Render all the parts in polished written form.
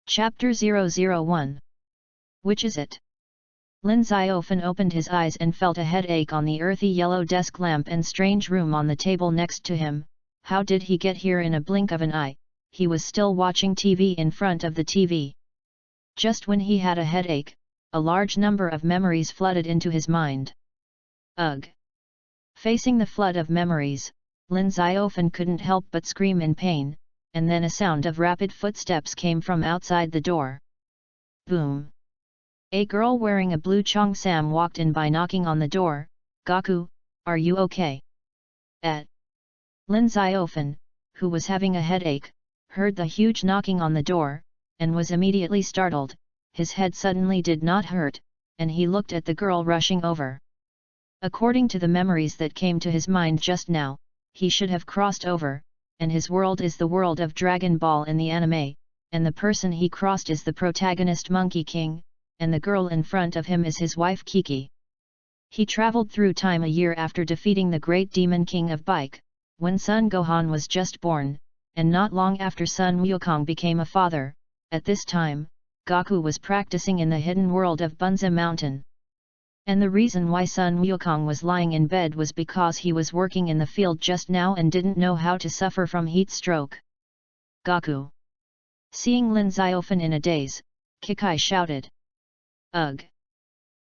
Chapter 001. Which is it? Lin Xiaofan opened his eyes and felt a headache on the earthy yellow desk lamp and strange room on the table next to him. How did he get here in a blink of an eye? He was still watching TV in front of the TV. Just when he had a headache, a large number of memories flooded into his mind. Ugh! Facing the flood of memories, Lin Xiaofan couldn't help but scream in pain, and then a sound of rapid footsteps came from outside the door. Boom! A girl wearing a blue cheongsam walked in by knocking on the door. Goku, are you okay? Lin Xiaofan, who was having a headache, heard the huge knocking on the door, and was immediately startled. His head suddenly did not hurt, and he looked at the girl rushing over. According to the memories that came to his mind just now, he should have crossed over, and his world is the world of Dragon Ball in the anime, and the person he crossed is the protagonist Monkey King, and the girl in front of him is his wife Kiki. He traveled through time a year after defeating the great demon king of Bike, when Son Gohan was just born, and not long after Sun Wukong became a father. At this time, Goku was practicing in the hidden world of Bunzi Mountain. And the reason why Sun Wukong was lying in bed was because he was working in the field just now and didn't know how to suffer from heat stroke. Goku! Seeing Lin Xiaofan in a daze, Kikai shouted. Ugh!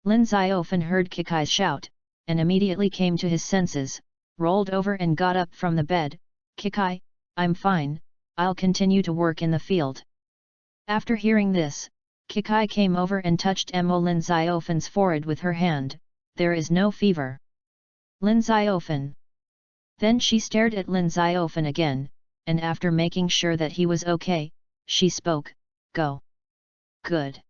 Lin Xiaofan heard Kikai's shout, and immediately came to his senses, rolled over and got up from the bed. Kikai, I'm fine, I'll continue to work in the field. After hearing this, Kikai came over and touched Lin Xiaofan's forehead with her hand. There is no fever. Lin Xiaofan. Then she stared at Lin Xiaofan again, and after making sure that he was okay, she spoke. Go. Good.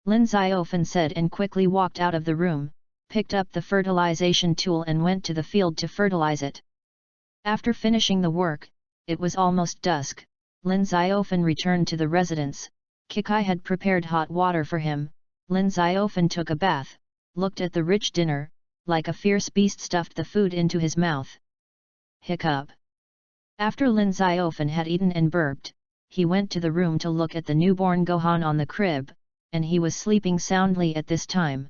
Lin Xiaofan said and quickly walked out of the room, picked up the fertilization tool and went to the field to fertilize it. After finishing the work, it was almost dusk. Lin Xiaofan returned to the residence. Kikai had prepared hot water for him. Lin Xiaofan took a bath, looked at the rich dinner, like a fierce beast stuffed the food into his mouth. Hiccup! After Lin Xiaofan had eaten and burped, he went to the room to look at the newborn Gohan on the crib, and he was sleeping soundly at this time.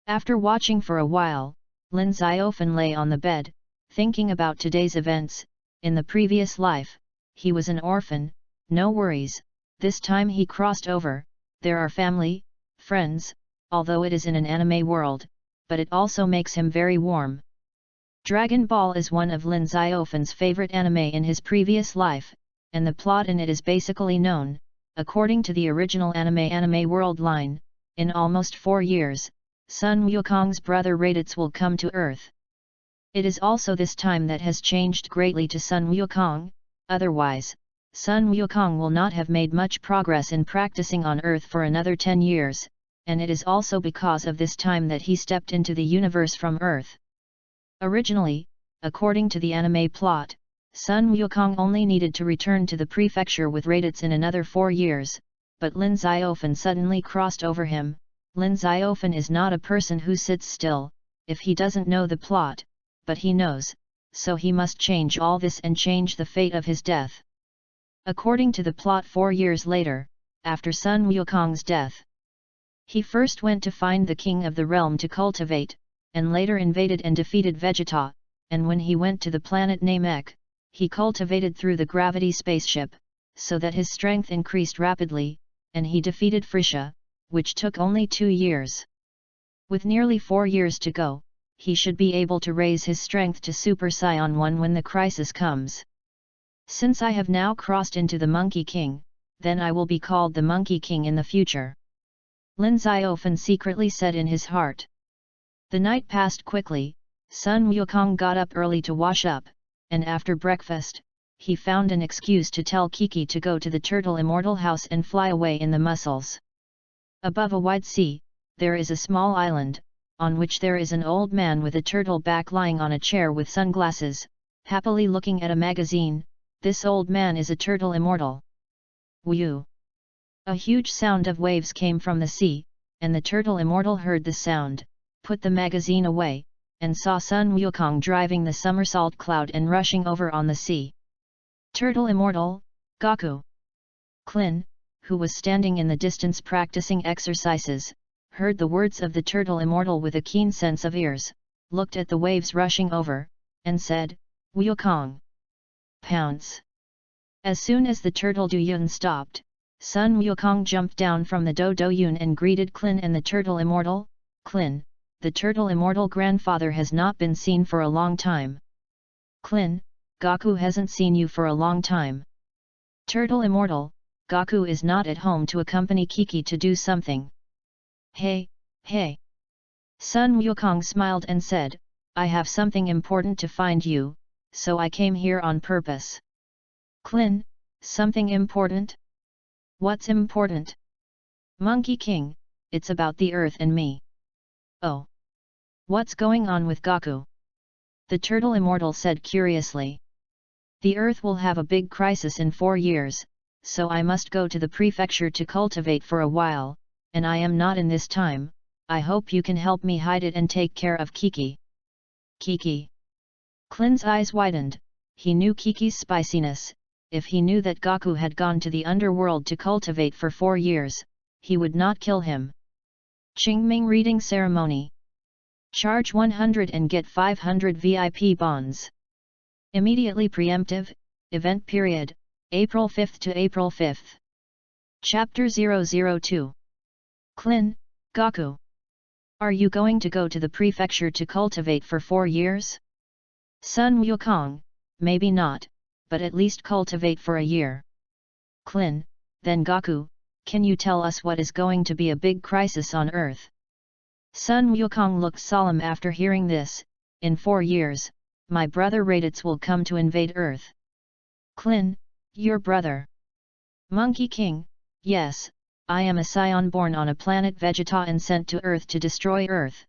After watching for a while, Lin Xiaofan lay on the bed, thinking about today's events. In the previous life, he was an orphan. No worries. This time he crossed over. There are family, friends, although it is in an anime world, but it also makes him very warm. Dragon Ball is one of Lin Xiaofan's favorite anime in his previous life, and the plot in it is basically known. According to the original anime world line, in almost 4 years, Sun Wukong's brother Raditz will come to Earth. It is also this time that has changed greatly to Sun Wukong. Otherwise, Sun Wukong will not have made much progress in practicing on Earth for another 10 years, and it is also because of this time that he stepped into the universe from Earth. Originally, according to the anime plot, Sun Wukong only needed to return to the prefecture with Raditz in another 4 years, but Lin Xiaofan suddenly crossed over him. Lin Xiaofan is not a person who sits still, if he doesn't know the plot, but he knows, so he must change all this and change the fate of his death. According to the plot 4 years later, after Sun Wukong's death, he first went to find the king of the realm to cultivate, and later invaded and defeated Vegeta, and when he went to the planet Namek, he cultivated through the gravity spaceship, so that his strength increased rapidly, and he defeated Frisha, which took only 2 years. With nearly 4 years to go, he should be able to raise his strength to Super Saiyan 1 when the crisis comes. Since I have now crossed into the Monkey King, then I will be called the Monkey King in the future. Lin Xiaofan secretly said in his heart. The night passed quickly. Sun Wukong got up early to wash up, and after breakfast, he found an excuse to tell Kiki to go to the Turtle Immortal House and fly away in the muscles. Above a wide sea, there is a small island, on which there is an old man with a turtle back lying on a chair with sunglasses, happily looking at a magazine. This old man is a turtle immortal. Woo! A huge sound of waves came from the sea, and the turtle immortal heard the sound, put the magazine away, and saw Sun Wukong driving the somersault cloud and rushing over on the sea. Turtle Immortal, Goku! Klin, who was standing in the distance practicing exercises, heard the words of the turtle immortal with a keen sense of ears, looked at the waves rushing over, and said, "Wukong! Pounce!" As soon as the turtle Doyun stopped, Sun Wukong jumped down from the Doyun and greeted Klin and the turtle immortal. "Klin, the turtle immortal grandfather has not been seen for a long time." "Klin, Goku hasn't seen you for a long time." "Turtle immortal, Goku is not at home to accompany Kiki to do something." "Hey, hey!" Sun Wukong smiled and said, "I have something important to find you, so I came here on purpose." "Klin, something important? What's important?" "Monkey King, it's about the Earth and me." "Oh. What's going on with Goku?" the turtle immortal said curiously. "The Earth will have a big crisis in 4 years, so I must go to the prefecture to cultivate for a while, and I am not in this time. I hope you can help me hide it and take care of Kiki." "Kiki?" Klin's eyes widened. He knew Kiki's spiciness. If he knew that Goku had gone to the underworld to cultivate for 4 years, he would not kill him. Qingming Reading Ceremony. Charge 100 and get 500 VIP bonds. Immediately preemptive, event period, April 5th to April 5th. Chapter 002. Klin, Goku. Are you going to go to the prefecture to cultivate for 4 years? Sun Wukong, maybe not, but at least cultivate for a year. Klin, then Goku, can you tell us what is going to be a big crisis on Earth? Sun Wukong looked solemn after hearing this. In 4 years, my brother Raditz will come to invade Earth. Klin, your brother? Monkey King, yes, I am a scion born on a planet Vegeta and sent to Earth to destroy Earth.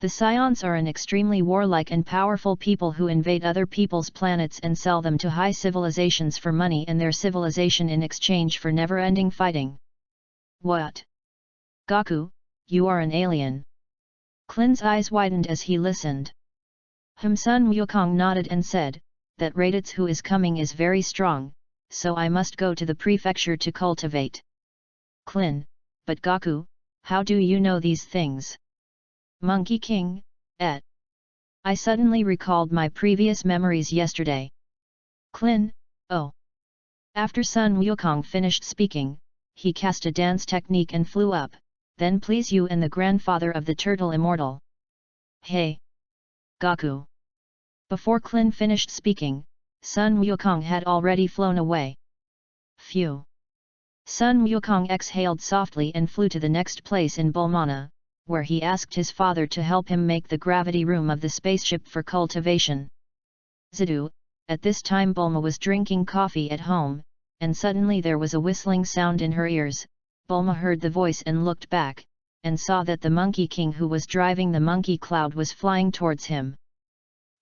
The scions are an extremely warlike and powerful people who invade other people's planets and sell them to high civilizations for money and their civilization in exchange for never-ending fighting. What? Goku, you are an alien. Klin's eyes widened as he listened. Sun Wukong nodded and said, that Raditz who is coming is very strong, so I must go to the prefecture to cultivate. Klin, but Goku, how do you know these things? Monkey King, I suddenly recalled my previous memories yesterday. Klin, oh. After Sun Wukong finished speaking, he cast a dance technique and flew up, then please you and the grandfather of the turtle immortal. Hey! Goku! Before Klin finished speaking, Sun Wukong had already flown away. Phew! Sun Wukong exhaled softly and flew to the next place in Bulmana, where he asked his father to help him make the gravity room of the spaceship for cultivation. Zidu, at this time Bulma was drinking coffee at home, and suddenly there was a whistling sound in her ears. Bulma heard the voice and looked back, and saw that the Monkey King who was driving the monkey cloud was flying towards him.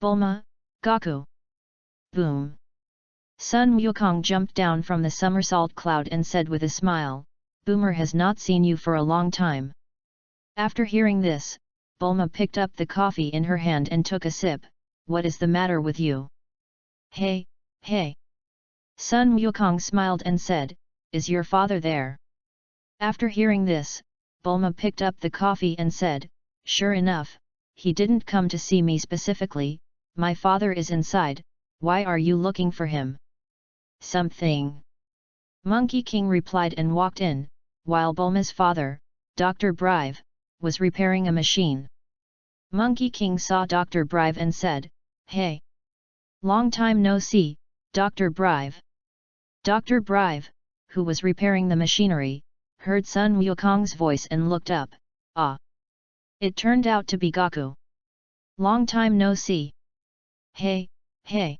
Bulma, Goku! Boom! Sun Wukong jumped down from the somersault cloud and said with a smile, Boomer has not seen you for a long time. After hearing this, Bulma picked up the coffee in her hand and took a sip. What is the matter with you? Hey, hey! Sun Wukong smiled and said, is your father there? After hearing this, Bulma picked up the coffee and said, sure enough, he didn't come to see me specifically, my father is inside, why are you looking for him? Something. Monkey King replied and walked in, while Bulma's father, Dr. Brive, was repairing a machine. Monkey King saw Dr. Brive and said, hey! Long time no see, Dr. Brive. Dr. Brive, who was repairing the machinery, heard Sun Wukong's voice and looked up. Ah! It turned out to be Goku. Long time no see. Hey, hey!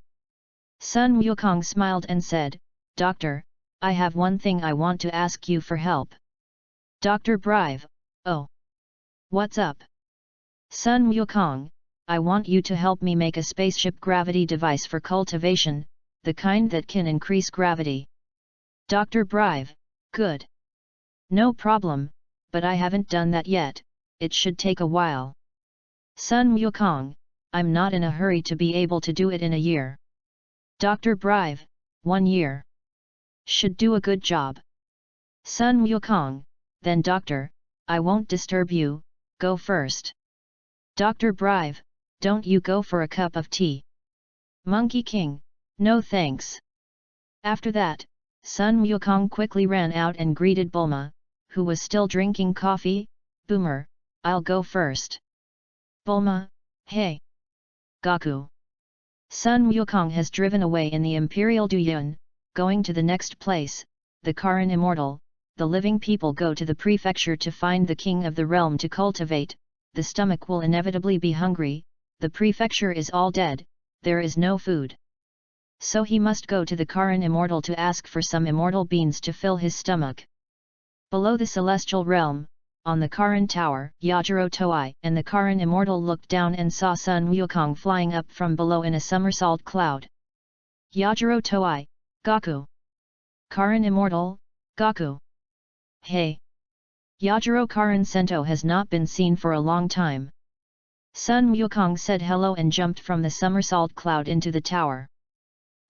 Sun Wukong smiled and said, Doctor, I have one thing I want to ask you for help. Dr. Brive, oh! What's up? Sun Wukong, I want you to help me make a spaceship gravity device for cultivation, the kind that can increase gravity. Dr. Brive, good. No problem, but I haven't done that yet, it should take a while. Sun Wukong, I'm not in a hurry to be able to do it in a year. Dr. Brive, 1 year. Should do a good job. Sun Wukong, then doctor, I won't disturb you, go first. Dr. Brive, don't you go for a cup of tea. Monkey King, no thanks. After that, Sun Wukong quickly ran out and greeted Bulma, who was still drinking coffee. Boomer, I'll go first. Bulma, hey. Goku. Sun Wukong has driven away in the Imperial Duyun, going to the next place, the Karen Immortal. The living people go to the prefecture to find the king of the realm to cultivate. The stomach will inevitably be hungry, the prefecture is all dead, there is no food. So he must go to the Karen Immortal to ask for some immortal beans to fill his stomach. Below the celestial realm, on the Karen Tower, Yajiro Toei and the Karen Immortal looked down and saw Sun Wukong flying up from below in a somersault cloud. Yajiro Toei, Goku. Karen Immortal, Goku. Hey! Yajiro Karen Sento has not been seen for a long time. Sun Wukong said hello and jumped from the somersault cloud into the tower.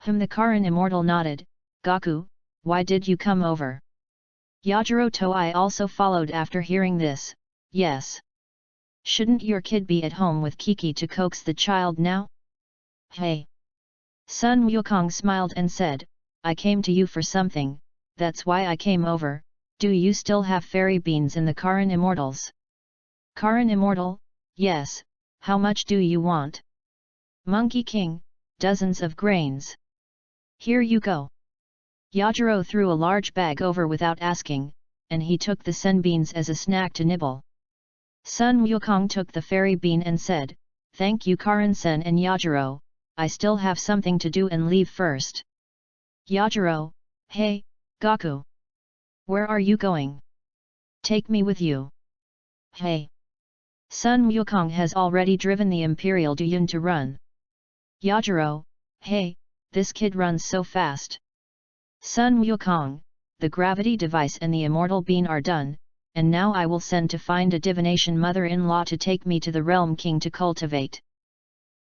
The Karen Immortal nodded. Goku, why did you come over? Yajiro Toei also followed after hearing this. Yes. Shouldn't your kid be at home with Kiki to coax the child now? Hey! Sun Wukong smiled and said, I came to you for something, that's why I came over. Do you still have fairy beans in the Karen Immortals? Karen Immortal, yes, how much do you want? Monkey King, dozens of grains. Here you go. Yajiro threw a large bag over without asking, and he took the sen beans as a snack to nibble. Sun Wukong took the fairy bean and said, thank you Karen Sen and Yajiro, I still have something to do and leave first. Yajiro, hey, Goku. Where are you going? Take me with you. Hey! Sun Wukong has already driven the Imperial Duyun to run. Yajiro, hey, this kid runs so fast. Sun Wukong, the gravity device and the immortal bean are done, and now I will send to find a divination mother-in-law to take me to the realm king to cultivate.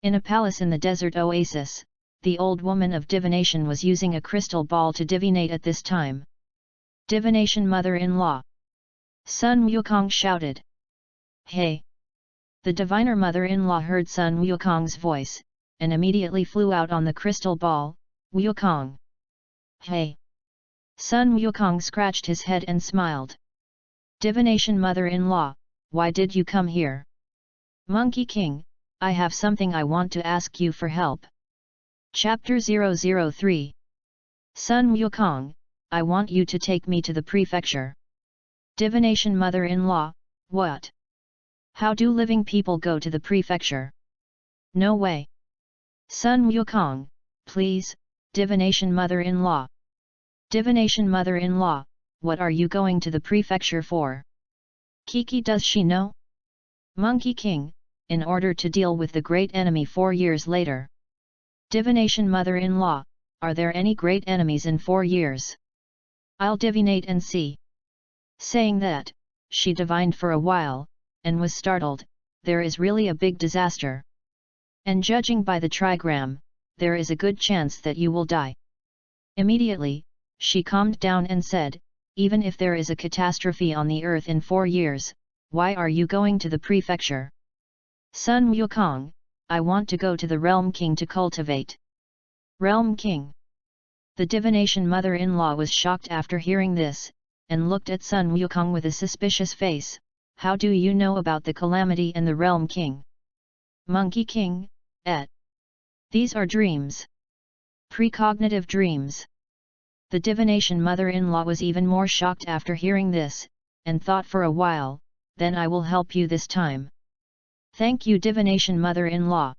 In a palace in the desert oasis, the old woman of divination was using a crystal ball to divinate at this time. Divination mother-in-law. Sun Wukong shouted. Hey! The diviner mother-in-law heard Sun Wukong's voice, and immediately flew out on the crystal ball. Wukong! Hey! Sun Wukong scratched his head and smiled. Divination mother-in-law, why did you come here? Monkey King, I have something I want to ask you for help. Chapter 003. Sun Wukong, I want you to take me to the prefecture. Divination mother-in-law, what? How do living people go to the prefecture? No way. Sun Wukong, please, divination mother-in-law. Divination mother-in-law, what are you going to the prefecture for? Kiki, does she know? Monkey King, in order to deal with the great enemy 4 years later. Divination mother-in-law, are there any great enemies in 4 years? I'll divinate and see. Saying that, she divined for a while, and was startled, there is really a big disaster. And judging by the trigram, there is a good chance that you will die. Immediately, she calmed down and said, even if there is a catastrophe on the earth in 4 years, why are you going to the prefecture? Sun Wukong, I want to go to the Realm King to cultivate. Realm King. The divination mother-in-law was shocked after hearing this, and looked at Sun Wukong with a suspicious face. How do you know about the calamity and the Realm King? Monkey King, these are dreams. Precognitive dreams. The divination mother-in-law was even more shocked after hearing this, and thought for a while, then I will help you this time. Thank you divination mother-in-law.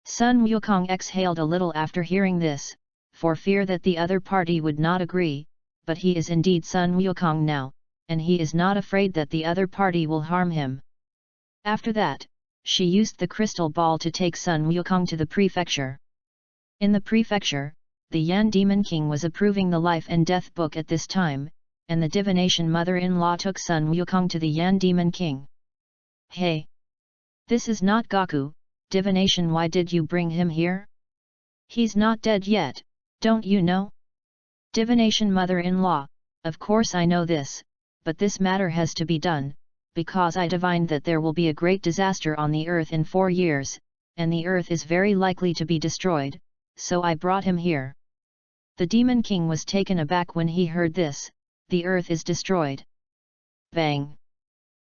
Sun Wukong exhaled a little after hearing this, for fear that the other party would not agree, but he is indeed Sun Wukong now, and he is not afraid that the other party will harm him. After that, she used the crystal ball to take Sun Wukong to the prefecture. In the prefecture, the Yan Demon King was approving the life and death book at this time, and the divination mother-in-law took Sun Wukong to the Yan Demon King. Hey! This is not Goku, divination, why did you bring him here? He's not dead yet, don't you know? Divination mother-in-law, Of course I know this, but this matter has to be done, because I divined that there will be a great disaster on the earth in 4 years, and the earth is very likely to be destroyed, so I brought him here." The Demon King was taken aback when he heard this. The earth is destroyed. Bang!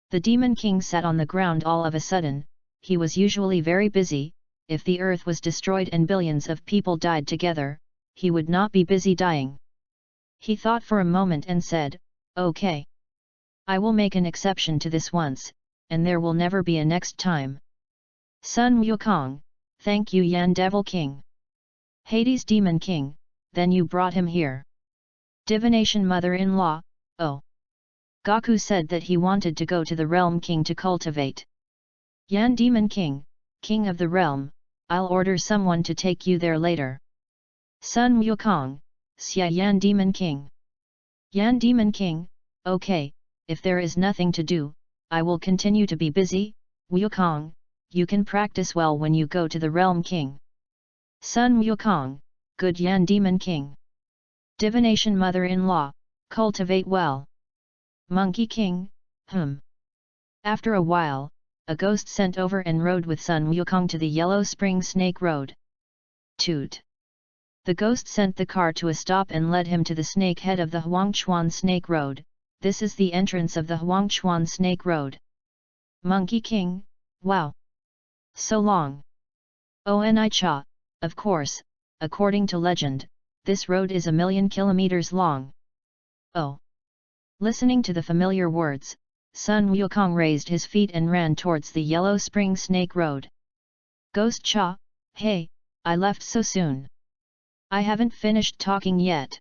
The Demon King sat on the ground all of a sudden. He was usually very busy. If the earth was destroyed and billions of people died together, he would not be busy dying. He thought for a moment and said, "Okay. I will make an exception to this once, and there will never be a next time." Sun Wukong, thank you Yan Devil King. Hades Demon King, then you brought him here. Divination Mother-in-law, oh. Goku said that he wanted to go to the Realm King to cultivate. Yan Demon King, King of the Realm, I'll order someone to take you there later. Sun Wukong, Xia Yan Demon King. Yan Demon King, okay, if there is nothing to do, I will continue to be busy. Wukong, you can practice well when you go to the Realm King. Sun Wukong, good Yan Demon King. Divination Mother-in-law, cultivate well. Monkey King, After a while, a ghost sent over and rode with Sun Wukong to the Yellow Spring Snake Road. Toot! The ghost sent the car to a stop and led him to the snake head of the Huangchuan Snake Road. This is the entrance of the Huangchuan Snake Road. Monkey King, wow! So long! Oni Cha, of course, according to legend, this road is 1,000,000 kilometers long. Oh! Listening to the familiar words, Sun Wukong raised his feet and ran towards the Yellow Spring Snake Road. Ghost Cha, hey, I left so soon. I haven't finished talking yet.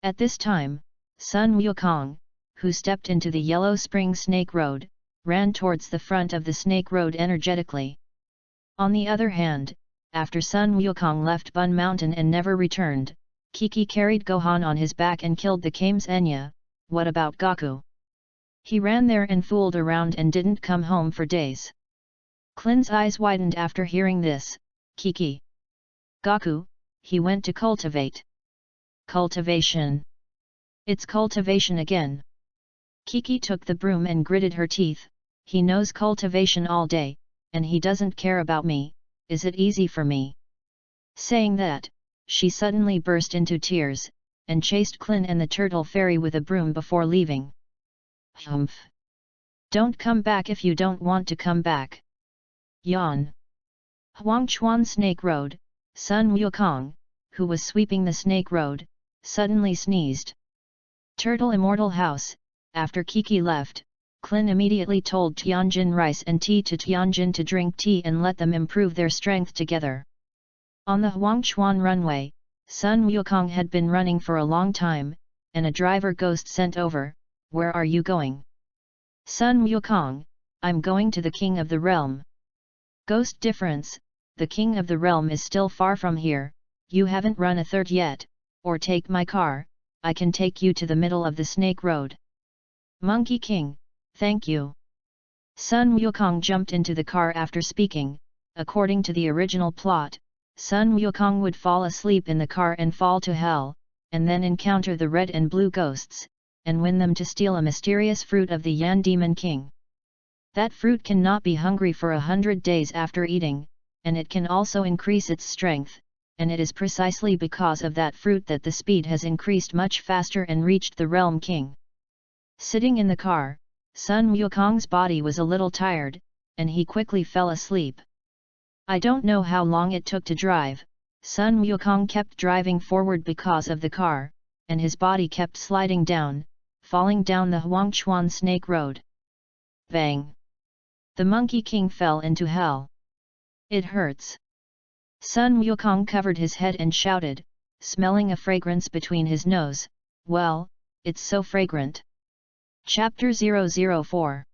At this time, Sun Wukong, who stepped into the Yellow Spring Snake Road, ran towards the front of the Snake Road energetically. On the other hand, after Sun Wukong left Bun Mountain and never returned, Kiki carried Gohan on his back and killed the Kames Enya. What about Goku? He ran there and fooled around and didn't come home for days. Klin's eyes widened after hearing this. Kiki. Goku, he went to cultivate. Cultivation. It's cultivation again. Kiki took the broom and gritted her teeth. He knows cultivation all day, and he doesn't care about me. Is it easy for me? Saying that, she suddenly burst into tears, and chased Klin and the Turtle Fairy with a broom before leaving. Humph! Don't come back if you don't want to come back. Yawn. Huangchuan Snake Road, Sun Wukong, who was sweeping the Snake Road, suddenly sneezed. Turtle Immortal House. After Kiki left, Klin immediately told Tianjin rice and tea to Tianjin to drink tea and let them improve their strength together. On the Huangchuan runway, Sun Wukong had been running for a long time, and a driver ghost sent over. Where are you going? Sun Wukong, I'm going to the King of the Realm. Ghost difference, the King of the Realm is still far from here, you haven't run a third yet, or take my car, I can take you to the middle of the Snake Road. Monkey King, thank you. Sun Wukong jumped into the car after speaking. According to the original plot, Sun Wukong would fall asleep in the car and fall to hell, and then encounter the red and blue ghosts, and win them to steal a mysterious fruit of the Yan Demon King. That fruit cannot be hungry for 100 days after eating, and it can also increase its strength, and it is precisely because of that fruit that the speed has increased much faster and reached the Realm King. Sitting in the car, Sun Wukong's body was a little tired, and he quickly fell asleep. I don't know how long it took to drive. Sun Wukong kept driving forward because of the car, and his body kept sliding down, falling down the Huangchuan Snake Road. Bang! The Monkey King fell into hell. It hurts. Sun Wukong covered his head and shouted, smelling a fragrance between his nose, well, it's so fragrant. Chapter 004.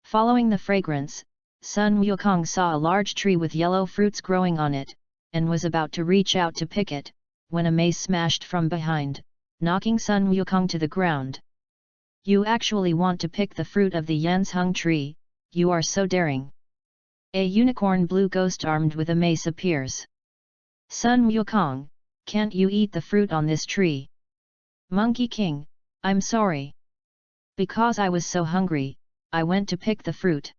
Following the fragrance, Sun Wukong saw a large tree with yellow fruits growing on it, and was about to reach out to pick it, when a mace smashed from behind, knocking Sun Wukong to the ground. You actually want to pick the fruit of the Yansheng tree, you are so daring. A unicorn blue ghost armed with a mace appears. Sun Wukong, can't you eat the fruit on this tree? Monkey King, I'm sorry. Because I was so hungry, I went to pick the fruit.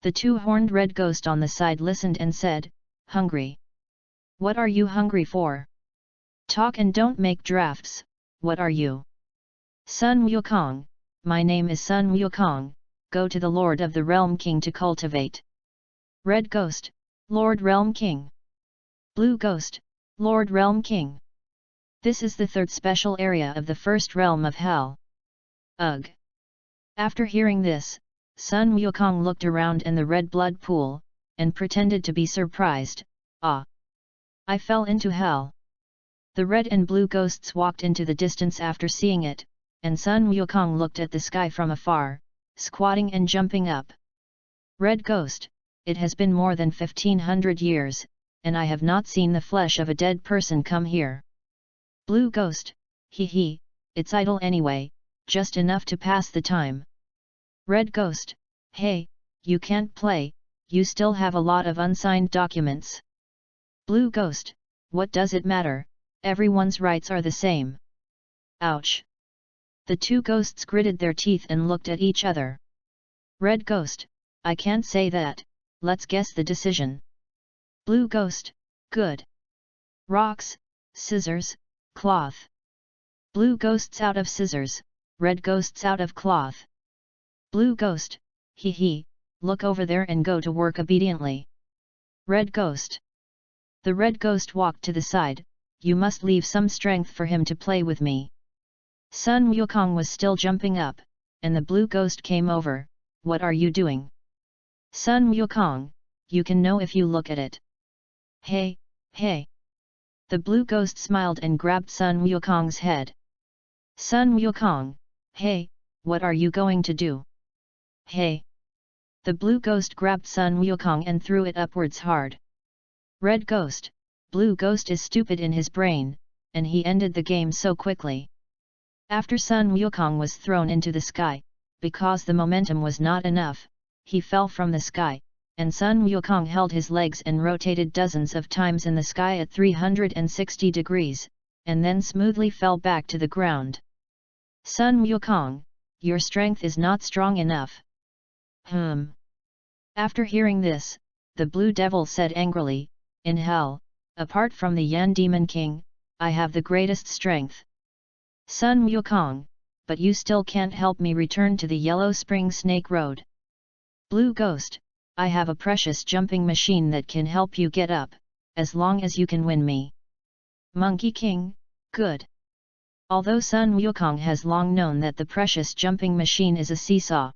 The two-horned red ghost on the side listened and said, Hungry? What are you hungry for? Talk and don't make drafts, what are you? Sun Wukong, my name is Sun Wukong, go to the Lord of the Realm King to cultivate. Red Ghost, Lord Realm King. Blue Ghost, Lord Realm King. This is the third special area of the first realm of Hell. Ugh! After hearing this, Sun Wukong looked around in the red blood pool, and pretended to be surprised. Ah! I fell into hell. The red and blue ghosts walked into the distance after seeing it, and Sun Wukong looked at the sky from afar, squatting and jumping up. Red Ghost, it has been more than 1500 years, and I have not seen the flesh of a dead person come here. Blue Ghost, hee hee, it's idle anyway, just enough to pass the time. Red Ghost, hey, you can't play, you still have a lot of unsigned documents. Blue Ghost, what does it matter, everyone's rights are the same. Ouch! The two ghosts gritted their teeth and looked at each other. Red Ghost, I can't say that, let's guess the decision. Blue Ghost, good. Rocks, scissors, cloth. Blue Ghosts out of scissors, red ghosts out of cloth. Blue Ghost, hee hee, look over there and go to work obediently. Red Ghost. The red ghost walked to the side, you must leave some strength for him to play with me. Sun Wukong was still jumping up, and the blue ghost came over, what are you doing? Sun Wukong, you can know if you look at it. Hey, hey. The blue ghost smiled and grabbed Sun Wukong's head. Sun Wukong, hey, what are you going to do? Hey. The blue ghost grabbed Sun Wukong and threw it upwards hard. Red Ghost, Blue Ghost is stupid in his brain, and he ended the game so quickly. After Sun Wukong was thrown into the sky, because the momentum was not enough, he fell from the sky, and Sun Wukong held his legs and rotated dozens of times in the sky at 360 degrees, and then smoothly fell back to the ground. Sun Wukong, your strength is not strong enough. After hearing this, the Blue Devil said angrily, in hell, apart from the Yan Demon King, I have the greatest strength. Sun Wukong, but you still can't help me return to the Yellow Spring Snake Road. Blue Ghost, I have a precious jumping machine that can help you get up, as long as you can win me. Monkey King, good. Although Sun Wukong has long known that the precious jumping machine is a seesaw.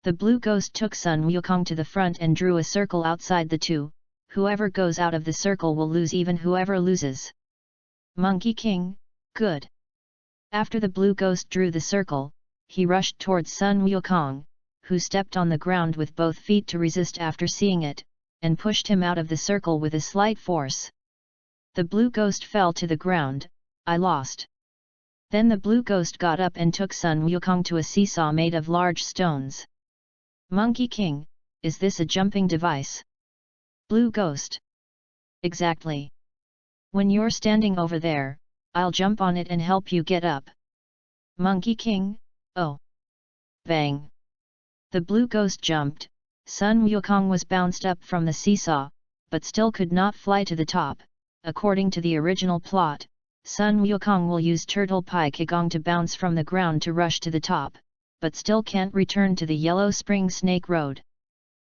The Blue Ghost took Sun Wukong to the front and drew a circle outside the two, whoever goes out of the circle will lose, even whoever loses. Monkey King, good. After the Blue Ghost drew the circle, he rushed towards Sun Wukong, who stepped on the ground with both feet to resist after seeing it, and pushed him out of the circle with a slight force. The Blue Ghost fell to the ground, I lost. Then the Blue Ghost got up and took Sun Wukong to a seesaw made of large stones. Monkey King, is this a jumping device? Blue Ghost. Exactly. When you're standing over there, I'll jump on it and help you get up. Monkey King, oh. Bang. The Blue Ghost jumped, Sun Wukong was bounced up from the seesaw, but still could not fly to the top. According to the original plot, Sun Wukong will use Turtle Pai Qigong to bounce from the ground to rush to the top, but still can't return to the Yellow Spring Snake Road.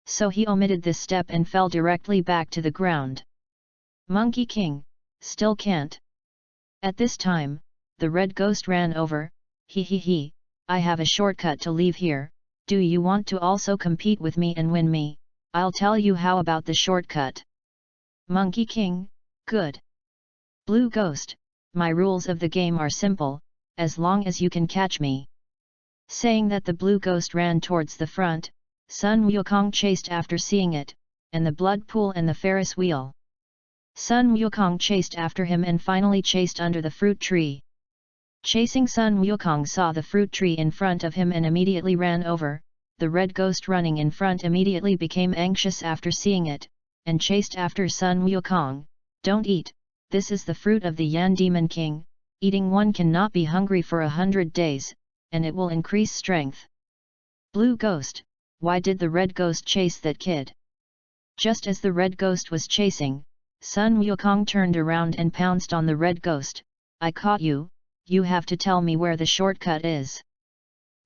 So he omitted this step and fell directly back to the ground. Monkey King, still can't. At this time, the Red Ghost ran over, hee hee hee, I have a shortcut to leave here, do you want to also compete with me and win me? I'll tell you how about the shortcut. Monkey King, good. Blue Ghost, my rules of the game are simple, as long as you can catch me. Saying that, the Blue Ghost ran towards the front, Sun Wukong chased after seeing it, and the blood pool and the Ferris wheel. Sun Wukong chased after him and finally chased under the fruit tree. Chasing, Sun Wukong saw the fruit tree in front of him and immediately ran over. The Red Ghost running in front immediately became anxious after seeing it, and chased after Sun Wukong. Don't eat, this is the fruit of the Yan Demon King, Eating one cannot be hungry for 100 days, and it will increase strength. Blue ghost, why did the red ghost chase that kid? Just as the red ghost was chasing, Sun Wukong turned around and pounced on the red ghost. I caught you, you have to tell me where the shortcut is.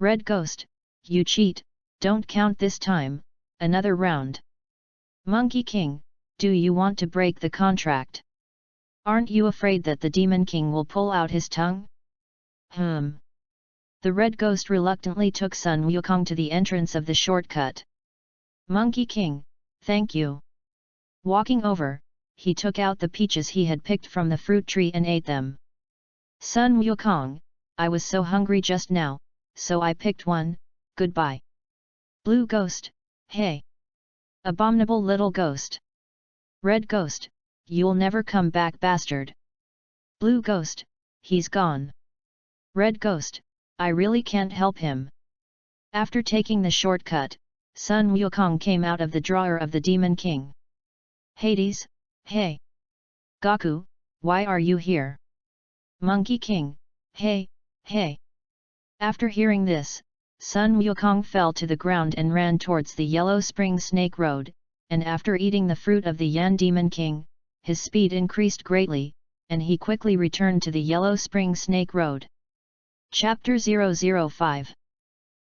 Red ghost, you cheat, don't count this time, another round. Monkey King, do you want to break the contract? Aren't you afraid that the Demon King will pull out his tongue? The red ghost reluctantly took Sun Wukong to the entrance of the shortcut. Monkey King, thank you. Walking over, he took out the peaches he had picked from the fruit tree and ate them. Sun Wukong, I was so hungry just now, so I picked one, goodbye. Blue ghost, hey! Abominable little ghost! Red ghost, you'll never come back, bastard! Blue ghost, he's gone. Red ghost, I really can't help him. After taking the shortcut, Sun Wukong came out of the drawer of the Demon King. Hades, hey! Goku, why are you here? Monkey King, hey, hey! After hearing this, Sun Wukong fell to the ground and ran towards the Yellow Spring Snake Road, and after eating the fruit of the Yan Demon King, his speed increased greatly, and he quickly returned to the Yellow Spring Snake Road. Chapter 005.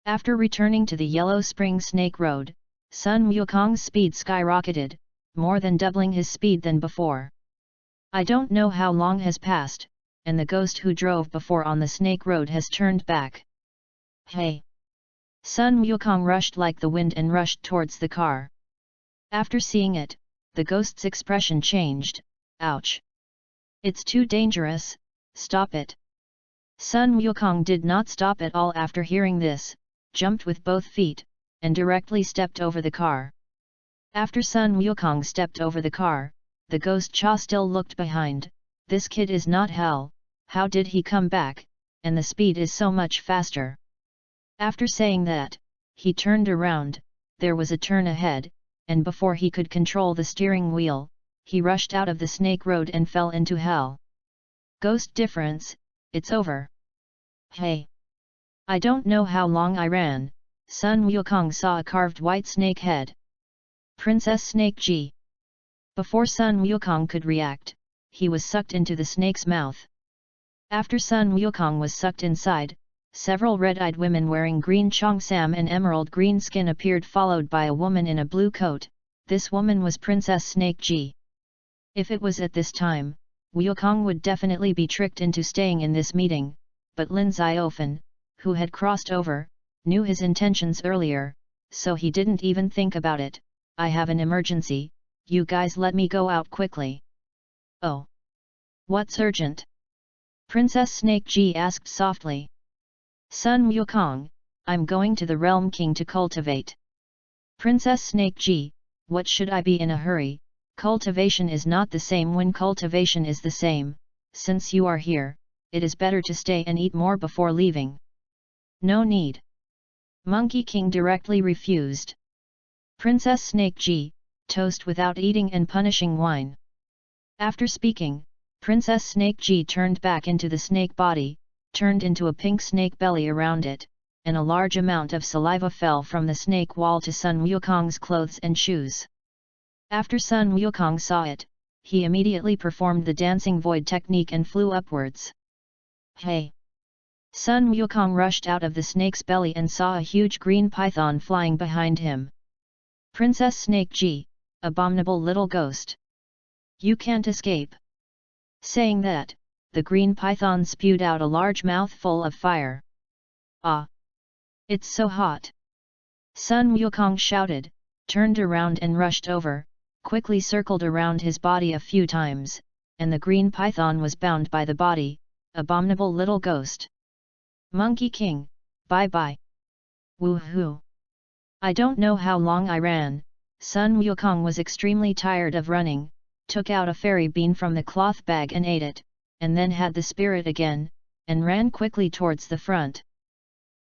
After returning to the Yellow Spring Snake Road, Sun Wukong's speed skyrocketed, more than doubling his speed than before. I don't know how long has passed, and the ghost who drove before on the Snake Road has turned back. Hey! Sun Wukong rushed like the wind and rushed towards the car. After seeing it, the ghost's expression changed. Ouch! It's too dangerous, stop it! Sun Wukong did not stop at all after hearing this, jumped with both feet, and directly stepped over the car. After Sun Wukong stepped over the car, the ghost Cha still looked behind. This kid is not hell, how did he come back, and the speed is so much faster? After saying that, he turned around, there was a turn ahead, and before he could control the steering wheel, he rushed out of the Snake Road and fell into hell. Ghost difference, it's over. Hey! I don't know how long I ran. Sun Wukong saw a carved white snake head. Princess Snake G. Before Sun Wukong could react, he was sucked into the snake's mouth. After Sun Wukong was sucked inside, several red-eyed women wearing green cheongsam and emerald green skin appeared, followed by a woman in a blue coat. This woman was Princess Snake G. If it was at this time, Wukong would definitely be tricked into staying in this meeting, but Lin Xiaofan, who had crossed over, knew his intentions earlier, so he didn't even think about it. I have an emergency, you guys let me go out quickly. Oh! What's urgent? Princess Snake G asked softly. Sun Wukong, I'm going to the Realm King to cultivate. Princess Snake G, what should I be in a hurry? Cultivation is not the same when cultivation is the same. Since you are here, it is better to stay and eat more before leaving. No need. Monkey King directly refused. Princess Snake G, toast without eating and punishing wine. After speaking, Princess Snake G turned back into the snake body, turned into a pink snake belly around it, and a large amount of saliva fell from the snake wall to Sun Wukong's clothes and shoes. After Sun Wukong saw it, he immediately performed the dancing void technique and flew upwards. Hey! Sun Wukong rushed out of the snake's belly and saw a huge green python flying behind him. Princess Snake G, abominable little ghost! You can't escape! Saying that, the green python spewed out a large mouthful of fire. Ah! It's so hot! Sun Wukong shouted, turned around and rushed over, quickly circled around his body a few times, and the green python was bound by the body. Abominable little ghost! Monkey King, bye-bye! Woohoo! I don't know how long I ran. Sun Wukong was extremely tired of running, took out a fairy bean from the cloth bag and ate it, and then had the spirit again, and ran quickly towards the front.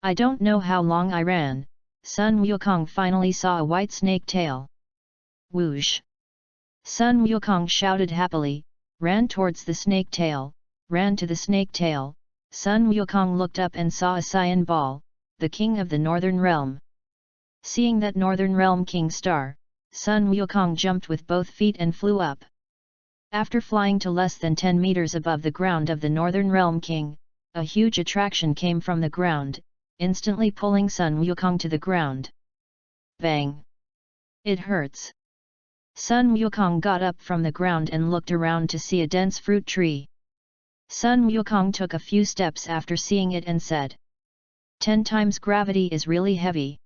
I don't know how long I ran. Sun Wukong finally saw a white snake tail. Whoosh! Sun Wukong shouted happily, ran towards the snake tail, ran to the snake tail. Sun Wukong looked up and saw a cyan ball, the king of the Northern Realm. Seeing that Northern Realm King Star, Sun Wukong jumped with both feet and flew up. After flying to less than 10 meters above the ground of the Northern Realm King, a huge attraction came from the ground, instantly pulling Sun Wukong to the ground. Bang! It hurts. Sun Wukong got up from the ground and looked around to see a dense fruit tree. Sun Wukong took a few steps after seeing it and said, 10 times gravity is really heavy.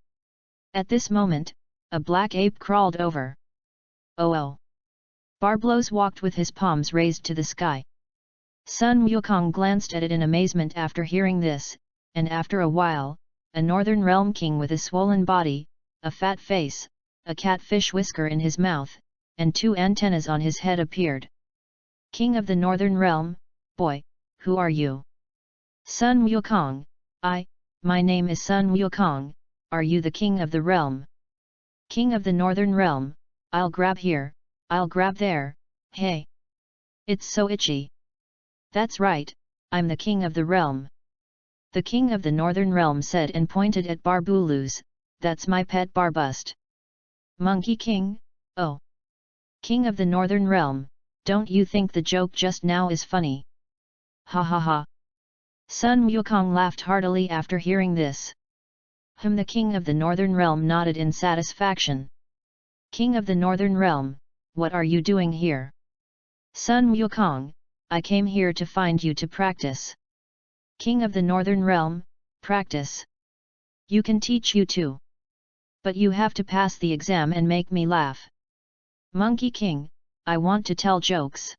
At this moment, a black ape crawled over. Oh! Barblos walked with his palms raised to the sky. Sun Wukong glanced at it in amazement after hearing this, and after a while, a Northern Realm King with a swollen body, a fat face, a catfish whisker in his mouth, and 2 antennas on his head appeared. King of the Northern Realm, boy, who are you? Sun Wukong, my name is Sun Wukong, are you the king of the realm? King of the Northern Realm, I'll grab here, I'll grab there, hey! It's so itchy. That's right, I'm the king of the realm. The king of the Northern Realm said and pointed at Barbulus, that's my pet Barbust. Monkey King, oh! King of the Northern Realm, don't you think the joke just now is funny? Ha ha ha! Sun Wukong laughed heartily after hearing this. The king of the Northern Realm nodded in satisfaction. King of the Northern Realm, what are you doing here? Sun Wukong, I came here to find you to practice. King of the Northern Realm, practice. You can teach you too. But you have to pass the exam and make me laugh. Monkey King, I want to tell jokes.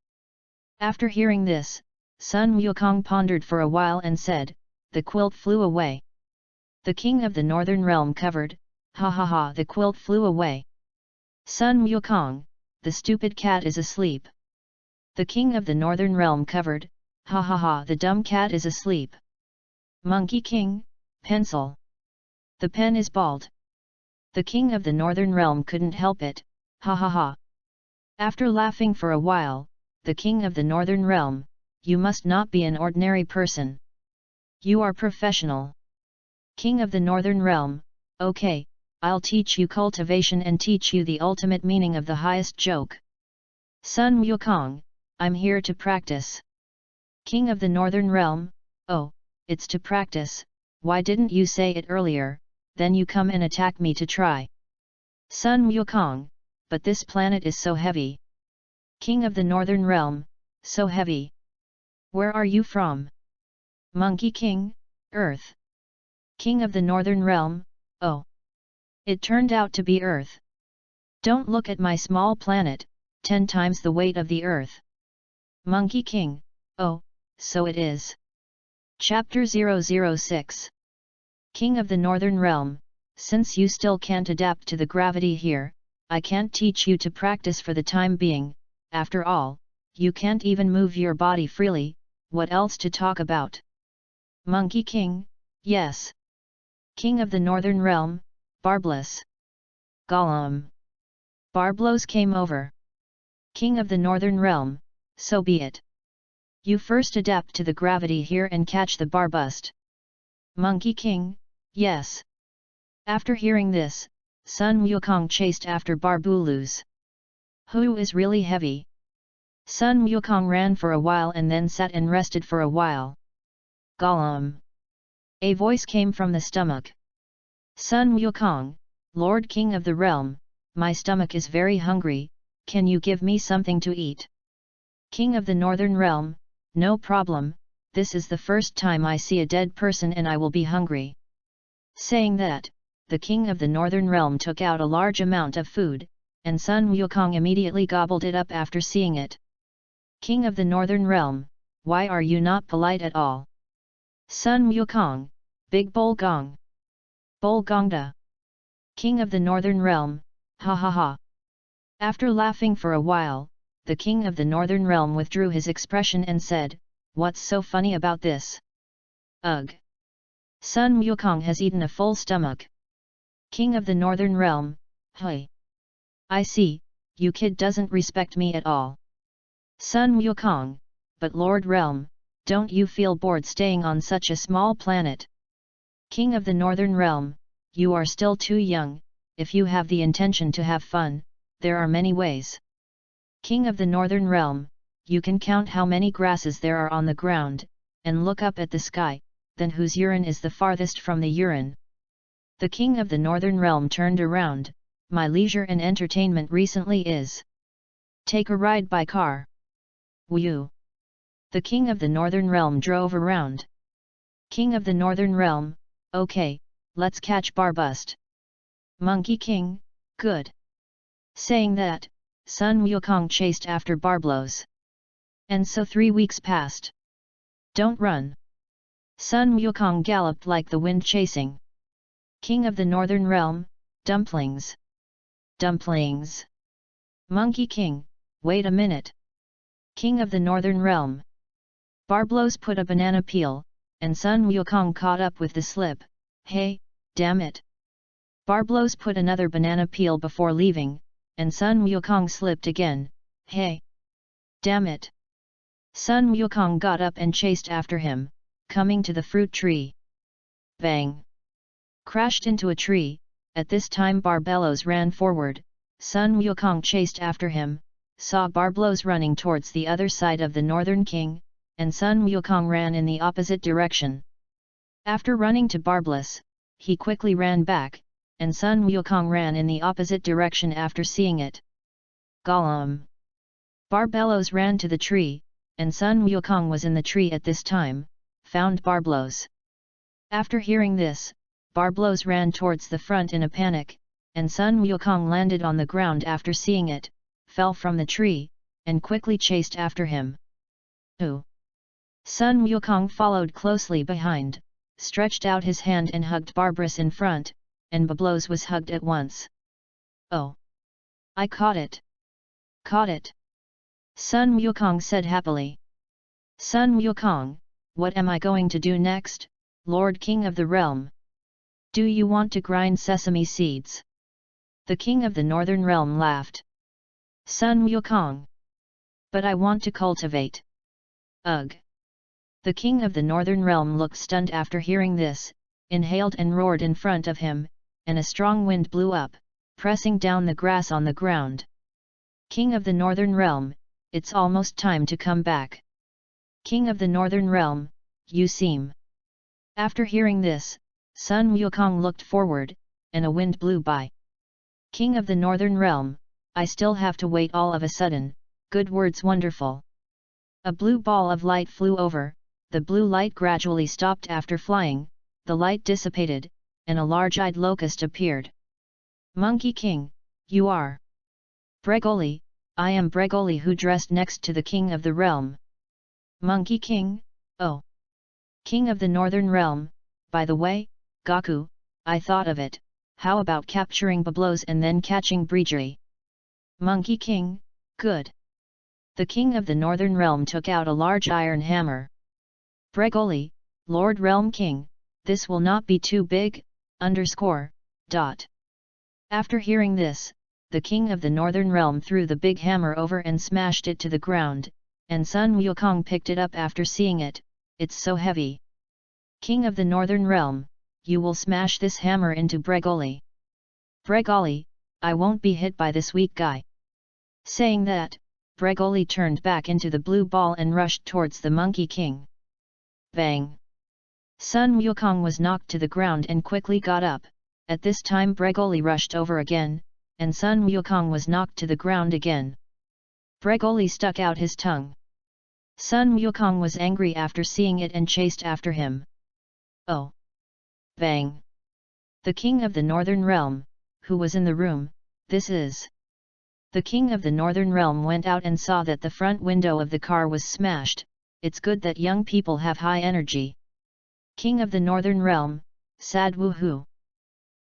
After hearing this, Sun Wukong pondered for a while and said, the quilt flew away. The king of the Northern Realm covered, ha ha ha, the quilt flew away. Sun Wukong, the stupid cat is asleep. The king of the Northern Realm covered, ha ha ha, the dumb cat is asleep. Monkey King, pencil. The pen is bald. The king of the Northern Realm couldn't help it, ha ha ha. After laughing for a while, the king of the Northern Realm, you must not be an ordinary person. You are professional. King of the Northern Realm, okay, I'll teach you cultivation and teach you the ultimate meaning of the highest joke. Sun Wukong, I'm here to practice. King of the Northern Realm, oh, it's to practice, why didn't you say it earlier, then you come and attack me to try. Sun Wukong, but this planet is so heavy. King of the Northern Realm, so heavy. Where are you from? Monkey King, Earth. King of the Northern Realm, oh. It turned out to be Earth. Don't look at my small planet, 10 times the weight of the Earth. Monkey King, oh, so it is. Chapter 006. King of the Northern Realm, since you still can't adapt to the gravity here, I can't teach you to practice for the time being, after all, you can't even move your body freely, what else to talk about? Monkey King, yes. King of the Northern Realm, Barbless. Gollum. Barblos came over. King of the Northern Realm, so be it. You first adapt to the gravity here and catch the Barbust. Monkey King, yes. After hearing this, Sun Wukong chased after Barbulus. Who is really heavy? Sun Wukong ran for a while and then sat and rested for a while. Gollum. A voice came from the stomach. Sun Wukong, Lord King of the Realm, my stomach is very hungry, can you give me something to eat? King of the Northern Realm, no problem, this is the first time I see a dead person and I will be hungry. Saying that, the King of the Northern Realm took out a large amount of food, and Sun Wukong immediately gobbled it up after seeing it. King of the Northern Realm, why are you not polite at all? Sun Wukong, Big Bolgong. Bolgongda. King of the Northern Realm, ha ha ha. After laughing for a while, the King of the Northern Realm withdrew his expression and said, what's so funny about this? Ugh! Sun Wukong has eaten a full stomach. King of the Northern Realm, hey! I see, you kid doesn't respect me at all. Sun Wukong, but Lord Realm, Don't you feel bored staying on such a small planet? King of the Northern Realm, you are still too young. If you have the intention to have fun, there are many ways. King of the Northern Realm, you can count how many grasses there are on the ground, and look up at the sky, then whose urine is the farthest from the urine? The King of the Northern Realm turned around. My leisure and entertainment recently is take a ride by car. Woo! The King of the Northern Realm drove around. King of the Northern Realm, okay, let's catch Barbust. Monkey King, good. Saying that, Sun Wukong chased after Barblos. And so 3 weeks passed. Don't run. Sun Wukong galloped like the wind chasing. King of the Northern Realm, dumplings. Dumplings. Monkey King, wait a minute. King of the Northern Realm. Barblos put a banana peel, and Sun Wukong caught up with the slip. Hey, damn it. Barblos put another banana peel before leaving, and Sun Wukong slipped again. Hey! Damn it! Sun Wukong got up and chased after him, coming to the fruit tree. Bang! Crashed into a tree. At this time Barbellos ran forward. Sun Wukong chased after him, saw Barblos running towards the other side of the Northern King, and Sun Wukong ran in the opposite direction. After running to Barblos, he quickly ran back, and Sun Wukong ran in the opposite direction after seeing it. Gollum! Barbellos ran to the tree, and Sun Wukong was in the tree at this time, found Barblos. After hearing this, Barblos ran towards the front in a panic, and Sun Wukong landed on the ground after seeing it, fell from the tree, and quickly chased after him. Ooh! Sun Wukong followed closely behind, stretched out his hand and hugged Barbros in front, and Barblos was hugged at once. Oh! I caught it! Caught it! Sun Wukong said happily. Sun Wukong, what am I going to do next, Lord King of the Realm? Do you want to grind sesame seeds? The King of the Northern Realm laughed. Sun Wukong. But I want to cultivate. Ugh! The King of the Northern Realm looked stunned after hearing this, inhaled and roared in front of him, and a strong wind blew up, pressing down the grass on the ground. King of the Northern Realm, it's almost time to come back. King of the Northern Realm, you seem. After hearing this, Sun Wukong looked forward, and a wind blew by. King of the Northern Realm, I still have to wait. All of a sudden, good words wonderful. A blue ball of light flew over, the blue light gradually stopped after flying, the light dissipated, and a large-eyed locust appeared. Monkey King, you are. Bregoli, I am Bregoli who dressed next to the King of the Realm. Monkey King, oh. King of the Northern Realm, by the way, Goku, I thought of it, how about capturing Barblos and then catching Bregoli? Monkey King, good. The King of the Northern Realm took out a large iron hammer. Bregoli, Lord Realm King, this will not be too big, Dot. After hearing this, the King of the Northern Realm threw the big hammer over and smashed it to the ground, and Sun Wukong picked it up after seeing it, it's so heavy. King of the Northern Realm, you will smash this hammer into Bregoli. Bregoli, I won't be hit by this weak guy. Saying that, Bregoli turned back into the blue ball and rushed towards the Monkey King. Bang! Sun Wukong was knocked to the ground and quickly got up. At this time Bregoli rushed over again, and Sun Wukong was knocked to the ground again. Bregoli stuck out his tongue. Sun Wukong was angry after seeing it and chased after him. Oh! Bang! The King of the Northern Realm, who was in the room, this is. The King of the Northern Realm went out and saw that the front window of the car was smashed. It's good that young people have high energy. King of the Northern Realm, sad woohoo!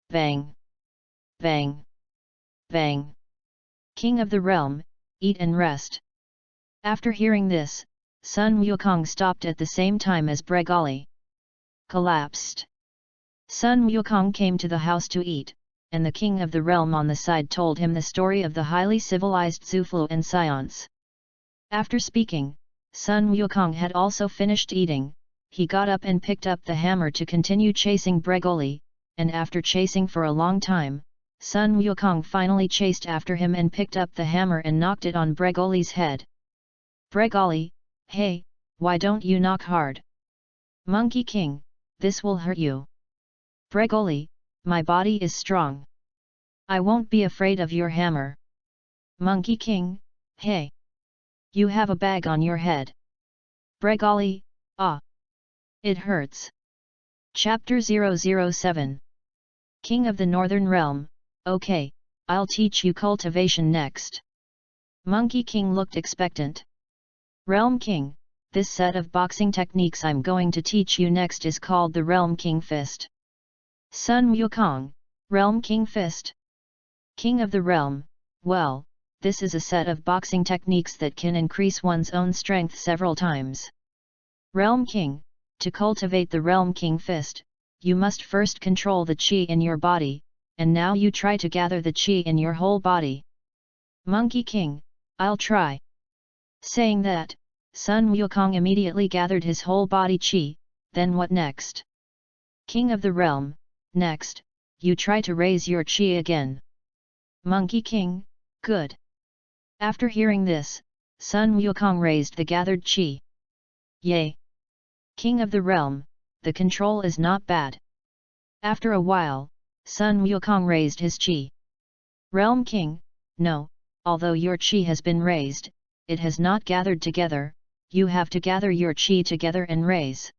Bang! Bang! Bang! King of the Realm, eat and rest. After hearing this, Sun Wukong stopped at the same time as Bregoli. Collapsed. Sun Wukong came to the house to eat, and the King of the Realm on the side told him the story of the highly civilized Zuflu and Science. After speaking, Sun Wukong had also finished eating. He got up and picked up the hammer to continue chasing Bregoli, and after chasing for a long time, Sun Wukong finally chased after him and picked up the hammer and knocked it on Bregoli's head. Bregoli, hey, why don't you knock hard? Monkey King, this will hurt you. Bregoli, my body is strong. I won't be afraid of your hammer. Monkey King, hey. You have a bag on your head. Bregoli, ah. It hurts. Chapter 007. King of the Northern Realm, okay, I'll teach you cultivation next. Monkey King looked expectant. Realm King, this set of boxing techniques I'm going to teach you next is called the Realm King Fist. Sun Wukong, Realm King Fist. King of the Realm, well, this is a set of boxing techniques that can increase one's own strength several times. Realm King, to cultivate the Realm King Fist, you must first control the chi in your body, and now you try to gather the chi in your whole body. Monkey King, I'll try. Saying that, Sun Wukong immediately gathered his whole body chi, then what next? King of the Realm, next, you try to raise your chi again. Monkey King, good. After hearing this, Sun Wukong raised the gathered chi. Yay! King of the Realm, the control is not bad. After a while, Sun Wukong raised his chi. Realm King, no, although your chi has been raised, it has not gathered together, you have to gather your chi together and raise.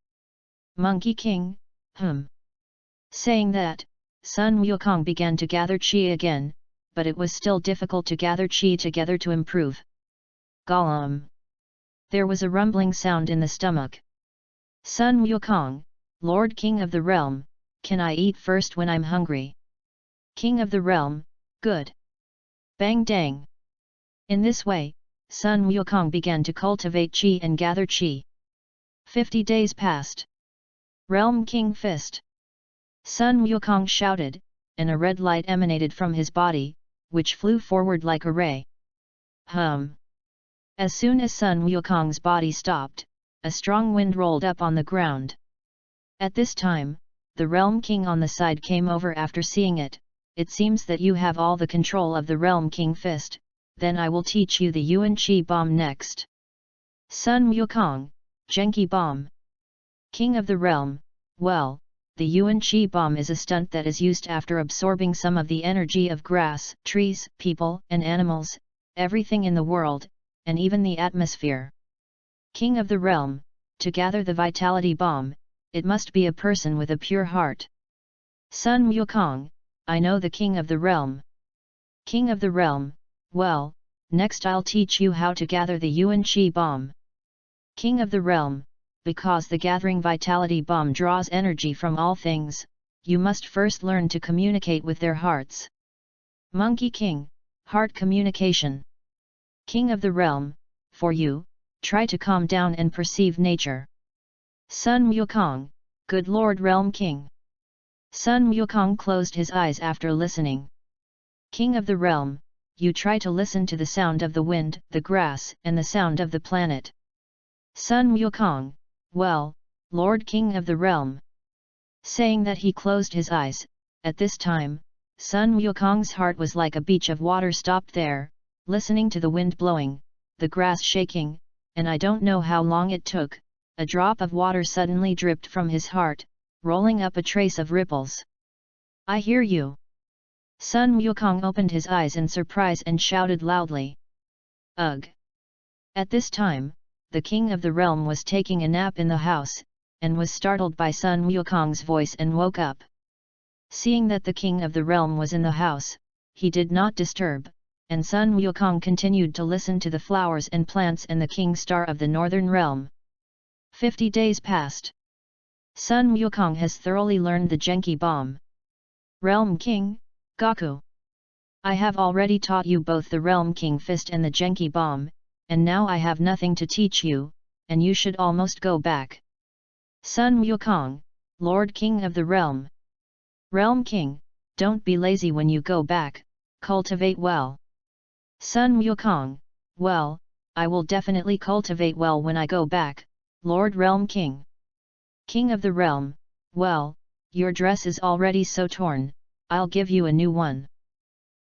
Monkey King, Saying that, Sun Wukong began to gather chi again, but it was still difficult to gather chi together to improve. Gollum! There was a rumbling sound in the stomach. Sun Wukong, Lord King of the Realm, can I eat first when I'm hungry? King of the Realm, good. Bang dang! In this way, Sun Wukong began to cultivate chi and gather chi. 50 days passed. Realm King Fist. Sun Wukong shouted, and a red light emanated from his body, which flew forward like a ray. As soon as Sun Wukong's body stopped, a strong wind rolled up on the ground. At this time, the Realm King on the side came over after seeing it. It seems that you have all the control of the Realm King Fist, then I will teach you the Yuan Chi Bomb next. Sun Wukong, Genki Bomb. King of the Realm, well, the Yuan Chi Bomb is a stunt that is used after absorbing some of the energy of grass, trees, people and animals, everything in the world, and even the atmosphere. King of the Realm, to gather the Vitality Bomb, it must be a person with a pure heart. Sun Wukong, I know the King of the Realm. King of the Realm, well, next I'll teach you how to gather the Yuan Chi Bomb. King of the Realm, because the gathering Vitality Bomb draws energy from all things, you must first learn to communicate with their hearts. Monkey King, heart communication. King of the Realm, for you, try to calm down and perceive nature. Sun Wukong, good Lord Realm King. Sun Wukong closed his eyes after listening. King of the Realm, you try to listen to the sound of the wind, the grass and the sound of the planet. Sun Wukong, well, Lord King of the Realm. Saying that he closed his eyes, at this time, Sun Wukong's heart was like a beach of water stopped there, listening to the wind blowing, the grass shaking, and I don't know how long it took, a drop of water suddenly dripped from his heart, rolling up a trace of ripples. I hear you. Sun Wukong opened his eyes in surprise and shouted loudly. Ugh! At this time, the King of the Realm was taking a nap in the house, and was startled by Sun Wukong's voice and woke up. Seeing that the King of the Realm was in the house, he did not disturb, and Sun Wukong continued to listen to the flowers and plants and the King Star of the Northern Realm. 50 days passed. Sun Wukong has thoroughly learned the Genki Bomb. Realm King, Goku. I have already taught you both the Realm King Fist and the Genki Bomb, and now I have nothing to teach you, and you should almost go back. Sun Wukong, Lord King of the Realm. Realm King, don't be lazy when you go back, cultivate well. Sun Wukong, well, I will definitely cultivate well when I go back, Lord Realm King. King of the Realm, well, your dress is already so torn, I'll give you a new one.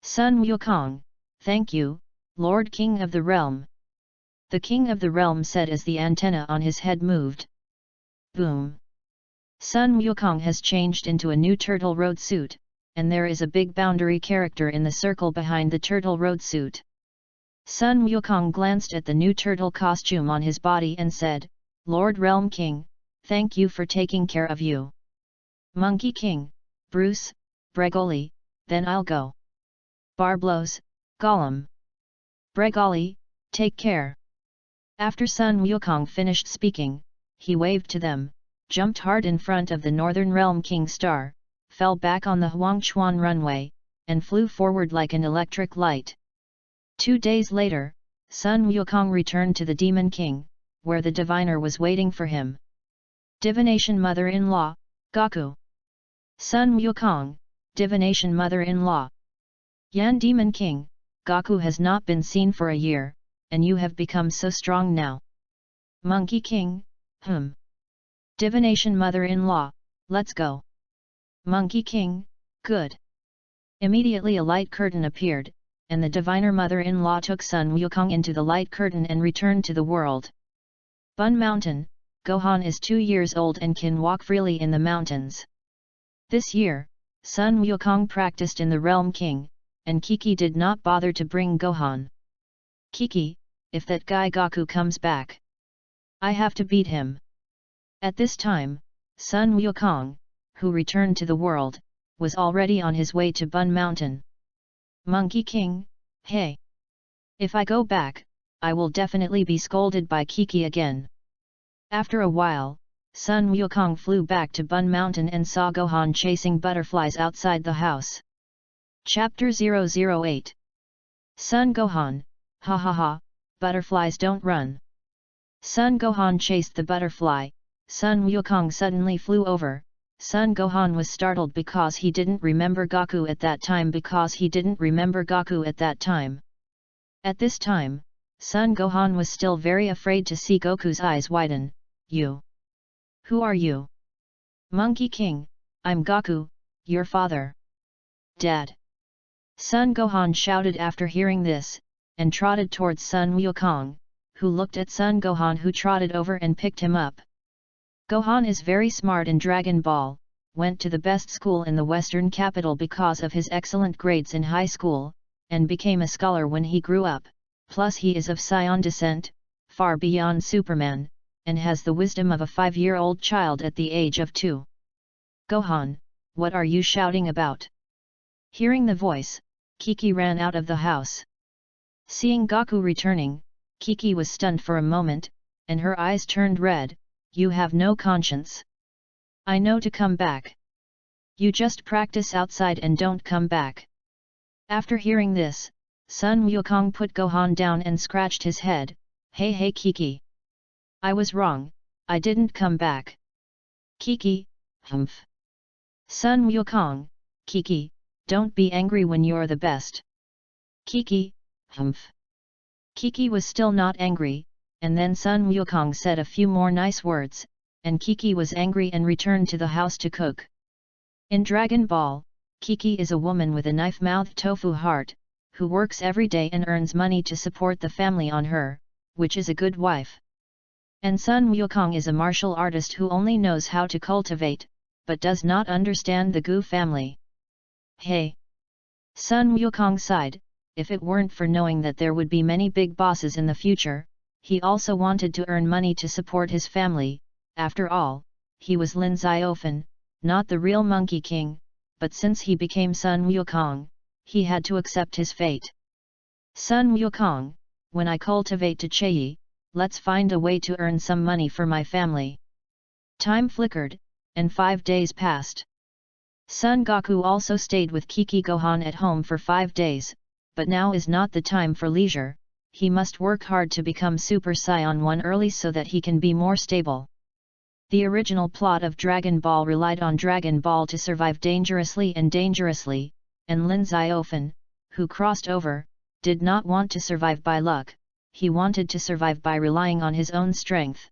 Sun Wukong, thank you, Lord King of the Realm. The King of the Realm said as the antenna on his head moved. Boom! Sun Wukong has changed into a new Turtle Road suit, and there is a big boundary character in the circle behind the Turtle Road suit. Sun Wukong glanced at the new turtle costume on his body and said, Lord Realm King, thank you for taking care of you. Monkey King, Bruce, Bregoli, then I'll go. Barblos, Gollum. Bregoli, take care. After Sun Wukong finished speaking, he waved to them, jumped hard in front of the Northern Realm King Star, fell back on the Huangchuan runway, and flew forward like an electric light. 2 days later, Sun Wukong returned to the Demon King, where the diviner was waiting for him. Divination Mother-in-law, Goku. Sun Wukong, Divination Mother-in-law. Yan Demon King, Goku has not been seen for a year, and you have become so strong now. Monkey King, Divination Mother-in-law, let's go. Monkey King, good. Immediately a light curtain appeared, and the diviner mother-in-law took Sun Wukong into the light curtain and returned to the world. Bun Mountain, Gohan is 2 years old and can walk freely in the mountains. This year, Sun Wukong practiced in the Realm King, and Kiki did not bother to bring Gohan. Kiki, if that guy Goku comes back, I have to beat him. At this time, Sun Wukong, who returned to the world, was already on his way to Bun Mountain. Monkey King, hey! If I go back, I will definitely be scolded by Kiki again. After a while, Sun Wukong flew back to Bun Mountain and saw Gohan chasing butterflies outside the house. Chapter 008. Sun Gohan, ha ha ha, butterflies don't run. Sun Gohan chased the butterfly. Sun Wukong suddenly flew over. Sun Gohan was startled because he didn't remember Goku at that time. At this time, Sun Gohan was still very afraid to see Goku's eyes widen. You? Who are you? Monkey King, I'm Goku, your father. Dad. Sun Gohan shouted after hearing this, and trotted towards Sun Wukong, who looked at Sun Gohan, who trotted over and picked him up. Gohan is very smart in Dragon Ball, went to the best school in the western capital because of his excellent grades in high school, and became a scholar when he grew up, plus he is of Saiyan descent, far beyond Superman, and has the wisdom of a 5-year-old child at the age of 2. Gohan, what are you shouting about? Hearing the voice, Kiki ran out of the house. Seeing Goku returning, Kiki was stunned for a moment, and her eyes turned red. You have no conscience. I know to come back. You just practice outside and don't come back. After hearing this, Sun Wukong put Gohan down and scratched his head. Hey Kiki. I was wrong, I didn't come back. Kiki, humph. Sun Wukong, Kiki, don't be angry when you're the best. Kiki, humph. Kiki was still not angry. And then Sun Wukong said a few more nice words, and Kiki was angry and returned to the house to cook. In Dragon Ball, Kiki is a woman with a knife-mouthed tofu heart, who works every day and earns money to support the family on her, which is a good wife. And Sun Wukong is a martial artist who only knows how to cultivate, but does not understand the Gu family. Hey! Sun Wukong sighed. If it weren't for knowing that there would be many big bosses in the future, he also wanted to earn money to support his family. After all, he was Lin Xiaofan, not the real Monkey King, but since he became Sun Wukong, he had to accept his fate. Sun Wukong, when I cultivate to Chei, let's find a way to earn some money for my family. Time flickered, and 5 days passed. Son Goku also stayed with Kiki Gohan at home for 5 days, but now is not the time for leisure. He must work hard to become Super Saiyan 1 early so that he can be more stable. The original plot of Dragon Ball relied on Dragon Ball to survive dangerously, and Lin Xiaofan, who crossed over, did not want to survive by luck. he wanted to survive by relying on his own strength.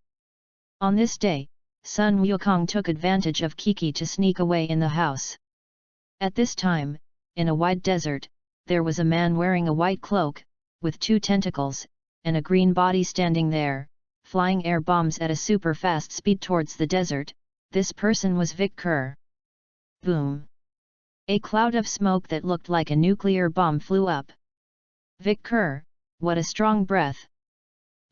On this day, Sun Wukong took advantage of Kiki to sneak away in the house. At this time, in a wide desert, there was a man wearing a white cloak, with 2 tentacles, and a green body standing there, flying air bombs at a super fast speed towards the desert. This person was Vic Kerr. Boom! A cloud of smoke that looked like a nuclear bomb flew up. Vic Kerr, what a strong breath!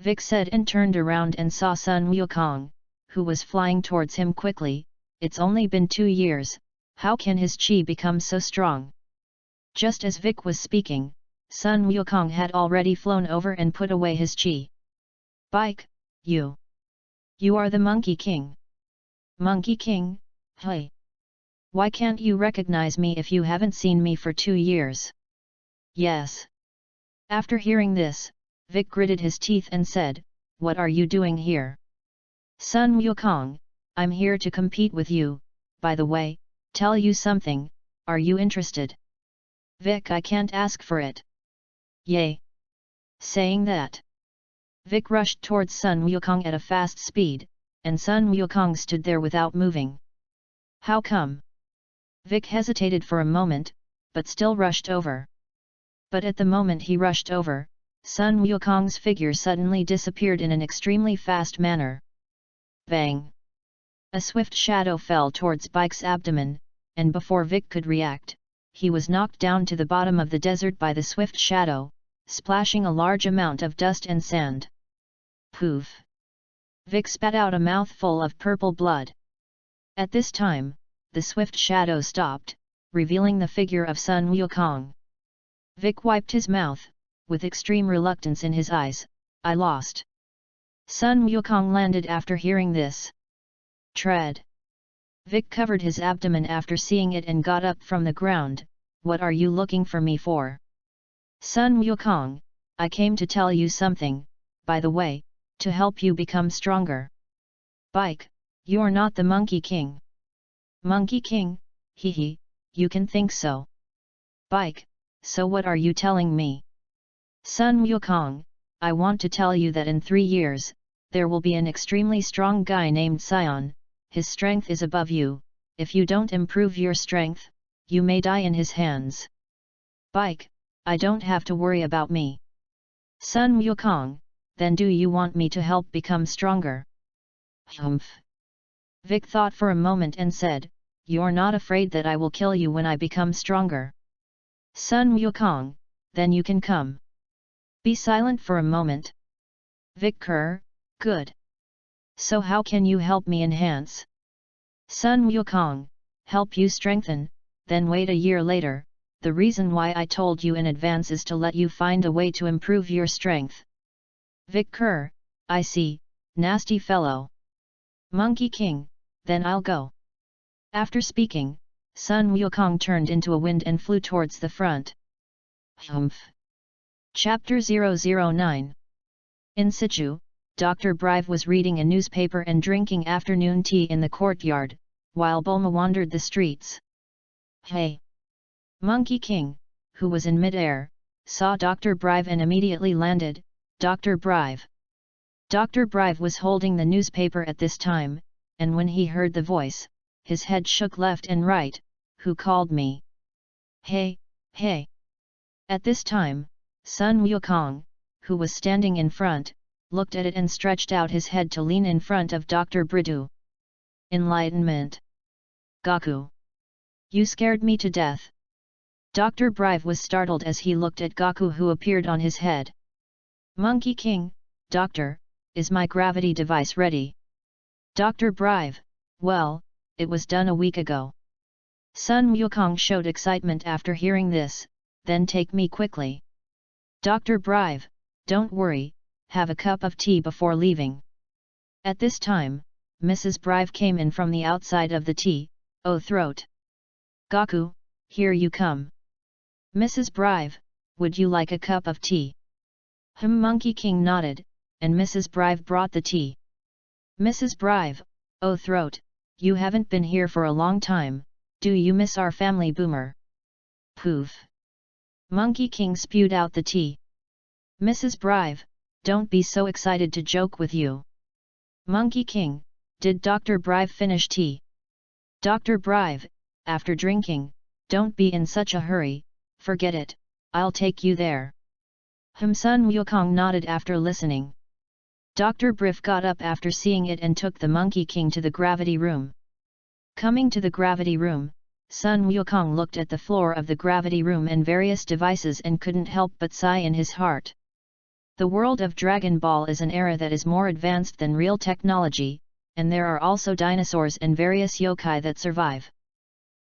Vic said and turned around and saw Sun Wukong, who was flying towards him quickly. It's only been 2 years, how can his chi become so strong? Just as Vic was speaking, Sun Wukong had already flown over and put away his chi. Bike, you! You are the Monkey King! Monkey King, hey! Why can't you recognize me if you haven't seen me for 2 years? Yes. After hearing this, Vic gritted his teeth and said, what are you doing here? Sun Wukong, I'm here to compete with you. By the way, tell you something, are you interested? Vic, I can't ask for it. Yay! Saying that, Vic rushed towards Sun Wukong at a fast speed, and Sun Wukong stood there without moving. How come? Vic hesitated for a moment, but still rushed over. But at the moment he rushed over, Sun Wukong's figure suddenly disappeared in an extremely fast manner. Bang! A swift shadow fell towards Bike's abdomen, and before Vic could react, he was knocked down to the bottom of the desert by the swift shadow, splashing a large amount of dust and sand. Poof! Vic spat out a mouthful of purple blood. At this time, the swift shadow stopped, revealing the figure of Sun Wukong. Vic wiped his mouth, with extreme reluctance in his eyes. I lost. Sun Wukong landed after hearing this. Tread. Vic covered his abdomen after seeing it and got up from the ground. What are you looking for me for? Sun Wukong, I came to tell you something, by the way, to help you become stronger. Bike, you're not the Monkey King. Monkey King, hee hee, you can think so. Bike, so what are you telling me? Sun Wukong, I want to tell you that in 3 years, there will be an extremely strong guy named Sion. His strength is above you. If you don't improve your strength, you may die in his hands. Bike, I don't have to worry about me. Sun Wukong, then do you want me to help become stronger? Humph. Vic thought for a moment and said, you're not afraid that I will kill you when I become stronger? Sun Wukong, then you can come. Be silent for a moment. Vic Kerr, good. So how can you help me enhance? Sun Wukong, help you strengthen, then wait a year later. The reason why I told you in advance is to let you find a way to improve your strength. Vic Kerr, I see, nasty fellow. Monkey King, then I'll go. After speaking, Sun Wukong turned into a wind and flew towards the front. Humph. Chapter 009. In situ, Dr. Brive was reading a newspaper and drinking afternoon tea in the courtyard, while Bulma wandered the streets. Hey! Monkey King, who was in mid-air, saw Dr. Brive and immediately landed. Dr. Brive. Dr. Brive was holding the newspaper at this time, and when he heard the voice, his head shook left and right. Who called me? Hey, hey! At this time, Sun Wukong, who was standing in front, looked at it and stretched out his head to lean in front of Dr. Bridu. Enlightenment. Goku. You scared me to death. Dr. Brive was startled as he looked at Goku, who appeared on his head. Monkey King, Doctor, is my gravity device ready? Dr. Brive, well, it was done a week ago. Sun Wukong showed excitement after hearing this, then take me quickly. Dr. Brive, don't worry, have a cup of tea before leaving. At this time, Mrs. Brive came in from the outside of the tea. Oh throat. Goku, here you come. Mrs. Brive, would you like a cup of tea? Monkey King nodded, and Mrs. Brive brought the tea. Mrs. Brive, oh throat, you haven't been here for a long time, do you miss our family boomer? Poof. Monkey King spewed out the tea. Mrs. Brive, don't be so excited to joke with you. Monkey King, did Dr. Brive finish tea? Dr. Brive, after drinking, don't be in such a hurry, forget it, I'll take you there. Sun Wukong nodded after listening. Dr. Brive got up after seeing it and took the Monkey King to the gravity room. Coming to the gravity room, Sun Wukong looked at the floor of the gravity room and various devices and couldn't help but sigh in his heart. The world of Dragon Ball is an era that is more advanced than real technology, and there are also dinosaurs and various yokai that survive.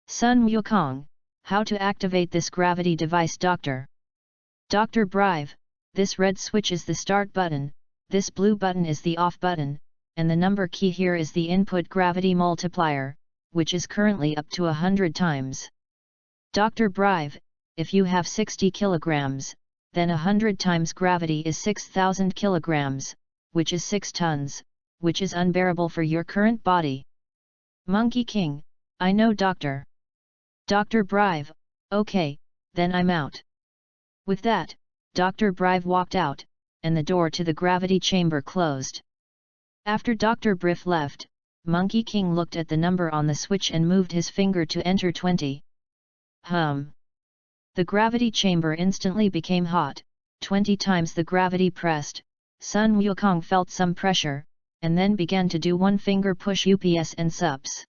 Sun Wukong, how to activate this gravity device, Dr. Dr. Brive, this red switch is the start button, this blue button is the off button, and the number key here is the input gravity multiplier, which is currently up to 100 times. Dr. Brive, if you have 60 kilograms, then 100 times gravity is 6,000 kilograms, which is 6 tons, which is unbearable for your current body. Monkey King, I know Dr. Dr. Brive, okay, then I'm out. With that, Dr. Brive walked out, and the door to the gravity chamber closed. After Dr. Brive left, Monkey King looked at the number on the switch and moved his finger to enter 20. The gravity chamber instantly became hot, 20 times the gravity pressed. Sun Wukong felt some pressure, and then began to do one finger push UPS and subs.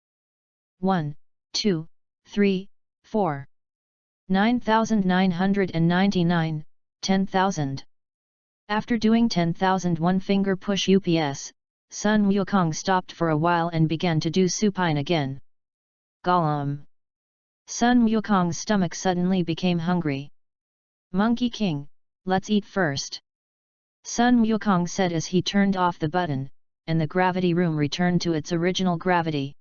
1, 2, 3, 4. 9,999, 10,000. After doing 10,000 one finger push UPS, Sun Wukong stopped for a while and began to do supine again. Gollum. Sun Wukong's stomach suddenly became hungry. Monkey King, let's eat first. Sun Wukong said as he turned off the button, and the gravity room returned to its original gravity.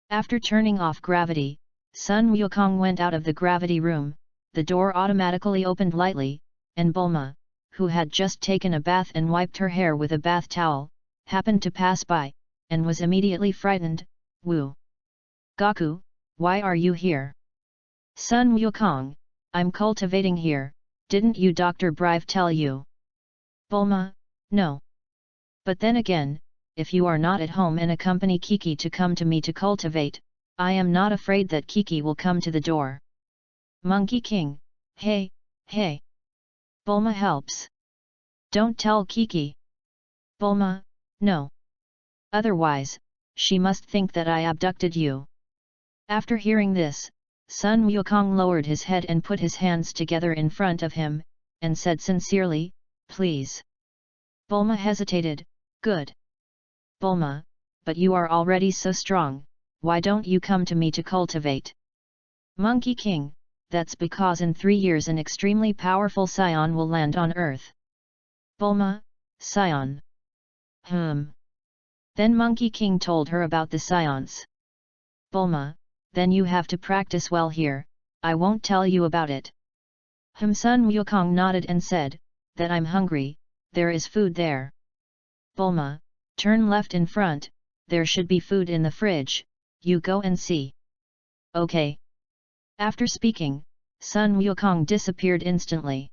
After turning off gravity, Sun Wukong went out of the gravity room, the door automatically opened lightly, and Bulma, who had just taken a bath and wiped her hair with a bath towel, happened to pass by, and was immediately frightened. Woo! Goku, why are you here? Sun Wukong, I'm cultivating here, didn't you Dr. Brive tell you? Bulma, no. But then again, if you are not at home and accompany Kiki to come to me to cultivate, I am not afraid that Kiki will come to the door. Monkey King, hey, hey. Bulma helps. Don't tell Kiki. Bulma, no. Otherwise, she must think that I abducted you. After hearing this, Sun Wukong lowered his head and put his hands together in front of him, and said sincerely, please. Bulma hesitated, good. Bulma, but you are already so strong, why don't you come to me to cultivate? Monkey King, that's because in 3 years an extremely powerful scion will land on Earth. Bulma, scion. Then Monkey King told her about the scions. Bulma, then you have to practice well here, I won't tell you about it. Sun Wukong nodded and said, that I'm hungry, there is food there. Bulma, turn left in front, there should be food in the fridge, you go and see. Okay. After speaking, Sun Wukong disappeared instantly.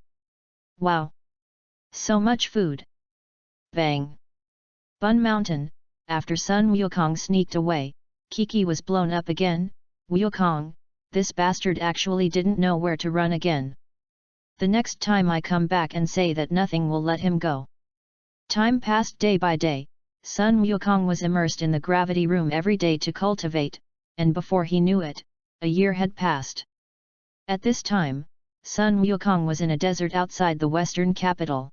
Wow! So much food! Bang! Bun Mountain, after Sun Wukong sneaked away, Kiki was blown up again. Wukong, this bastard actually didn't know where to run again. The next time I come back and say that nothing will let him go. Time passed day by day, Sun Wukong was immersed in the gravity room every day to cultivate, and before he knew it, a year had passed. At this time, Sun Wukong was in a desert outside the western capital.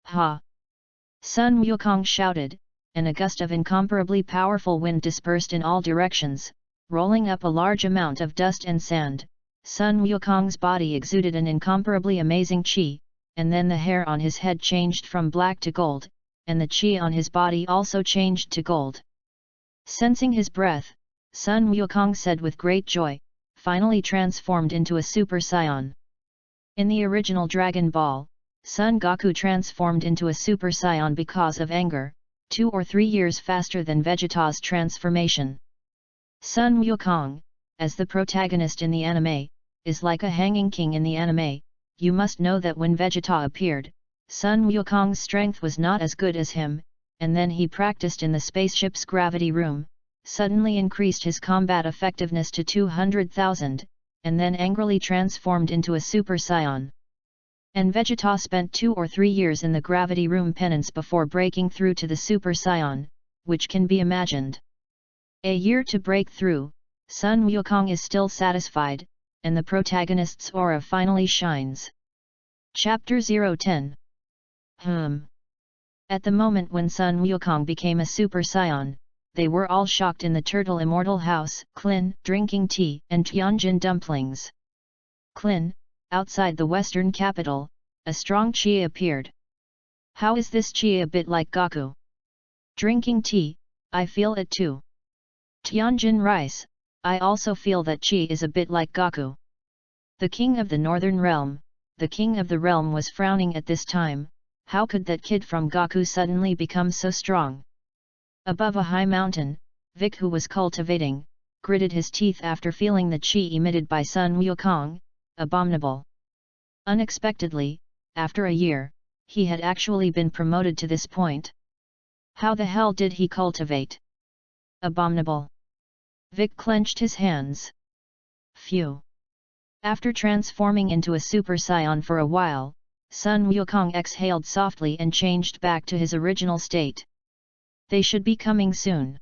Ha! Sun Wukong shouted, and a gust of incomparably powerful wind dispersed in all directions, rolling up a large amount of dust and sand. Sun Wukong's body exuded an incomparably amazing qi, and then the hair on his head changed from black to gold, and the qi on his body also changed to gold. Sensing his breath, Sun Wukong said with great joy, finally transformed into a Super Saiyan. In the original Dragon Ball, Son Goku transformed into a Super Saiyan because of anger, 2 or 3 years faster than Vegeta's transformation. Sun Wukong, as the protagonist in the anime, is like a hanging king in the anime. You must know that when Vegeta appeared, Sun Wukong's strength was not as good as him, and then he practiced in the spaceship's gravity room, suddenly increased his combat effectiveness to 200,000, and then angrily transformed into a Super Saiyan. And Vegeta spent 2 or 3 years in the gravity room penance before breaking through to the Super Saiyan, which can be imagined. A year to break through, Sun Wukong is still satisfied, and the protagonist's aura finally shines. Chapter 010. At the moment when Sun Wukong became a Super Saiyan, they were all shocked in the Turtle Immortal House, Klin, drinking tea and Tianjin dumplings. Klin, outside the western capital, a strong chi appeared. How is this chi a bit like Goku? Drinking tea, I feel it too. Tianjin rice, I also feel that chi is a bit like Goku. The king of the northern realm, the king of the realm was frowning at this time. How could that kid from Goku suddenly become so strong? Above a high mountain, Vic, who was cultivating, gritted his teeth after feeling the chi emitted by Sun Wukong. Abominable. Unexpectedly, after a year, he had actually been promoted to this point. How the hell did he cultivate? Abominable. Vic clenched his hands. Phew. After transforming into a Super Saiyan for a while, Sun Wukong exhaled softly and changed back to his original state. They should be coming soon.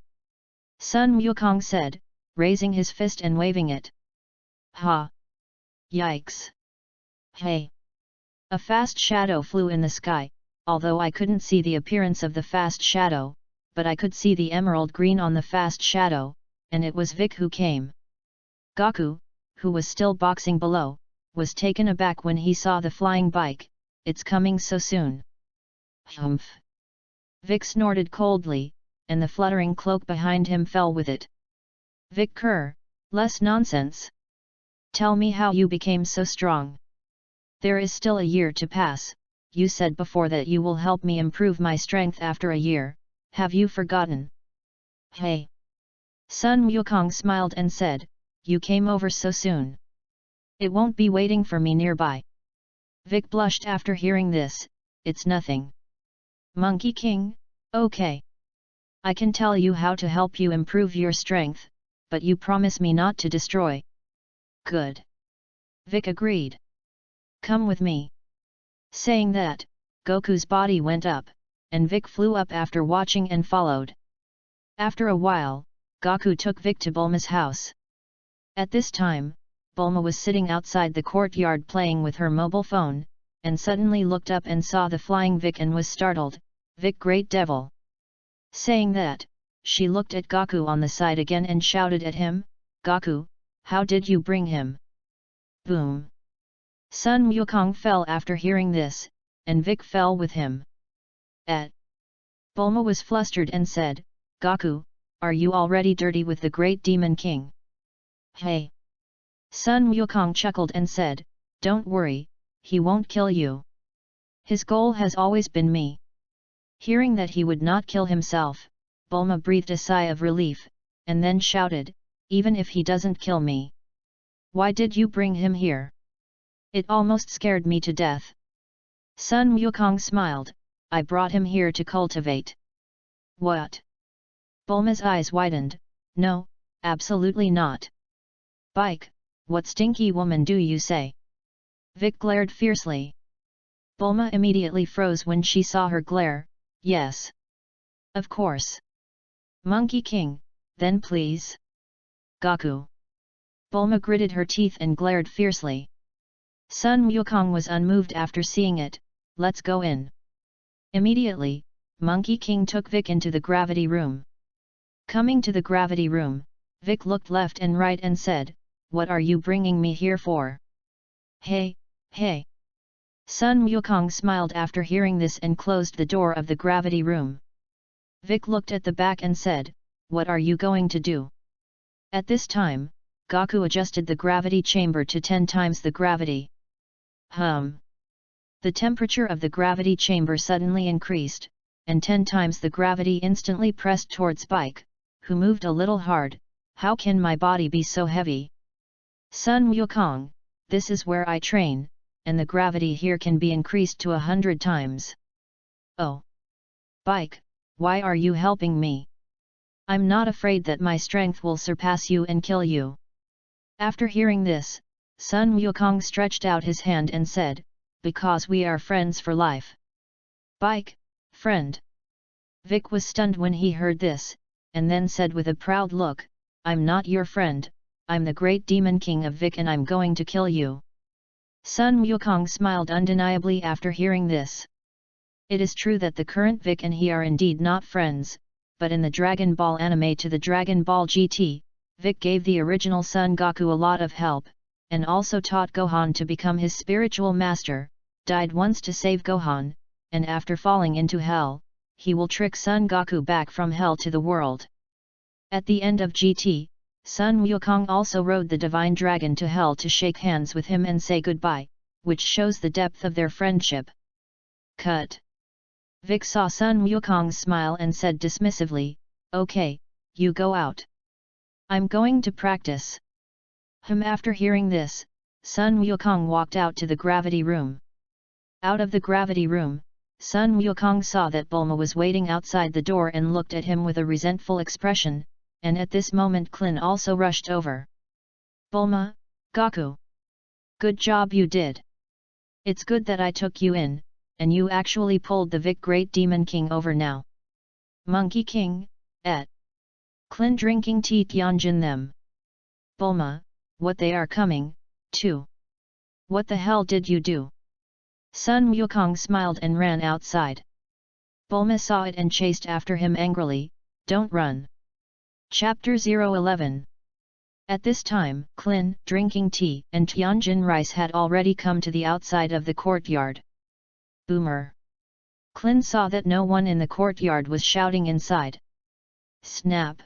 Sun Wukong said, raising his fist and waving it. Ha! Yikes! Hey! A fast shadow flew in the sky, although I couldn't see the appearance of the fast shadow, but I could see the emerald green on the fast shadow, and it was Vic who came. Goku, who was still boxing below, was taken aback when he saw the flying bike. It's coming so soon. Humph! Vic snorted coldly, and the fluttering cloak behind him fell with it. Vic Kerr, less nonsense. Tell me how you became so strong. There is still a year to pass. You said before that you will help me improve my strength after a year. Have you forgotten? Hey! Sun Wukong smiled and said, you came over so soon. It won't be waiting for me nearby. Vic blushed after hearing this. It's nothing. Monkey King, okay. I can tell you how to help you improve your strength, but you promise me not to destroy. Good. Vic agreed. Come with me. Saying that, Goku's body went up, and Vic flew up after watching and followed. After a while, Goku took Vic to Bulma's house. At this time, Bulma was sitting outside the courtyard playing with her mobile phone, and suddenly looked up and saw the flying Vic and was startled. Vic, great devil! Saying that, she looked at Goku on the side again and shouted at him, Goku, how did you bring him? Boom! Sun Wukong fell after hearing this, and Vic fell with him. Bulma was flustered and said, Goku, are you already dirty with the great demon king? Hey! Sun Wukong chuckled and said, don't worry, he won't kill you. His goal has always been me. Hearing that he would not kill himself, Bulma breathed a sigh of relief, and then shouted, even if he doesn't kill me. Why did you bring him here? It almost scared me to death. Sun Wukong smiled, I brought him here to cultivate. What? Bulma's eyes widened, no, absolutely not. Bike, what stinky woman do you say? Vic glared fiercely. Bulma immediately froze when she saw her glare. Yes. Of course. Monkey King, then please. Goku. Bulma gritted her teeth and glared fiercely. Sun Wukong was unmoved after seeing it. Let's go in. Immediately, Monkey King took Vic into the gravity room. Coming to the gravity room, Vic looked left and right and said, what are you bringing me here for? Hey, hey! Sun Wukong smiled after hearing this and closed the door of the gravity room. Vic looked at the back and said, what are you going to do? At this time, Goku adjusted the gravity chamber to 10 times the gravity. The temperature of the gravity chamber suddenly increased, and 10 times the gravity instantly pressed towards Bike, who moved a little hard. How can my body be so heavy? Sun Wukong, this is where I train, and the gravity here can be increased to 100 times. Oh! Bike, why are you helping me? I'm not afraid that my strength will surpass you and kill you. After hearing this, Sun Wukong stretched out his hand and said, because we are friends for life. Bike, friend. Vic was stunned when he heard this, and then said with a proud look, I'm not your friend, I'm the great demon king of Vic and I'm going to kill you. Sun Wukong smiled undeniably after hearing this. It is true that the current Vic and he are indeed not friends, but in the Dragon Ball anime to the Dragon Ball GT, Vic gave the original Son Goku a lot of help, and also taught Gohan to become his spiritual master, died once to save Gohan, and after falling into hell, he will trick Son Goku back from hell to the world. At the end of GT, Sun Wukong also rode the divine dragon to hell to shake hands with him and say goodbye, which shows the depth of their friendship. Cut. Vic saw Sun Wukong smile and said dismissively, okay, you go out. I'm going to practice. After hearing this, Sun Wukong walked out to the gravity room. Out of the gravity room, Sun Wukong saw that Bulma was waiting outside the door and looked at him with a resentful expression, and at this moment Klin also rushed over. Bulma, Goku. Good job you did. It's good that I took you in, and you actually pulled the Vic Great Demon King over now. Monkey King, et. Klin drinking tea Tianjin them. Bulma, what they are coming, too. What the hell did you do? Sun Wukong smiled and ran outside. Bulma saw it and chased after him angrily, don't run. Chapter 011. At this time, Klin, drinking tea, and Tianjin rice had already come to the outside of the courtyard. Boomer. Klin saw that no one in the courtyard was shouting inside. Snap.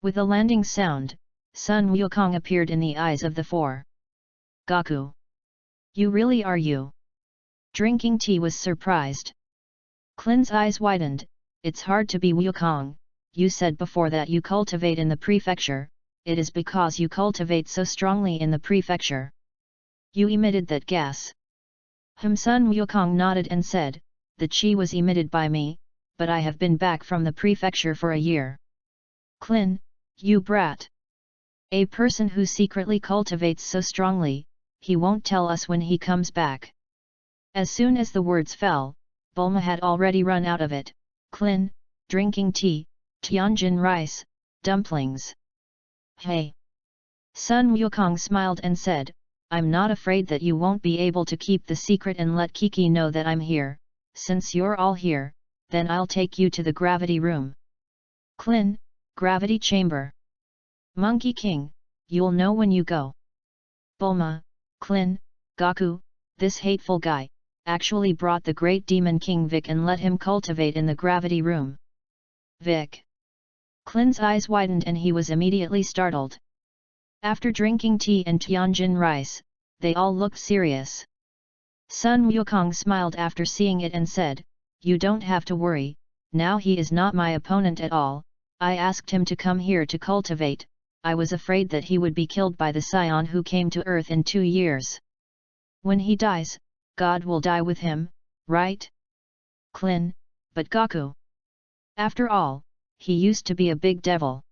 With a landing sound, Sun Wukong appeared in the eyes of the four. Goku. You really are you? Drinking tea was surprised. Klin's eyes widened, it's hard to be Wukong, you said before that you cultivate in the prefecture, it is because you cultivate so strongly in the prefecture. You emitted that gas. Sun Wukong nodded and said, the chi was emitted by me, but I have been back from the prefecture for a year. Klin, you brat. A person who secretly cultivates so strongly, he won't tell us when he comes back. As soon as the words fell, Bulma had already run out of it. Klin, drinking tea, Tianjin rice, dumplings. Hey! Sun Wukong smiled and said, I'm not afraid that you won't be able to keep the secret and let Kiki know that I'm here, since you're all here, then I'll take you to the gravity room. Klin, gravity chamber. Monkey King, you'll know when you go. Bulma, Klin, Goku, this hateful guy, actually brought the great demon king Vic and let him cultivate in the gravity room. Vic. Klin's eyes widened and he was immediately startled. After drinking tea and Tianjin rice, they all looked serious. Sun Wukong smiled after seeing it and said, you don't have to worry, now he is not my opponent at all, I asked him to come here to cultivate, I was afraid that he would be killed by the scion who came to Earth in 2 years. When he dies, God will die with him, right? Klin, but Goku. After all, he used to be a big devil.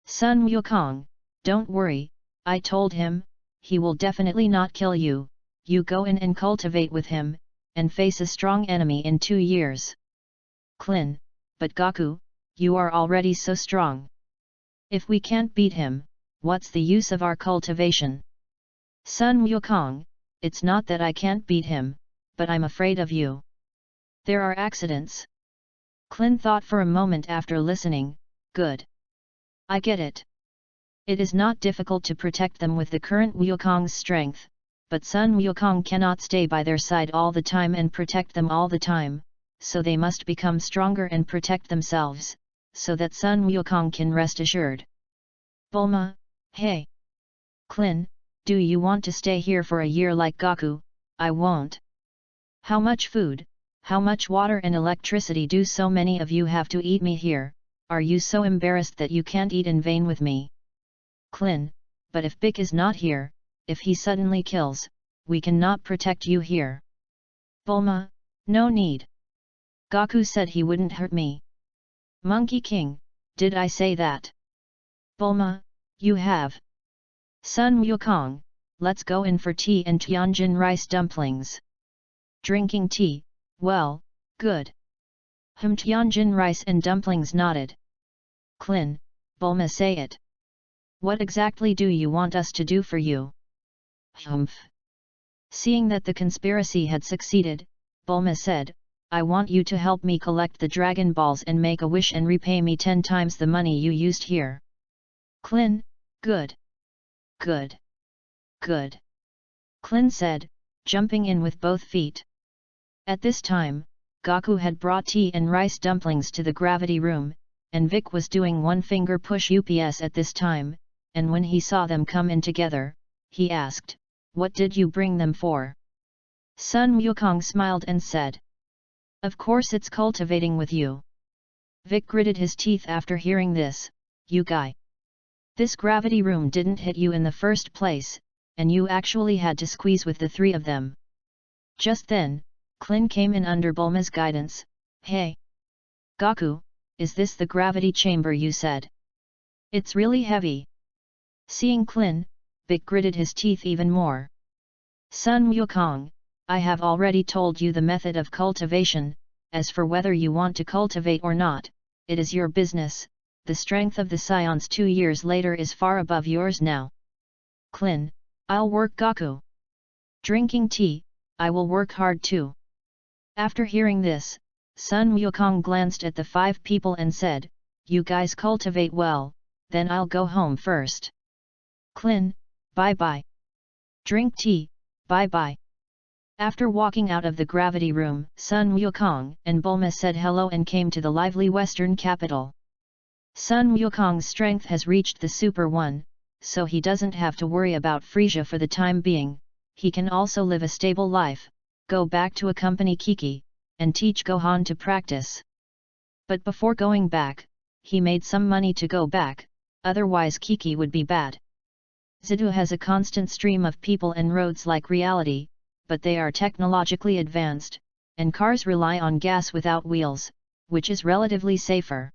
Sun Wukong, don't worry, I told him, he will definitely not kill you, you go in and cultivate with him, and face a strong enemy in 2 years. Klin, but Goku, you are already so strong. If we can't beat him, what's the use of our cultivation? Sun Wukong, it's not that I can't beat him, but I'm afraid of you. There are accidents. Klin thought for a moment after listening, good. I get it. It is not difficult to protect them with the current Wukong's strength, but Sun Wukong cannot stay by their side all the time and protect them all the time, so they must become stronger and protect themselves, so that Sun Wukong can rest assured. Bulma, hey! Klin, do you want to stay here for a year like Goku? I won't. How much food, how much water and electricity do so many of you have to eat me here? Are you so embarrassed that you can't eat in vain with me? Klin, but if Bick is not here, if he suddenly kills, we cannot protect you here. Bulma, no need. Goku said he wouldn't hurt me. Monkey King, did I say that? Bulma, you have. Sun Wukong, let's go in for tea and Tianjin rice dumplings. Drinking tea, well, good. Tianjin rice and dumplings nodded. Klin, Bulma say it. What exactly do you want us to do for you? Humph. Seeing that the conspiracy had succeeded, Bulma said, I want you to help me collect the Dragon Balls and make a wish and repay me 10 times the money you used here. Klin, good. Good. Good. Klin said, jumping in with both feet. At this time, Goku had brought tea and rice dumplings to the gravity room, and Vic was doing one finger push UPS at this time, and when he saw them come in together, he asked, what did you bring them for? Sun Wukong smiled and said, of course it's cultivating with you. Vic gritted his teeth after hearing this, you guy. This gravity room didn't hit you in the first place, and you actually had to squeeze with the 3 of them. Just then, Klin came in under Bulma's guidance, hey! Goku, is this the gravity chamber you said? It's really heavy. Seeing Klin, Vic gritted his teeth even more. Sun Wukong, I have already told you the method of cultivation, as for whether you want to cultivate or not, it is your business, the strength of the Scions 2 years later is far above yours now. Klin, I'll work Goku. Drinking tea, I will work hard too. After hearing this, Sun Wukong glanced at the 5 people and said, you guys cultivate well, then I'll go home first. Klin, bye-bye. Drink tea, bye-bye. After walking out of the gravity room, Sun Wukong and Bulma said hello and came to the lively western capital. Sun Wukong's strength has reached the Super 1, so he doesn't have to worry about Frisia for the time being, he can also live a stable life, go back to accompany Kiki, and teach Gohan to practice. But before going back, he made some money to go back, otherwise Kiki would be bad. Zidu has a constant stream of people and roads like reality, but they are technologically advanced, and cars rely on gas without wheels, which is relatively safer.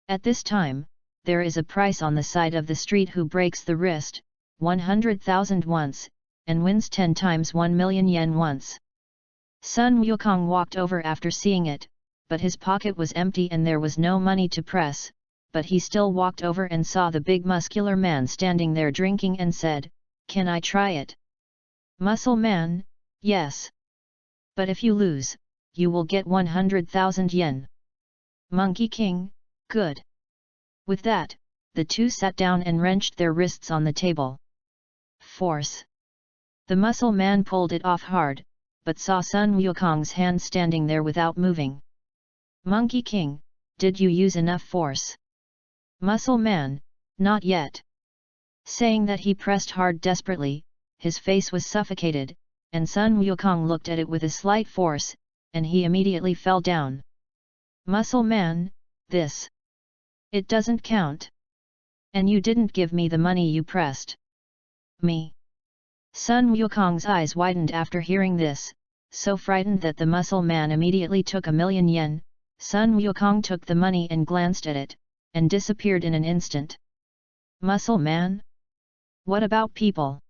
At this time, there is a price on the side of the street who breaks the wrist, 100,000 once, and wins 10 times 1 million yen once. Sun Wukong walked over after seeing it, but his pocket was empty and there was no money to press, but he still walked over and saw the big muscular man standing there drinking and said, can I try it? Muscle man, yes. But if you lose, you will get 100,000 yen. Monkey King, good. With that, the 2 sat down and wrenched their wrists on the table. Force. The muscle man pulled it off hard, but saw Sun Wukong's hand standing there without moving. Monkey King, did you use enough force? Muscle man, not yet. Saying that he pressed hard desperately, his face was suffocated, and Sun Wukong looked at it with a slight force, and he immediately fell down. Muscle man, this. It doesn't count. And you didn't give me the money you pressed. Me. Sun Wukong's eyes widened after hearing this, so frightened that the muscle man immediately took 1,000,000 yen. Sun Wukong took the money and glanced at it, and disappeared in an instant. Muscle man? What about people?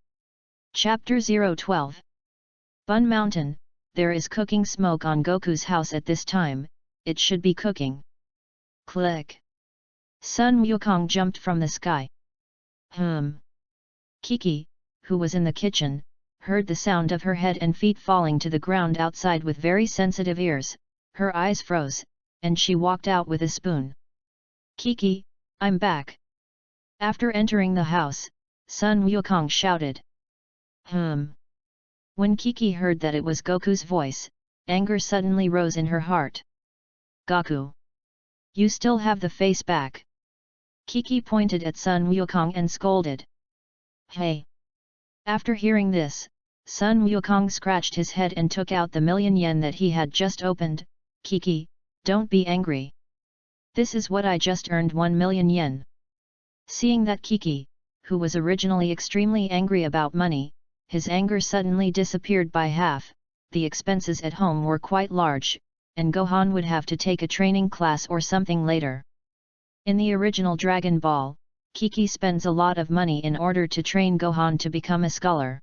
Chapter 012. Bun Mountain, there is cooking smoke on Goku's house at this time, it should be cooking. Click. Sun Wukong jumped from the sky. Kiki, who was in the kitchen, heard the sound of her head and feet falling to the ground outside with very sensitive ears, her eyes froze, and she walked out with a spoon. Kiki, I'm back. After entering the house, Sun Wukong shouted. When Kiki heard that it was Goku's voice, anger suddenly rose in her heart. Goku! You still have the face back. Kiki pointed at Sun Wukong and scolded. Hey! After hearing this, Sun Wukong scratched his head and took out the 1,000,000 yen that he had just opened. Kiki, don't be angry. This is what I just earned, 1,000,000 yen. Seeing that Kiki, who was originally extremely angry about money, his anger suddenly disappeared by half. The expenses at home were quite large, and Gohan would have to take a training class or something later. In the original Dragon Ball, Kiki spends a lot of money in order to train Gohan to become a scholar.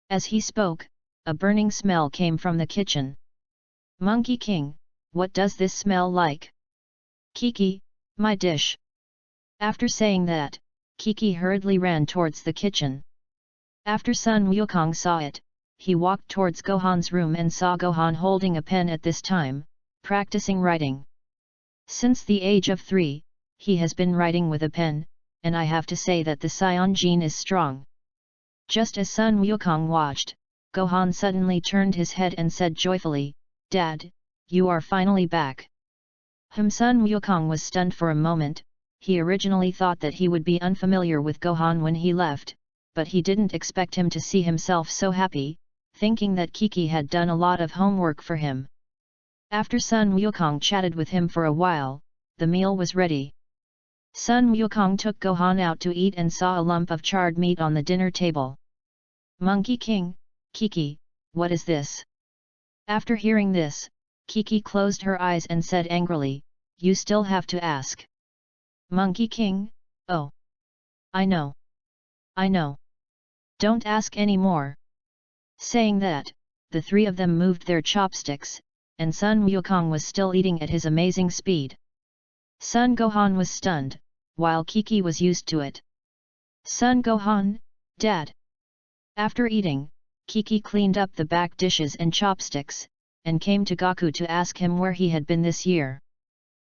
As he spoke, a burning smell came from the kitchen. Monkey King, what does this smell like? Kiki, my dish. After saying that, Kiki hurriedly ran towards the kitchen. After Sun Wukong saw it, he walked towards Gohan's room and saw Gohan holding a pen at this time, practicing writing. Since the age of 3, he has been writing with a pen, and I have to say that the Saiyan gene is strong. Just as Sun Wukong watched, Gohan suddenly turned his head and said joyfully, "Dad, you are finally back." Sun Wukong was stunned for a moment. He originally thought that he would be unfamiliar with Gohan when he left, but he didn't expect him to see himself so happy, thinking that Kiki had done a lot of homework for him. After Sun Wukong chatted with him for a while, the meal was ready. Sun Wukong took Gohan out to eat and saw a lump of charred meat on the dinner table. Monkey King, Kiki, what is this? After hearing this, Kiki closed her eyes and said angrily, "You still have to ask." Monkey King, oh. I know. I know. Don't ask any more. Saying that, the three of them moved their chopsticks, and Sun Wukong was still eating at his amazing speed. Sun Gohan was stunned, while Kiki was used to it. Sun Gohan, Dad. After eating, Kiki cleaned up the back dishes and chopsticks, and came to Goku to ask him where he had been this year.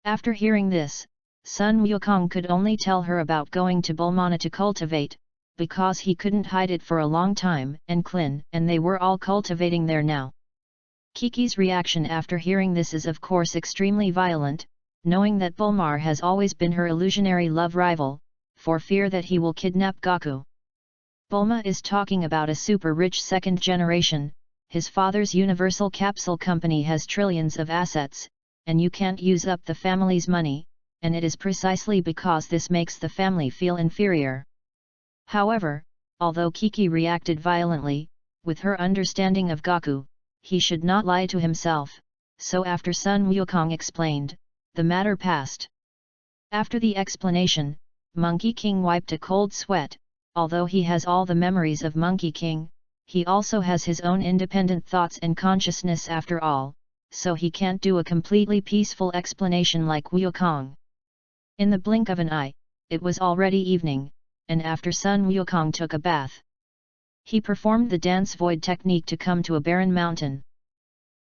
After hearing this, Sun Wukong could only tell her about going to Bulmana to cultivate, because he couldn't hide it for a long time, and Klin and they were all cultivating there now. Kiki's reaction after hearing this is of course extremely violent, knowing that Bulmar has always been her illusionary love rival, for fear that he will kidnap Goku. Bulma is talking about a super-rich second generation. His father's Universal Capsule Company has trillions of assets, and you can't use up the family's money, and it is precisely because this makes the family feel inferior. However, although Kiki reacted violently, with her understanding of Goku, he should not lie to himself, so after Sun Wukong explained, the matter passed. After the explanation, Monkey King wiped a cold sweat. Although he has all the memories of Monkey King, he also has his own independent thoughts and consciousness after all, so he can't do a completely peaceful explanation like Wukong. In the blink of an eye, it was already evening, and after Sun Wukong took a bath, he performed the dance void technique to come to a barren mountain.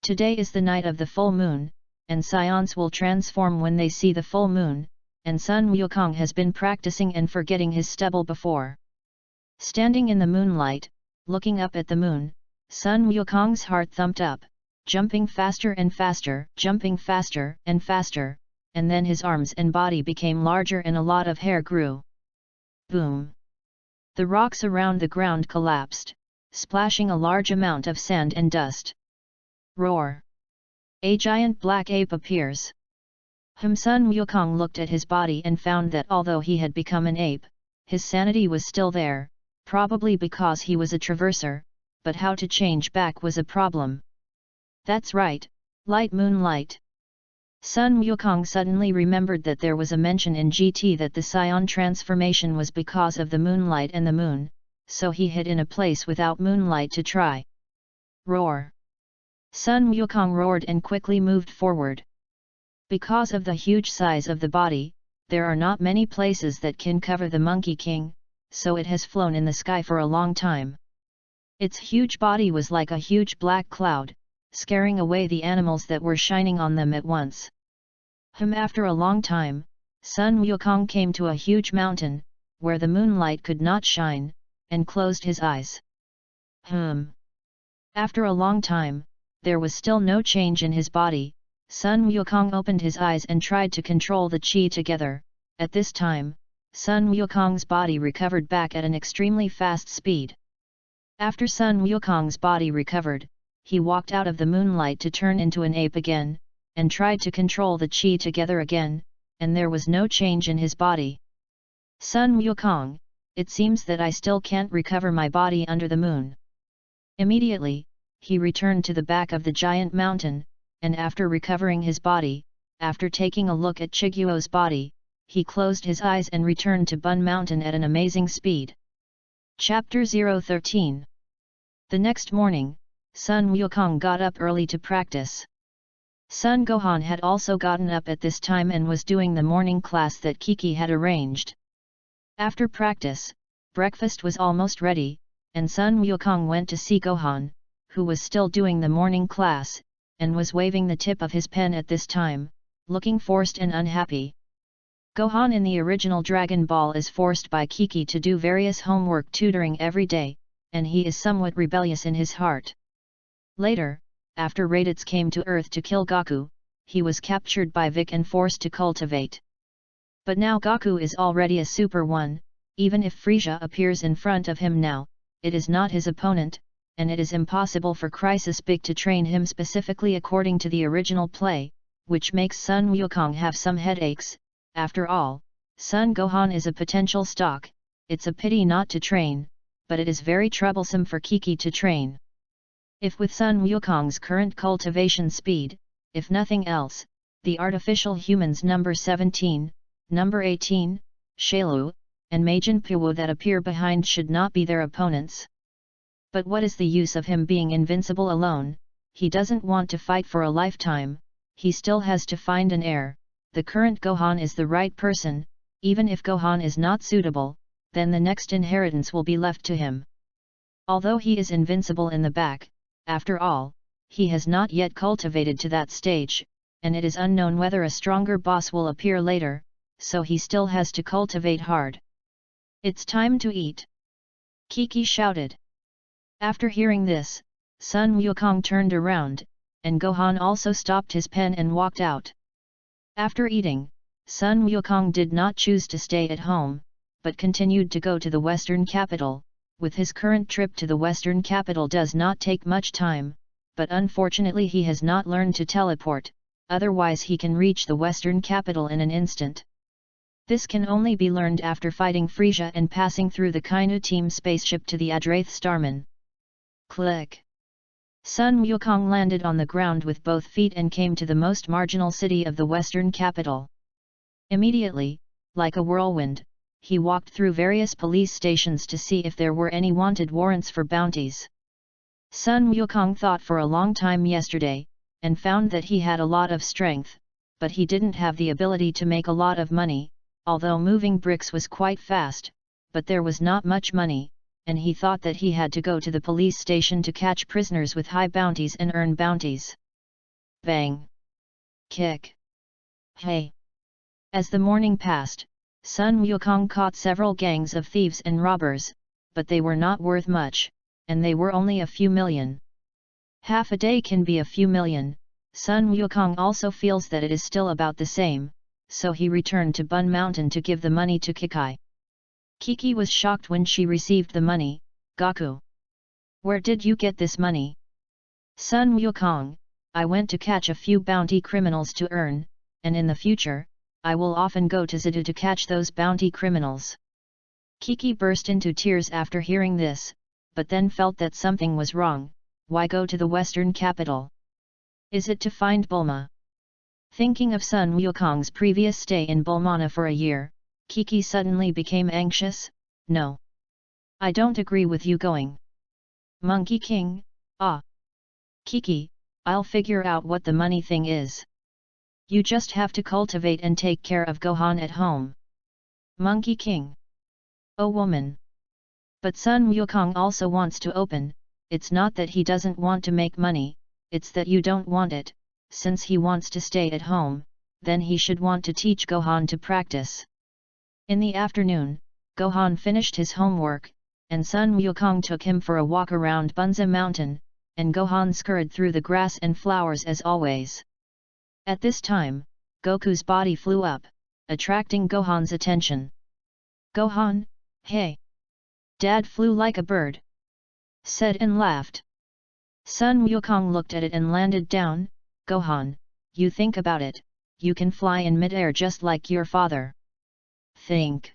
Today is the night of the full moon, and Saiyans will transform when they see the full moon, and Sun Wukong has been practicing and forgetting his stubble before. Standing in the moonlight, looking up at the moon, Sun Wukong's heart thumped up, jumping faster and faster, jumping faster and faster, and then his arms and body became larger and a lot of hair grew. Boom! The rocks around the ground collapsed, splashing a large amount of sand and dust. Roar! A giant black ape appears. Sun Wukong looked at his body and found that although he had become an ape, his sanity was still there, probably because he was a traverser, but how to change back was a problem. That's right, light moonlight. Sun Wukong suddenly remembered that there was a mention in GT that the Saiyan transformation was because of the moonlight and the moon, so he hid in a place without moonlight to try. Roar! Sun Wukong roared and quickly moved forward. Because of the huge size of the body, there are not many places that can cover the Monkey King, so it has flown in the sky for a long time. Its huge body was like a huge black cloud, scaring away the animals that were shining on them at once. After a long time, Sun Wukong came to a huge mountain, where the moonlight could not shine, and closed his eyes. After a long time, there was still no change in his body. Sun Wukong opened his eyes and tried to control the chi together. At this time, Sun Wukong's body recovered back at an extremely fast speed. After Sun Wukong's body recovered, he walked out of the moonlight to turn into an ape again, and tried to control the chi together again, and there was no change in his body. Sun Wukong, it seems that I still can't recover my body under the moon. Immediately, he returned to the back of the giant mountain, and after recovering his body, after taking a look at Chiguo's body, he closed his eyes and returned to Bun Mountain at an amazing speed. Chapter 013. The next morning, Sun Wukong got up early to practice. Sun Gohan had also gotten up at this time and was doing the morning class that Kiki had arranged. After practice, breakfast was almost ready, and Sun Wukong went to see Gohan, who was still doing the morning class, and was waving the tip of his pen at this time, looking forced and unhappy. Gohan in the original Dragon Ball is forced by Kiki to do various homework tutoring every day, and he is somewhat rebellious in his heart. Later, after Raditz came to Earth to kill Goku, he was captured by Vic and forced to cultivate. But now Goku is already a Super One, even if Frieza appears in front of him now, it is not his opponent, and it is impossible for Crisis Big to train him specifically according to the original play, which makes Sun Wukong have some headaches. After all, Sun Gohan is a potential stock, it's a pity not to train, but it is very troublesome for Kiki to train. If with Sun Wukong's current cultivation speed, if nothing else, the artificial humans number 17, number 18, Shailu, and Majin Puwu that appear behind should not be their opponents. But what is the use of him being invincible alone? He doesn't want to fight for a lifetime, he still has to find an heir. The current Gohan is the right person, even if Gohan is not suitable, then the next inheritance will be left to him. Although he is invincible in the back, after all, he has not yet cultivated to that stage, and it is unknown whether a stronger boss will appear later, so he still has to cultivate hard. It's time to eat! Kiki shouted. After hearing this, Sun Wukong turned around, and Gohan also stopped his pen and walked out. After eating, Sun Wukong did not choose to stay at home, but continued to go to the western capital. With his current trip to the western capital does not take much time, but unfortunately he has not learned to teleport, otherwise he can reach the western capital in an instant. This can only be learned after fighting Frieza and passing through the Kainu team spaceship to the Adrath Starman. Click! Sun Wukong landed on the ground with both feet and came to the most marginal city of the western capital. Immediately, like a whirlwind, he walked through various police stations to see if there were any wanted warrants for bounties. Sun Wukong thought for a long time yesterday, and found that he had a lot of strength, but he didn't have the ability to make a lot of money, although moving bricks was quite fast, but there was not much money, and he thought that he had to go to the police station to catch prisoners with high bounties and earn bounties. Bang! Kick! Hey! As the morning passed, Sun Wukong caught several gangs of thieves and robbers, but they were not worth much, and they were only a few million. Half a day can be a few million. Sun Wukong also feels that it is still about the same, so he returned to Bun Mountain to give the money to Kiki. Kiki was shocked when she received the money. Goku, where did you get this money? Sun Wukong, I went to catch a few bounty criminals to earn, and in the future, I will often go to Zadu to catch those bounty criminals. Kiki burst into tears after hearing this, but then felt that something was wrong. Why go to the western capital? Is it to find Bulma? Thinking of Sun Wukong's previous stay in Bulmana for a year, Kiki suddenly became anxious. No. I don't agree with you going. Monkey King, Kiki, I'll figure out what the money thing is. You just have to cultivate and take care of Gohan at home. Monkey King. Oh woman. But Sun Wukong also wants to open, it's not that he doesn't want to make money, it's that you don't want it, since he wants to stay at home, then he should want to teach Gohan to practice. In the afternoon, Gohan finished his homework, and Sun Wukong took him for a walk around Bunza Mountain, and Gohan scurried through the grass and flowers as always. At this time, Goku's body flew up, attracting Gohan's attention. Gohan, hey! Dad flew like a bird! Said and laughed. Sun Wukong looked at it and landed down. Gohan, you think about it, you can fly in mid-air just like your father. Think.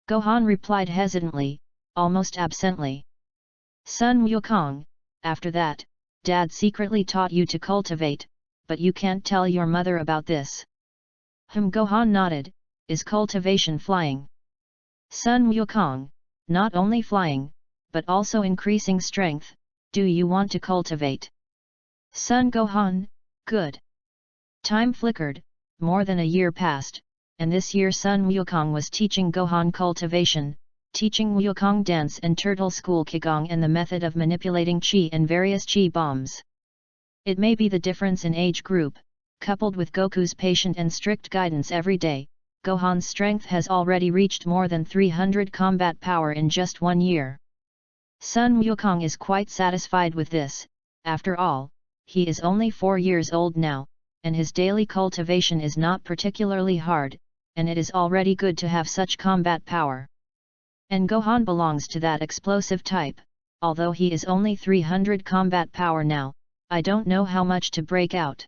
Gohan replied hesitantly, almost absently. Sun Wukong, after that, Dad secretly taught you to cultivate, but you can't tell your mother about this. Gohan nodded, is cultivation flying? Sun Wukong, not only flying, but also increasing strength, do you want to cultivate? Son Gohan, good. Time flickered, more than a year passed, and this year Sun Wukong was teaching Gohan cultivation, teaching Wukong dance and turtle school Qigong and the method of manipulating Qi and various Qi bombs. It may be the difference in age group, coupled with Goku's patient and strict guidance every day, Gohan's strength has already reached more than 300 combat power in just 1 year. Sun Wukong is quite satisfied with this. After all, he is only 4 years old now, and his daily cultivation is not particularly hard, and it is already good to have such combat power. And Gohan belongs to that explosive type. Although he is only 300 combat power now, I don't know how much to break out.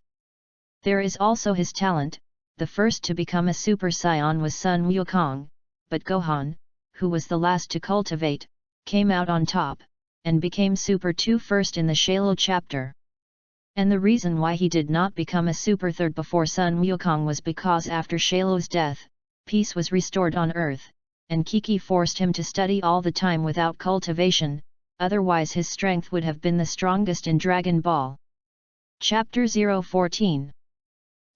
There is also his talent. The first to become a Super Saiyan was Sun Wukong, but Gohan, who was the last to cultivate, came out on top, and became Super 2 first in the Shalo chapter. And the reason why he did not become a Super 3rd before Sun Wukong was because after Shalo's death, peace was restored on Earth, and Kiki forced him to study all the time without cultivation, otherwise his strength would have been the strongest in Dragon Ball. Chapter 014.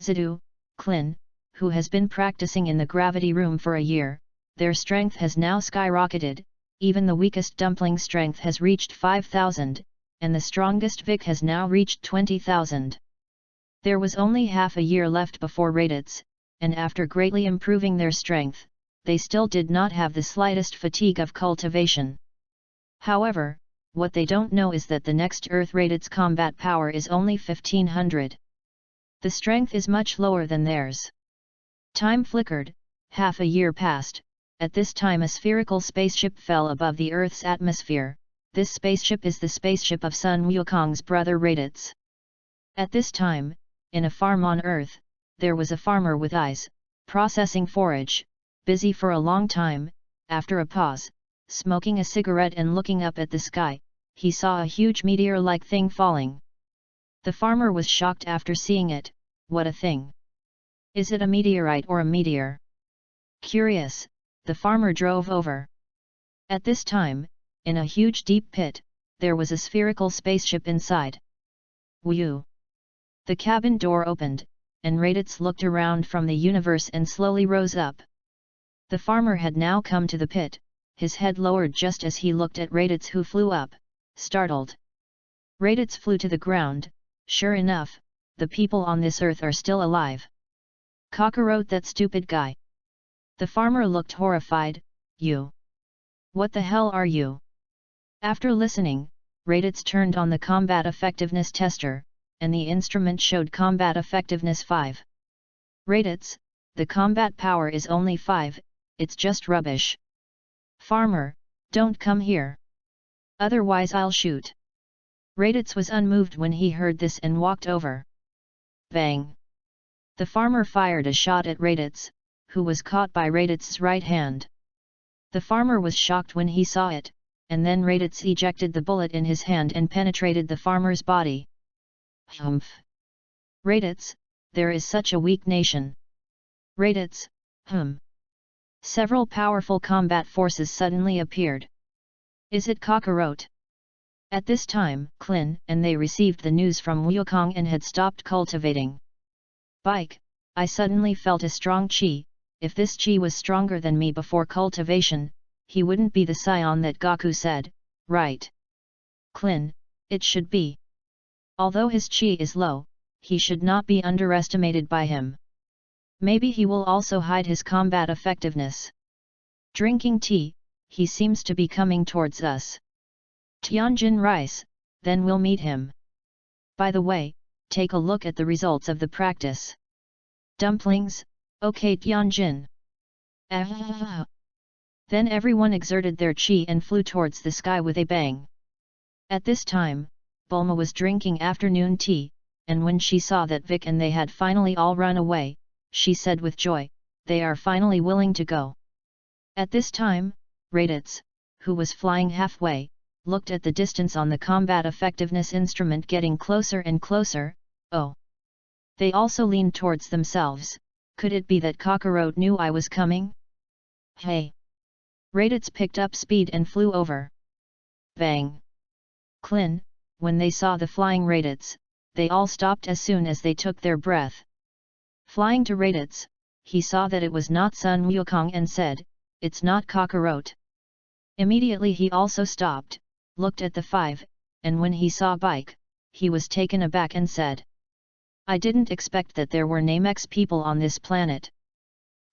Zidu, Klin, who has been practicing in the gravity room for a year, their strength has now skyrocketed, even the weakest dumpling strength has reached 5,000, and the strongest Vic has now reached 20,000. There was only half a year left before Raditz, and after greatly improving their strength, they still did not have the slightest fatigue of cultivation. However, what they don't know is that the next Earth Raditz combat power is only 1500. The strength is much lower than theirs. Time flickered, half a year passed. At this time a spherical spaceship fell above the Earth's atmosphere. This spaceship is the spaceship of Sun Wukong's brother Raditz. At this time, in a farm on Earth, there was a farmer with eyes, processing forage, busy for a long time. After a pause, smoking a cigarette and looking up at the sky, he saw a huge meteor-like thing falling. The farmer was shocked after seeing it. What a thing! Is it a meteorite or a meteor? Curious, the farmer drove over. At this time, in a huge deep pit, there was a spherical spaceship inside. Whew! The cabin door opened, and Raditz looked around from the universe and slowly rose up. The farmer had now come to the pit, his head lowered just as he looked at Raditz, who flew up, startled. Raditz flew to the ground. Sure enough, the people on this earth are still alive. Cockroach, that stupid guy. The farmer looked horrified. You? What the hell are you? After listening, Raditz turned on the combat effectiveness tester, and the instrument showed combat effectiveness 5. Raditz, the combat power is only 5, it's just rubbish. Farmer, don't come here. Otherwise I'll shoot. Raditz was unmoved when he heard this and walked over. Bang! The farmer fired a shot at Raditz, who was caught by Raditz's right hand. The farmer was shocked when he saw it, and then Raditz ejected the bullet in his hand and penetrated the farmer's body. Humph! Raditz, there is such a weak nation. Raditz, Several powerful combat forces suddenly appeared. Is it Cockroach? At this time, Klin and they received the news from Wukong and had stopped cultivating. Bike, I suddenly felt a strong Qi. If this Qi was stronger than me before cultivation, he wouldn't be the Saiyan that Goku said, right? Klin, it should be. Although his Qi is low, he should not be underestimated by him. Maybe he will also hide his combat effectiveness. Drinking tea, he seems to be coming towards us. Tianjin rice, then we'll meet him. By the way, take a look at the results of the practice. Dumplings, okay Tianjin. Then everyone exerted their qi and flew towards the sky with a bang. At this time, Bulma was drinking afternoon tea, and when she saw that Vic and they had finally all run away, she said with joy, they are finally willing to go. At this time, Raditz, who was flying halfway, looked at the distance on the combat effectiveness instrument getting closer and closer. Oh! They also leaned towards themselves. Could it be that Kakarot knew I was coming? Hey! Raditz picked up speed and flew over. Bang! Klin, when they saw the flying Raditz, they all stopped as soon as they took their breath. Flying to Raditz, he saw that it was not Sun Wukong and said, "It's not Kakarot." Immediately he also stopped, looked at the five, and when he saw Bike, he was taken aback and said, "I didn't expect that there were Namex people on this planet.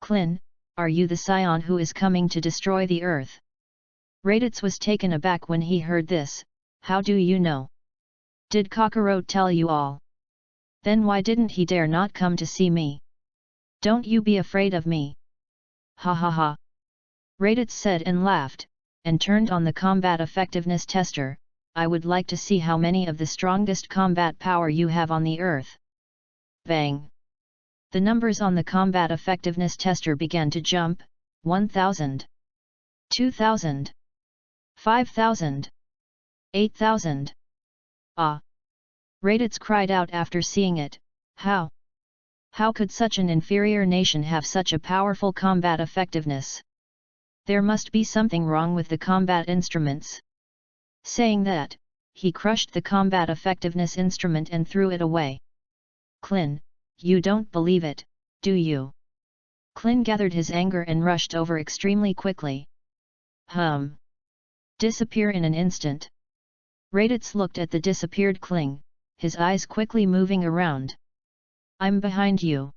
Klin, are you the scion who is coming to destroy the Earth?" Raditz was taken aback when he heard this. "How do you know? Did Kakarot tell you all? Then why didn't he dare not come to see me? Don't you be afraid of me." "Ha ha ha!" Raditz said and laughed, and turned on the combat effectiveness tester. "I would like to see how many of the strongest combat power you have on the Earth." Bang! The numbers on the combat effectiveness tester began to jump. 1,000, 2,000, 5,000, 8,000. Ah! Raditz cried out after seeing it. How? How could such an inferior nation have such a powerful combat effectiveness? There must be something wrong with the combat instruments. Saying that, he crushed the combat effectiveness instrument and threw it away. "Klin, you don't believe it, do you?" Klin gathered his anger and rushed over extremely quickly. Disappear in an instant. Raditz looked at the disappeared Kling, his eyes quickly moving around. "I'm behind you."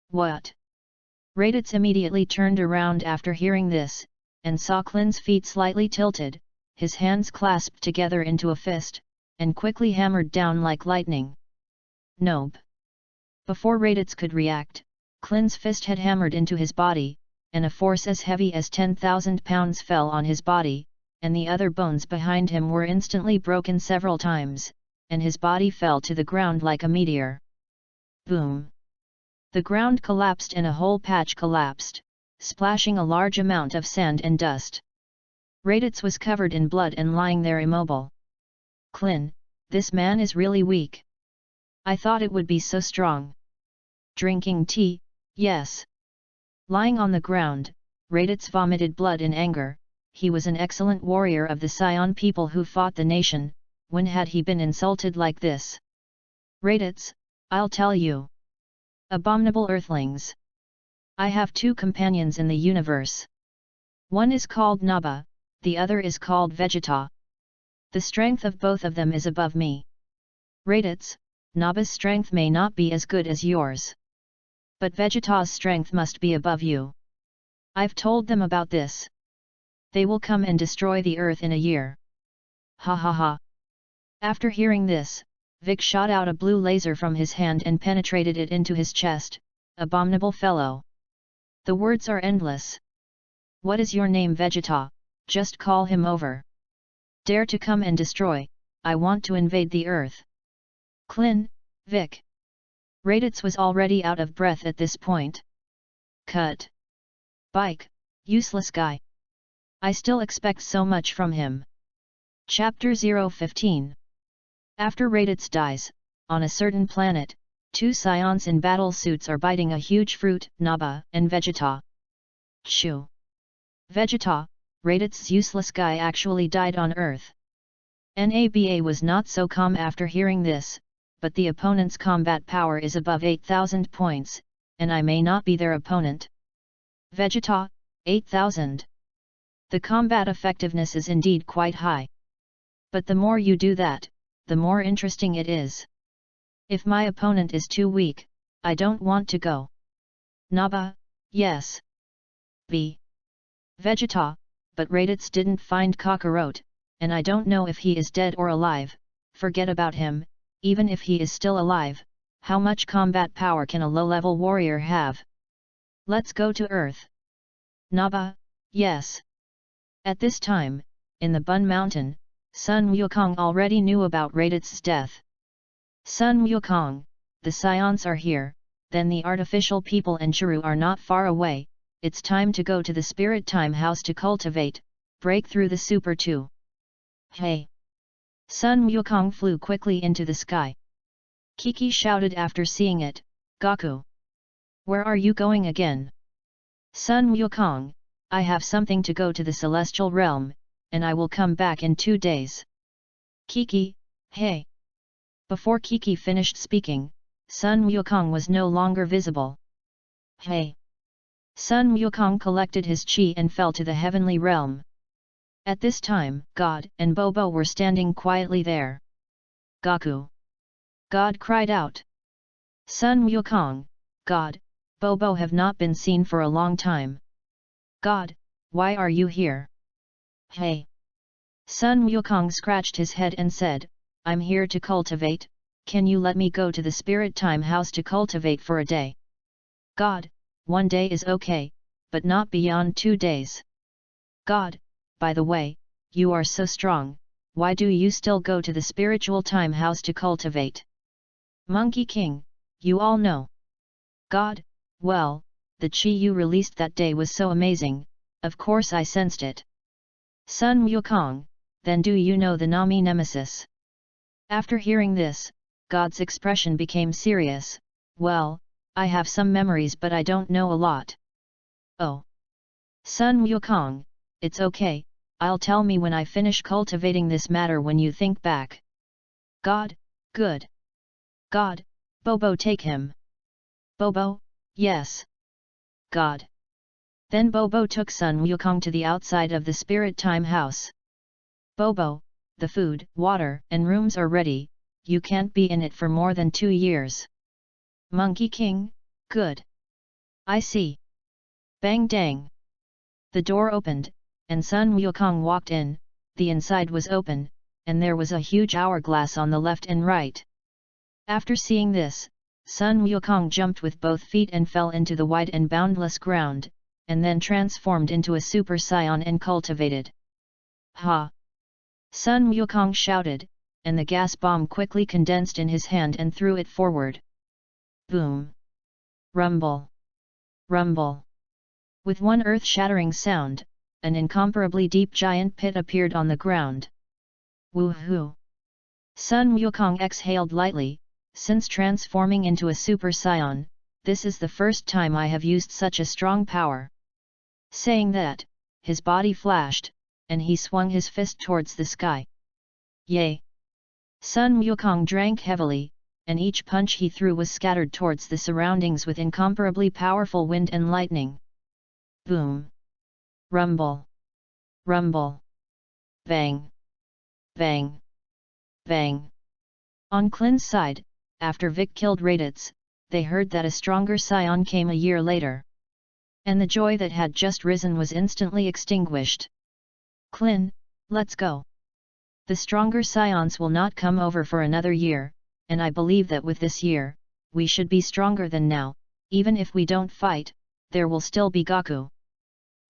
"What?" Raditz immediately turned around after hearing this, and saw Klin's feet slightly tilted, his hands clasped together into a fist, and quickly hammered down like lightning. Nope! Before Raditz could react, Klin's fist had hammered into his body, and a force as heavy as 10,000 pounds fell on his body, and the other bones behind him were instantly broken several times, and his body fell to the ground like a meteor. Boom! The ground collapsed and a whole patch collapsed, splashing a large amount of sand and dust. Raditz was covered in blood and lying there immobile. "Klin, this man is really weak. I thought it would be so strong." "Drinking tea, yes." Lying on the ground, Raditz vomited blood in anger. He was an excellent warrior of the Scion people who fought the nation. When had he been insulted like this? "Raditz, I'll tell you. Abominable earthlings. I have two companions in the universe. One is called Naba, the other is called Vegeta. The strength of both of them is above me. Raditz, Naba's strength may not be as good as yours. But Vegeta's strength must be above you. I've told them about this. They will come and destroy the Earth in a year." Ha ha ha! After hearing this, Vic shot out a blue laser from his hand and penetrated it into his chest. "Abominable fellow! The words are endless. What is your name, Vegeta? Just call him over. Dare to come and destroy, I want to invade the Earth." "Klin, Vic." Raditz was already out of breath at this point. "Cut. Bike, useless guy. I still expect so much from him." Chapter 015. After Raditz dies, on a certain planet, two scions in battle suits are biting a huge fruit, Naba and Vegeta. Chew! Vegeta, Raditz's useless guy, actually died on Earth. Naba was not so calm after hearing this, but the opponent's combat power is above 8,000 points, and I may not be their opponent. Vegeta, 8,000. The combat effectiveness is indeed quite high. But the more you do that, the more interesting it is. If my opponent is too weak, I don't want to go. Naba, yes. B. Vegeta, but Raditz didn't find Kakarot, and I don't know if he is dead or alive. Forget about him. Even if he is still alive, how much combat power can a low-level warrior have? Let's go to Earth. Naba, yes. At this time, in the Bun Mountain, Sun Wukong already knew about Raditz's death. "Sun Wukong, the Scions are here, then the artificial people and Chiru are not far away. It's time to go to the Spirit Time House to cultivate, break through the Super 2. Hey! Sun Wukong flew quickly into the sky. Kiki shouted after seeing it, Goku! Where are you going again? Sun Wukong, I have something to go to the celestial realm, and I will come back in 2 days. Kiki, hey! Before Kiki finished speaking, Sun Wukong was no longer visible. Hey! Sun Wukong collected his chi and fell to the heavenly realm. At this time, God and Bobo were standing quietly there. Goku! God cried out. Sun Wukong, God, Bobo have not been seen for a long time. God, why are you here? Hey! Sun Wukong scratched his head and said, I'm here to cultivate, can you let me go to the spirit time house to cultivate for a day? God, 1 day is okay, but not beyond 2 days. God, by the way, you are so strong, why do you still go to the spiritual time house to cultivate? Monkey King, you all know. God, well, the chi you released that day was so amazing, of course I sensed it. Sun Wukong, then do you know the Nami Nemesis? After hearing this, God's expression became serious. Well, I have some memories but I don't know a lot. Oh! Sun Wukong, it's okay, I'll tell me when I finish cultivating this matter when you think back. God, good. God, Bobo take him. Bobo, yes. God. Then Bobo took Sun Wukong to the outside of the spirit time house. Bobo, the food, water and rooms are ready, you can't be in it for more than 2 years. Monkey King, good. I see. Bang dang. The door opened, and Sun Wukong walked in, the inside was open, and there was a huge hourglass on the left and right. After seeing this, Sun Wukong jumped with both feet and fell into the wide and boundless ground, and then transformed into a Super Saiyan and cultivated. Ha! Sun Wukong shouted, and the gas bomb quickly condensed in his hand and threw it forward. Boom! Rumble! Rumble! With one earth-shattering sound, an incomparably deep giant pit appeared on the ground. Woohoo! Sun Wukong exhaled lightly, since transforming into a Super Saiyan, this is the first time I have used such a strong power. Saying that, his body flashed, and he swung his fist towards the sky. Yay! Sun Wukong drank heavily, and each punch he threw was scattered towards the surroundings with incomparably powerful wind and lightning. Boom! Rumble! Rumble! Bang! Bang! Bang! On Klin's side, after Vic killed Raditz, they heard that a stronger Saiyan came a year later. And the joy that had just risen was instantly extinguished. Klin, let's go. The stronger Saions will not come over for another year, and I believe that with this year, we should be stronger than now, even if we don't fight, there will still be Goku.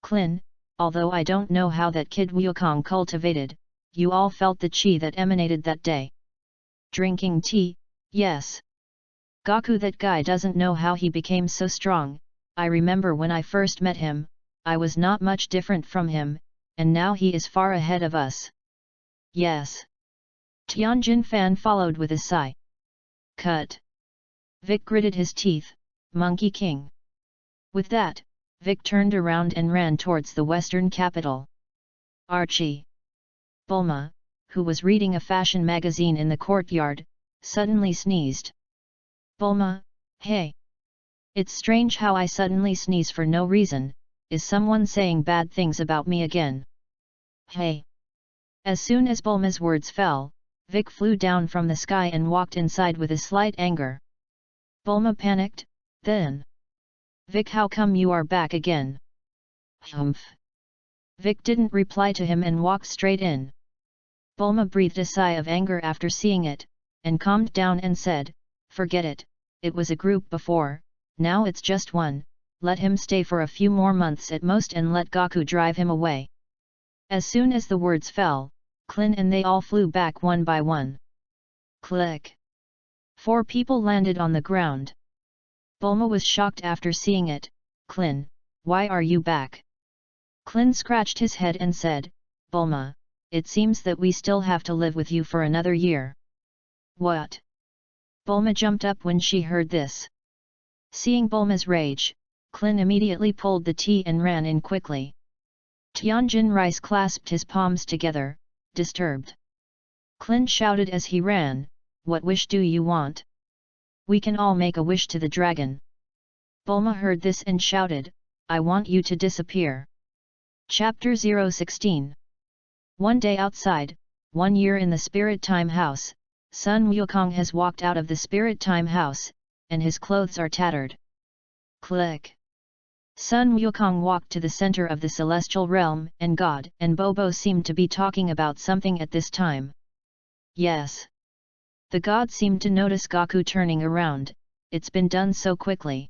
Klin, although I don't know how that kid Wukong cultivated, you all felt the chi that emanated that day. Drinking tea, yes. Goku, that guy doesn't know how he became so strong. I remember when I first met him, I was not much different from him, and now he is far ahead of us. Yes. Tianjin Fan followed with a sigh. Cut. Vic gritted his teeth, Monkey King. With that, Vic turned around and ran towards the western capital. Archie. Bulma, who was reading a fashion magazine in the courtyard, suddenly sneezed. Bulma, hey! It's strange how I suddenly sneeze for no reason, is someone saying bad things about me again? Hey! As soon as Bulma's words fell, Vic flew down from the sky and walked inside with a slight anger. Bulma panicked, then. Vic, how come you are back again? Humph! Vic didn't reply to him and walked straight in. Bulma breathed a sigh of anger after seeing it, and calmed down and said, forget it, it was a group before, now it's just one, let him stay for a few more months at most and let Goku drive him away. As soon as the words fell, Klin and they all flew back one by one. Click! 4 people landed on the ground. Bulma was shocked after seeing it. Klin, why are you back? Klin scratched his head and said, Bulma, it seems that we still have to live with you for another year. What? Bulma jumped up when she heard this. Seeing Bulma's rage, Klin immediately pulled the tea and ran in quickly. Tianjin Rice clasped his palms together, disturbed. Klin shouted as he ran, "What wish do you want? We can all make a wish to the dragon." Bulma heard this and shouted, "I want you to disappear." Chapter 016. One day outside, 1 year in the Spirit Time House, Sun Wukong has walked out of the Spirit Time House, and his clothes are tattered. Click. Sun Wukong walked to the center of the celestial realm, and God and Bobo seemed to be talking about something at this time. Yes. The god seemed to notice Goku turning around. It's been done so quickly.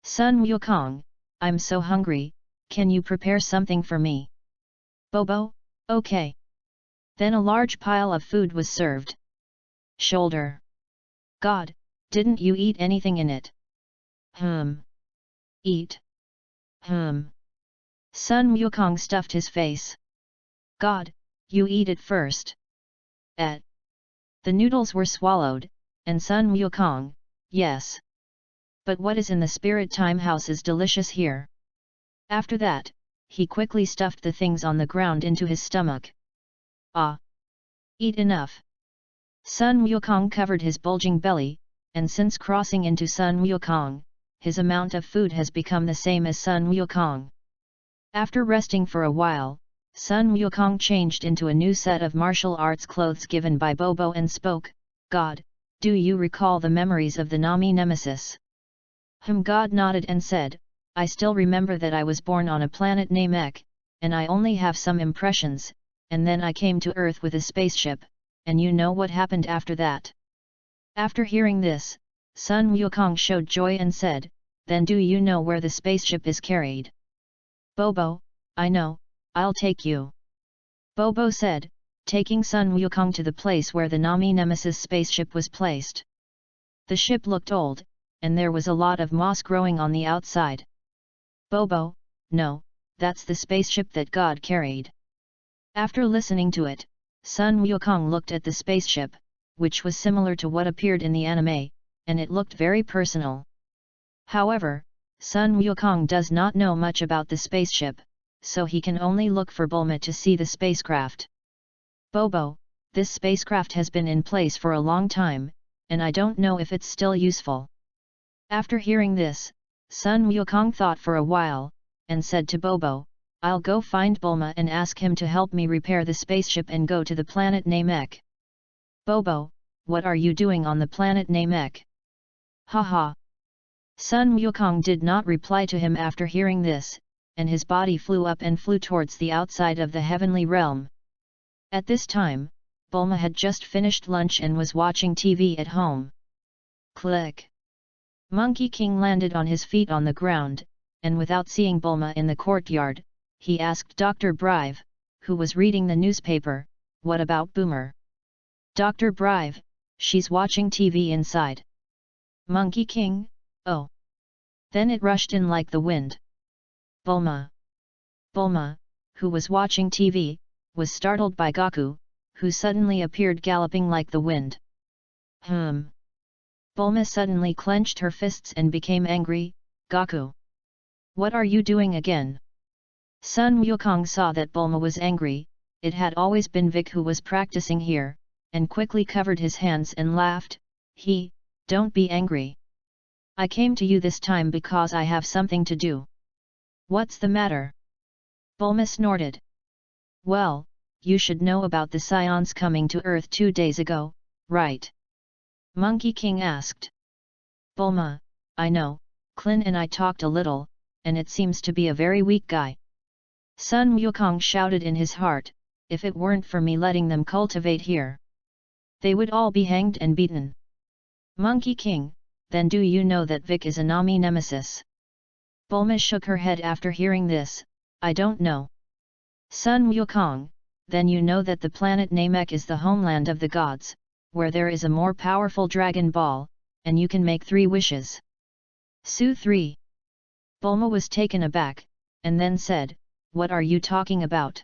Sun Wukong, I'm so hungry, can you prepare something for me? Bobo, okay. Then a large pile of food was served. Shoulder. God, didn't you eat anything in it? Eat. Sun Wukong stuffed his face. God, you eat it first. The noodles were swallowed, and Sun Wukong, yes. But what is in the Spirit Time House is delicious here. After that, he quickly stuffed the things on the ground into his stomach. Ah! Eat enough. Sun Wukong covered his bulging belly, and since crossing into Sun Wukong, his amount of food has become the same as Sun Wukong. After resting for a while, Sun Wukong changed into a new set of martial arts clothes given by Bobo and spoke, God, do you recall the memories of the Nami Nemesis? God nodded and said, I still remember that I was born on a planet named Ek, and I only have some impressions, and then I came to Earth with a spaceship, and you know what happened after that. After hearing this, Sun Wukong showed joy and said, then do you know where the spaceship is carried? Bobo, I know, I'll take you. Bobo said, taking Sun Wukong to the place where the Nami Nemesis spaceship was placed. The ship looked old, and there was a lot of moss growing on the outside. Bobo, no, that's the spaceship that God carried. After listening to it, Sun Wukong looked at the spaceship, which was similar to what appeared in the anime, and it looked very personal. However, Sun Wukong does not know much about the spaceship, so he can only look for Bulma to see the spacecraft. Bobo, this spacecraft has been in place for a long time, and I don't know if it's still useful. After hearing this, Sun Wukong thought for a while, and said to Bobo, I'll go find Bulma and ask him to help me repair the spaceship and go to the planet Namek. Bobo, what are you doing on the planet Namek? Haha. Sun Wukong did not reply to him after hearing this, and his body flew up and flew towards the outside of the heavenly realm. At this time, Bulma had just finished lunch and was watching TV at home. Click. Monkey King landed on his feet on the ground, and without seeing Bulma in the courtyard, he asked Dr. Brive, who was reading the newspaper, what about Boomer? Dr. Brive, she's watching TV inside. Monkey King, oh. Then it rushed in like the wind. Bulma. Bulma, who was watching TV, was startled by Goku, who suddenly appeared galloping like the wind. Bulma suddenly clenched her fists and became angry, Goku. What are you doing again? Sun Wukong saw that Bulma was angry, it had always been Vic who was practicing here, and quickly covered his hands and laughed, don't be angry. I came to you this time because I have something to do. What's the matter? Bulma snorted. Well, you should know about the Scions coming to Earth 2 days ago, right? Monkey King asked. Bulma, I know, Klin and I talked a little, and it seems to be a very weak guy. Sun Wukong shouted in his heart, if it weren't for me letting them cultivate here, they would all be hanged and beaten. Monkey King, then do you know that Vic is a Nami Nemesis? Bulma shook her head after hearing this, I don't know. Sun Wukong, then you know that the planet Namek is the homeland of the gods, where there is a more powerful Dragon Ball, and you can make 3 wishes. Su 3. Bulma was taken aback, and then said, what are you talking about?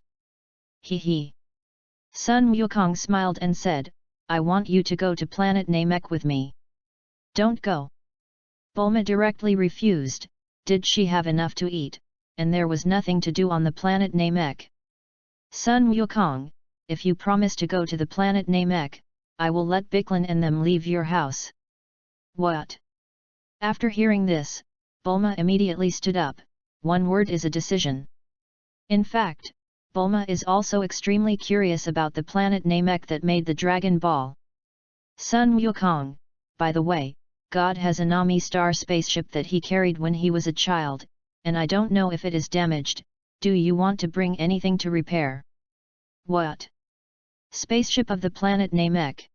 Hee hee. Sun Wukong smiled and said, I want you to go to planet Namek with me. Don't go. Bulma directly refused. Did she have enough to eat, and there was nothing to do on the planet Namek? Sun Wukong, if you promise to go to the planet Namek, I will let Biklan and them leave your house. What? After hearing this, Bulma immediately stood up. One word is a decision. In fact, Bulma is also extremely curious about the planet Namek that made the Dragon Ball. Sun Wukong, by the way, God has a Nami star spaceship that he carried when he was a child, and I don't know if it is damaged. Do you want to bring anything to repair? What? Spaceship of the planet Namek.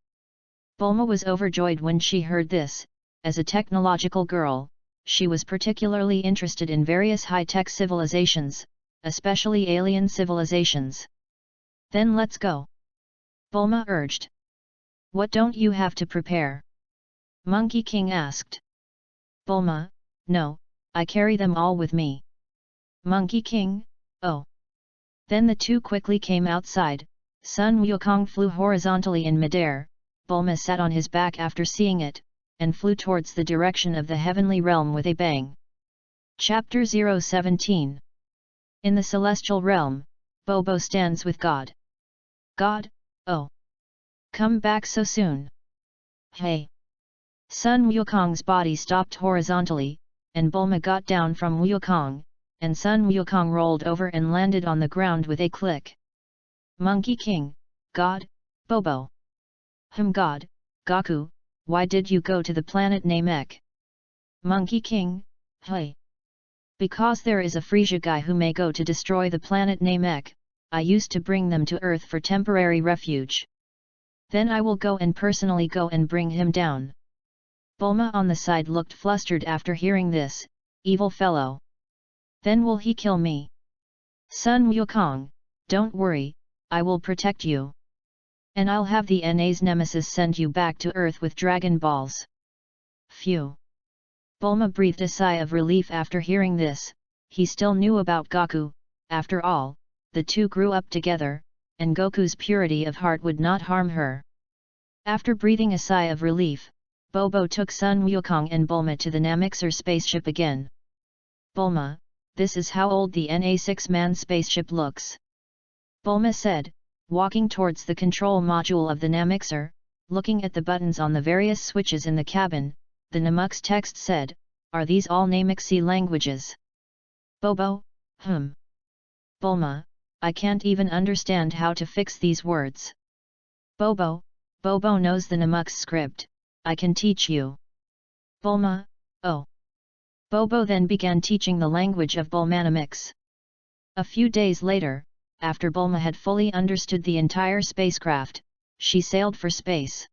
Bulma was overjoyed when she heard this. As a technological girl, she was particularly interested in various high-tech civilizations, especially alien civilizations. Then let's go. Bulma urged. What don't you have to prepare? Monkey King asked. Bulma, no, I carry them all with me. Monkey King, oh. Then the two quickly came outside. Sun Wukong flew horizontally in midair. Bulma sat on his back after seeing it, and flew towards the direction of the heavenly realm with a bang. Chapter 017. In the celestial realm, Bobo stands with God. God, oh. Come back so soon. Hey. Sun Wukong's body stopped horizontally, and Bulma got down from Wukong, and Sun Wukong rolled over and landed on the ground with a click. Monkey King, God, Bobo. God, Goku, why did you go to the planet Namek? Monkey King, hey. Because there is a Frisia guy who may go to destroy the planet Namek, I used to bring them to Earth for temporary refuge. Then I will go and personally go and bring him down. Bulma on the side looked flustered after hearing this. Evil fellow. Then will he kill me? Sun Wukong, don't worry, I will protect you. And I'll have the NA's nemesis send you back to Earth with Dragon Balls. Phew. Bulma breathed a sigh of relief after hearing this. He still knew about Goku. After all, the two grew up together, and Goku's purity of heart would not harm her. After breathing a sigh of relief, Bobo took Sun Wukong and Bulma to the Namixer spaceship again. Bulma, this is how old the NA 6-man spaceship looks. Bulma said, walking towards the control module of the Namixer, looking at the buttons on the various switches in the cabin. The Namux text said, are these all Namixi languages? Bobo, Bulma, I can't even understand how to fix these words. Bobo knows the Namux script, I can teach you. Bulma, oh. Bobo then began teaching the language of Bulmanamix. A few days later, after Bulma had fully understood the entire spacecraft, she sailed for space.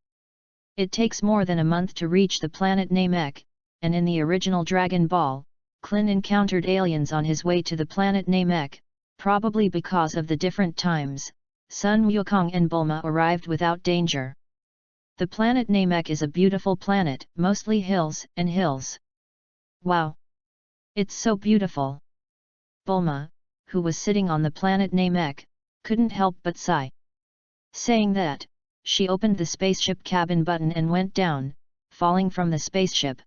It takes more than a month to reach the planet Namek, and in the original Dragon Ball, Klin encountered aliens on his way to the planet Namek. Probably because of the different times, Sun Wukong and Bulma arrived without danger. The planet Namek is a beautiful planet, mostly hills and hills. Wow! It's so beautiful! Bulma, who was sitting on the planet Namek, couldn't help but sigh. Saying that, she opened the spaceship cabin button and went down, falling from the spaceship.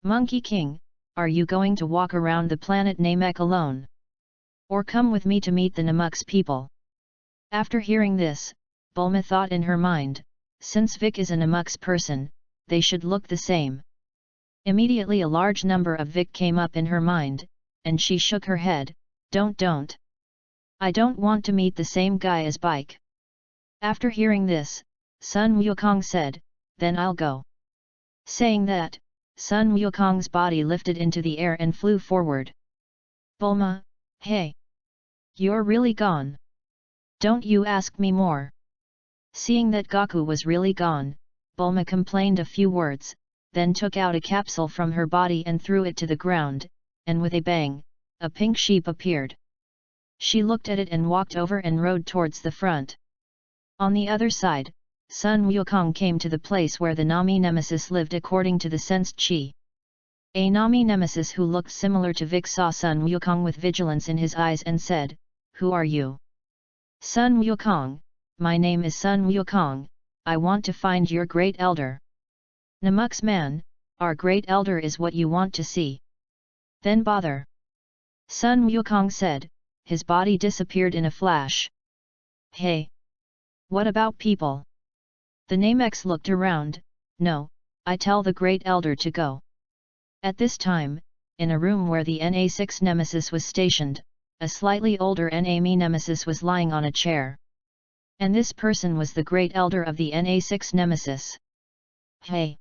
Monkey King, are you going to walk around the planet Namek alone? Or come with me to meet the Namux people? After hearing this, Bulma thought in her mind, since Vic is a Namux person, they should look the same. Immediately a large number of Vic came up in her mind, and she shook her head, don't. I don't want to meet the same guy as Bike. After hearing this, Sun Wukong said, then I'll go. Saying that, Sun Wukong's body lifted into the air and flew forward. Bulma, hey! You're really gone. Don't you ask me more. Seeing that Goku was really gone, Bulma complained a few words, then took out a capsule from her body and threw it to the ground, and with a bang, a pink sheep appeared. She looked at it and walked over and rode towards the front. On the other side, Sun Wukong came to the place where the Nami Nemesis lived according to the sensed chi. A Nami Nemesis who looked similar to Vic saw Sun Wukong with vigilance in his eyes and said, who are you? Sun Wukong, my name is Sun Wukong, I want to find your great elder. Namuk's man, our great elder is what you want to see. Then bother. Sun Wukong said, his body disappeared in a flash. Hey! What about people? The Namex looked around. No, I tell the great elder to go. At this time, in a room where the NA6 Nemesis was stationed, a slightly older NAME Nemesis was lying on a chair. And this person was the great elder of the NA6 Nemesis. Hey!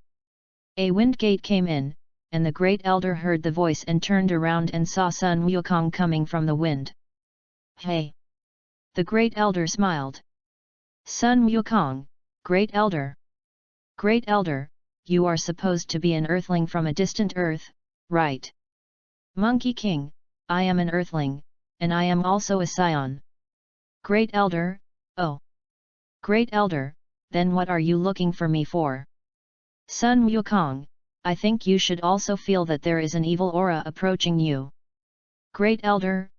A wind gate came in, and the great elder heard the voice and turned around and saw Sun Wukong coming from the wind. Hey! The great elder smiled. Sun Wukong, great elder. Great elder, you are supposed to be an earthling from a distant earth, right? Monkey King, I am an earthling, and I am also a scion. Great elder, oh. Great elder, then what are you looking for me for? Sun Wukong, I think you should also feel that there is an evil aura approaching you. Great elder,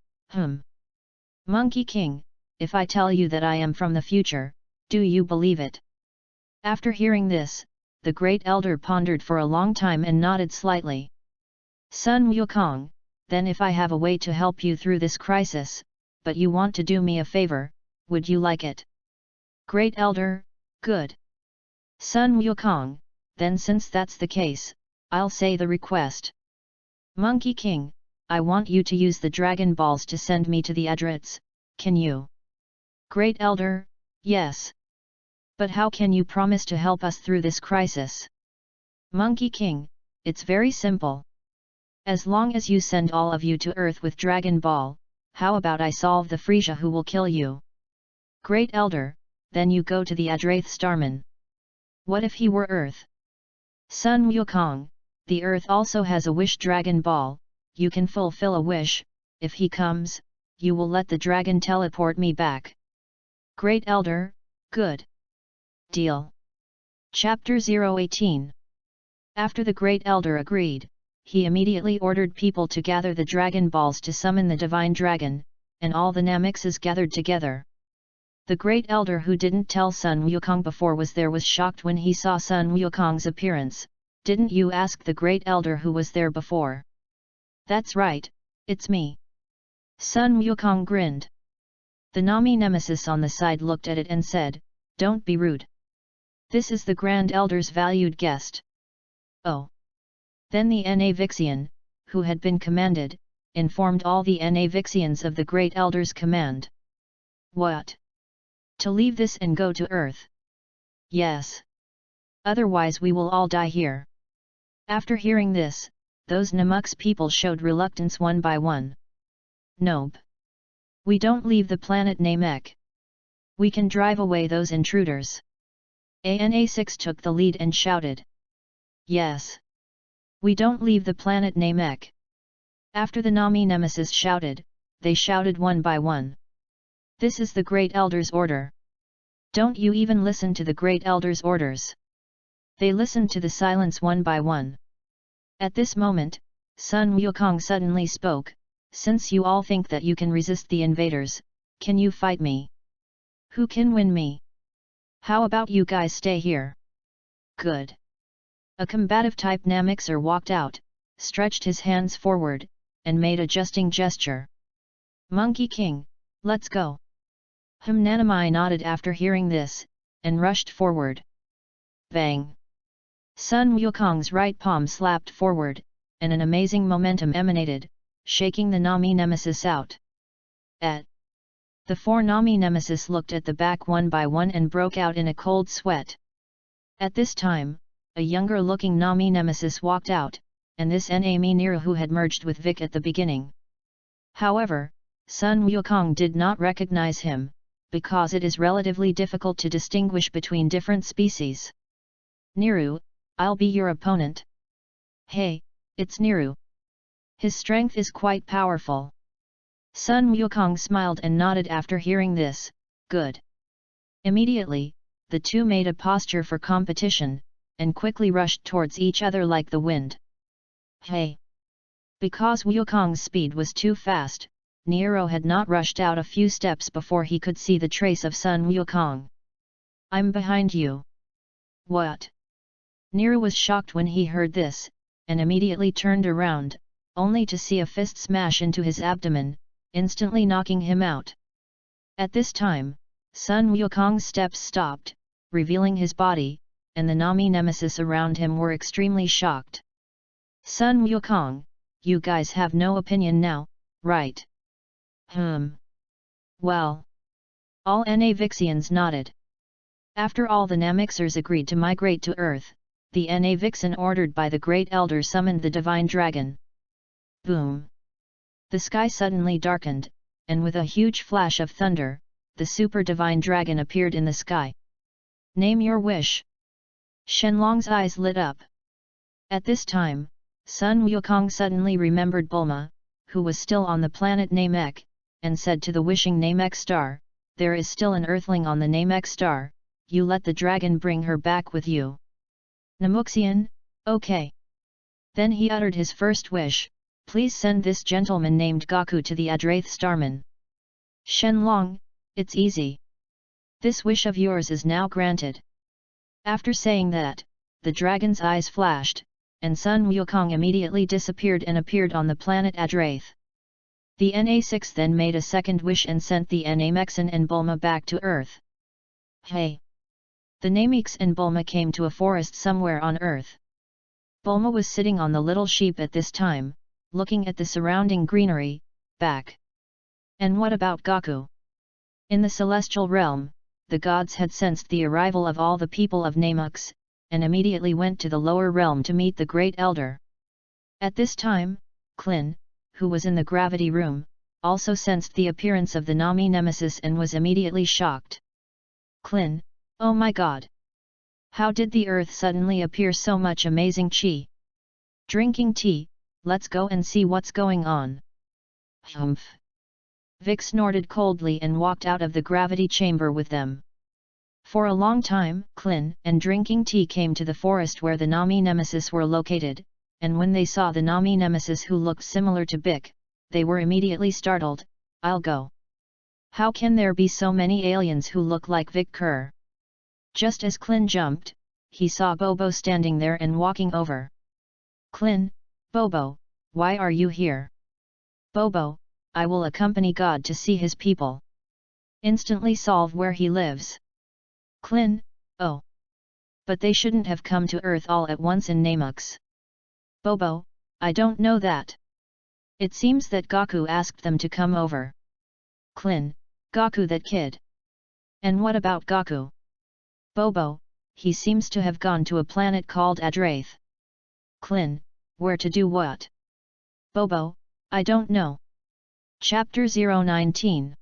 Monkey King, if I tell you that I am from the future, do you believe it? After hearing this, the great elder pondered for a long time and nodded slightly. Sun Wukong, then if I have a way to help you through this crisis, but you want to do me a favor, would you like it? Great elder, good. Sun Wukong, then since that's the case, I'll say the request. Monkey King, I want you to use the Dragon Balls to send me to the Adrets, can you? Great elder, yes. But how can you promise to help us through this crisis? Monkey King, it's very simple. As long as you send all of you to Earth with Dragon Ball, how about I solve the Frisia who will kill you? Great elder, then you go to the Adrath Starman. What if he were Earth? Sun Wukong, the Earth also has a wish Dragon Ball, you can fulfill a wish, if he comes, you will let the dragon teleport me back. Great elder, good. Deal. Chapter 018. After the great elder agreed, he immediately ordered people to gather the Dragon Balls to summon the Divine Dragon, and all the Namixes gathered together. The great elder who didn't tell Sun Wukong before was shocked when he saw Sun Wukong's appearance. Didn't you ask the great elder who was there before? That's right, it's me. Sun Wukong grinned. The Nami Nemesis on the side looked at it and said, don't be rude. This is the Grand Elder's valued guest. Oh. Then the Na Vixian, who had been commanded, informed all the Na Vixians of the Great Elder's command. What? To leave this and go to Earth? Yes. Otherwise we will all die here. After hearing this, those Namuk's people showed reluctance one by one. Nope. We don't leave the planet Namek. We can drive away those intruders. ANA6 took the lead and shouted. Yes. We don't leave the planet Namek. After the Nami Nemesis shouted, they shouted one by one. This is the Great Elder's order. Don't you even listen to the Great Elder's orders. They listened to the silence one by one. At this moment, Sun Wukong suddenly spoke, since you all think that you can resist the invaders, can you fight me? Who can win me? How about you guys stay here? Good. A combative type Namixer walked out, stretched his hands forward, and made a jesting gesture. Monkey King, let's go. Nanami nodded after hearing this, and rushed forward. Bang! Sun Wukong's right palm slapped forward, and an amazing momentum emanated, shaking the Nami Nemesis out. The four Nami Nemesis looked at the back one by one and broke out in a cold sweat. At this time, a younger-looking Nami Nemesis walked out, and this Nami Nira who had merged with Vic at the beginning. However, Sun Wukong did not recognize him, because it is relatively difficult to distinguish between different species. Niru, I'll be your opponent. Hey, it's Niru. His strength is quite powerful. Sun Wukong smiled and nodded after hearing this, good. Immediately, the two made a posture for competition, and quickly rushed towards each other like the wind. Hey! Because Wukong's speed was too fast, Nero had not rushed out a few steps before he could see the trace of Sun Wukong. "I'm behind you." "What?" Nero was shocked when he heard this, and immediately turned around, only to see a fist smash into his abdomen, instantly knocking him out. At this time, Sun Wukong's steps stopped, revealing his body, and the Nami nemesis around him were extremely shocked. "Sun Wukong, you guys have no opinion now, right?" Well. All Navixians nodded. After all the Namixers agreed to migrate to Earth, the Navixen ordered by the Great Elder summoned the Divine Dragon. Boom! The sky suddenly darkened, and with a huge flash of thunder, the Super Divine Dragon appeared in the sky. "Name your wish." Shenlong's eyes lit up. At this time, Sun Wukong suddenly remembered Bulma, who was still on the planet Namek, and said to the wishing Namek star, "There is still an Earthling on the Namek star, you let the dragon bring her back with you." Namuxian, okay. Then he uttered his first wish, "Please send this gentleman named Goku to the Adrath Starman." "Shenlong, it's easy. This wish of yours is now granted." After saying that, the dragon's eyes flashed, and Sun Wukong immediately disappeared and appeared on the planet Adrath. The Na6 then made a second wish and sent the Namexen and Bulma back to Earth. Hey! The Namex and Bulma came to a forest somewhere on Earth. Bulma was sitting on the little sheep at this time, looking at the surrounding greenery, back. And what about Goku? In the celestial realm, the gods had sensed the arrival of all the people of Namux, and immediately went to the lower realm to meet the Great Elder. At this time, Klin, who was in the gravity room, also sensed the appearance of the Nami nemesis and was immediately shocked. "Klin, oh my god! How did the earth suddenly appear so much amazing chi? Drinking tea, let's go and see what's going on." "Humph!" Vic snorted coldly and walked out of the gravity chamber with them. For a long time, Klin and Drinking Tea came to the forest where the Nami nemesis were located, and when they saw the Nami nemesis who looked similar to Bic, they were immediately startled. "I'll go. How can there be so many aliens who look like Vic Kerr?" Just as Klin jumped, he saw Bobo standing there and walking over. "Klin, Bobo, why are you here?" "Bobo, I will accompany God to see his people. Instantly solve where he lives." Klin, oh. But they shouldn't have come to Earth all at once in Namux. "Bobo, I don't know that. It seems that Goku asked them to come over." Klin, Goku that kid. "And what about Goku?" "Bobo, he seems to have gone to a planet called Adrath." Klin, where to do what? "Bobo, I don't know." Chapter 019.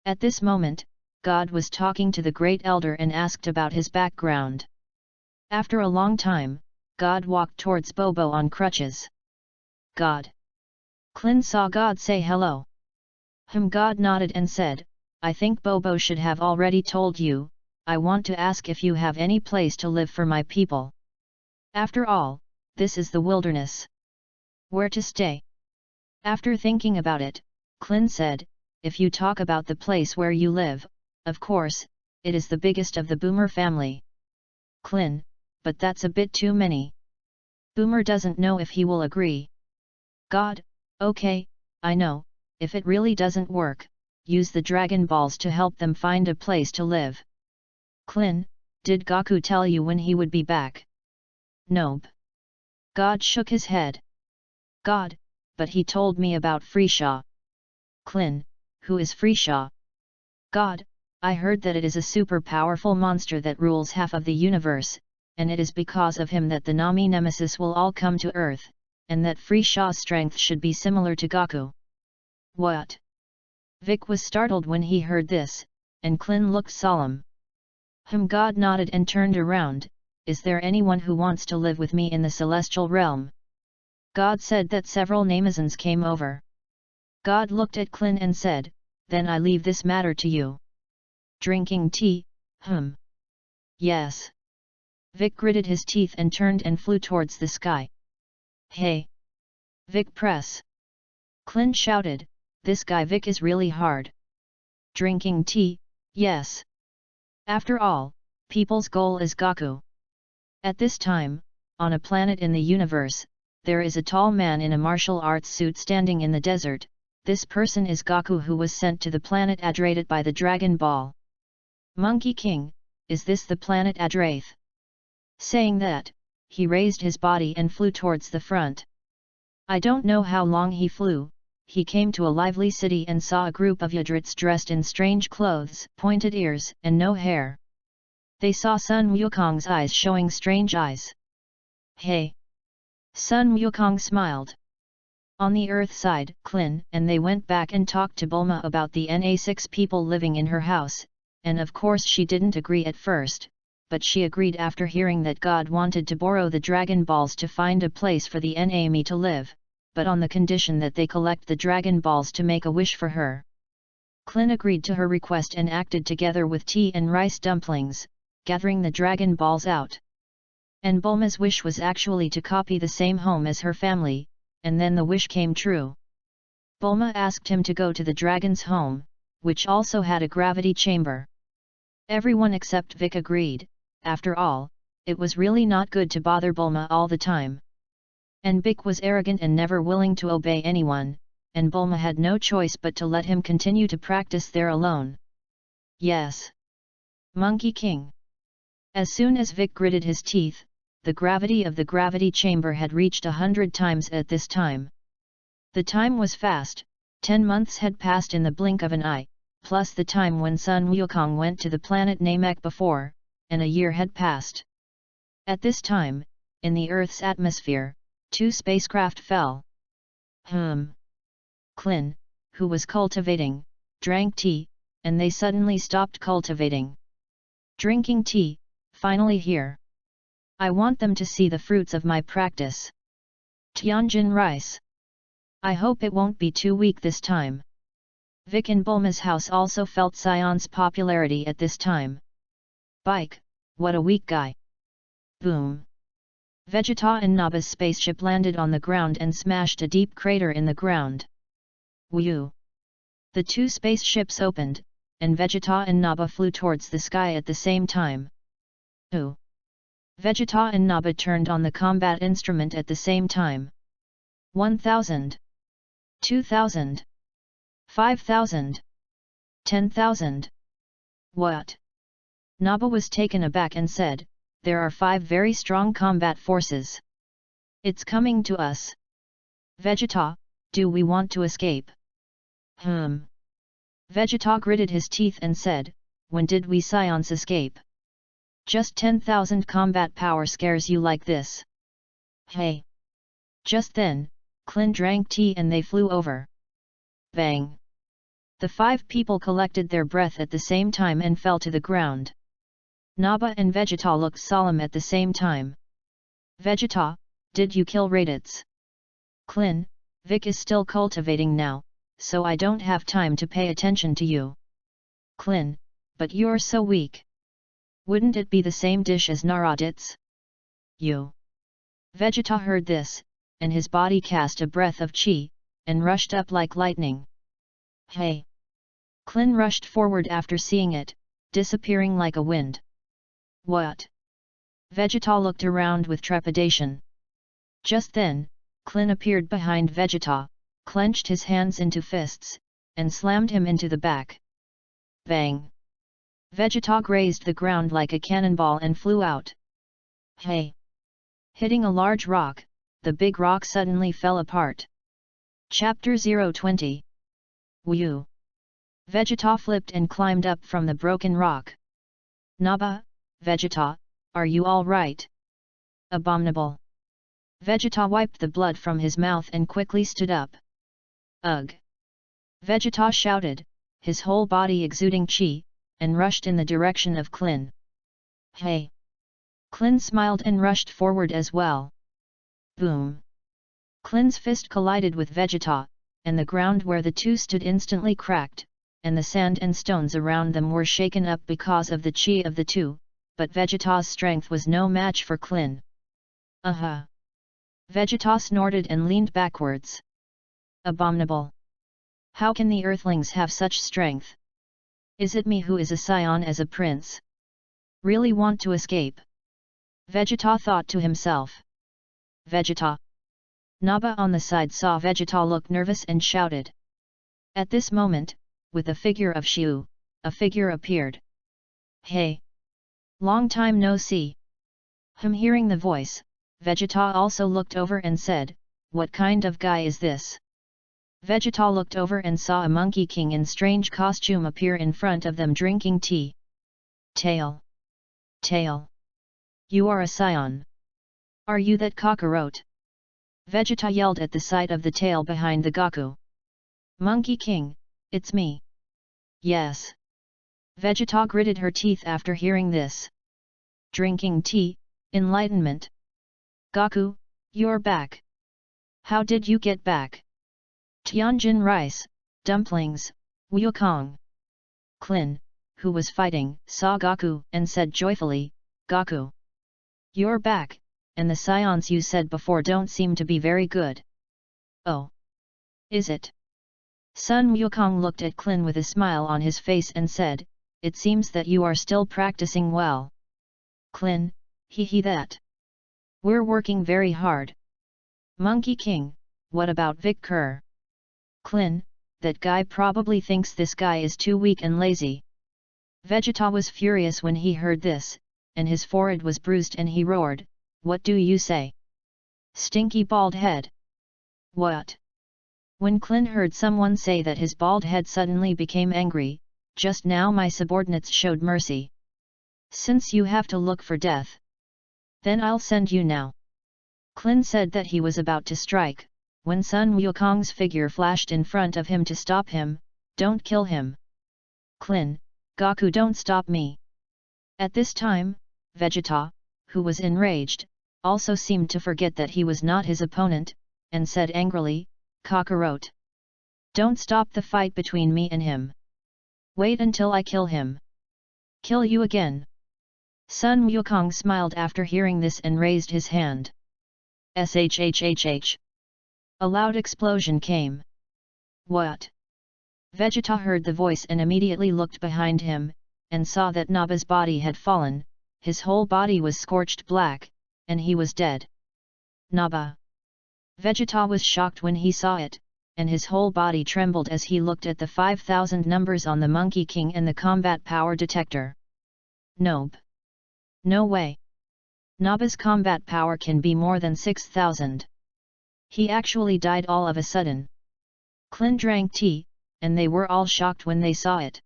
At this moment, God was talking to the Great Elder and asked about his background. After a long time, God walked towards Bobo on crutches. "God." Klin saw God say hello. God nodded and said, "I think Bobo should have already told you, I want to ask if you have any place to live for my people. After all, this is the wilderness. Where to stay?" After thinking about it, Klin said, "If you talk about the place where you live, of course, it is the biggest of the Boomer family." Klin, but that's a bit too many. Boomer doesn't know if he will agree. God, okay, I know, if it really doesn't work, use the Dragon Balls to help them find a place to live. Klin, did Goku tell you when he would be back? Nope. God shook his head. God, but he told me about Freeshaw. Klin, who is Freeshaw? God, I heard that it is a super powerful monster that rules half of the universe, and it is because of him that the Nami nemesis will all come to Earth, and that Freeshaw's strength should be similar to Goku. What? Vic was startled when he heard this, and Klin looked solemn. God nodded and turned around. Is there anyone who wants to live with me in the celestial realm? God said that several Namazons came over. God looked at Klin and said, then I leave this matter to you. Drinking tea, Yes. Vic gritted his teeth and turned and flew towards the sky. Hey! Vic press! Klin shouted, this guy Vic is really hard. Drinking tea, yes. After all, people's goal is Goku. At this time, on a planet in the universe, there is a tall man in a martial arts suit standing in the desert. This person is Goku, who was sent to the planet Adrate by the Dragon Ball. Monkey King, is this the planet Adrate? Saying that, he raised his body and flew towards the front. I don't know how long he flew. He came to a lively city and saw a group of Yadrats dressed in strange clothes, pointed ears, and no hair. They saw Sun Wukong's eyes showing strange eyes. Hey! Sun Wukong smiled. On the earth side, Klin and they went back and talked to Bulma about the NA6 people living in her house, and of course she didn't agree at first, but she agreed after hearing that God wanted to borrow the Dragon Balls to find a place for the NA to live, but on the condition that they collect the Dragon Balls to make a wish for her. Klin agreed to her request and acted together with tea and rice dumplings, gathering the Dragon Balls out. And Bulma's wish was actually to copy the same home as her family, and then the wish came true. Bulma asked him to go to the dragon's home, which also had a gravity chamber. Everyone except Vic agreed. After all, it was really not good to bother Bulma all the time. And Vic was arrogant and never willing to obey anyone, and Bulma had no choice but to let him continue to practice there alone. Yes. Monkey King. As soon as Vic gritted his teeth, the gravity of the gravity chamber had reached 100 times at this time. The time was fast. 10 months had passed in the blink of an eye, plus the time when Sun Wukong went to the planet Namek before, and a year had passed. At this time, in the Earth's atmosphere, 2 spacecraft fell. Klin, who was cultivating, drank tea, and they suddenly stopped cultivating. Drinking tea, finally here. I want them to see the fruits of my practice. Tianjin rice. I hope it won't be too weak this time. Vic and Bulma's house also felt Sion's popularity at this time. Bike, what a weak guy. Boom. Vegeta and Naba's spaceship landed on the ground and smashed a deep crater in the ground. Whew! The 2 spaceships opened, and Vegeta and Naba flew towards the sky at the same time. Ooh! Vegeta and Naba turned on the combat instrument at the same time. 1,000. 2,000. 5,000. 10,000. What? Naba was taken aback and said, there are 5 very strong combat forces. It's coming to us. Vegeta, do we want to escape? Vegeta gritted his teeth and said, when did we Scions escape? Just 10,000 combat power scares you like this? Hey! Just then, Klin drank tea and they flew over. Bang! The 5 people collected their breath at the same time and fell to the ground. Naba and Vegeta looked solemn at the same time. Vegeta, did you kill Raditz? Klin, Vic is still cultivating now, so I don't have time to pay attention to you. Klin, but you're so weak. Wouldn't it be the same dish as Naroditz? You. Vegeta heard this, and his body cast a breath of chi, and rushed up like lightning. Hey! Klin rushed forward after seeing it, disappearing like a wind. What? Vegeta looked around with trepidation. Just then, Klin appeared behind Vegeta, clenched his hands into fists, and slammed him into the back. Bang! Vegeta grazed the ground like a cannonball and flew out. Hey! Hitting a large rock, the big rock suddenly fell apart. Chapter 020. Whew! Vegeta flipped and climbed up from the broken rock. Naba, Vegeta, are you all right? Abominable! Vegeta wiped the blood from his mouth and quickly stood up. Ugh! Vegeta shouted, his whole body exuding chi, and rushed in the direction of Klin. Hey! Klin smiled and rushed forward as well. Boom! Klin's fist collided with Vegeta, and the ground where the 2 stood instantly cracked, and the sand and stones around them were shaken up because of the chi of the 2, but Vegeta's strength was no match for Klin. Aha! Vegeta snorted and leaned backwards. Abominable! How can the earthlings have such strength? Is it me who is a scion as a prince? Really want to escape? Vegeta thought to himself. Vegeta! Naba on the side saw Vegeta look nervous and shouted. At this moment, with the figure of Shiu, a figure appeared. Hey! Long time no see. Hearing the voice, Vegeta also looked over and said, what kind of guy is this? Vegeta looked over and saw a Monkey King in strange costume appear in front of them drinking tea. Tail! Tail! You are a scion. Are you that Kakarot? Vegeta yelled at the sight of the tail behind the Goku. Monkey King, it's me. Yes. Vegeta gritted her teeth after hearing this. Drinking tea, enlightenment. Goku, you're back. How did you get back? Tianjin rice, dumplings, Wukong. Klin, who was fighting, saw Goku and said joyfully, Goku. You're back, and the scions you said before don't seem to be very good. Oh. Is it? Sun Wukong looked at Klin with a smile on his face and said, it seems that you are still practicing well. Klin, hee that. We're working very hard. Monkey King, what about Vic Kerr? Klin, that guy probably thinks this guy is too weak and lazy. Vegeta was furious when he heard this, and his forehead was bruised and he roared, what do you say? Stinky bald head. What? When Klin heard someone say that, his bald head suddenly became angry. Just now my subordinates showed mercy. Since you have to look for death, then I'll send you now. Klin said that he was about to strike, when Sun Wukong's figure flashed in front of him to stop him. Don't kill him. Klin, Goku, don't stop me. At this time, Vegeta, who was enraged, also seemed to forget that he was not his opponent, and said angrily, Kakarot. Don't stop the fight between me and him. Wait until I kill him. Kill you again. Sun Wukong smiled after hearing this and raised his hand. Shhhh. A loud explosion came. What? Vegeta heard the voice and immediately looked behind him, and saw that Naba's body had fallen, his whole body was scorched black, and he was dead. Naba. Vegeta was shocked when he saw it, and his whole body trembled as he looked at the 5,000 numbers on the Monkey King and the combat power detector. Nope. No way. Naba's combat power can be more than 6,000. He actually died all of a sudden. Klin drank tea, and they were all shocked when they saw it.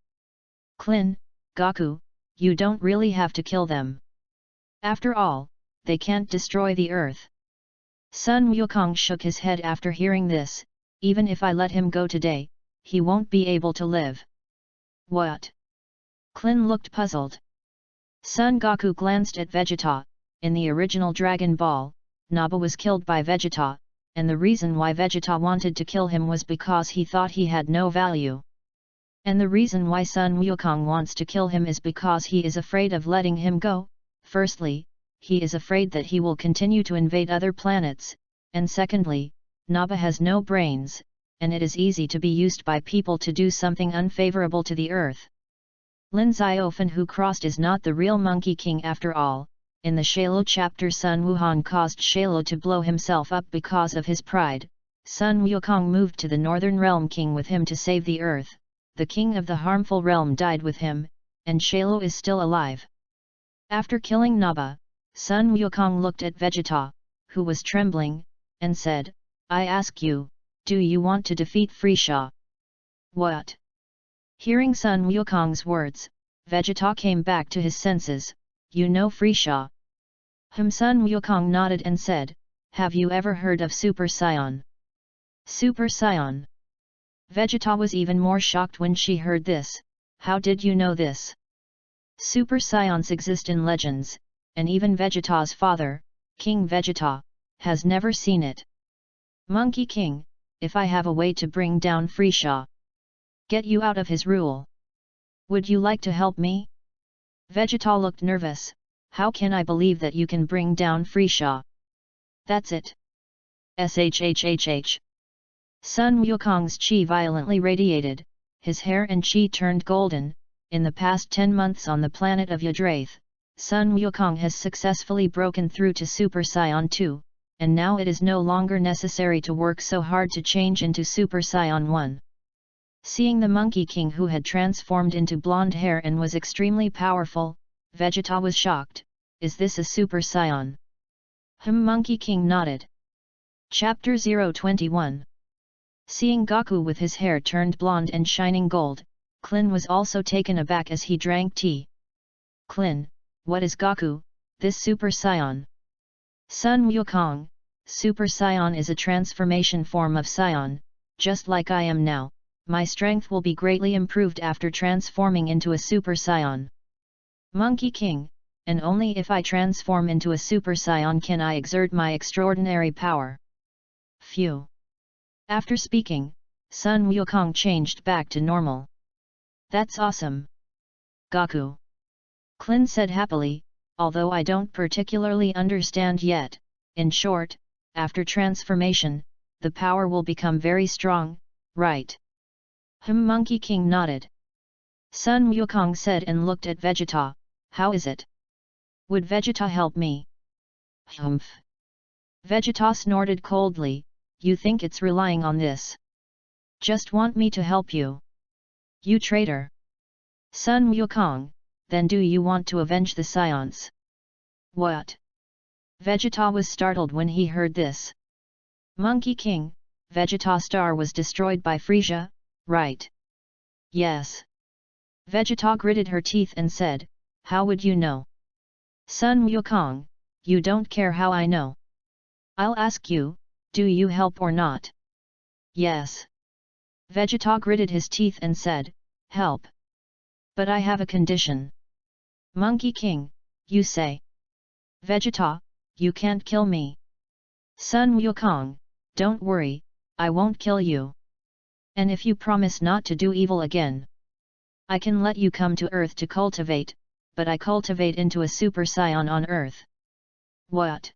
Klin, Goku, you don't really have to kill them. After all, they can't destroy the earth. Sun Wukong shook his head after hearing this. Even if I let him go today, he won't be able to live. What? Klin looked puzzled. Son Goku glanced at Vegeta. In the original Dragon Ball, Naba was killed by Vegeta, and the reason why Vegeta wanted to kill him was because he thought he had no value. And the reason why Sun Wukong wants to kill him is because he is afraid of letting him go. Firstly, he is afraid that he will continue to invade other planets, and secondly, Naba has no brains, and it is easy to be used by people to do something unfavorable to the earth. Lin Xiaofan who crossed is not the real Monkey King after all. In the Shalo chapter, Sun Wuhan caused Shalo to blow himself up because of his pride. Sun Wukong moved to the Northern Realm King with him to save the earth. The king of the harmful realm died with him, and Shalo is still alive. After killing Naba, Sun Wukong looked at Vegeta, who was trembling, and said, I ask you, do you want to defeat Friesha? What? Hearing Sun Wukong's words, Vegeta came back to his senses. You know Friesha? Sun Wukong nodded and said, have you ever heard of Super Saiyan? Super Saiyan? Vegeta was even more shocked when she heard this. How did you know this? Super Saiyans exist in legends, and even Vegeta's father, King Vegeta, has never seen it. Monkey King, if I have a way to bring down Friesha, get you out of his rule, would you like to help me? Vegeta looked nervous. How can I believe that you can bring down Friesha? That's it. Shhhh. Sun Wukong's chi violently radiated, his hair and chi turned golden. In the past 10 months on the planet of Yggdrasil, Sun Wukong has successfully broken through to Super Saiyan 2, and now it is no longer necessary to work so hard to change into Super Saiyan 1. Seeing the Monkey King who had transformed into blonde hair and was extremely powerful, Vegeta was shocked. Is this a Super Saiyan? Monkey King nodded. Chapter 021. Seeing Goku with his hair turned blonde and shining gold, Klin was also taken aback as he drank tea. Klin, what is Goku, this Super Saiyan? Sun Wukong, Super Saiyan is a transformation form of Saiyan, just like I am now. My strength will be greatly improved after transforming into a Super Saiyan. Monkey King, and only if I transform into a Super Saiyan can I exert my extraordinary power. Phew. After speaking, Sun Wukong changed back to normal. That's awesome. Goku. Klin said happily, although I don't particularly understand yet. In short, after transformation, the power will become very strong, right? Monkey King nodded. Sun Wukong said and looked at Vegeta, how is it? Would Vegeta help me? Humph. Vegeta snorted coldly, you think it's relying on this? Just want me to help you? You traitor! Sun Wukong, then do you want to avenge the Saiyans? What? Vegeta was startled when he heard this. Monkey King, Vegeta star was destroyed by Frieza, right? Yes. Vegeta gritted her teeth and said, how would you know? Sun Wukong, you don't care how I know. I'll ask you, do you help or not? Yes. Vegeta gritted his teeth and said, help. But I have a condition. Monkey King, you say. Vegeta, you can't kill me. Sun Wukong, don't worry, I won't kill you. And if you promise not to do evil again, I can let you come to Earth to cultivate, but I cultivate into a Super Saiyan on Earth. What?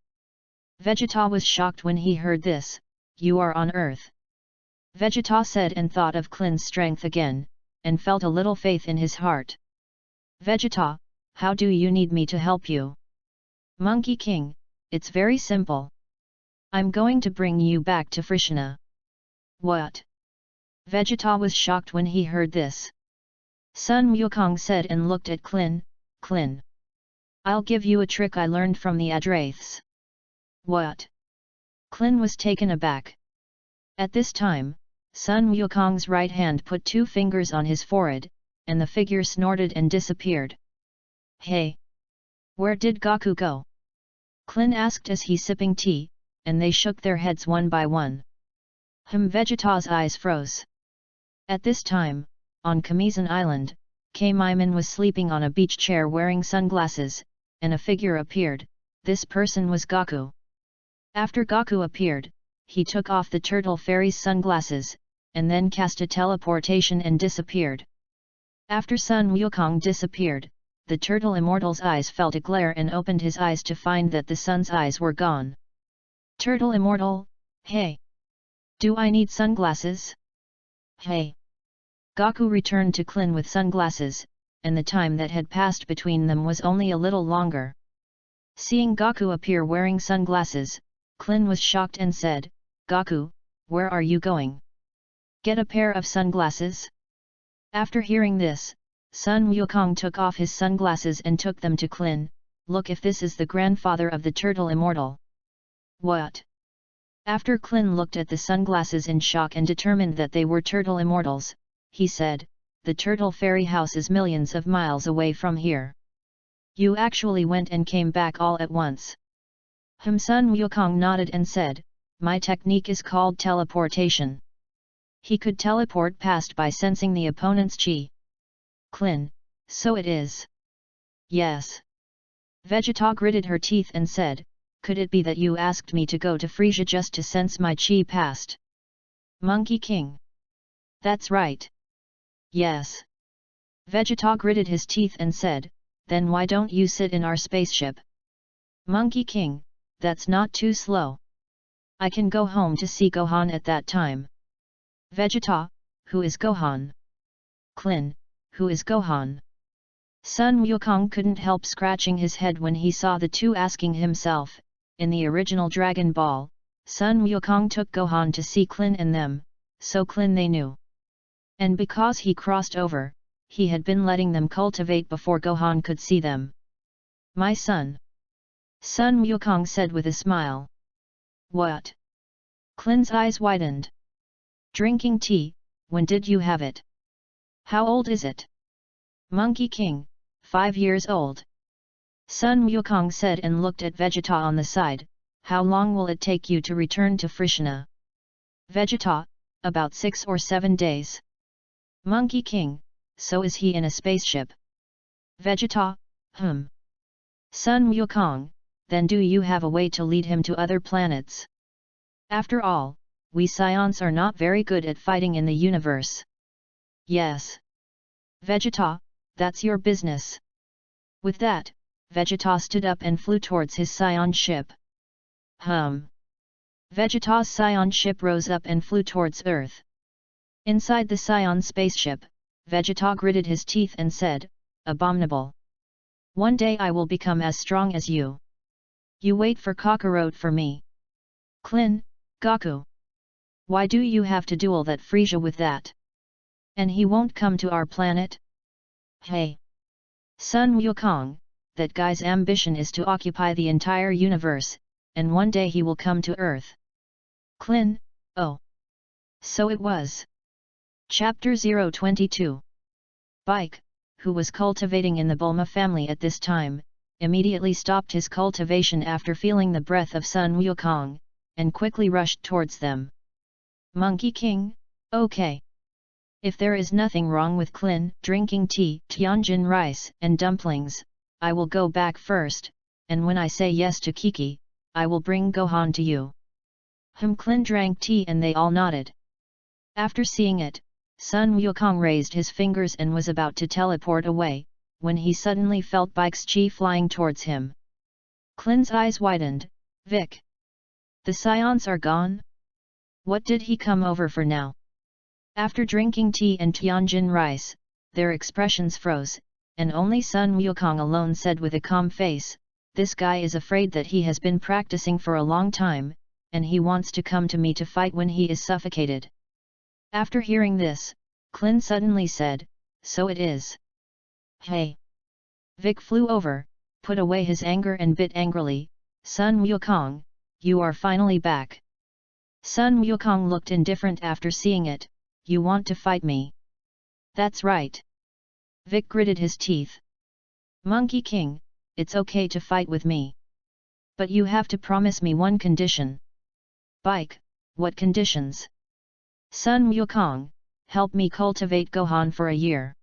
Vegeta was shocked when he heard this, you are on Earth. Vegeta said and thought of Klin's strength again, and felt a little faith in his heart. Vegeta, how do you need me to help you? Monkey King, it's very simple. I'm going to bring you back to Frishna. What? Vegeta was shocked when he heard this. Sun Wukong said and looked at Klin, Klin. I'll give you a trick I learned from the Adraths. What? Klin was taken aback. At this time, Sun Wukong's right hand put 2 fingers on his forehead, and the figure snorted and disappeared. Hey! Where did Goku go? Klin asked as he sipping tea, and they shook their heads one by one. Vegeta's eyes froze. At this time, on Kamizan Island, K-Miman was sleeping on a beach chair wearing sunglasses, and a figure appeared. This person was Goku. After Goku appeared, he took off the turtle fairy's sunglasses, and then cast a teleportation and disappeared. After Sun Wukong disappeared, the turtle immortal's eyes felt a glare and opened his eyes to find that the sun's eyes were gone. Turtle immortal, hey! Do I need sunglasses? Hey! Goku returned to Klin with sunglasses, and the time that had passed between them was only a little longer. Seeing Goku appear wearing sunglasses, Klin was shocked and said, Goku, where are you going? Get a pair of sunglasses? After hearing this, Sun Wukong took off his sunglasses and took them to Klin. Look if this is the grandfather of the turtle immortal. What? After Klin looked at the sunglasses in shock and determined that they were turtle immortals, he said, the turtle fairy house is millions of miles away from here. You actually went and came back all at once. Sun Wukong nodded and said, my technique is called teleportation. He could teleport past by sensing the opponent's chi. Klin, so it is. Yes. Vegeta gritted her teeth and said, could it be that you asked me to go to Frisia just to sense my chi past? Monkey King. That's right. Yes. Vegeta gritted his teeth and said, then why don't you sit in our spaceship? Monkey King, that's not too slow. I can go home to see Gohan at that time. Vegeta, who is Gohan? Klin, who is Gohan? Sun Wukong couldn't help scratching his head when he saw the two asking himself. In the original Dragon Ball, Sun Wukong took Gohan to see Klin and them, so Klin they knew. And because he crossed over, he had been letting them cultivate before Gohan could see them. My son. Sun Wukong said with a smile. What? Klin's eyes widened. Drinking tea, when did you have it? How old is it? Monkey King, 5 years old. Sun Wukong said and looked at Vegeta on the side. How long will it take you to return to Frishna? Vegeta, about 6 or 7 days. Monkey King, so is he in a spaceship? Vegeta, Sun Wukong, then do you have a way to lead him to other planets? After all, we Scions are not very good at fighting in the universe. Yes. Vegeta, that's your business. With that, Vegeta stood up and flew towards his Scion ship. Vegeta's Scion ship rose up and flew towards Earth. Inside the Scion spaceship, Vegeta gritted his teeth and said, Abominable. One day I will become as strong as you. You wait for Kakarot for me. Klin, Goku. Why do you have to duel that Frieza with that? And he won't come to our planet? Hey! Sun Wukong, that guy's ambition is to occupy the entire universe, and one day he will come to Earth. Klin, oh. So it was. Chapter 022. Bike, who was cultivating in the Bulma family at this time, immediately stopped his cultivation after feeling the breath of Sun Wukong, and quickly rushed towards them. Monkey King, okay. If there is nothing wrong with Klin drinking tea, Tianjin rice and dumplings, I will go back first, and when I say yes to Kiki, I will bring Gohan to you. Klin drank tea and they all nodded. After seeing it, Sun Wukong raised his fingers and was about to teleport away, when he suddenly felt Bike's chi flying towards him. Klin's eyes widened. Vic. The Scions are gone? What did he come over for now? After drinking tea and Tianjin rice, their expressions froze, and only Sun Wukong alone said with a calm face, this guy is afraid that he has been practicing for a long time, and he wants to come to me to fight when he is suffocated. After hearing this, Klin suddenly said, so it is. Hey! Vic flew over, put away his anger and bit angrily, Sun Wukong, you are finally back. Sun Wukong looked indifferent after seeing it. You want to fight me? That's right. Vic gritted his teeth. Monkey King, it's okay to fight with me. But you have to promise me one condition. Bike, what conditions? Sun Wukong, help me cultivate Gohan for a year.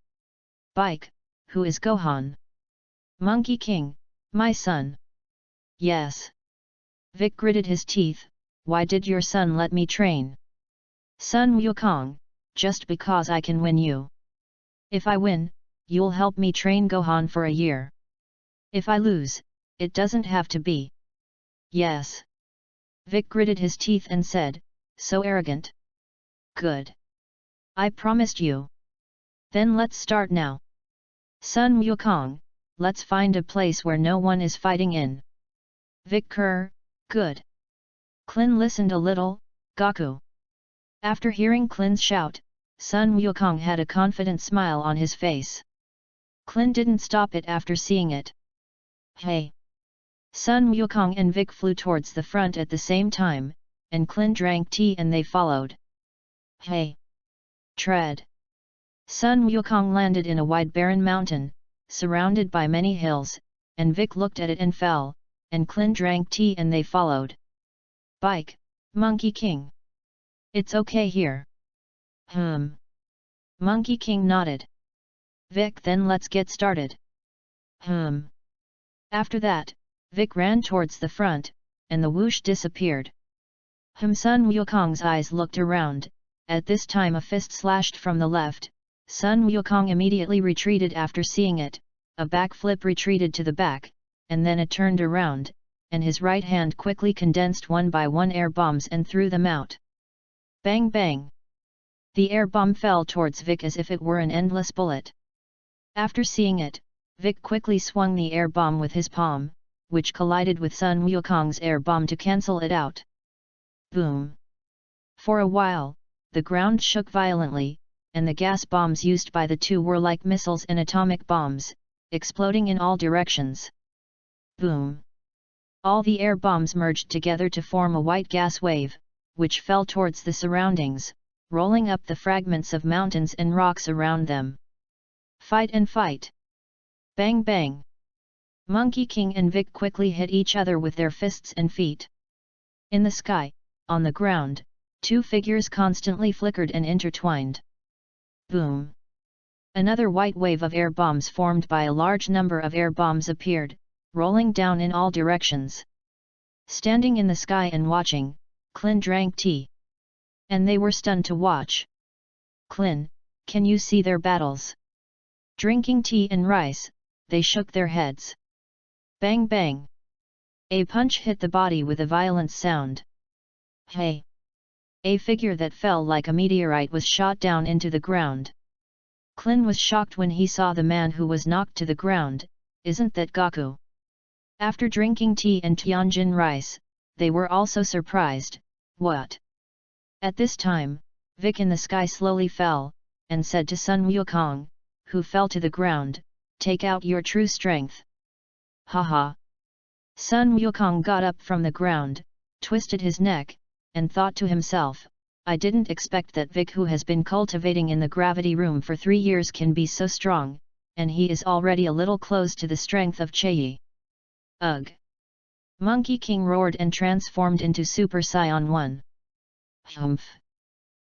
Bike, who is Gohan? Monkey King, my son. Yes. Vic gritted his teeth. Why did your son let me train? Sun Wukong, just because I can win you. If I win, you'll help me train Gohan for a year. If I lose, it doesn't have to be. Yes. Vic gritted his teeth and said, so arrogant. Good. I promised you. Then let's start now. Sun Wukong, let's find a place where no one is fighting in. Vic Kerr, good. Klin listened a little. Goku. After hearing Klin's shout, Sun Wukong had a confident smile on his face. Klin didn't stop it after seeing it. Hey! Sun Wukong and Vic flew towards the front at the same time, and Klin drank tea and they followed. Hey! Tread! Sun Wukong landed in a wide barren mountain, surrounded by many hills, and Vic looked at it and fell, and Klin drank tea and they followed. Bike, Monkey King. It's okay here. Monkey King nodded. Vic, then let's get started. After that, Vic ran towards the front, and the whoosh disappeared. Sun Wukong's eyes looked around. At this time a fist slashed from the left. Sun Wukong immediately retreated after seeing it. A backflip retreated to the back, and then it turned around, and his right hand quickly condensed one by one air bombs and threw them out. Bang bang! The air bomb fell towards Vic as if it were an endless bullet. After seeing it, Vic quickly swung the air bomb with his palm, which collided with Sun Wukong's air bomb to cancel it out. Boom! For a while, the ground shook violently, and the gas bombs used by the two were like missiles and atomic bombs, exploding in all directions. Boom! All the air bombs merged together to form a white gas wave, which fell towards the surroundings, rolling up the fragments of mountains and rocks around them. Fight and fight! Bang bang! Monkey King and Vic quickly hit each other with their fists and feet. In the sky, on the ground, two figures constantly flickered and intertwined. Boom! Another white wave of air bombs formed by a large number of air bombs appeared, rolling down in all directions. Standing in the sky and watching, Clin drank tea. And they were stunned to watch. Clin, can you see their battles? Drinking tea and rice, they shook their heads. Bang bang! A punch hit the body with a violent sound. Hey! A figure that fell like a meteorite was shot down into the ground. Clin was shocked when he saw the man who was knocked to the ground. Isn't that Goku? After drinking tea and Tianjin rice, they were also surprised. What? At this time, Vic in the sky slowly fell, and said to Sun Wukong, who fell to the ground, "Take out your true strength." Haha! Sun Wukong got up from the ground, twisted his neck, and thought to himself, I didn't expect that Vic, who has been cultivating in the gravity room for 3 years, can be so strong, and he is already a little close to the strength of Chei. Ugh! Monkey King roared and transformed into Super Saiyan 1. Humph!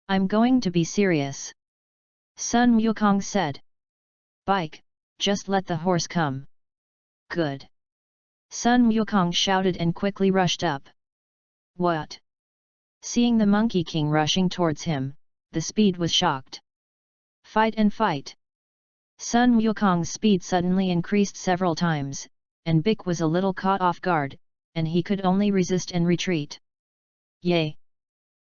I'm going to be serious. Sun Wukong said. Bike, just let the horse come. Good! Sun Wukong shouted and quickly rushed up. What? Seeing the Monkey King rushing towards him, the speed was shocked. Fight and fight! Sun Wukong's speed suddenly increased several times, and Vic was a little caught off guard, and he could only resist and retreat. Yay!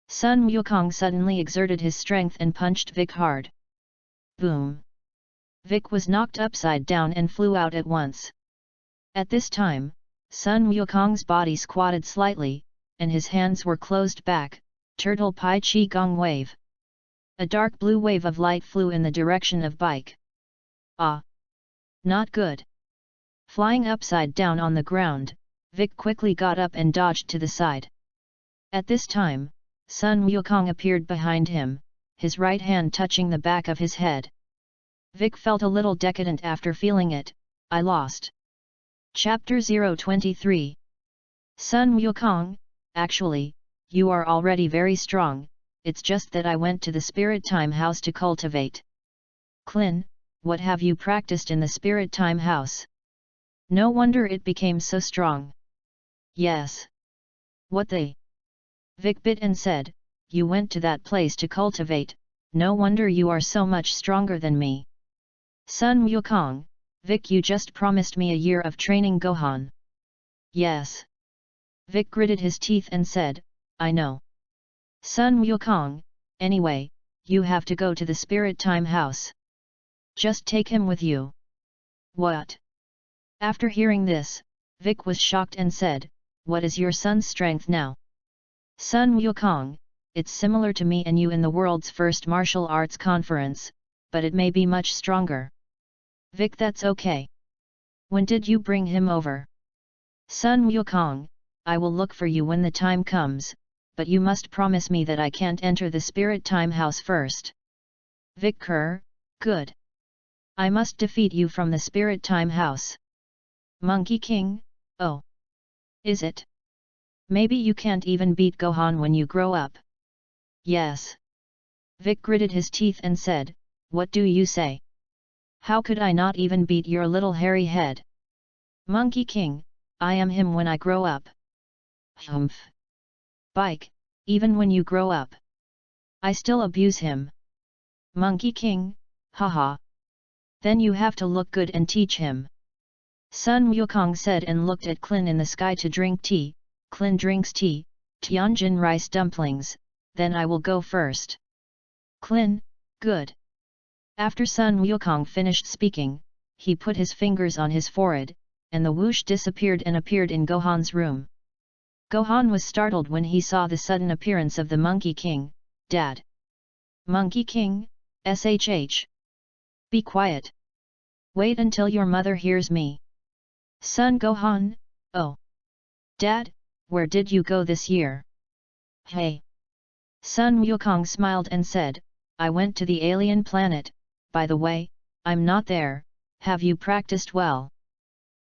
Sun Wukong suddenly exerted his strength and punched Vic hard. Boom! Vic was knocked upside down and flew out at once. At this time, Sun Wukong's body squatted slightly, and his hands were closed back. Turtle Pai Chi Gong wave. A dark blue wave of light flew in the direction of Bike. Ah! Not good! Flying upside down on the ground, Vic quickly got up and dodged to the side. At this time, Sun Wukong appeared behind him, his right hand touching the back of his head. Vic felt a little decadent after feeling it. I lost. Chapter 023. Sun Wukong, actually, you are already very strong, it's just that I went to the Spirit Time House to cultivate. Clin, what have you practiced in the Spirit Time House? No wonder it became so strong. Yes. What the? Vic bit and said, you went to that place to cultivate, no wonder you are so much stronger than me. Sun Wukong, Vic, you just promised me a year of training Gohan. Yes. Vic gritted his teeth and said, I know. Sun Wukong, anyway, you have to go to the Spirit Time House. Just take him with you. What? After hearing this, Vic was shocked and said, what is your son's strength now? Sun Wukong, it's similar to me and you in the world's first martial arts conference, but it may be much stronger. Vic, that's okay. When did you bring him over? Sun Wukong, I will look for you when the time comes, but you must promise me that I can't enter the Spirit Time House first. Vic Kerr, good. I must defeat you from the Spirit Time House. Monkey King, oh. Is it? Maybe you can't even beat Gohan when you grow up. Yes. Vic gritted his teeth and said, what do you say? How could I not even beat your little hairy head? Monkey King, I am him when I grow up. Humph. Bike, even when you grow up. I still abuse him. Monkey King, haha. Then you have to look good and teach him. Sun Wukong said and looked at Clin in the sky to drink tea. Clin drinks tea, Tianjin rice dumplings, then I will go first. Klin, good. After Sun Wukong finished speaking, he put his fingers on his forehead, and the whoosh disappeared and appeared in Gohan's room. Gohan was startled when he saw the sudden appearance of the Monkey King. Dad! Monkey King, shh. Be quiet. Wait until your mother hears me. Son Gohan, oh. Dad, where did you go this year? Hey. Sun Wukong smiled and said, I went to the alien planet. By the way, I'm not there. Have you practiced well?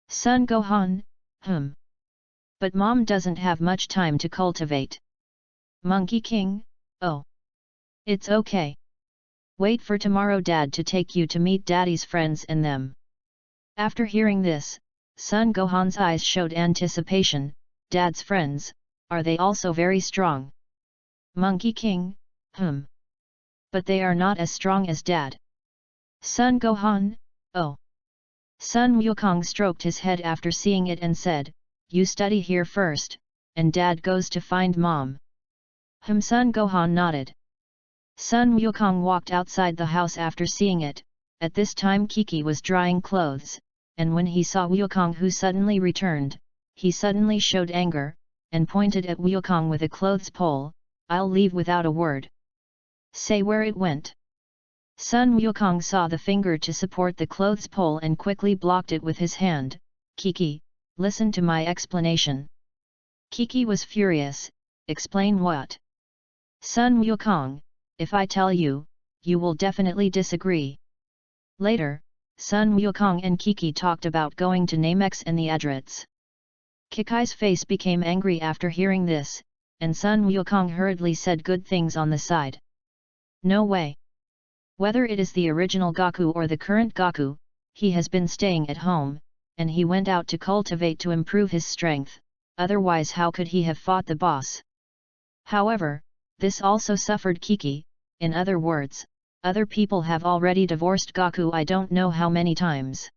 Son Gohan, But Mom doesn't have much time to cultivate. Monkey King, oh. It's okay. Wait for tomorrow Dad to take you to meet Daddy's friends and them. After hearing this, Son Gohan's eyes showed anticipation. Dad's friends, are they also very strong? Monkey King, But they are not as strong as Dad. Son Gohan, oh. Sun Wukong stroked his head after seeing it and said, you study here first, and Dad goes to find Mom. Sun Gohan nodded. Sun Wukong walked outside the house after seeing it. At this time Kiki was drying clothes, and when he saw Wukong who suddenly returned, he suddenly showed anger, and pointed at Wukong with a clothes pole. I'll leave without a word. Say where it went. Sun Wukong saw the finger to support the clothes pole and quickly blocked it with his hand. Kiki, listen to my explanation. Kiki was furious. Explain what? Sun Wukong, if I tell you, you will definitely disagree. Later, Sun Wukong and Kiki talked about going to Namex and the Adrets. Kiki's face became angry after hearing this, and Sun Wukong hurriedly said good things on the side. No way. Whether it is the original Goku or the current Goku, he has been staying at home, and he went out to cultivate to improve his strength, otherwise how could he have fought the boss? However, this also suffered Kiki. In other words, other people have already divorced Goku I don't know how many times.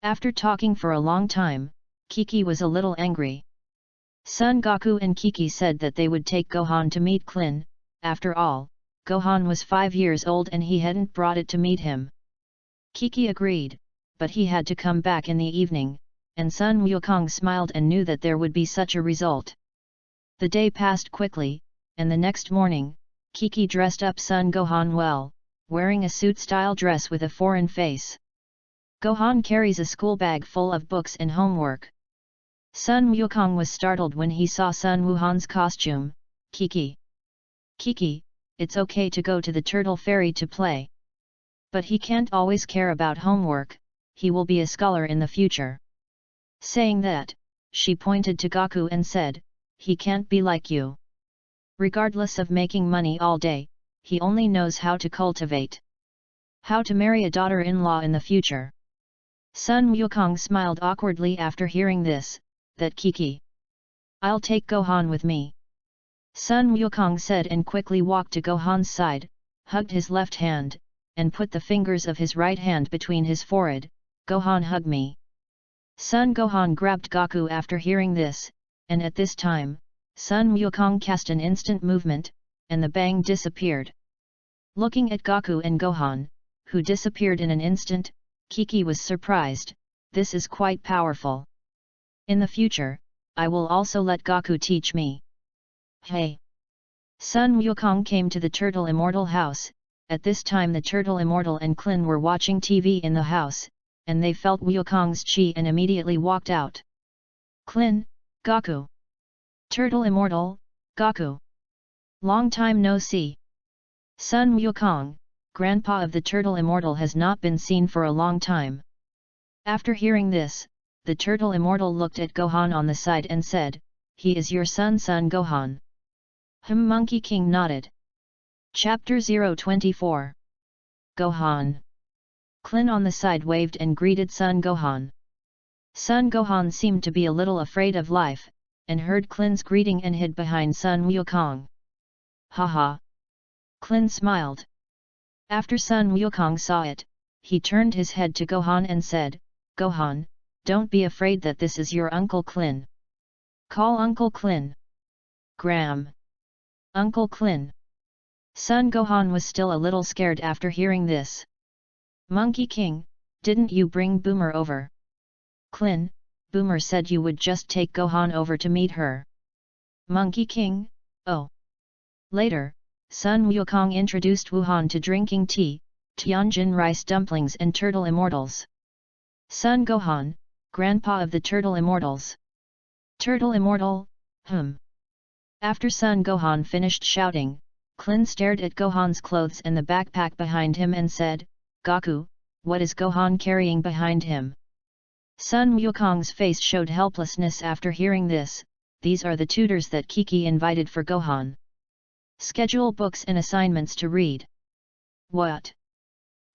After talking for a long time, Kiki was a little angry. Son Goku and Kiki said that they would take Gohan to meet Klin. After all, Gohan was 5 years old and he hadn't brought it to meet him. Kiki agreed, but he had to come back in the evening, and Sun Wukong smiled and knew that there would be such a result. The day passed quickly, and the next morning, Kiki dressed up Son Gohan well, wearing a suit-style dress with a foreign face. Gohan carries a school bag full of books and homework. Sun Wukong was startled when he saw Sun Wuhan's costume. Kiki. Kiki, it's okay to go to the Turtle Ferry to play. But he can't always care about homework, he will be a scholar in the future. Saying that, she pointed to Goku and said, he can't be like you. Regardless of making money all day, he only knows how to cultivate. How to marry a daughter-in-law in the future. Sun Wukong smiled awkwardly after hearing this, that Kiki. I'll take Gohan with me. Sun Wukong said and quickly walked to Gohan's side, hugged his left hand, and put the fingers of his right hand between his forehead. Gohan, hug me. Sun Gohan grabbed Goku after hearing this, and at this time, Sun Wukong cast an instant movement, and the bang disappeared. Looking at Goku and Gohan, who disappeared in an instant, Kiki was surprised. This is quite powerful. In the future, I will also let Goku teach me. Hey! Sun Wukong came to the Turtle Immortal house. At this time the Turtle Immortal and Klin were watching TV in the house, and they felt Wukong's chi and immediately walked out. Klin, Goku. Turtle Immortal, Goku. Long time no see. Sun Wukong, Grandpa of the Turtle Immortal has not been seen for a long time. After hearing this, the Turtle Immortal looked at Gohan on the side and said, he is your son Gohan. Monkey King nodded. Chapter 024. Gohan. Klin on the side waved and greeted Son Gohan. Son Gohan seemed to be a little afraid of life, and heard Klin's greeting and hid behind Sun Wukong. Haha. Klin smiled. After Sun Wukong saw it, he turned his head to Gohan and said, Gohan, don't be afraid that this is your Uncle Klin. Call Uncle Klin. Gram. Uncle Klin. Son Gohan was still a little scared after hearing this. Monkey King, didn't you bring Boomer over? Klin, Boomer said you would just take Gohan over to meet her. Monkey King, oh. Later, Sun Wukong introduced Wuhan to drinking tea, Tianjin rice dumplings and turtle immortals. Son Gohan, grandpa of the turtle immortals. Turtle immortal, After Son Gohan finished shouting, Klin stared at Gohan's clothes and the backpack behind him and said, Goku, what is Gohan carrying behind him? Sun Wukong's face showed helplessness after hearing this. These are the tutors that Kiki invited for Gohan. Schedule books and assignments to read. What?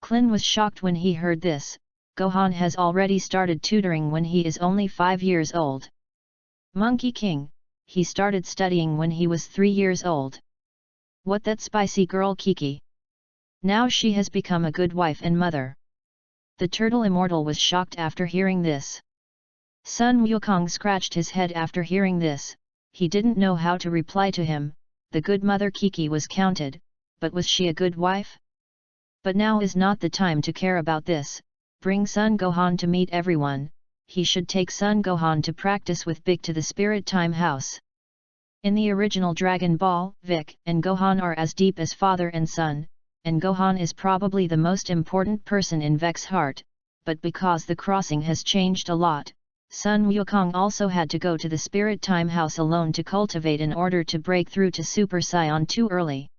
Klin was shocked when he heard this. Gohan has already started tutoring when he is only 5 years old. Monkey King, he started studying when he was 3 years old. What, that spicy girl Kiki? Now she has become a good wife and mother. The turtle immortal was shocked after hearing this. Sun Wukong scratched his head after hearing this. He didn't know how to reply to him. The good mother Kiki was counted, but was she a good wife? But now is not the time to care about this. Bring Son Gohan to meet everyone. He should take Son Gohan to practice with Big to the Spirit Time House. In the original Dragon Ball, Vic and Gohan are as deep as father and son, and Gohan is probably the most important person in Vic's heart, but because the crossing has changed a lot, Sun Wukong also had to go to the Spirit Time House alone to cultivate in order to break through to Super Saiyan too early.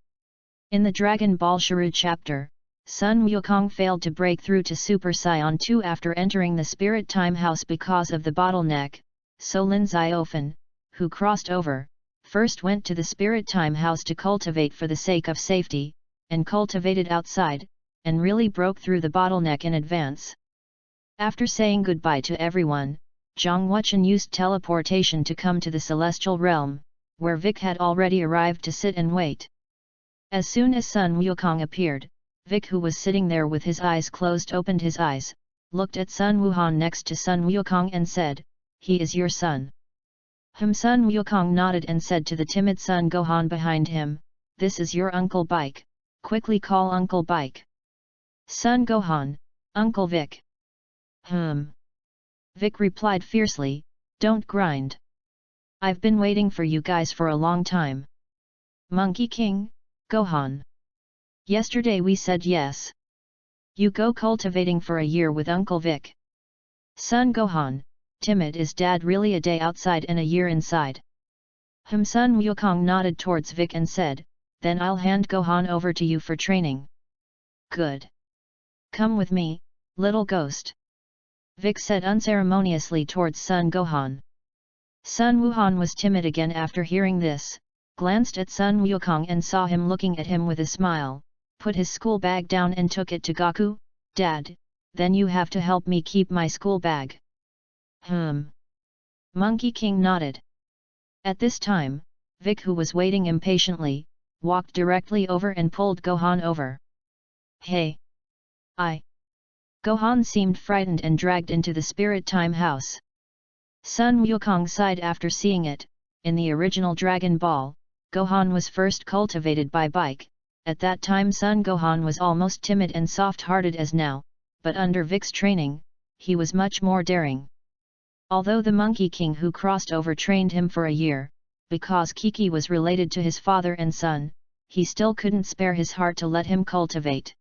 In the Dragon Ball Shiru chapter, Sun Wukong failed to break through to Super Saiyan 2 after entering the Spirit Time House because of the bottleneck, so Lin Xiaofan, who crossed over, first went to the Spirit Time House to cultivate for the sake of safety, and cultivated outside, and really broke through the bottleneck in advance. After saying goodbye to everyone, Zhang Wuchen used teleportation to come to the Celestial Realm, where Vic had already arrived to sit and wait. As soon as Sun Wukong appeared, Vic, who was sitting there with his eyes closed, opened his eyes, looked at Sun Wuhan next to Sun Wukong and said, "He is your son." Sun Wukong nodded and said to the timid Sun Gohan behind him, "This is your Uncle Bike, quickly call Uncle Bike." Sun Gohan, Uncle Vic. Vic replied fiercely, "Don't grind. I've been waiting for you guys for a long time." Monkey King, Gohan. Yesterday we said yes. You go cultivating for a year with Uncle Vic. Sun Gohan, timid is dad really a day outside and a year inside? Sun Wukong nodded towards Vic and said, "Then I'll hand Gohan over to you for training." Good. Come with me, little ghost. Vic said unceremoniously towards Sun Gohan. Sun Wuhan was timid again after hearing this, glanced at Sun Wukong and saw him looking at him with a smile, put his school bag down and took it to Goku. "Dad, then you have to help me keep my school bag." Monkey King nodded. At this time, Vic, who was waiting impatiently, walked directly over and pulled Gohan over. "Hey! Gohan seemed frightened and dragged into the Spirit Time House. Sun Wukong sighed after seeing it. In the original Dragon Ball, Gohan was first cultivated by Bike. At that time Sun Gohan was almost timid and soft-hearted as now, but under Vic's training, he was much more daring. Although the Monkey King who crossed over trained him for a year, because Kiki was related to his father and son, he still couldn't spare his heart to let him cultivate.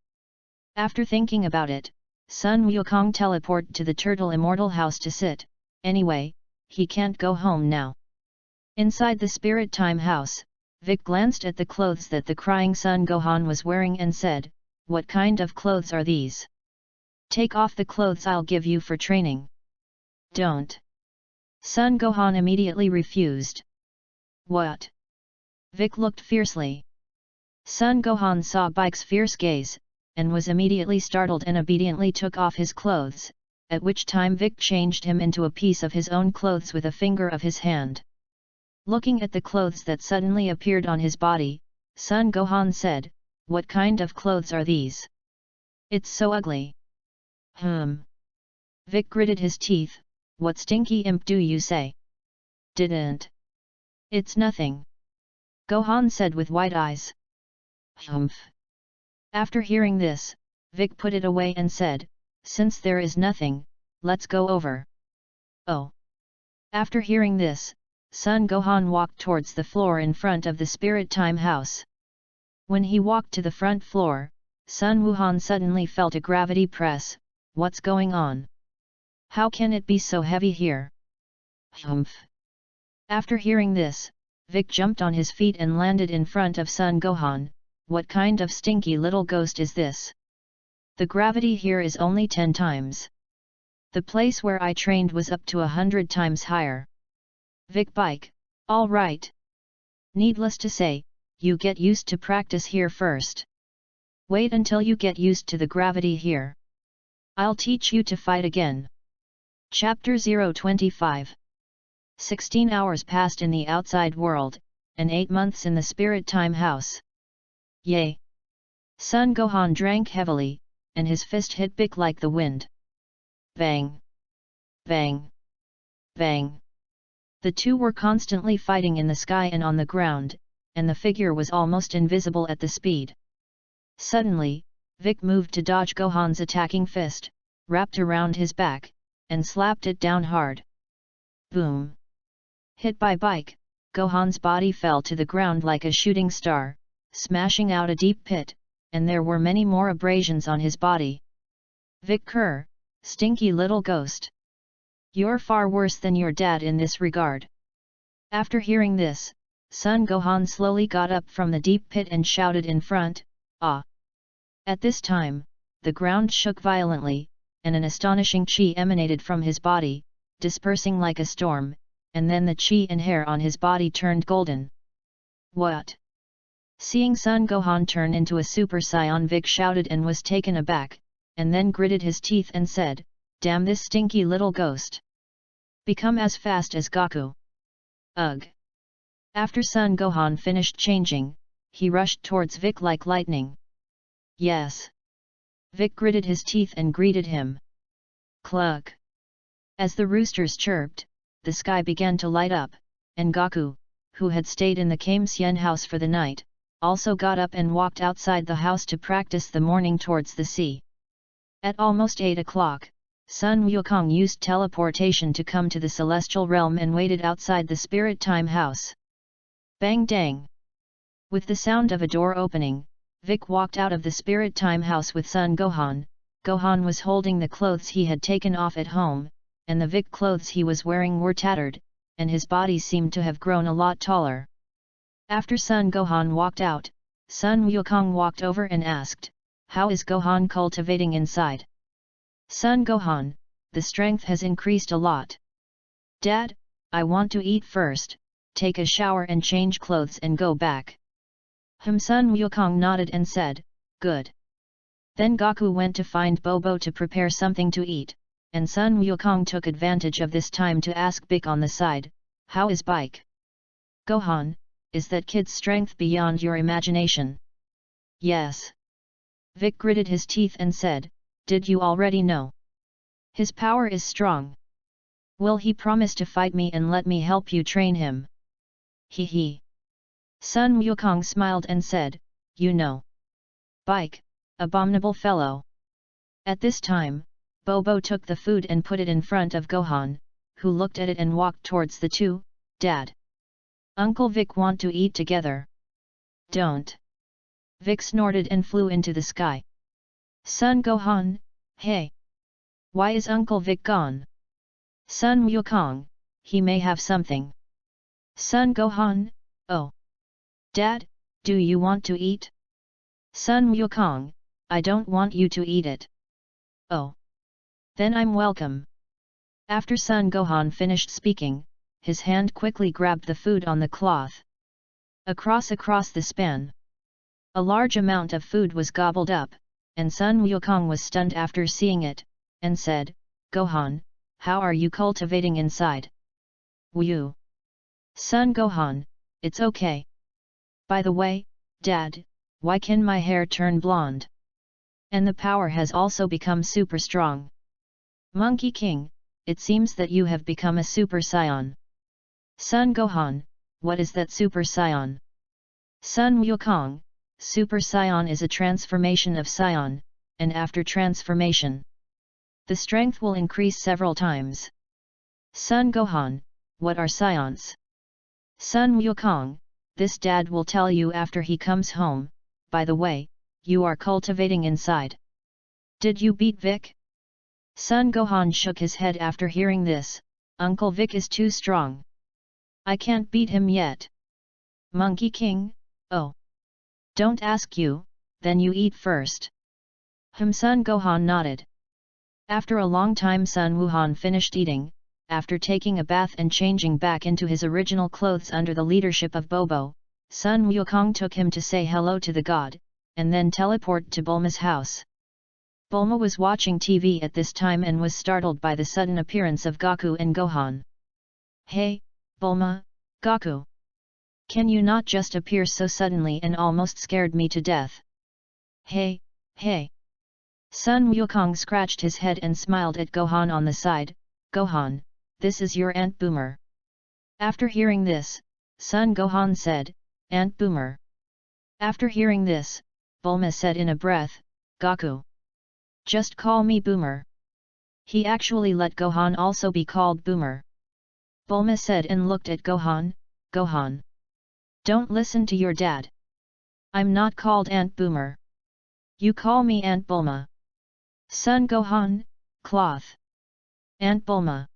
After thinking about it, Sun Wukong teleported to the Turtle Immortal House to sit. Anyway, he can't go home now. Inside the Spirit Time House, Vic glanced at the clothes that the crying Sun Gohan was wearing and said, "What kind of clothes are these? Take off the clothes I'll give you for training." "Don't." Sun Gohan immediately refused. "What?" Vic looked fiercely. Sun Gohan saw Bike's fierce gaze, and was immediately startled and obediently took off his clothes, at which time Vic changed him into a piece of his own clothes with a finger of his hand. Looking at the clothes that suddenly appeared on his body, Sun Gohan said, "What kind of clothes are these? It's so ugly." Vic gritted his teeth, "What stinky imp do you say?" "Didn't. It's nothing," Gohan said with wide eyes. Humph. After hearing this, Vic put it away and said, since there is nothing, let's go over. Oh. After hearing this, Sun Gohan walked towards the floor in front of the spirit time house. When he walked to the front floor, Sun Wuhan suddenly felt a gravity press. What's going on? How can it be so heavy here? Humph. After hearing this, Vic jumped on his feet and landed in front of Sun Gohan. What kind of stinky little ghost is this? The gravity here is only 10 times. The place where I trained was up to 100 times higher. Vic Bike, all right. Needless to say, you get used to practice here first. Wait until you get used to the gravity here. I'll teach you to fight again. Chapter 025. 16 hours passed in the outside world, and 8 months in the spirit time house. Yay! Sun Gohan drank heavily, and his fist hit Bic like the wind. Bang! Bang! Bang! The two were constantly fighting in the sky and on the ground, and the figure was almost invisible at the speed. Suddenly, Vic moved to dodge Gohan's attacking fist, wrapped around his back, and slapped it down hard. Boom! Hit by Bike, Gohan's body fell to the ground like a shooting star, smashing out a deep pit, and there were many more abrasions on his body. Vic Kerr, stinky little ghost. You're far worse than your dad in this regard. After hearing this, Sun Gohan slowly got up from the deep pit and shouted in front, ah! At this time, the ground shook violently, and an astonishing chi emanated from his body, dispersing like a storm, and then the chi and hair on his body turned golden. What? Seeing Sun Gohan turn into a Super Saiyan, Vic shouted and was taken aback, and then gritted his teeth and said, damn this stinky little ghost. Become as fast as Goku. Ugh. After Sun Gohan finished changing, he rushed towards Vic like lightning. Yes. Vic gritted his teeth and greeted him. Cluck. As the roosters chirped, the sky began to light up, and Goku, who had stayed in the Kamesien house for the night, also got up and walked outside the house to practice the morning towards the sea. At almost 8 o'clock, Sun Wukong used teleportation to come to the celestial realm and waited outside the spirit time house. Bang dang! With the sound of a door opening, Vic walked out of the spirit time house with Sun Gohan. Gohan was holding the clothes he had taken off at home, and the Vic clothes he was wearing were tattered, and his body seemed to have grown a lot taller. After Sun Gohan walked out, Sun Wukong walked over and asked, how is Gohan cultivating inside? Sun Gohan, the strength has increased a lot. Dad, I want to eat first, take a shower and change clothes and go back. Sun Wukong nodded and said, good. Then Goku went to find Bobo to prepare something to eat, and Sun Wukong took advantage of this time to ask Bic on the side, how is Bike? Gohan, is that kid's strength beyond your imagination? Yes. Vic gritted his teeth and said, did you already know? His power is strong. Will he promise to fight me and let me help you train him? Hee hee. Sun Wukong smiled and said, you know. Bike, abominable fellow. At this time, Bobo took the food and put it in front of Gohan, who looked at it and walked towards the two. Dad. Uncle Vic want to eat together. Don't. Vic snorted and flew into the sky. Sun Gohan, hey! Why is Uncle Vic gone? Sun Wukong, he may have something. Sun Gohan, oh! Dad, do you want to eat? Sun Wukong, I don't want you to eat it. Oh! Then I'm welcome. After Sun Gohan finished speaking, his hand quickly grabbed the food on the cloth. Across the span. A large amount of food was gobbled up, and Sun Wukong was stunned after seeing it, and said, Gohan, how are you cultivating inside? Wu. Sun Gohan, it's okay. By the way, Dad, why can my hair turn blonde? And the power has also become super strong. Monkey King, it seems that you have become a Super Saiyan. Sun Gohan, what is that Super Saiyan? Sun Wukong, Super Saiyan is a transformation of Saiyan, and after transformation, the strength will increase several times. Son Gohan, what are Saiyans? Son Wukong, this Dad will tell you after he comes home. By the way, you are cultivating inside. Did you beat Vic? Son Gohan shook his head after hearing this. Uncle Vic is too strong. I can't beat him yet. Monkey King, oh. Don't ask you, then you eat first. Son Gohan nodded. After a long time Sun Wuhan finished eating, after taking a bath and changing back into his original clothes under the leadership of Bobo, Sun Wukong took him to say hello to the god, and then teleport to Bulma's house. Bulma was watching TV at this time and was startled by the sudden appearance of Goku and Gohan. Hey, Bulma, Goku! Can you not just appear so suddenly and almost scared me to death? Hey, hey! Sun Wukong scratched his head and smiled at Gohan on the side. Gohan, this is your Aunt Boomer. After hearing this, Sun Gohan said, Aunt Boomer. After hearing this, Bulma said in a breath, Goku. Just call me Boomer. He actually let Gohan also be called Boomer. Bulma said and looked at Gohan. Gohan. Don't listen to your dad. I'm not called Aunt Boomer. You call me Aunt Bulma. Son Gohan, cloth. Aunt Bulma.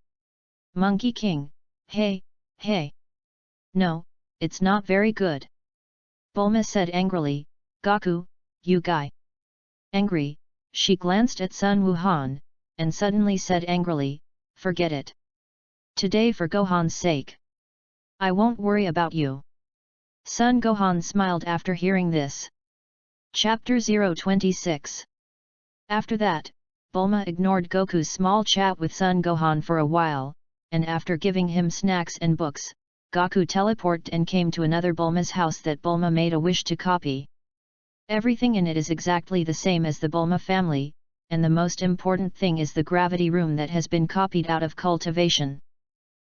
Monkey King, hey, hey. No, it's not very good. Bulma said angrily, Goku, you guy. Angry, she glanced at Sun Wuhan, and suddenly said angrily, forget it. Today for Gohan's sake. I won't worry about you. Sun Gohan smiled after hearing this. Chapter 026. After that, Bulma ignored Goku's small chat with Sun Gohan for a while, and after giving him snacks and books, Goku teleported and came to another Bulma's house that Bulma made a wish to copy. Everything in it is exactly the same as the Bulma family, and the most important thing is the gravity room that has been copied out of cultivation.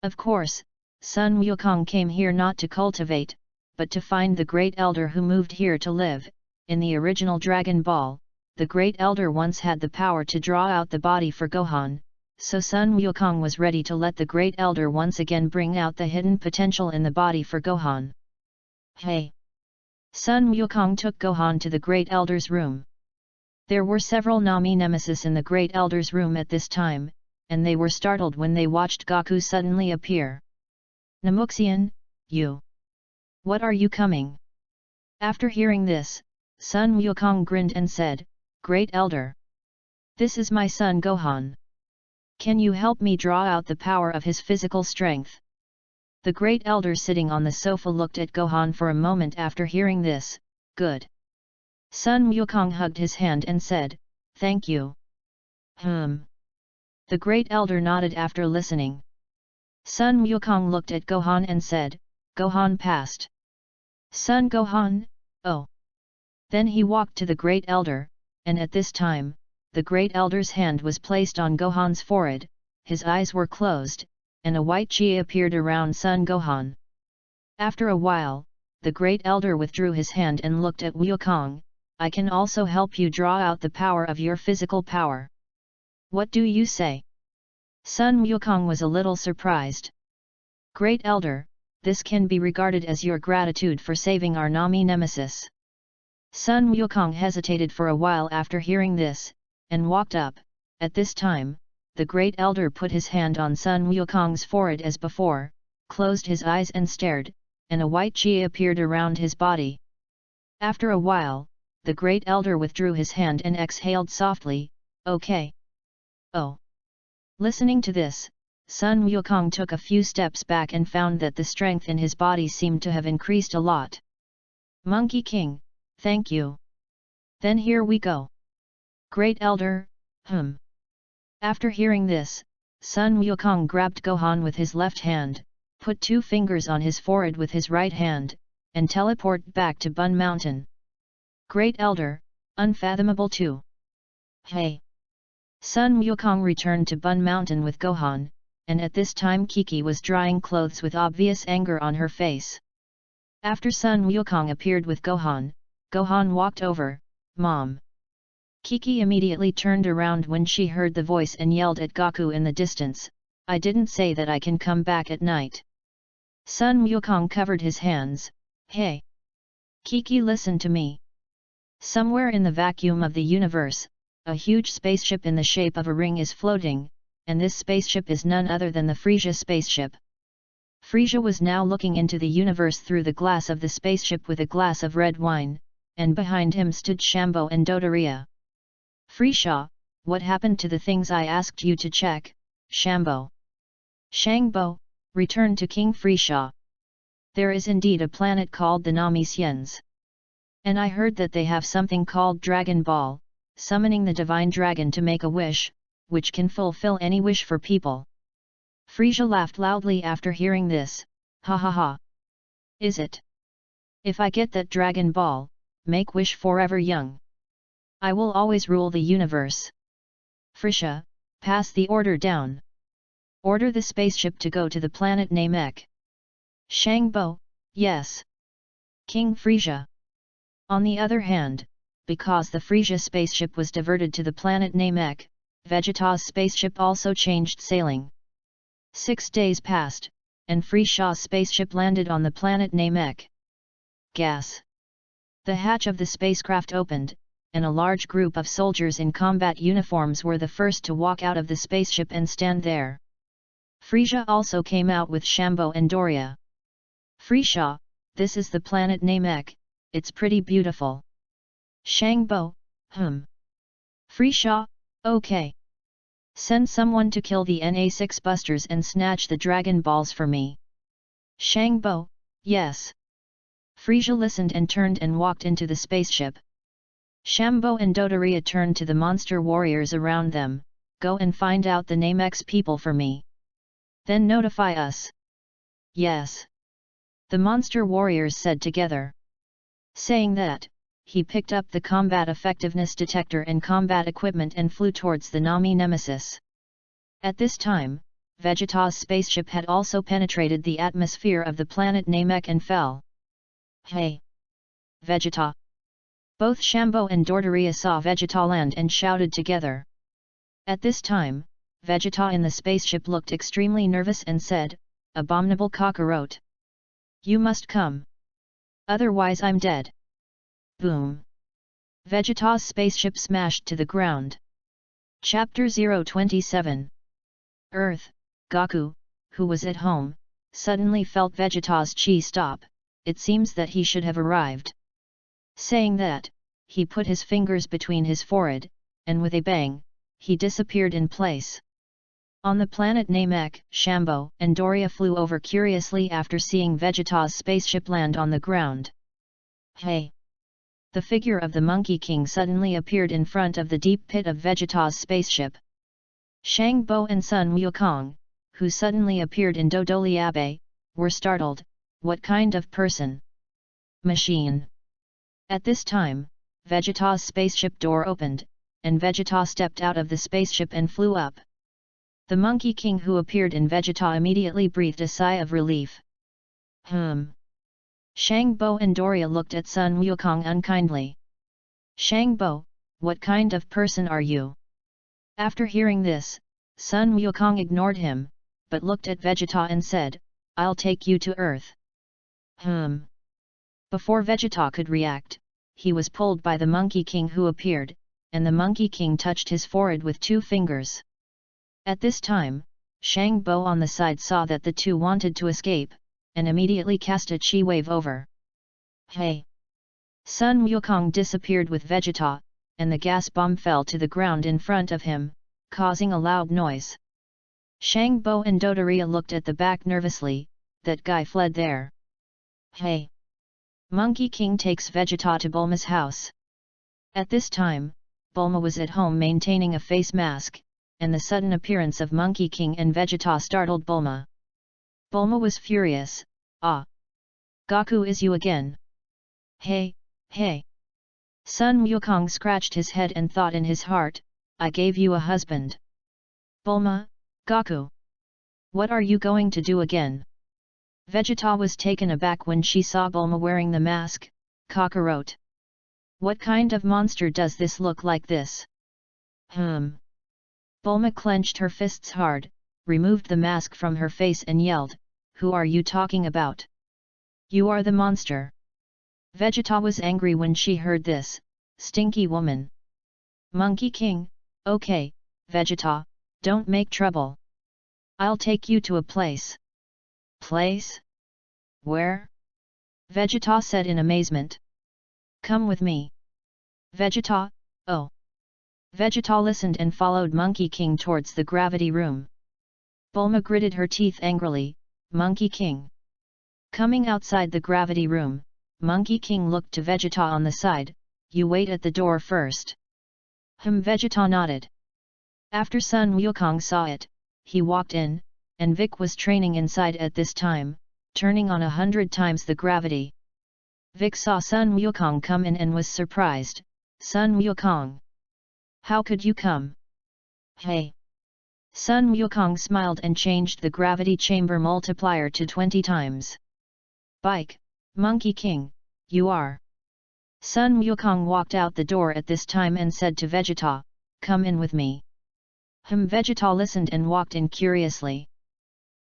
Of course, Sun Wukong came here not to cultivate, but to find the Great Elder who moved here to live. In the original Dragon Ball, the Great Elder once had the power to draw out the body for Gohan, so Sun Wukong was ready to let the Great Elder once again bring out the hidden potential in the body for Gohan. Hey! Sun Wukong took Gohan to the Great Elder's room. There were several Nami Nemesis in the Great Elder's room at this time, and they were startled when they watched Goku suddenly appear. Namuxian, you! What are you coming? After hearing this, Sun Wukong grinned and said, Great Elder. This is my son Gohan. Can you help me draw out the power of his physical strength? The Great Elder sitting on the sofa looked at Gohan for a moment after hearing this. Good. Sun Wukong hugged his hand and said, Thank you. The Great Elder nodded after listening. Sun Wukong looked at Gohan and said, Gohan passed. Son Gohan, oh. Then he walked to the Great Elder, and at this time, the Great Elder's hand was placed on Gohan's forehead, his eyes were closed, and a white chi appeared around Son Gohan. After a while, the Great Elder withdrew his hand and looked at Wukong. I can also help you draw out the power of your physical power. What do you say? Sun Wukong was a little surprised. Great Elder, this can be regarded as your gratitude for saving our Nami Nemesis. Sun Wukong hesitated for a while after hearing this, and walked up. At this time, the Great Elder put his hand on Sun Wukong's forehead as before, closed his eyes and stared, and a white chi appeared around his body. After a while, the Great Elder withdrew his hand and exhaled softly, okay. Oh. Listening to this, Sun Wukong took a few steps back and found that the strength in his body seemed to have increased a lot. Monkey King, thank you. Then here we go. Great Elder, After hearing this, Sun Wukong grabbed Gohan with his left hand, put 2 fingers on his forehead with his right hand, and teleported back to Bun Mountain. Great Elder, unfathomable too. Hey! Sun Wukong returned to Bun Mountain with Gohan, and at this time Kiki was drying clothes with obvious anger on her face. After Sun Wukong appeared with Gohan, Gohan walked over. Mom. Kiki immediately turned around when she heard the voice and yelled at Goku in the distance, I didn't say that I can come back at night. Sun Wukong covered his hands, hey. Kiki, listen to me. Somewhere in the vacuum of the universe, a huge spaceship in the shape of a ring is floating, and this spaceship is none other than the Frisia spaceship. Frisia was now looking into the universe through the glass of the spaceship with a glass of red wine, and behind him stood Shambo and Dodoria. Frisia, what happened to the things I asked you to check, Shambo? Shangbo, returned to King Frisia. There is indeed a planet called the Namisians. And I heard that they have something called Dragon Ball, summoning the divine dragon to make a wish, which can fulfill any wish for people. Frisia laughed loudly after hearing this, ha ha ha. Is it? If I get that Dragon Ball, make wish forever young. I will always rule the universe. Frisia, pass the order down. Order the spaceship to go to the planet Namek. Shangbo, yes. King Frisia. On the other hand, because the Frisia spaceship was diverted to the planet Namek, Vegeta's spaceship also changed sailing. 6 days passed, and Frisia's spaceship landed on the planet Namek. Gas. The hatch of the spacecraft opened, and a large group of soldiers in combat uniforms were the first to walk out of the spaceship and stand there. Frisia also came out with Shambo and Doria. Frisia, this is the planet Namek, it's pretty beautiful. Shangbo, Frisia, okay. Send someone to kill the Na6 busters and snatch the Dragon Balls for me. Shangbo, yes. Frisia listened and turned and walked into the spaceship. Shambo and Dodoria turned to the monster warriors around them, go and find out the Namex people for me. Then notify us. Yes. The monster warriors said together. Saying that, he picked up the combat effectiveness detector and combat equipment and flew towards the Nami Nemesis. At this time, Vegeta's spaceship had also penetrated the atmosphere of the planet Namek and fell. Hey! Vegeta! Both Shambo and Dodoria saw Vegeta land and shouted together. At this time, Vegeta in the spaceship looked extremely nervous and said, Abominable cockroach! You must come. Otherwise I'm dead. Boom! Vegeta's spaceship smashed to the ground. Chapter 027. Earth, Goku, who was at home, suddenly felt Vegeta's chi stop, it seems that he should have arrived. Saying that, he put his fingers between his forehead, and with a bang, he disappeared in place. On the planet Namek, Shambo and Doria flew over curiously after seeing Vegeta's spaceship land on the ground. Hey! The figure of the Monkey King suddenly appeared in front of the deep pit of Vegeta's spaceship. Shangbo and Sun Wukong, who suddenly appeared in Dodoliabe, were startled. What kind of person? Machine. At this time, Vegeta's spaceship door opened, and Vegeta stepped out of the spaceship and flew up. The Monkey King who appeared in Vegeta immediately breathed a sigh of relief. Shangbo and Doria looked at Sun Wukong unkindly. Shangbo, what kind of person are you? After hearing this, Sun Wukong ignored him, but looked at Vegeta and said, I'll take you to Earth. Before Vegeta could react, he was pulled by the Monkey King who appeared, and the Monkey King touched his forehead with 2 fingers. At this time, Shangbo on the side saw that the two wanted to escape, and immediately cast a chi wave over. Hey! Sun Wukong disappeared with Vegeta, and the gas bomb fell to the ground in front of him, causing a loud noise. Shangbo and Dodoria looked at the back nervously, that guy fled there. Hey! Monkey King takes Vegeta to Bulma's house. At this time, Bulma was at home maintaining a face mask, and the sudden appearance of Monkey King and Vegeta startled Bulma. Bulma was furious. Ah! Goku, is you again? Hey, hey! Sun Wukong scratched his head and thought in his heart, I gave you a husband. Bulma, Goku! What are you going to do again? Vegeta was taken aback when she saw Bulma wearing the mask, cockroach. What kind of monster does this look like this? Bulma clenched her fists hard, removed the mask from her face and yelled, "Who are you talking about? You are the monster." Vegeta was angry when she heard this. Stinky woman. Monkey King, okay, Vegeta, don't make trouble. I'll take you to a place. Place? Where? Vegeta said in amazement. Come with me. Vegeta, oh. Vegeta listened and followed Monkey King towards the gravity room. Bulma gritted her teeth angrily, Monkey King. Coming outside the gravity room, Monkey King looked to Vegeta on the side, you wait at the door first. Vegeta nodded. After Sun Wukong saw it, he walked in, and Vic was training inside at this time, turning on 100 times the gravity. Vic saw Sun Wukong come in and was surprised, Sun Wukong. How could you come? Hey! Sun Wukong smiled and changed the gravity chamber multiplier to 20 times. Bike, Monkey King, you are. Sun Wukong walked out the door at this time and said to Vegeta, come in with me. Vegeta listened and walked in curiously.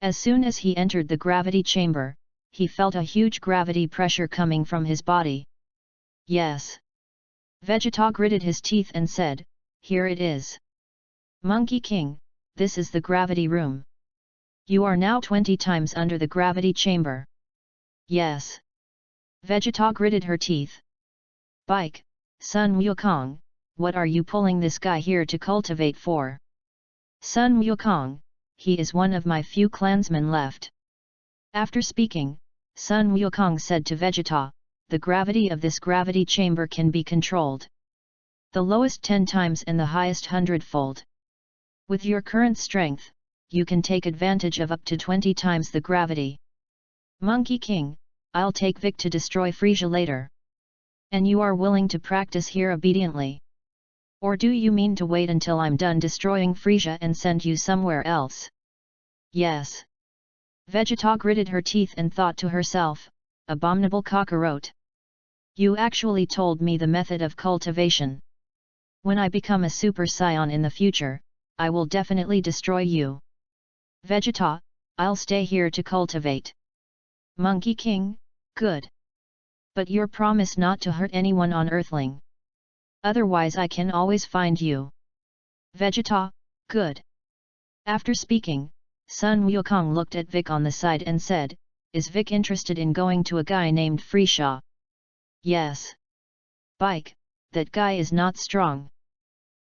As soon as he entered the gravity chamber, he felt a huge gravity pressure coming from his body. Yes. Vegeta gritted his teeth and said, here it is. Monkey King, this is the gravity room. You are now 20 times under the gravity chamber. Yes. Vegeta gritted her teeth. Bike, Sun Wukong, what are you pulling this guy here to cultivate for? Sun Wukong, he is one of my few clansmen left. After speaking, Sun Wukong said to Vegeta, the gravity of this gravity chamber can be controlled. The lowest 10 times and the highest 100-fold. With your current strength, you can take advantage of up to 20 times the gravity. Monkey King, I'll take Vic to destroy Frieza later. And you are willing to practice here obediently? Or do you mean to wait until I'm done destroying Frieza and send you somewhere else? Yes. Vegeta gritted her teeth and thought to herself, abominable cockroach. You actually told me the method of cultivation. When I become a Super Saiyan in the future, I will definitely destroy you. Vegeta, I'll stay here to cultivate. Monkey King, good. But your promise not to hurt anyone on Earthling. Otherwise I can always find you. Vegeta, good. After speaking, Sun Wukong looked at Vic on the side and said, is Vic interested in going to a guy named Frieza? Yes. Bike, that guy is not strong.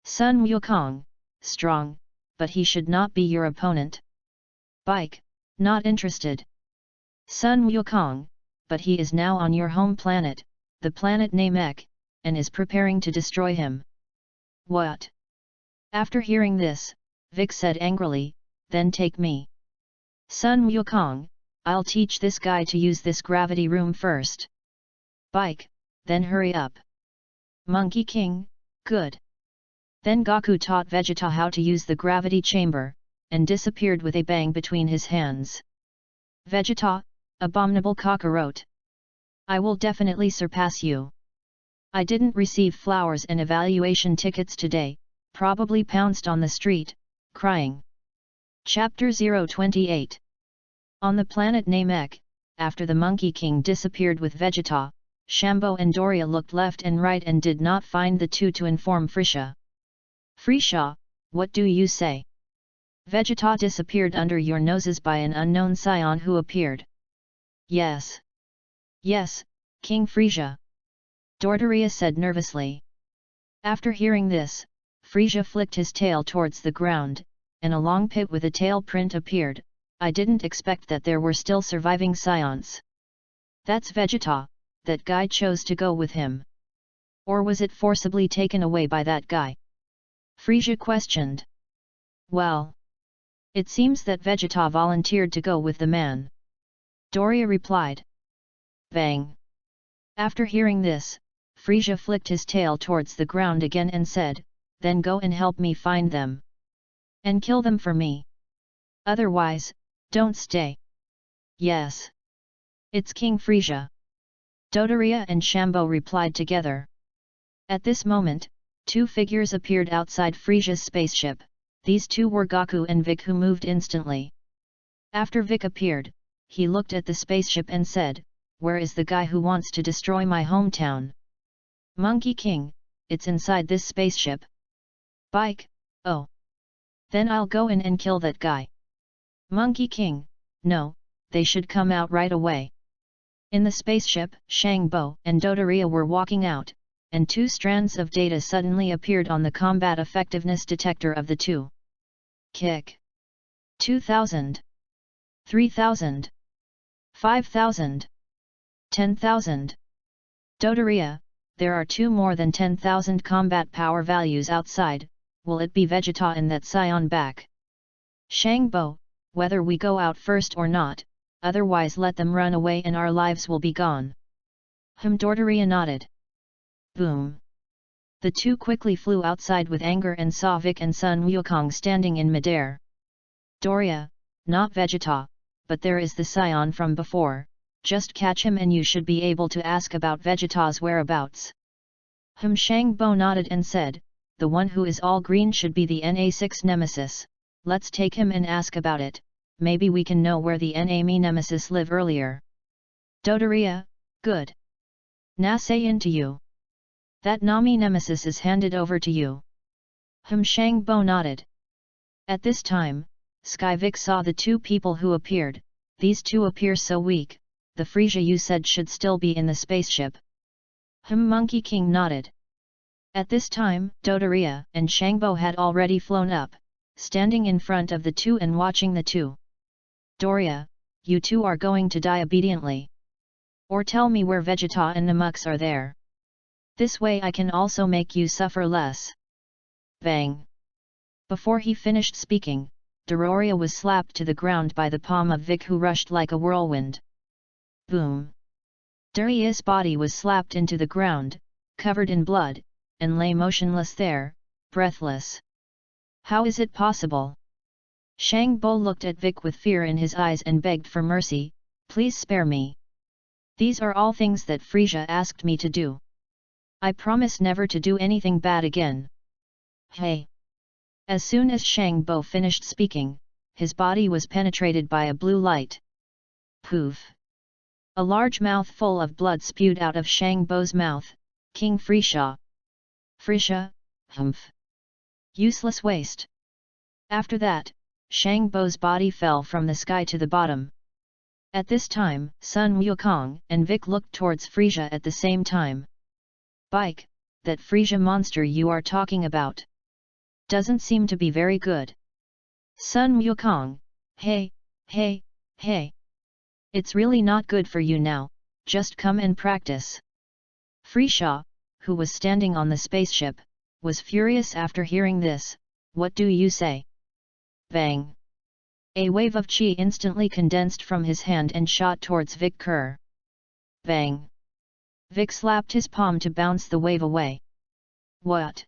Sun Wukong, strong, but he should not be your opponent. Bike, not interested. Sun Wukong, but he is now on your home planet, the planet Namek, and is preparing to destroy him. What? After hearing this, Vic said angrily, then take me. Sun Wukong, I'll teach this guy to use this gravity room first. Bike, then hurry up. Monkey King, good. Then Goku taught Vegeta how to use the gravity chamber, and disappeared with a bang between his hands. Vegeta, abominable cockroach. I will definitely surpass you. I didn't receive flowers and evaluation tickets today, probably pounced on the street, crying. Chapter 028. On the planet Namek, after the Monkey King disappeared with Vegeta, Shambo and Doria looked left and right and did not find the two to inform Frieza. Frieza, what do you say? Vegeta disappeared under your noses by an unknown scion who appeared. Yes. Yes, King Frieza. Doria said nervously. After hearing this, Frieza flicked his tail towards the ground, and a long pit with a tail print appeared. I didn't expect that there were still surviving scions. That's Vegeta, that guy chose to go with him. Or was it forcibly taken away by that guy? Frieza questioned. Well. It seems that Vegeta volunteered to go with the man. Doria replied. Bang. After hearing this, Frieza flicked his tail towards the ground again and said, then go and help me find them. And kill them for me. Otherwise, don't stay. Yes. It's King Frieza. Dodoria and Shambo replied together. At this moment, two figures appeared outside Frisia's spaceship. These two were Goku and Vic, who moved instantly. After Vic appeared, he looked at the spaceship and said, "Where is the guy who wants to destroy my hometown?" "Monkey King, it's inside this spaceship." "Bike, oh. Then I'll go in and kill that guy." "Monkey King, no, they should come out right away." In the spaceship, Shangbo and Dodoria were walking out, and two strands of data suddenly appeared on the combat effectiveness detector of the two. Kick. 2,000. 3,000. 5,000. 10,000. Dodoria, there are two more than 10,000 combat power values outside. Will it be Vegeta and that Scion back? Shangbo, whether we go out first or not, otherwise let them run away and our lives will be gone. Dodoria nodded. Boom. The two quickly flew outside with anger and saw Vic and Sun Wukong standing in midair. "Doria, not Vegeta, but there is the Scion from before, just catch him and you should be able to ask about Vegeta's whereabouts." Shangbo nodded and said, "The one who is all green should be the NA6 Nemesis, let's take him and ask about it, maybe we can know where the NA Nemesis live earlier." Dodoria, good. Na say into you. That Nami Nemesis is handed over to you. Shangbo nodded. At this time, Sky Vic saw the two people who appeared. These two appear so weak, the Frisia you said should still be in the spaceship. Monkey King nodded. At this time, Dodoria and Shangbo had already flown up, standing in front of the two and watching the two. "Doria, you two are going to die obediently. Or tell me where Vegeta and Namux are there. This way I can also make you suffer less." Bang! Before he finished speaking, Dodoria was slapped to the ground by the palm of Vic, who rushed like a whirlwind. Boom! Doria's body was slapped into the ground, covered in blood, and lay motionless there, breathless. How is it possible? Shangbo looked at Vic with fear in his eyes and begged for mercy, "Please spare me. These are all things that Frisia asked me to do. I promise never to do anything bad again." Hey! As soon as Shangbo finished speaking, his body was penetrated by a blue light. Poof! A large mouthful of blood spewed out of Shangbo's mouth. "King Frisia! Frisia, humph! Useless waste!" After that, Shangbo's body fell from the sky to the bottom. At this time, Sun Wukong and Vic looked towards Frisia at the same time. "Bike, that Frisia monster you are talking about doesn't seem to be very good." Sun Wukong, hey, hey, hey. It's really not good for you now, just come and practice. Frisia, who was standing on the spaceship, was furious after hearing this. "What do you say?" Bang! A wave of chi instantly condensed from his hand and shot towards Vic Kerr. Bang! Vic slapped his palm to bounce the wave away. "What?"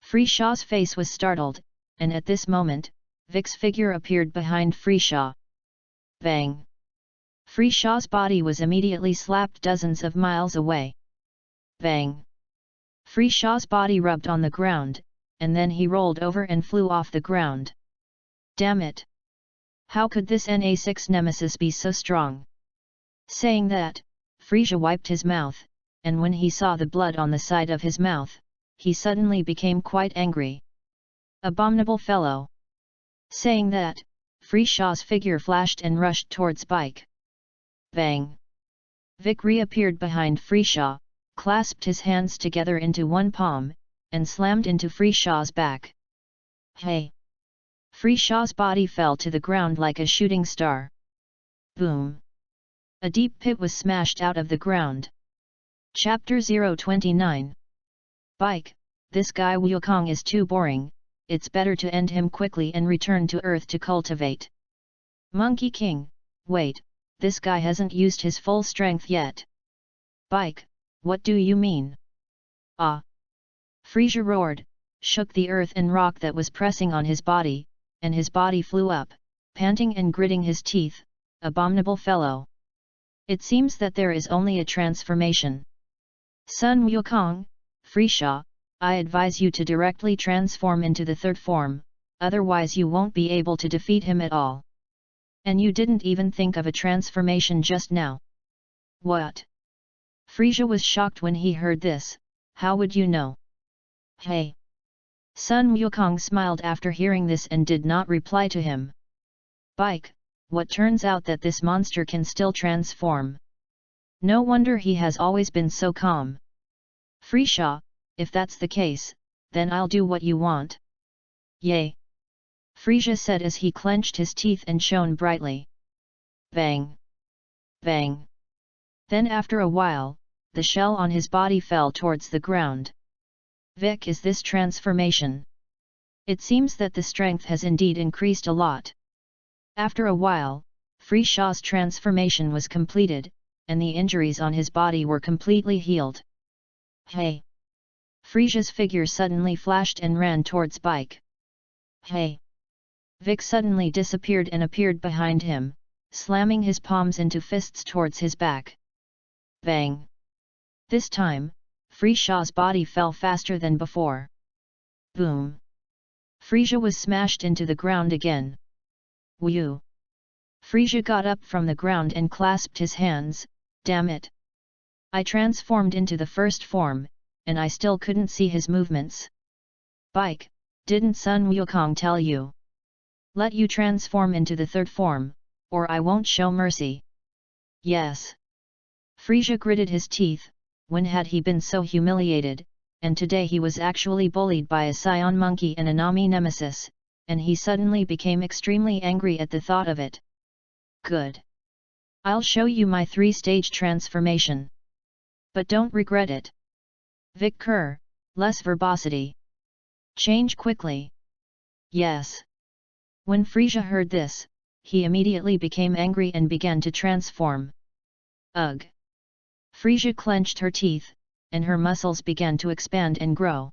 Frisia's face was startled, and at this moment, Vic's figure appeared behind Frisia. Bang! Frisia's body was immediately slapped dozens of miles away. Bang! Frisia's body rubbed on the ground, and then he rolled over and flew off the ground. Damn it! How could this NA6 Nemesis be so strong? Saying that, Frisia wiped his mouth, and when he saw the blood on the side of his mouth, he suddenly became quite angry. Abominable fellow! Saying that, Frisia's figure flashed and rushed towards Bike. Bang! Vic reappeared behind Frisia, clasped his hands together into one palm, and slammed into Frisia's back. Hey! Frisia's body fell to the ground like a shooting star. Boom! A deep pit was smashed out of the ground. Chapter 029. Bike, this guy Wukong is too boring, it's better to end him quickly and return to Earth to cultivate. Monkey King, wait, this guy hasn't used his full strength yet. Bike, what do you mean? Ah! Frisia roared, shook the earth and rock that was pressing on his body, and his body flew up, panting and gritting his teeth. Abominable fellow! It seems that there is only a transformation. Sun Wukong, Frisha, I advise you to directly transform into the third form, otherwise you won't be able to defeat him at all. And you didn't even think of a transformation just now. What? Frisia was shocked when he heard this. How would you know? Hey! Sun Wukong smiled after hearing this and did not reply to him. Bike, what turns out that this monster can still transform. No wonder he has always been so calm. Frisha, if that's the case, then I'll do what you want. Yay! Frisia said as he clenched his teeth and shone brightly. Bang! Bang! Then after a while, the shell on his body fell towards the ground. Vic, is this transformation? It seems that the strength has indeed increased a lot. After a while, Frisha's transformation was completed, and the injuries on his body were completely healed. Hey! Frisia's figure suddenly flashed and ran towards Bike. Hey! Vic suddenly disappeared and appeared behind him, slamming his palms into fists towards his back. Bang! This time, Frisha's body fell faster than before. Boom! Frisia was smashed into the ground again. Whew! Frisia got up from the ground and clasped his hands. Damn it! I transformed into the first form, and I still couldn't see his movements. Bike, didn't Sun Wukong tell you? Let you transform into the third form, or I won't show mercy. Yes. Frisia gritted his teeth. When had he been so humiliated, and today he was actually bullied by a Scion monkey and a Nami nemesis, and he suddenly became extremely angry at the thought of it. Good. I'll show you my 3-stage transformation. But don't regret it. Vic Kerr, less verbosity. Change quickly. Yes. When Frisia heard this, he immediately became angry and began to transform. Ugh! Frisia clenched her teeth, and her muscles began to expand and grow.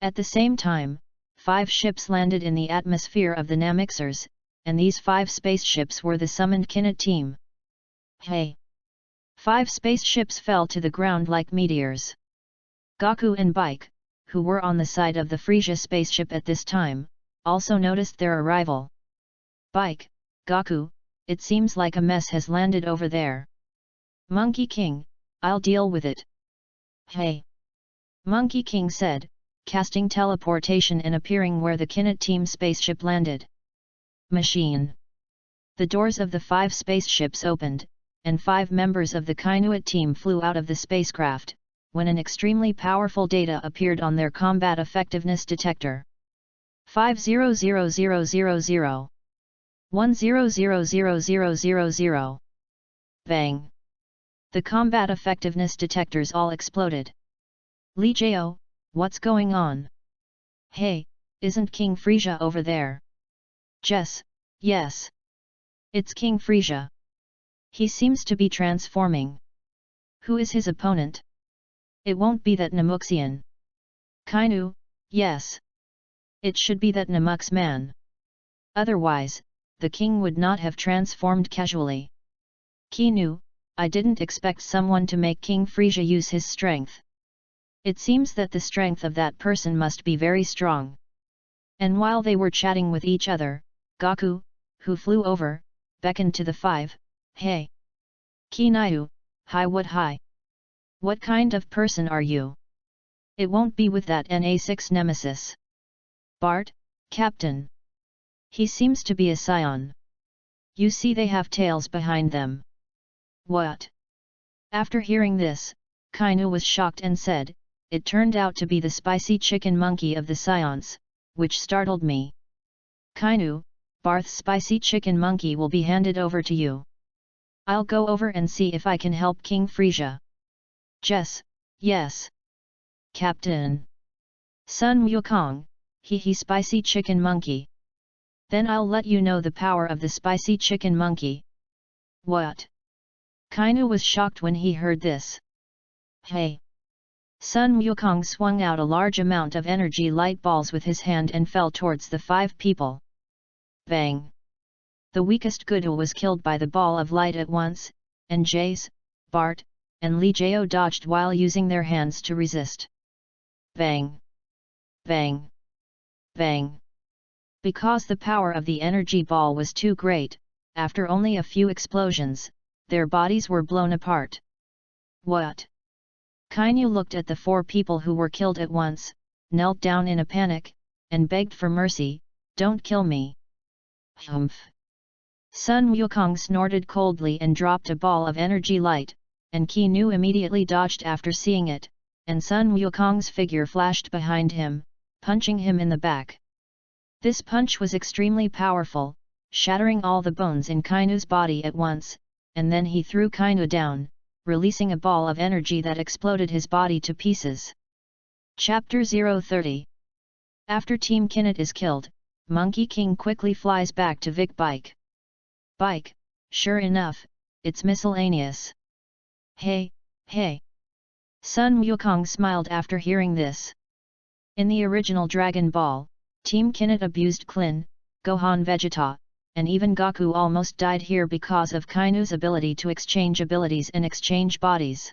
At the same time, 5 ships landed in the atmosphere of the Namixers, and these 5 spaceships were the summoned Kinnit team. Hey! 5 spaceships fell to the ground like meteors. Goku and Bike, who were on the side of the Frisia spaceship at this time, also noticed their arrival. Bike, Goku, it seems like a mess has landed over there. Monkey King, I'll deal with it. Hey! Monkey King said, casting teleportation and appearing where the Kinnit team spaceship landed. Machine! The doors of the 5 spaceships opened, and 5 members of the Kainuit team flew out of the spacecraft, when an extremely powerful data appeared on their combat effectiveness detector. 500000 100000. Bang! The combat effectiveness detectors all exploded. Li Jiao, what's going on? Hey, isn't King Frisia over there? Jess, yes. It's King Frisia. He seems to be transforming. Who is his opponent? It won't be that Namuxian. Kainu, yes. It should be that Namux man. Otherwise, the king would not have transformed casually. Kinu, I didn't expect someone to make King Frisia use his strength. It seems that the strength of that person must be very strong. And while they were chatting with each other, Goku, who flew over, beckoned to the 5, Hey! Kinayu, hi what hi? What kind of person are you? It won't be with that NA6 nemesis. Bart, Captain. He seems to be a Scion. You see they have tails behind them. What? After hearing this, Kainu was shocked and said, it turned out to be the spicy chicken monkey of the Scions, which startled me. Kainu, Barth's spicy chicken monkey will be handed over to you. I'll go over and see if I can help King Frisia. Jess, yes. Captain. Sun Wukong, he spicy chicken monkey. Then I'll let you know the power of the spicy chicken monkey. What? Kainu was shocked when he heard this. Hey! Sun Wukong swung out a large amount of energy light balls with his hand and fell towards the 5 people. Bang! The weakest Goku was killed by the ball of light at once, and Jace, Bart, and Li Jiao dodged while using their hands to resist. Bang! Bang! Bang! Because the power of the energy ball was too great, after only a few explosions, their bodies were blown apart. What? Kainu looked at the 4 people who were killed at once, knelt down in a panic, and begged for mercy, "Don't kill me." Humph! Sun Wukong snorted coldly and dropped a ball of energy light, and Kainu immediately dodged after seeing it, and Sun Wukong's figure flashed behind him, punching him in the back. This punch was extremely powerful, shattering all the bones in Kainu's body at once, and then he threw Kainu down, releasing a ball of energy that exploded his body to pieces. Chapter 030. After Team Kinnet is killed, Monkey King quickly flies back to Vic Bike. Bike, sure enough, it's miscellaneous. Hey, hey. Sun Wukong smiled after hearing this. In the original Dragon Ball, Team Kinnet abused Klin, Gohan Vegeta, and even Goku almost died here because of Kainu's ability to exchange abilities and exchange bodies.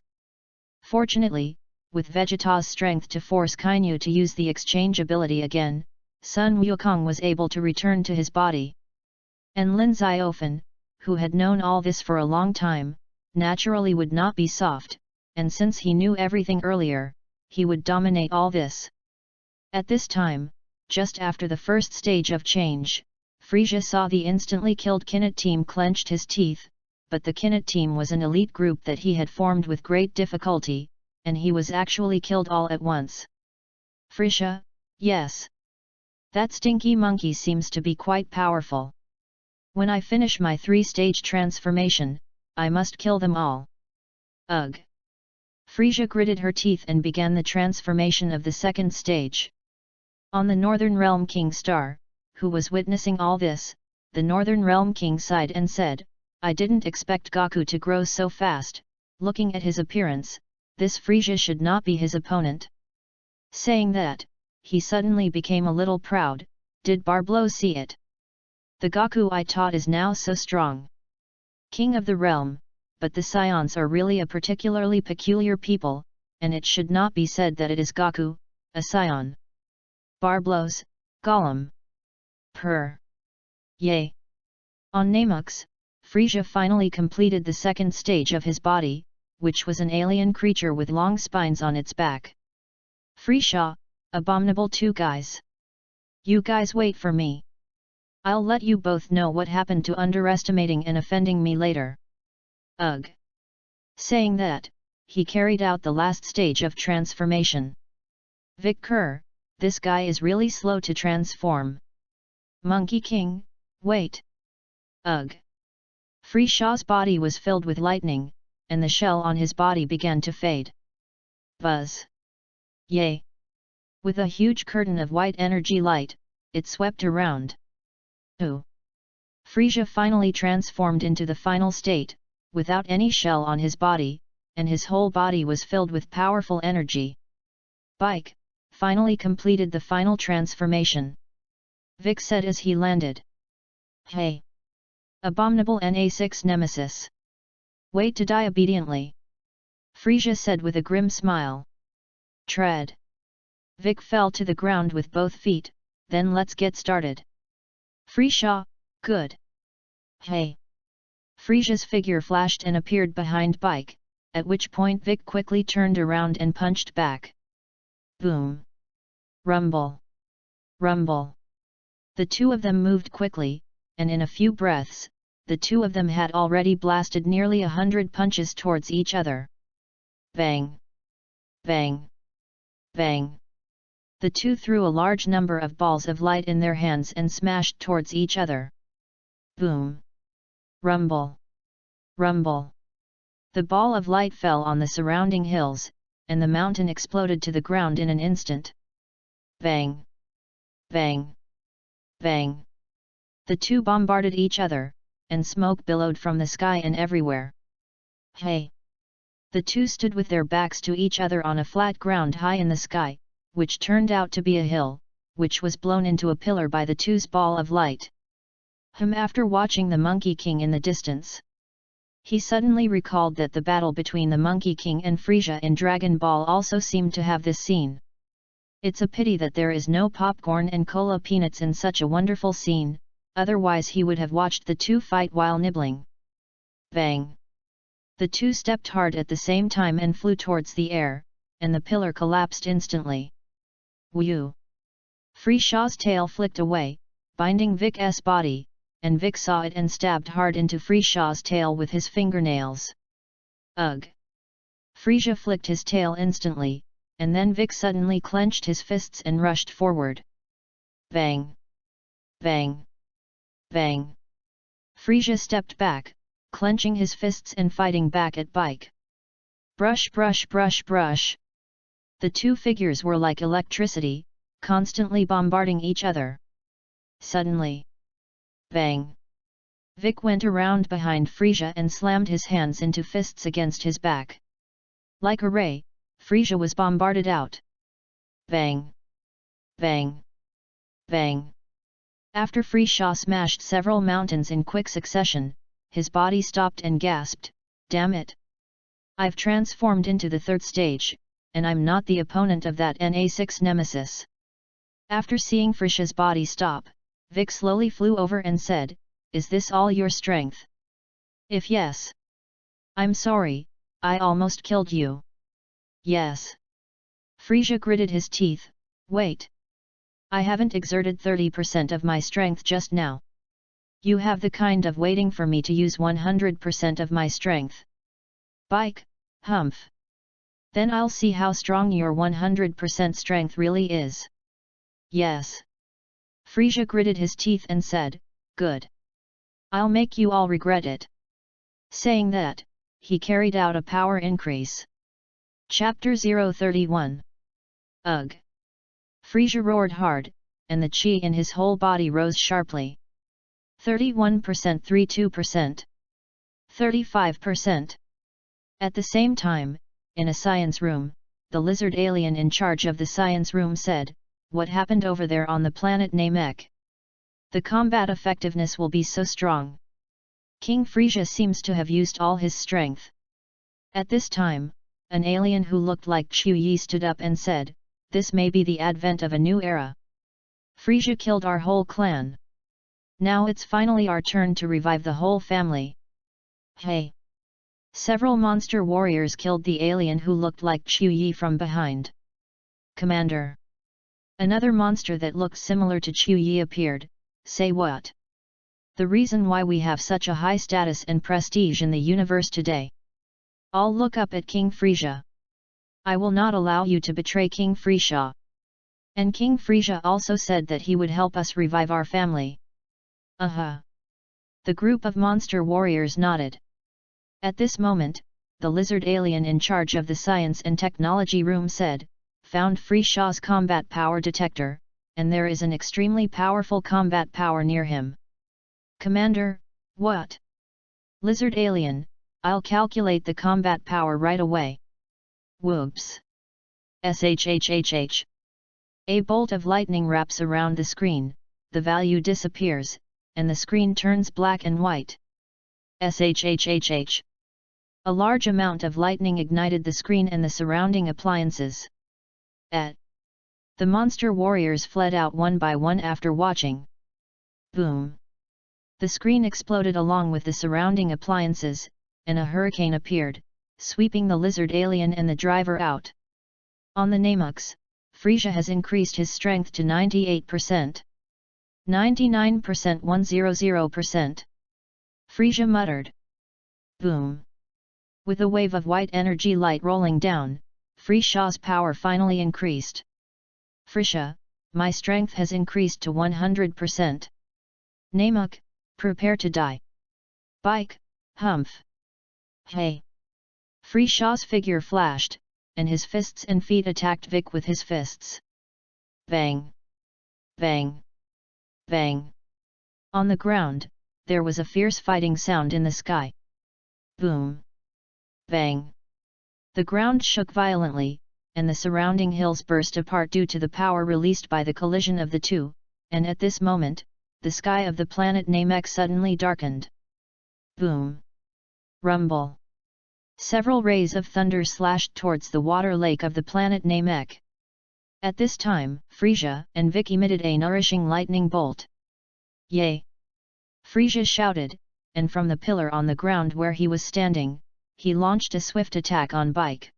Fortunately, with Vegeta's strength to force Kainu to use the exchange ability again, Sun Wukong was able to return to his body. And Lin Xiaofan, who had known all this for a long time, naturally would not be soft, and since he knew everything earlier, he would dominate all this. At this time, just after the first stage of change, Frisia saw the instantly killed Kinnet team clenched his teeth, but the Kinnet team was an elite group that he had formed with great difficulty, and he was actually killed all at once. Frisia, yes. That stinky monkey seems to be quite powerful. When I finish my 3-stage transformation, I must kill them all. Ugh! Frisia gritted her teeth and began the transformation of the 2nd stage. On the Northern Realm King Star, who was witnessing all this, the Northern Realm King sighed and said, "I didn't expect Goku to grow so fast. Looking at his appearance, this Frisia should not be his opponent." Saying that, he suddenly became a little proud. Did Barblo see it? The Goku I taught is now so strong. King of the realm, but the Scions are really a particularly peculiar people, and it should not be said that it is Goku, a Scion. Barblos, Gollum. Purr. Yay! On Namux, Frisia finally completed the 2nd stage of his body, which was an alien creature with long spines on its back. Frisia, abominable 2 guys. You guys wait for me. I'll let you both know what happened to underestimating and offending me later. Ugh! Saying that, he carried out the last stage of transformation. Vic Kerr, this guy is really slow to transform. Monkey King, wait! Ugh! Frisia's body was filled with lightning, and the shell on his body began to fade. Buzz! Yay! With a huge curtain of white energy light, it swept around. Ooh! Frisia finally transformed into the final state, without any shell on his body, and his whole body was filled with powerful energy. Bike, finally completed the final transformation. Vic said as he landed. Hey! Abominable NA6 Nemesis! Wait to die obediently! Frisia said with a grim smile. Tread! Vic fell to the ground with both feet, then let's get started. Frisia, good! Hey! Frisia's figure flashed and appeared behind Bike, at which point Vic quickly turned around and punched back. Boom! Rumble! Rumble! The 2 of them moved quickly, and in a few breaths, the 2 of them had already blasted nearly 100 punches towards each other. Bang! Bang! Bang! The 2 threw a large number of balls of light in their hands and smashed towards each other. Boom! Rumble! Rumble! The ball of light fell on the surrounding hills, and the mountain exploded to the ground in an instant. Bang! Bang! Bang! The 2 bombarded each other, and smoke billowed from the sky and everywhere. Hey! The 2 stood with their backs to each other on a flat ground high in the sky, which turned out to be a hill, which was blown into a pillar by the 2's ball of light. After watching the Monkey King in the distance, he suddenly recalled that the battle between the Monkey King and Frisia in Dragon Ball also seemed to have this scene. It's a pity that there is no popcorn and cola peanuts in such a wonderful scene, otherwise he would have watched the two fight while nibbling. Bang! The two stepped hard at the same time and flew towards the air, and the pillar collapsed instantly. Whew! Frishaw's tail flicked away, binding Vic's body, and Vic saw it and stabbed hard into Frishaw's tail with his fingernails. Ugh! Frisia flicked his tail instantly, and then Vic suddenly clenched his fists and rushed forward. Bang! Bang! Bang! Frisia stepped back, clenching his fists and fighting back at Bike. Brush, brush, brush, brush! The two figures were like electricity, constantly bombarding each other. Suddenly, bang! Vic went around behind Frisia and slammed his hands into fists against his back. Like a ray, Frisia was bombarded out. Bang! Bang! Bang! After Frishaw smashed several mountains in quick succession, his body stopped and gasped, "Damn it! I've transformed into the third stage, and I'm not the opponent of that NA6 nemesis." After seeing Frisia's body stop, Vic slowly flew over and said, "Is this all your strength? If yes, I'm sorry, I almost killed you." "Yes." Frisia gritted his teeth, "Wait. I haven't exerted 30% of my strength just now. You have the kind of waiting for me to use 100% of my strength." "Bike, humph. Then I'll see how strong your 100% strength really is." "Yes." Frisia gritted his teeth and said, "Good. I'll make you all regret it." Saying that, he carried out a power increase. Chapter 031. Ugh! Frisia roared hard, and the chi in his whole body rose sharply. 31%, 32%. 35%. At the same time, in a science room, the lizard alien in charge of the science room said, "What happened over there on the planet Namek? The combat effectiveness will be so strong. King Frisia seems to have used all his strength." At this time, an alien who looked like Chu Yi stood up and said, "This may be the advent of a new era. Frisia killed our whole clan. Now it's finally our turn to revive the whole family." Hey! Several monster warriors killed the alien who looked like Chu Yi from behind. "Commander!" Another monster that looked similar to Chu Yi appeared. "Say what? The reason why we have such a high status and prestige in the universe today. All look up at King Frisia. I will not allow you to betray King Frisia." And King Frisia also said that he would help us revive our family. The group of monster warriors nodded. At this moment, the lizard alien in charge of the science and technology room said, "Found Frisia's combat power detector, and there is an extremely powerful combat power near him." "Commander, what?" "Lizard alien, I'll calculate the combat power right away." Whoops! Shhhh! A bolt of lightning wraps around the screen, the value disappears, and the screen turns black and white. Shhhh! A large amount of lightning ignited the screen and the surrounding appliances. The monster warriors fled out one by one after watching. Boom! The screen exploded along with the surrounding appliances, and a hurricane appeared, sweeping the lizard alien and the driver out. On the Namux, Frisia has increased his strength to 98%. 99%, 100%. Frisia muttered. Boom! With a wave of white energy light rolling down, Frisia's power finally increased. "Frisia, my strength has increased to 100%. Namuk, prepare to die." "Bike, humph." Hey! Frisia's figure flashed, and his fists and feet attacked Vic with his fists. Bang! Bang! Bang! On the ground, there was a fierce fighting sound in the sky. Boom! Bang! The ground shook violently, and the surrounding hills burst apart due to the power released by the collision of the two, and at this moment, the sky of the planet Namek suddenly darkened. Boom! Rumble! Several rays of thunder slashed towards the water lake of the planet Namek. At this time, Frisia and Vic emitted a nourishing lightning bolt. Yay! Frisia shouted, and from the pillar on the ground where he was standing, he launched a swift attack on Bike.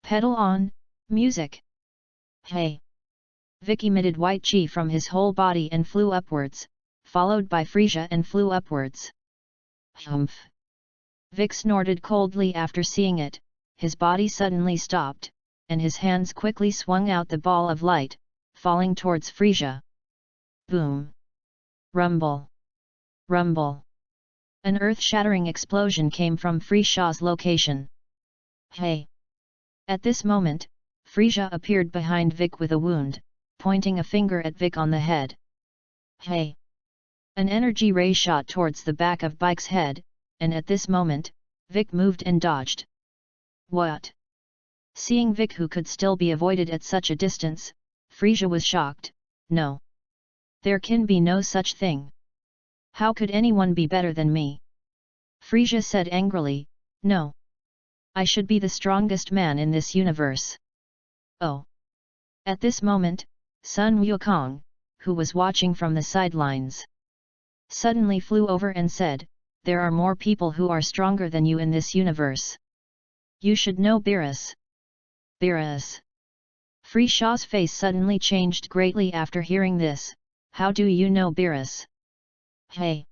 Pedal on, music! Hey! Vic emitted white chi from his whole body and flew upwards, followed by Frisia and flew upwards. Humph! Vic snorted coldly after seeing it, his body suddenly stopped, and his hands quickly swung out the ball of light, falling towards Frisia. Boom! Rumble! Rumble! An earth-shattering explosion came from Frisia's location. Hey! At this moment, Frisia appeared behind Vic with a wound, pointing a finger at Vic on the head. Hey! An energy ray shot towards the back of Bike's head, and at this moment, Vic moved and dodged. What? Seeing Vic who could still be avoided at such a distance, Frisia was shocked. No. There can be no such thing. How could anyone be better than me? Frisia said angrily, no. I should be the strongest man in this universe. Oh. At this moment, Sun Wukong, who was watching from the sidelines, suddenly flew over and said, there are more people who are stronger than you in this universe. You should know Beerus. Beerus. Frisia's face suddenly changed greatly after hearing this. How do you know Beerus? Hey!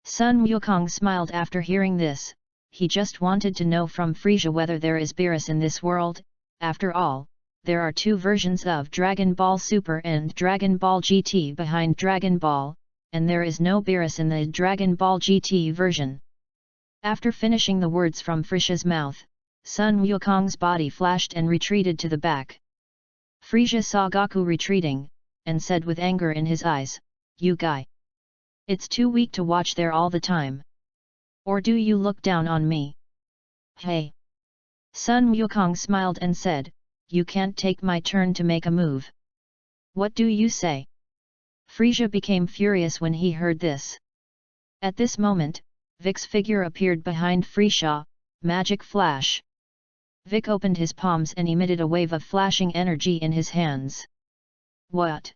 Sun Wukong smiled after hearing this. He just wanted to know from Frisia whether there is Beerus in this world. After all, there are two versions of Dragon Ball Super and Dragon Ball GT behind Dragon Ball, and there is no Beerus in the Dragon Ball GT version. After finishing the words from Frisia's mouth, Sun Wukong's body flashed and retreated to the back. Frisia saw Goku retreating, and said with anger in his eyes, you guy! It's too weak to watch there all the time. Or do you look down on me? Hey! Sun Wukong smiled and said, you can't take my turn to make a move. What do you say? Frisia became furious when he heard this. At this moment, Vic's figure appeared behind Frisia. Magic flash. Vic opened his palms and emitted a wave of flashing energy in his hands. What?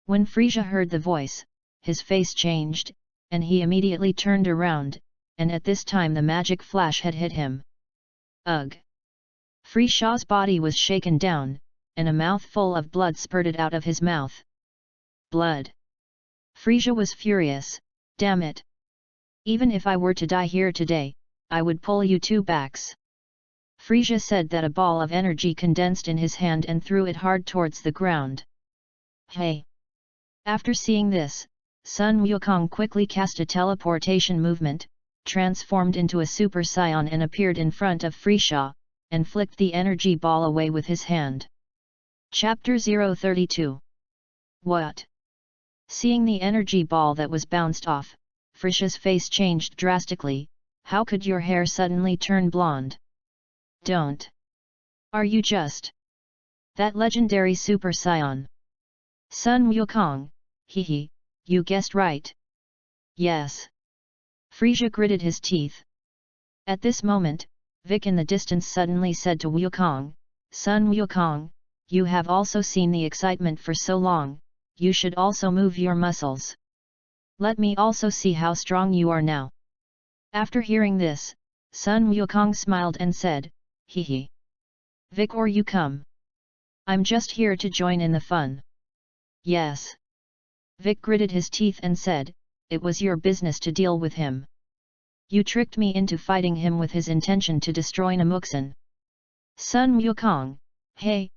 When Frisia heard the voice, his face changed, and he immediately turned around, and at this time the magic flash had hit him. Ugh! Frisia's body was shaken down, and a mouthful of blood spurted out of his mouth. Blood! Frisia was furious. Damn it! Even if I were to die here today, I would pull you two backs. Frisia said that a ball of energy condensed in his hand and threw it hard towards the ground. Hey! After seeing this, Sun Wukong quickly cast a teleportation movement, transformed into a Super Saiyan and appeared in front of Frisia, and flicked the energy ball away with his hand. Chapter 032. What? Seeing the energy ball that was bounced off, Frisia's face changed drastically. How could your hair suddenly turn blonde? Don't. Are you just that legendary Super Saiyan? Sun Wukong, hee, you guessed right. Yes. Frisia gritted his teeth. At this moment, Vic in the distance suddenly said to Wukong, Sun Wukong, you have also seen the excitement for so long, you should also move your muscles. Let me also see how strong you are now. After hearing this, Sun Wukong smiled and said, hee. Vic, or you come. I'm just here to join in the fun. Yes. Vic gritted his teeth and said, it was your business to deal with him. You tricked me into fighting him with his intention to destroy Namuxin. Sun Wukong, hey.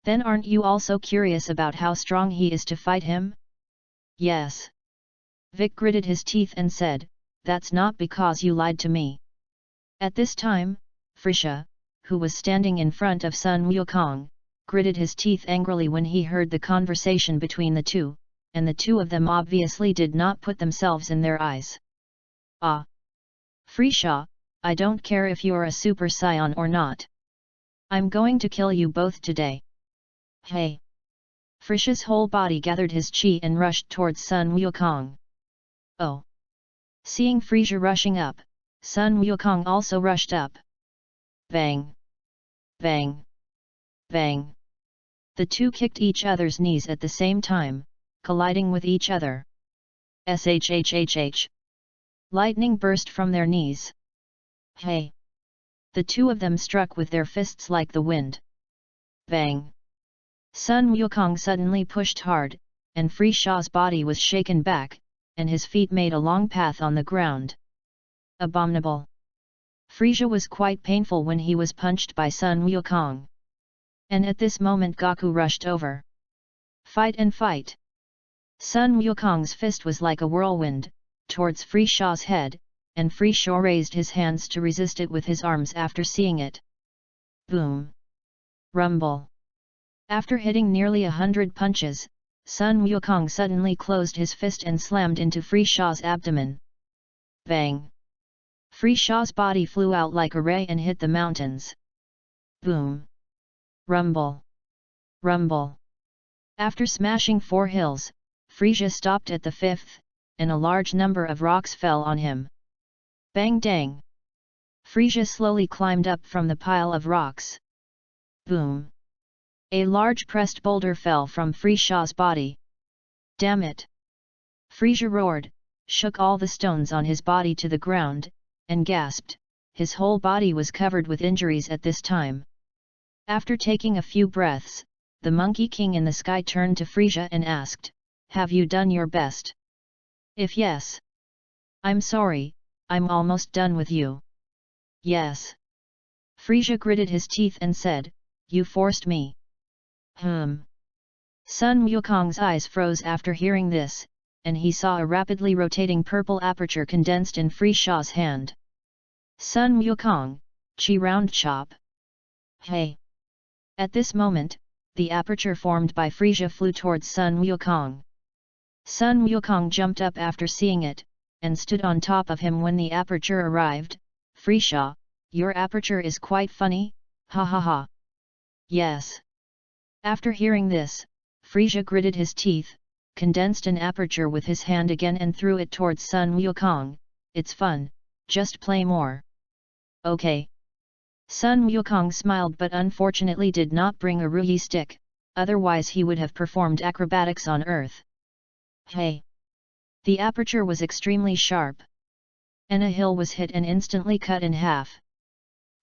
Then aren't you also curious about how strong he is to fight him? Yes. Vic gritted his teeth and said, that's not because you lied to me. At this time, Frisia, who was standing in front of Sun Wukong, gritted his teeth angrily when he heard the conversation between the two, and the two of them obviously did not put themselves in their eyes. Ah! Frisia, I don't care if you're a Super Saiyan or not. I'm going to kill you both today. Hey! Frisia's whole body gathered his chi and rushed towards Sun Wukong. Oh! Seeing Frisia rushing up, Sun Wukong also rushed up. Bang! Bang! Bang! The two kicked each other's knees at the same time, colliding with each other. Shhhh! Lightning burst from their knees. Hey! The two of them struck with their fists like the wind. Bang! Sun Wukong suddenly pushed hard, and Frisha's body was shaken back, and his feet made a long path on the ground. Abominable! Frisha was quite painful when he was punched by Sun Wukong. And at this moment Goku rushed over. Fight and fight! Sun Wukong's fist was like a whirlwind, towards Frisha's head, and Frisha raised his hands to resist it with his arms after seeing it. Boom! Rumble! After hitting nearly 100 punches, Sun Wukong suddenly closed his fist and slammed into Frisha's abdomen. Bang! Frisha's body flew out like a ray and hit the mountains. Boom! Rumble! Rumble! After smashing 4 hills, Frisha stopped at the 5th, and a large number of rocks fell on him. Bang dang! Frisha slowly climbed up from the pile of rocks. Boom! A large pressed boulder fell from Frisha's body. Damn it! Frisha roared, shook all the stones on his body to the ground, and gasped. His whole body was covered with injuries at this time. After taking a few breaths, the Monkey King in the sky turned to Frisha and asked, "Have you done your best? If yes, I'm sorry, I'm almost done with you." Yes. Frisha gritted his teeth and said, "You forced me." Sun Wukong's eyes froze after hearing this, and he saw a rapidly rotating purple aperture condensed in Frisha's hand. Sun Wukong, chi round chop. Hey! At this moment, the aperture formed by Frisha flew towards Sun Wukong. Sun Wukong jumped up after seeing it, and stood on top of him when the aperture arrived. "Frisha, your aperture is quite funny, ha ha ha." Yes. After hearing this, Frisha gritted his teeth, condensed an aperture with his hand again and threw it towards Sun Wukong. "It's fun, just play more." Okay. Sun Wukong smiled but unfortunately did not bring a Ruyi stick, otherwise he would have performed acrobatics on earth. Hey! The aperture was extremely sharp. And a hill was hit and instantly cut in half.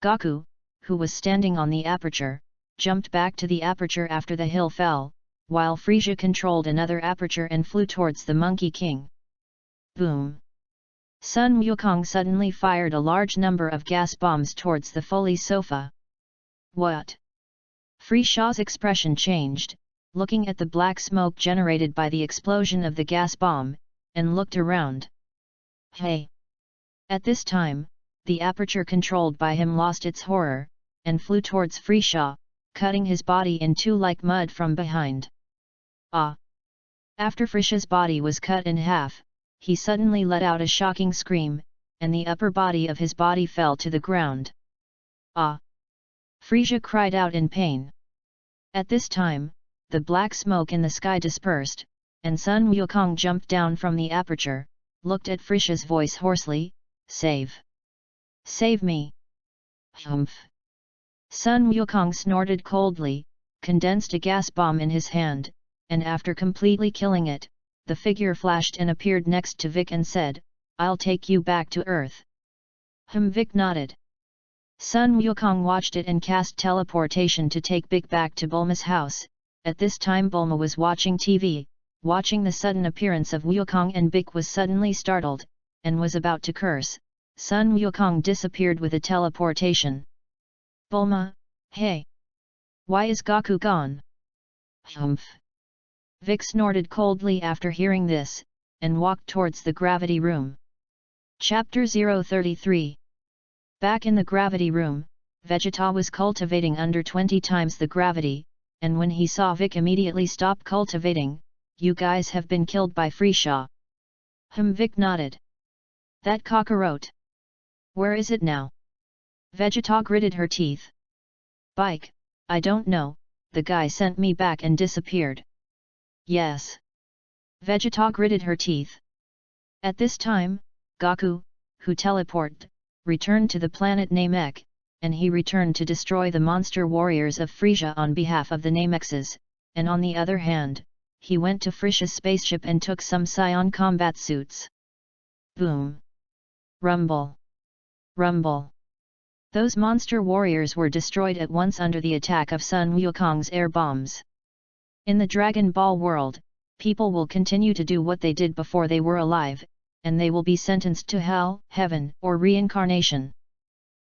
Goku, who was standing on the aperture, jumped back to the aperture after the hill fell, while Frisha controlled another aperture and flew towards the Monkey King. Boom! Sun Wukong suddenly fired a large number of gas bombs towards the Foley sofa. What? Frisha's expression changed, looking at the black smoke generated by the explosion of the gas bomb, and looked around. Hey! At this time, the aperture controlled by him lost its horror, and flew towards Frisha, cutting his body in two like mud from behind. Ah! After Frisha's body was cut in half, he suddenly let out a shocking scream, and the upper body of his body fell to the ground. Ah! Frisha cried out in pain. At this time, the black smoke in the sky dispersed, and Sun Wukong jumped down from the aperture, looked at Frisha's voice hoarsely, "Save! Save me!" Humph! Sun Wukong snorted coldly, condensed a gas bomb in his hand, and after completely killing it, the figure flashed and appeared next to Vic and said, "I'll take you back to Earth." Vic nodded. Sun Wukong watched it and cast teleportation to take Vic back to Bulma's house. At this time Bulma was watching TV, watching the sudden appearance of Wukong, and Vic was suddenly startled, and was about to curse. Sun Wukong disappeared with a teleportation. "Bulma, hey! Why is Goku gone?" Humph! Vic snorted coldly after hearing this, and walked towards the gravity room. Chapter 033. Back in the gravity room, Vegeta was cultivating under 20 times the gravity, and when he saw Vic immediately stop cultivating. "You guys have been killed by Frisha." Vic nodded. "That cockroach. Where is it now?" Vegeta gritted her teeth. "Bike, I don't know, the guy sent me back and disappeared." "Yes." Vegeta gritted her teeth. At this time, Goku, who teleported, returned to the planet Namek, and he returned to destroy the monster warriors of Frisia on behalf of the Namexes, and on the other hand, he went to Frisia's spaceship and took some Scion combat suits. Boom! Rumble! Rumble! Those monster warriors were destroyed at once under the attack of Sun Wukong's air bombs. In the Dragon Ball world, people will continue to do what they did before they were alive, and they will be sentenced to hell, heaven, or reincarnation.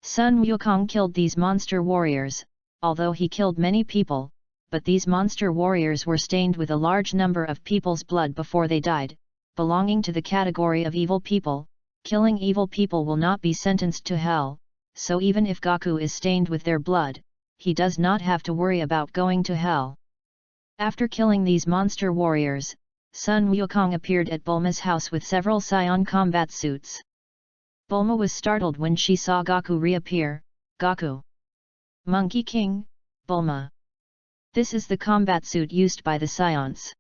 Sun Wukong killed these monster warriors, although he killed many people, but these monster warriors were stained with a large number of people's blood before they died, belonging to the category of evil people. Killing evil people will not be sentenced to hell, so even if Goku is stained with their blood, he does not have to worry about going to hell. After killing these monster warriors, Sun Wukong appeared at Bulma's house with several Scion combat suits. Bulma was startled when she saw Goku reappear. Goku! Monkey King, Bulma! This is the combat suit used by the Scions.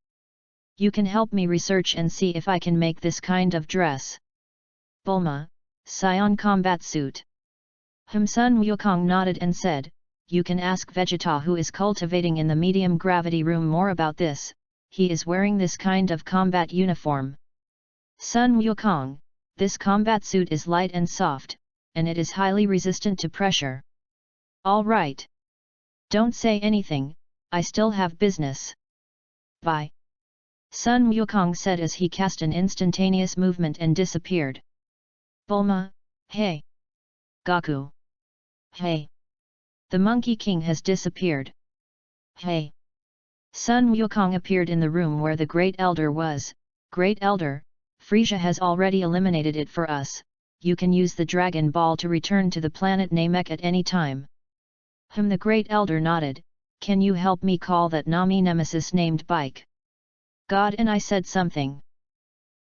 You can help me research and see if I can make this kind of dress. Bulma, Scion combat suit. Sun Wukong nodded and said, you can ask Vegeta, who is cultivating in the medium gravity room, more about this. He is wearing this kind of combat uniform. Sun Wukong, this combat suit is light and soft, and it is highly resistant to pressure. All right. Don't say anything, I still have business. Bye. Sun Wukong said as he cast an instantaneous movement and disappeared. Bulma, hey! Goku! Hey! The Monkey King has disappeared. Hey! Sun Wukong appeared in the room where the Great Elder was. Great Elder, Frisia has already eliminated it for us. You can use the Dragon Ball to return to the planet Namek at any time. The Great Elder nodded. Can you help me call that Nami nemesis named Bike? God, and I said something.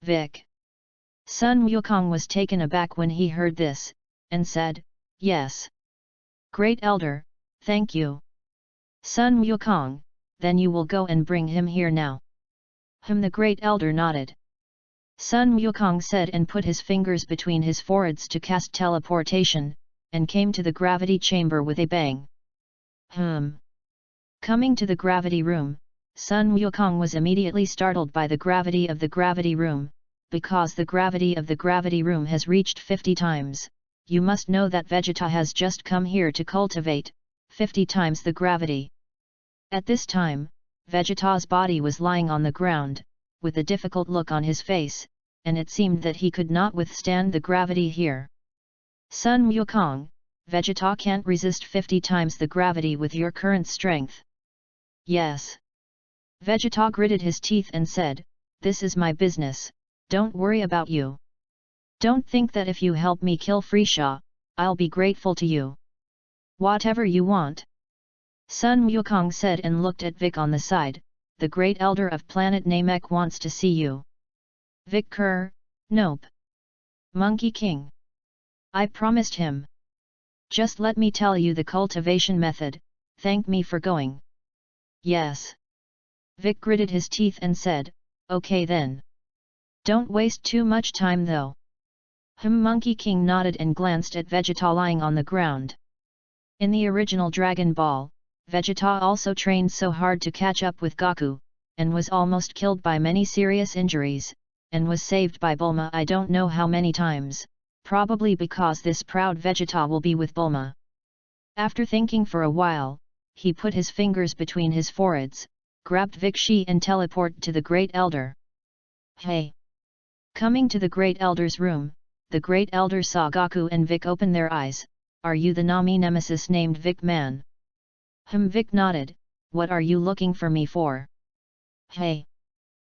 Vic. Sun Wukong was taken aback when he heard this, and said, yes. Great Elder, thank you. Sun Wukong, then you will go and bring him here now. The Great Elder nodded. Sun Wukong said and put his fingers between his foreheads to cast teleportation, and came to the gravity chamber with a bang. Coming to the gravity room, Sun Wukong was immediately startled by the gravity of the gravity room, because the gravity of the gravity room has reached 50 times. You must know that Vegeta has just come here to cultivate 50 times the gravity. At this time, Vegeta's body was lying on the ground, with a difficult look on his face, and it seemed that he could not withstand the gravity here. Sun Wukong, Vegeta can't resist 50 times the gravity with your current strength. Yes. Vegeta gritted his teeth and said, this is my business, don't worry about you. Don't think that if you help me kill Frisia, I'll be grateful to you. Whatever you want. Sun Wukong said and looked at Vic on the side. The Great Elder of planet Namek wants to see you. Vic Kerr, nope. Monkey King. I promised him. Just let me tell you the cultivation method, thank me for going. Yes. Vic gritted his teeth and said, okay then. Don't waste too much time though. Monkey King nodded and glanced at Vegeta lying on the ground. In the original Dragon Ball, Vegeta also trained so hard to catch up with Goku, and was almost killed by many serious injuries, and was saved by Bulma I don't know how many times, probably because this proud Vegeta will be with Bulma. After thinking for a while, he put his fingers between his foreheads, grabbed Vic Shi and teleported to the Great Elder. Hey! Coming to the Great Elder's room, the Great Elder saw Goku and Vic open their eyes. Are you the Nami nemesis named Vic man? Vic nodded. What are you looking for me for? Hey!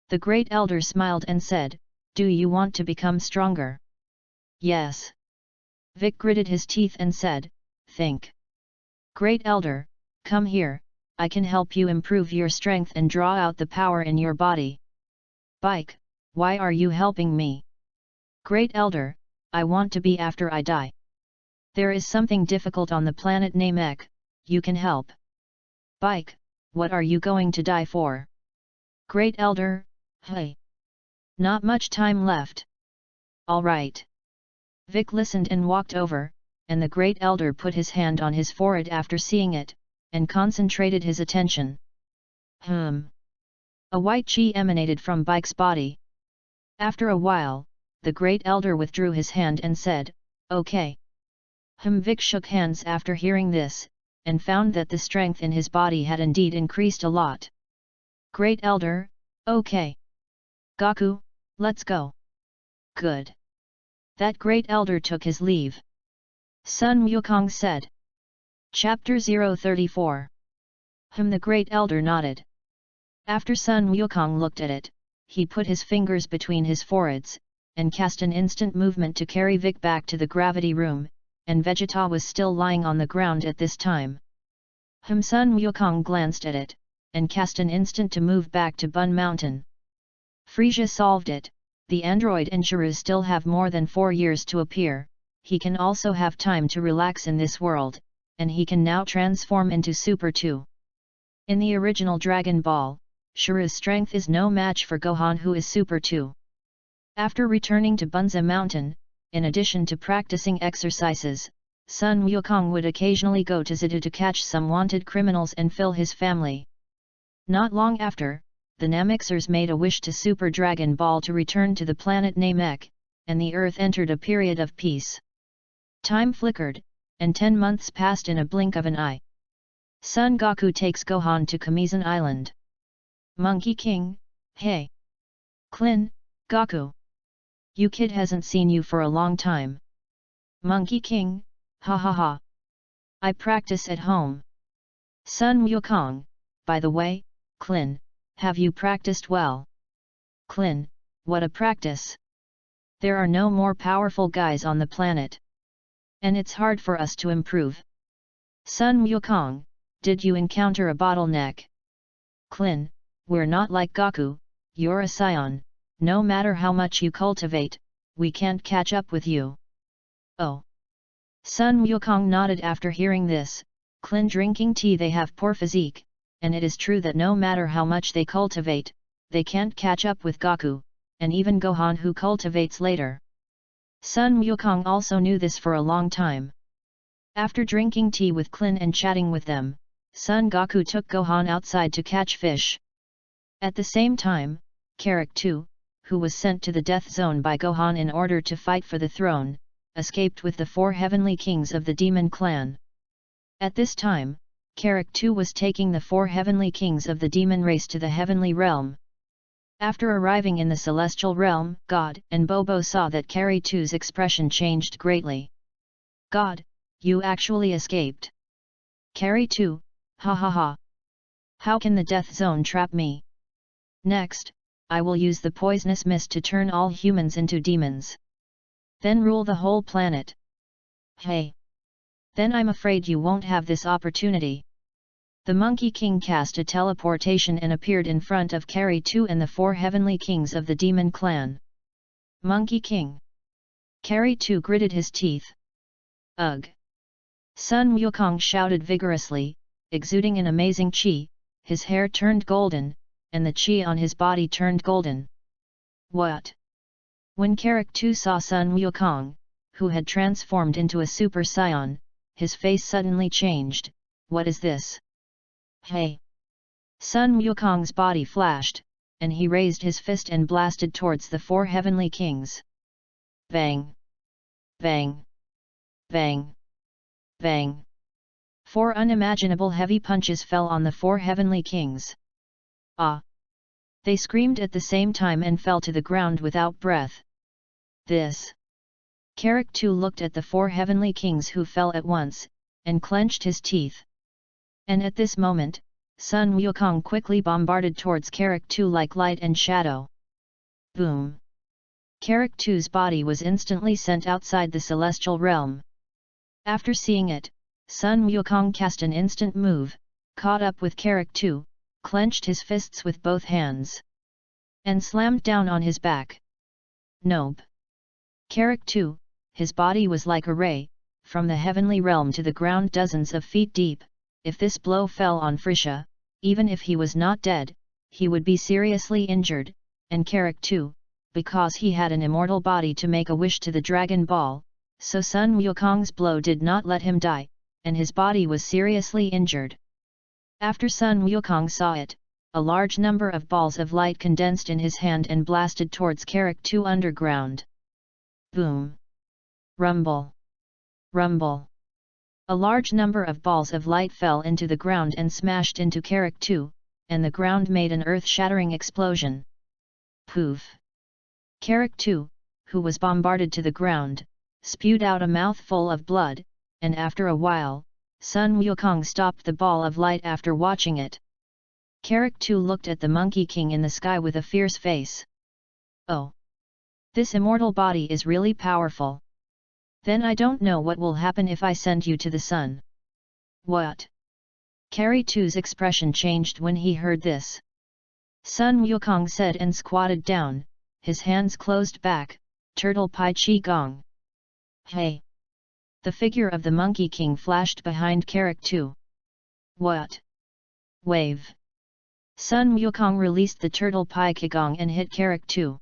The Great Elder smiled and said, do you want to become stronger? Yes. Vic gritted his teeth and said, think. Great Elder, come here, I can help you improve your strength and draw out the power in your body. Bike, why are you helping me? Great Elder, I want to be after I die. There is something difficult on the planet Namek, you can help. Bike, what are you going to die for? Great Elder, hey. Not much time left. Alright. Vic listened and walked over, and the Great Elder put his hand on his forehead after seeing it, and concentrated his attention. A white chi emanated from Bike's body. After a while, the Great Elder withdrew his hand and said, "Okay." Vic shook hands after hearing this, and found that the strength in his body had indeed increased a lot. "Great Elder, okay. Goku, let's go." "Good." That Great Elder took his leave. Sun Wukong said. Chapter 034. The Great Elder nodded. After Sun Wukong looked at it, he put his fingers between his foreheads, and cast an instant movement to carry Vic back to the gravity room, and Vegeta was still lying on the ground at this time. Sun Wukong glanced at it, and cast an instant to move back to Bun Mountain. Frisia solved it. The android and Shuru still have more than 4 years to appear. He can also have time to relax in this world, and he can now transform into Super 2. In the original Dragon Ball, Shuru's strength is no match for Gohan, who is Super 2. After returning to Bunza Mountain, in addition to practicing exercises, Sun Wukong would occasionally go to Zidu to catch some wanted criminals and fill his family. Not long after, the Namixers made a wish to Super Dragon Ball to return to the planet Namek, and the Earth entered a period of peace. Time flickered, and 10 months passed in a blink of an eye. Son Goku takes Gohan to Kamizan Island. Monkey King, hey! Klin, Goku! You kid hasn't seen you for a long time. Monkey King, ha ha ha! I practice at home. Sun Wukong, by the way, Klin, have you practiced well? Klin, what a practice! There are no more powerful guys on the planet. And it's hard for us to improve. Sun Wukong, did you encounter a bottleneck? Klin, we're not like Goku, you're a scion, no matter how much you cultivate, we can't catch up with you. Oh! Sun Wukong nodded after hearing this. Klin drinking tea, they have poor physique, and it is true that no matter how much they cultivate, they can't catch up with Goku, and even Gohan, who cultivates later. Sun Wukong also knew this for a long time. After drinking tea with Klin and chatting with them, Son Goku took Gohan outside to catch fish. At the same time, Karak too, who was sent to the death zone by Gohan in order to fight for the throne, escaped with the 4 heavenly kings of the demon clan. At this time, Karak too was taking the 4 heavenly kings of the demon race to the heavenly realm. After arriving in the celestial realm, God and Bobo saw that Kari 2's expression changed greatly. God, you actually escaped. Kari 2, ha ha ha. How can the death zone trap me? Next, I will use the poisonous mist to turn all humans into demons. Then rule the whole planet. Hey! Then I'm afraid you won't have this opportunity. The Monkey King cast a teleportation and appeared in front of Kari 2 and the 4 heavenly kings of the demon clan. Monkey King! Kari 2 gritted his teeth. Ugh! Sun Wukong shouted vigorously, exuding an amazing chi. His hair turned golden, and the chi on his body turned golden. What? When Karak 2 saw Sun Wukong, who had transformed into a Super Saiyan, his face suddenly changed. What is this? Hey! Sun Wukong's body flashed, and he raised his fist and blasted towards the 4 heavenly kings. Bang! Bang! Bang! Bang! 4 unimaginable heavy punches fell on the 4 heavenly kings. Ah! They screamed at the same time and fell to the ground without breath. This! Karak 2 looked at the 4 heavenly kings who fell at once, and clenched his teeth. And at this moment, Sun Wukong quickly bombarded towards Karak 2 like light and shadow. Boom! Karak 2's body was instantly sent outside the celestial realm. After seeing it, Sun Wukong cast an instant move, caught up with Karak 2, clenched his fists with both hands, and slammed down on his back. Nope! Karak 2, his body was like a ray, from the heavenly realm to the ground dozens of feet deep. If this blow fell on Frisia, even if he was not dead, he would be seriously injured, and Karak 2, because he had an immortal body to make a wish to the Dragon Ball, so Sun Wukong's blow did not let him die, and his body was seriously injured. After Sun Wukong saw it, a large number of balls of light condensed in his hand and blasted towards Karak 2 underground. Boom! Rumble! Rumble! A large number of balls of light fell into the ground and smashed into Karak 2, and the ground made an earth-shattering explosion. Poof! Karak 2, who was bombarded to the ground, spewed out a mouthful of blood, and after a while, Sun Wukong stopped the ball of light after watching it. Karak 2 looked at the Monkey King in the sky with a fierce face. Oh! This immortal body is really powerful. Then I don't know what will happen if I send you to the sun. What? Karak 2's expression changed when he heard this. Sun Wukong said and squatted down, his hands closed back, Turtle Pai Chi Gong. Hey! The figure of the Monkey King flashed behind Karak 2. What? Wave! Sun Wukong released the Turtle Pai Qigong and hit Karak 2.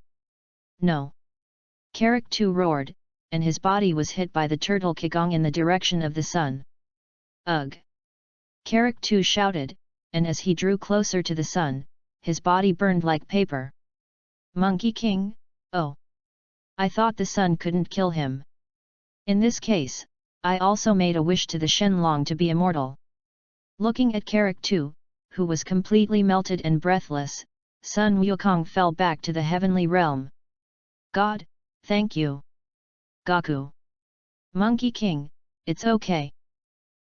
No! Karak 2 roared, and his body was hit by the Turtle Qigong in the direction of the sun. Ugh! Karak 2 shouted, and as he drew closer to the sun, his body burned like paper. Monkey King, oh! I thought the sun couldn't kill him. In this case, I also made a wish to the Shenlong to be immortal. Looking at Karak 2, who was completely melted and breathless, Sun Wukong fell back to the heavenly realm. God, thank you. Goku. Monkey King, it's okay.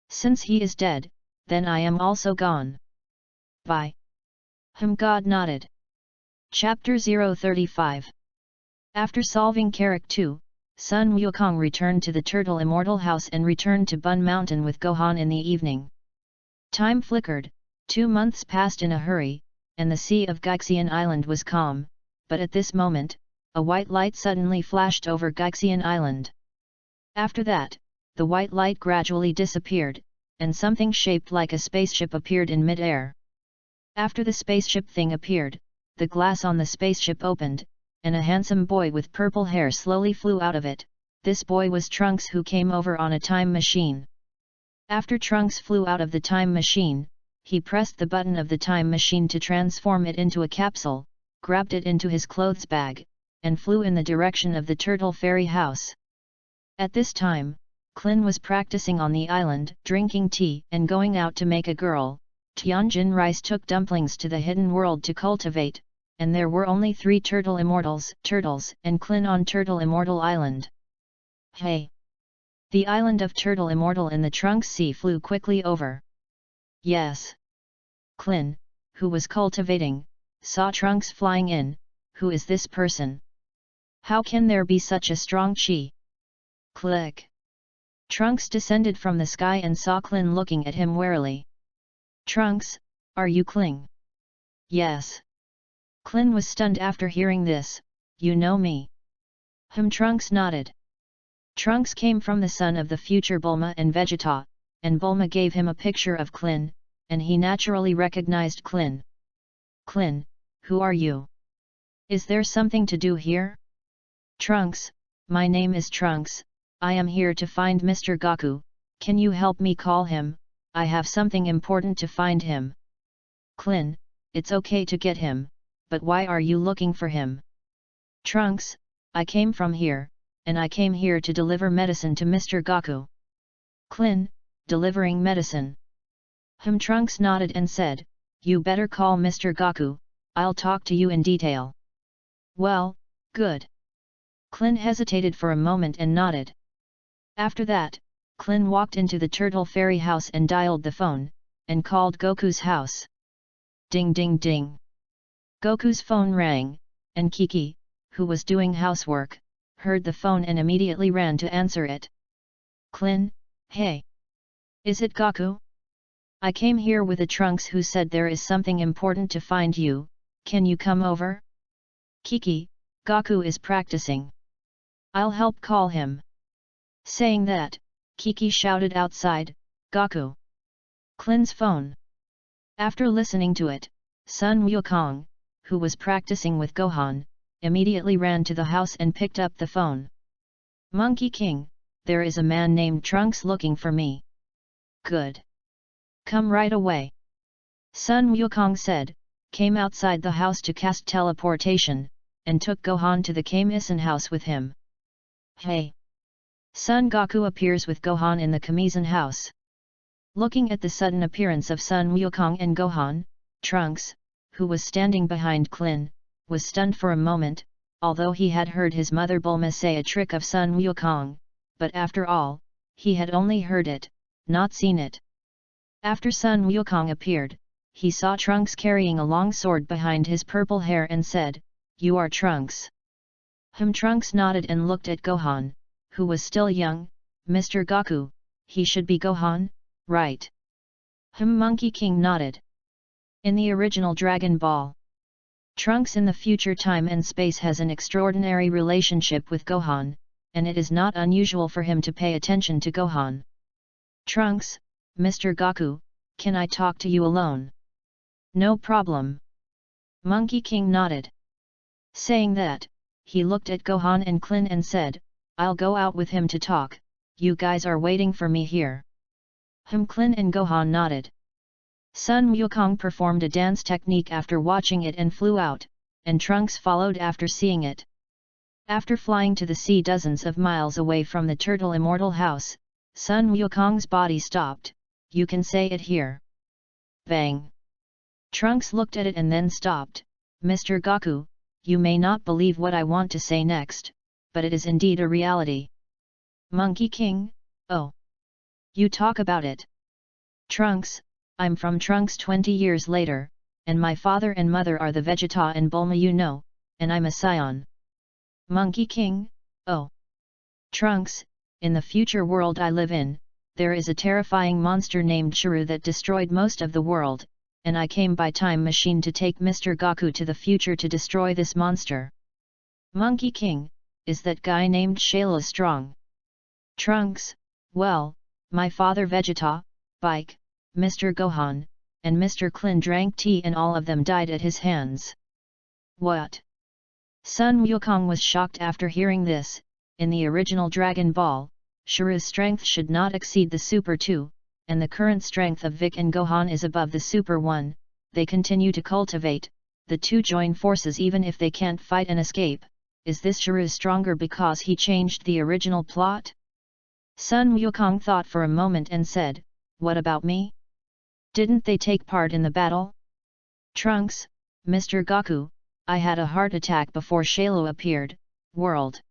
Since he is dead, then I am also gone. Bye. God nodded. Chapter 035. After solving Karak 2, Sun Wukong returned to the Turtle Immortal House and returned to Bun Mountain with Gohan in the evening. Time flickered, 2 months passed in a hurry, and the sea of Gaixian Island was calm, but at this moment, a white light suddenly flashed over Gaixian Island. After that, the white light gradually disappeared, and something shaped like a spaceship appeared in mid-air. After the spaceship thing appeared, the glass on the spaceship opened, and a handsome boy with purple hair slowly flew out of it. This boy was Trunks, who came over on a time machine. After Trunks flew out of the time machine, he pressed the button of the time machine to transform it into a capsule, grabbed it into his clothes bag, and flew in the direction of the Turtle Fairy House. At this time, Klin was practicing on the island, drinking tea and going out to make a girl. Tianjin Rice took dumplings to the hidden world to cultivate, and there were only 3 Turtle Immortals, Turtles, and Klin on Turtle Immortal Island. Hey! The island of Turtle Immortal in the Trunks Sea flew quickly over. Yes. Klin, who was cultivating, saw Trunks flying in. Who is this person? How can there be such a strong chi? Click. Trunks descended from the sky and saw Klin looking at him warily. Trunks, are you Kling? Yes. Klin was stunned after hearing this. You know me? Trunks nodded. Trunks came from the son of the future Bulma and Vegeta, and Bulma gave him a picture of Klin, and he naturally recognized Klin. Klin, who are you? Is there something to do here? Trunks, my name is Trunks, I am here to find Mr. Goku, can you help me call him? I have something important to find him. Klin, it's okay to get him, but why are you looking for him? Trunks, I came from here, and I came here to deliver medicine to Mr. Goku. Klin, delivering medicine. Trunks nodded and said, you better call Mr. Goku, I'll talk to you in detail. Well, good. Klin hesitated for a moment and nodded. After that, Klin walked into the Turtle Fairy House and dialed the phone, and called Goku's house. Ding ding ding. Goku's phone rang, and Kiki, who was doing housework, heard the phone and immediately ran to answer it. Klin, hey. Is it Goku? I came here with the Trunks who said there is something important to find you, can you come over? Kiki, Goku is practicing. I'll help call him. Saying that, Kiki shouted outside, Goku. Klin's phone. After listening to it, Sun Wukong, who was practicing with Gohan, immediately ran to the house and picked up the phone. Monkey King, there is a man named Trunks looking for me. Good. Come right away. Sun Wukong said, came outside the house to cast teleportation, and took Gohan to the Kamisan house with him. Hey! Son Goku appears with Gohan in the Kamisan house. Looking at the sudden appearance of Sun Wukong and Gohan, Trunks, who was standing behind Klin, was stunned for a moment, although he had heard his mother Bulma say a trick of Sun Wukong, but after all, he had only heard it, not seen it. After Sun Wukong appeared, he saw Trunks carrying a long sword behind his purple hair and said, "You are Trunks." Trunks nodded and looked at Gohan, who was still young. Mr. Goku, he should be Gohan, right? Monkey King nodded. In the original Dragon Ball, Trunks in the future time and space has an extraordinary relationship with Gohan, and it is not unusual for him to pay attention to Gohan. Trunks, Mr. Goku, can I talk to you alone? No problem. Monkey King nodded. Saying that, he looked at Gohan and Klin and said, I'll go out with him to talk, you guys are waiting for me here. Klin and Gohan nodded. Sun Wukong performed a dance technique after watching it and flew out, and Trunks followed after seeing it. After flying to the sea dozens of miles away from the Turtle Immortal House, Sun Wukong's body stopped. You can say it here. Bang! Trunks looked at it and then stopped. Mr. Goku, you may not believe what I want to say next, but it is indeed a reality. Monkey King, oh. You talk about it. Trunks, I'm from Trunks 20 years later, and my father and mother are the Vegeta and Bulma you know, and I'm a scion. Monkey King, oh. Trunks, in the future world I live in, there is a terrifying monster named Shuru that destroyed most of the world, and I came by time machine to take Mr. Goku to the future to destroy this monster. Monkey King, is that guy named Shayla strong? Trunks, well, my father Vegeta, Bike, Mr. Gohan, and Mr. Klin drank tea and all of them died at his hands. What? Sun Wukong was shocked after hearing this. In the original Dragon Ball, Shuru's strength should not exceed the Super 2, and the current strength of Vic and Gohan is above the Super 1, they continue to cultivate, the two join forces even if they can't fight and escape. Is this Shuru stronger because he changed the original plot? Sun Wukong thought for a moment and said, what about me? Didn't they take part in the battle? Trunks, Mr. Goku, I had a heart attack before Shayla appeared. World.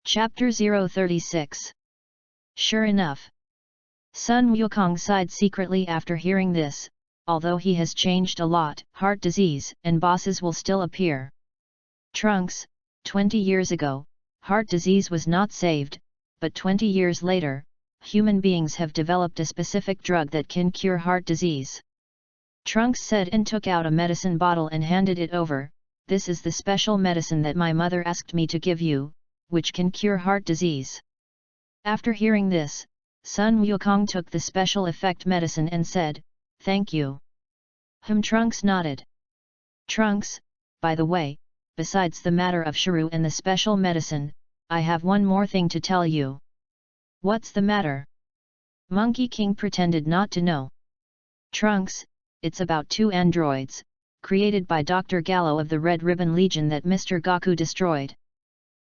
Chapter 036. Sure enough. Sun Wukong sighed secretly after hearing this, although he has changed a lot, heart disease and bosses will still appear. Trunks, 20 years ago, heart disease was not saved, but 20 years later, human beings have developed a specific drug that can cure heart disease. Trunks said and took out a medicine bottle and handed it over. This is the special medicine that my mother asked me to give you, which can cure heart disease. After hearing this, Sun Wukong took the special effect medicine and said, thank you. Trunks nodded. Trunks, by the way, besides the matter of Shuru and the special medicine, I have one more thing to tell you. What's the matter? Monkey King pretended not to know. Trunks, it's about two androids, created by Dr. Gallo of the Red Ribbon Legion that Mr. Goku destroyed.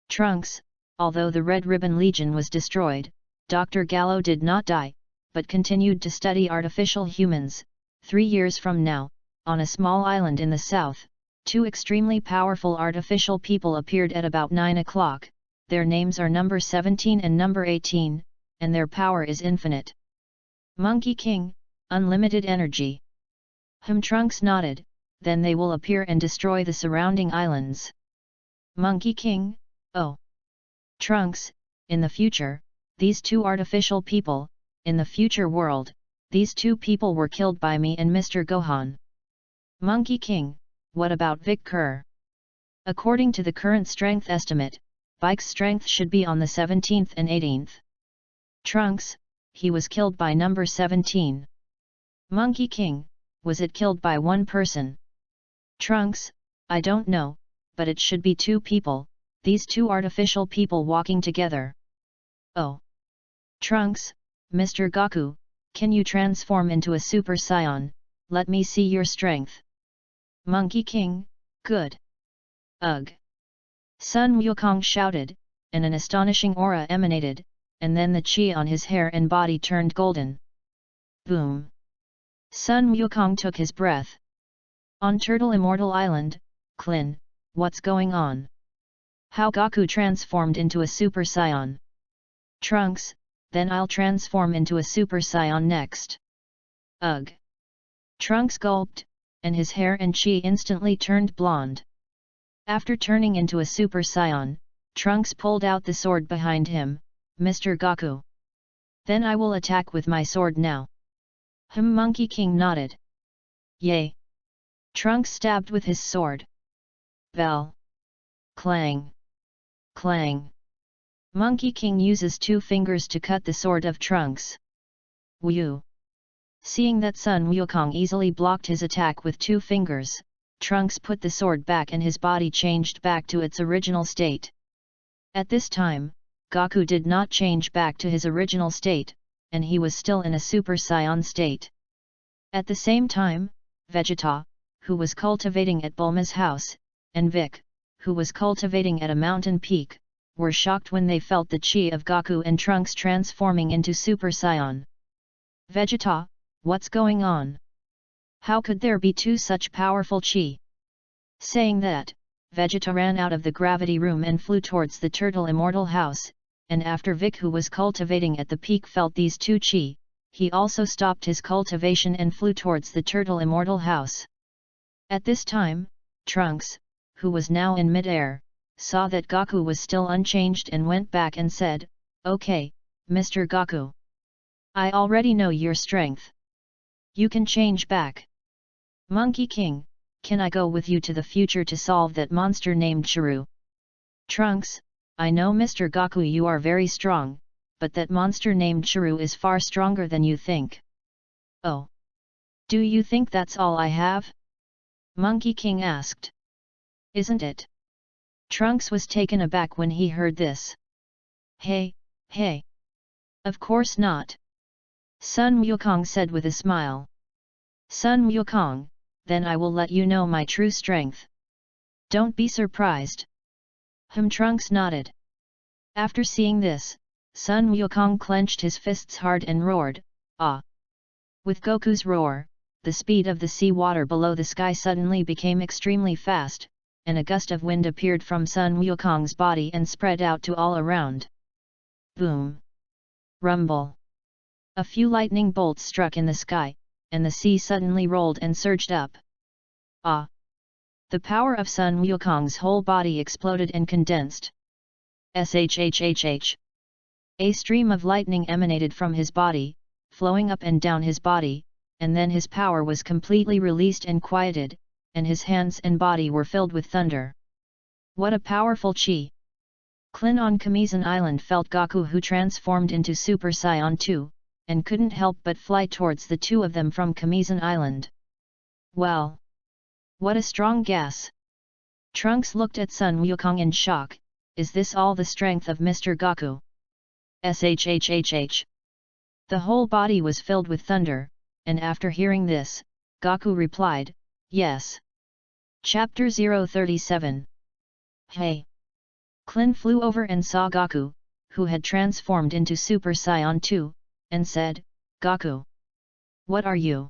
Trunks, although the Red Ribbon Legion was destroyed, Dr. Gallo did not die, but continued to study artificial humans. 3 years from now, on a small island in the south, two extremely powerful artificial people appeared at about 9 o'clock. Their names are number 17 and number 18, and their power is infinite. Monkey King, unlimited energy. Trunks nodded, then they will appear and destroy the surrounding islands. Monkey King, oh. Trunks, in the future, these two artificial people, in the future world, these two people were killed by me and Mr. Gohan. Monkey King, what about Vic Kerr? According to the current strength estimate, Bike's strength should be on the 17th and 18th. Trunks, he was killed by number 17. Monkey King, was it killed by one person? Trunks, I don't know, but it should be two people, these two artificial people walking together. Oh. Trunks, Mr. Goku, can you transform into a Super Saiyan? Let me see your strength. Monkey King, good. Ugh! Sun Wukong shouted, and an astonishing aura emanated, and then the chi on his hair and body turned golden. Boom! Sun Wukong took his breath. On Turtle Immortal Island, Klin, what's going on? How Goku transformed into a Super Saiyan? Trunks, then I'll transform into a Super Saiyan next. Ugh! Trunks gulped, and his hair and chi instantly turned blonde. After turning into a Super Saiyan, Trunks pulled out the sword behind him. Mr. Goku. Then I will attack with my sword now. Monkey King nodded. Yay! Trunks stabbed with his sword. Bell. Clang. Clang. Monkey King uses 2 fingers to cut the sword of Trunks. Woo! Seeing that Sun Wukong easily blocked his attack with 2 fingers, Trunks put the sword back and his body changed back to its original state. At this time, Goku did not change back to his original state, and he was still in a Super Saiyan state. At the same time, Vegeta, who was cultivating at Bulma's house, and Vic, who was cultivating at a mountain peak, were shocked when they felt the chi of Goku and Trunks transforming into Super Saiyan. Vegeta, what's going on? How could there be 2 such powerful chi? Saying that, Vegeta ran out of the gravity room and flew towards the Turtle Immortal House, and after Vic, who was cultivating at the peak, felt these 2 chi, he also stopped his cultivation and flew towards the Turtle Immortal House. At this time, Trunks, who was now in mid-air, saw that Goku was still unchanged and went back and said, "Okay, Mr. Goku. I already know your strength. You can change back. Monkey King, can I go with you to the future to solve that monster named Shuru?" Trunks, I know Mr. Goku, you are very strong, but that monster named Shuru is far stronger than you think. Oh! Do you think that's all I have? Monkey King asked. Isn't it? Trunks was taken aback when he heard this. Hey, hey! Of course not! Sun Wukong said with a smile. Sun Wukong, then I will let you know my true strength. Don't be surprised. Trunks nodded. After seeing this, Sun Wukong clenched his fists hard and roared, "Ah!" With Goku's roar, the speed of the sea water below the sky suddenly became extremely fast, and a gust of wind appeared from Sun Wukong's body and spread out to all around. Boom! Rumble! A few lightning bolts struck in the sky, and the sea suddenly rolled and surged up. Ah! The power of Sun Wukong's whole body exploded and condensed. Shhhh! A stream of lightning emanated from his body, flowing up and down his body, and then his power was completely released and quieted, and his hands and body were filled with thunder. What a powerful chi! Klin on Kamizan Island felt Goku, who transformed into Super Saiyan 2, and couldn't help but fly towards the 2 of them from Kamizan Island. Well! What a strong gas! Trunks looked at Sun Wukong in shock. Is this all the strength of Mr. Goku? Shhhh! The whole body was filled with thunder, and after hearing this, Goku replied, yes. Chapter 037. Hey! Klin flew over and saw Goku, who had transformed into Super Saiyan 2, and said, Goku! What are you?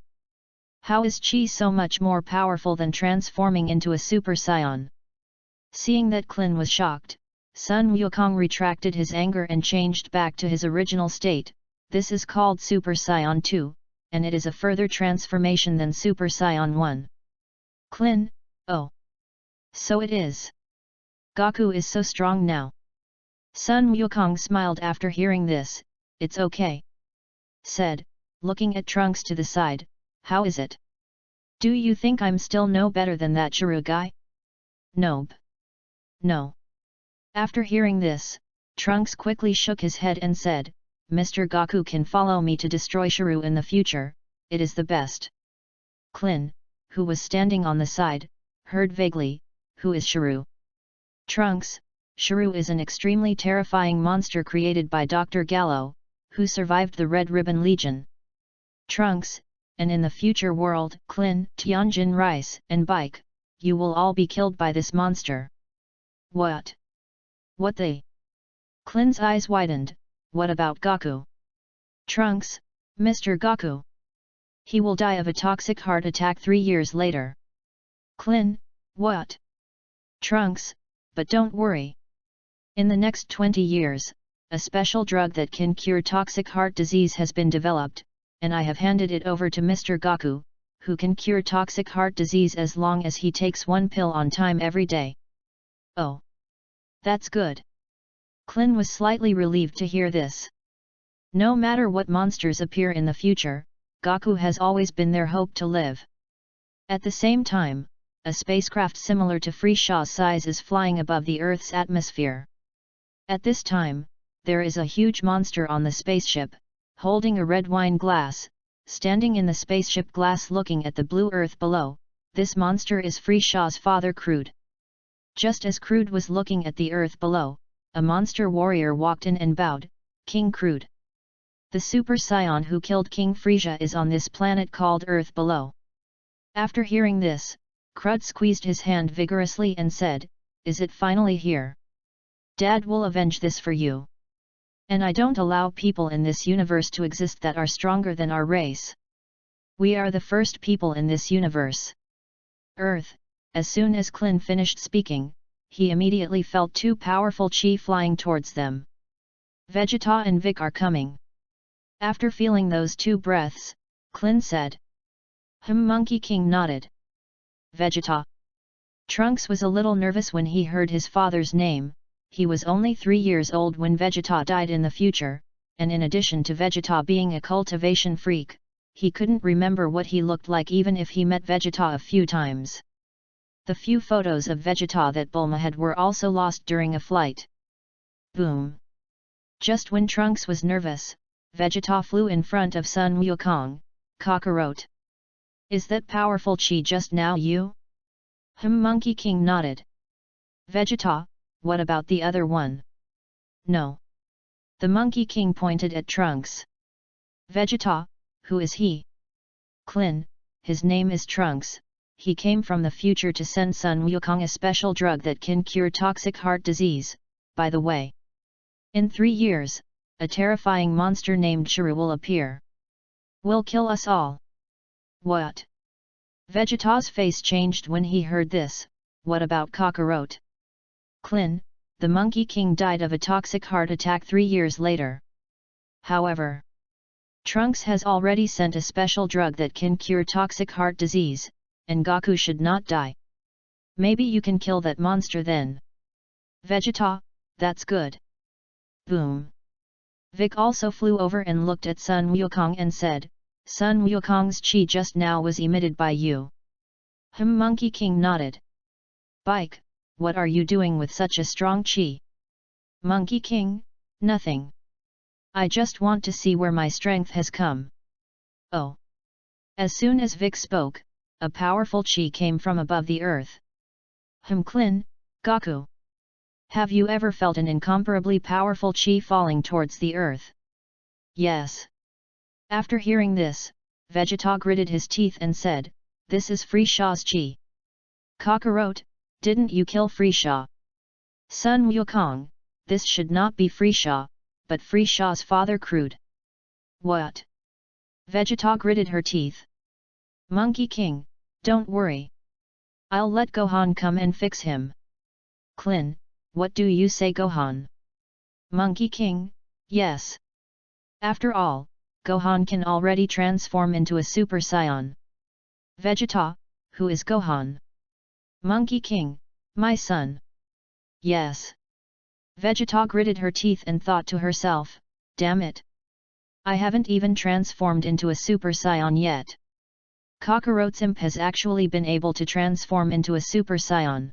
How is chi so much more powerful than transforming into a Super Saiyan? Seeing that Klin was shocked, Sun Wukong retracted his anger and changed back to his original state. This is called Super Saiyan 2, and it is a further transformation than Super Saiyan 1. Klin, oh! So it is. Goku is so strong now. Sun Wukong smiled after hearing this. It's okay. Said, looking at Trunks to the side, how is it? Do you think I'm still no better than that Shuru guy? Nope. No. After hearing this, Trunks quickly shook his head and said, Mr. Goku can follow me to destroy Shuru in the future, it is the best. Klin, who was standing on the side, heard vaguely, who is Shuru? Trunks, Shuru is an extremely terrifying monster created by Dr. Gallo, who survived the Red Ribbon Legion. Trunks, and in the future world, Klin, Tianjin Rice, and Bike, you will all be killed by this monster. What? What they? Klin's eyes widened. What about Goku? Trunks, Mr. Goku. He will die of a toxic heart attack 3 years later. Klin, what? Trunks, but don't worry. In the next 20 years, a special drug that can cure toxic heart disease has been developed, and I have handed it over to Mr. Goku, who can cure toxic heart disease as long as he takes 1 pill on time every day. Oh. That's good. Klin was slightly relieved to hear this. No matter what monsters appear in the future, Goku has always been their hope to live. At the same time, a spacecraft similar to Freeshaw's size is flying above the Earth's atmosphere. At this time, there is a huge monster on the spaceship, holding a red wine glass, standing in the spaceship glass looking at the blue Earth below. This monster is Freeshaw's father Crude. Just as Crude was looking at the Earth below, a monster warrior walked in and bowed. King Crude. The Super Saiyan who killed King Frieza is on this planet called Earth below. After hearing this, Crude squeezed his hand vigorously and said, "Is it finally here? Dad will avenge this for you. And I don't allow people in this universe to exist that are stronger than our race. We are the first people in this universe." Earth. As soon as Klin finished speaking, he immediately felt 2 powerful chi flying towards them. Vegeta and Vic are coming. After feeling those 2 breaths, Klin said. Monkey King nodded. Vegeta. Trunks was a little nervous when he heard his father's name. He was only 3 years old when Vegeta died in the future, and in addition to Vegeta being a cultivation freak, he couldn't remember what he looked like even if he met Vegeta a few times. The few photos of Vegeta that Bulma had were also lost during a flight. Boom! Just when Trunks was nervous, Vegeta flew in front of Sun Wukong. Kakarot. Is that powerful chi just now you? Monkey King nodded. Vegeta, what about the other one? No. The Monkey King pointed at Trunks. Vegeta, who is he? Klin, his name is Trunks. He came from the future to send Sun Wukong a special drug that can cure toxic heart disease. By the way, in 3 years, a terrifying monster named Shiru will appear. Will kill us all. What? Vegeta's face changed when he heard this. What about Kakarot? Klin, the Monkey King died of a toxic heart attack 3 years later. However, Trunks has already sent a special drug that can cure toxic heart disease, and Goku should not die. Maybe you can kill that monster then. Vegeta, that's good. Boom. Vic also flew over and looked at Sun Wukong and said, Sun Wukong's chi just now was emitted by you. Monkey King nodded. Bike, what are you doing with such a strong chi? Monkey King, nothing. I just want to see where my strength has come. Oh. As soon as Vic spoke, a powerful chi came from above the earth. Klin, Goku. Have you ever felt an incomparably powerful chi falling towards the earth? Yes. After hearing this, Vegeta gritted his teeth and said, this is Freeshaw's chi. Kakarot, didn't you kill Freeshaw? Sun Wukong, this should not be Freeshaw, but Freeshaw's father Crude. What? Vegeta gritted her teeth. Monkey King, don't worry. I'll let Gohan come and fix him. Klin, what do you say, Gohan? Monkey King, yes. After all, Gohan can already transform into a Super Saiyan. Vegeta, who is Gohan? Monkey King, my son. Yes. Vegeta gritted her teeth and thought to herself, damn it. I haven't even transformed into a Super Saiyan yet. Kakarot's imp has actually been able to transform into a Super Saiyan.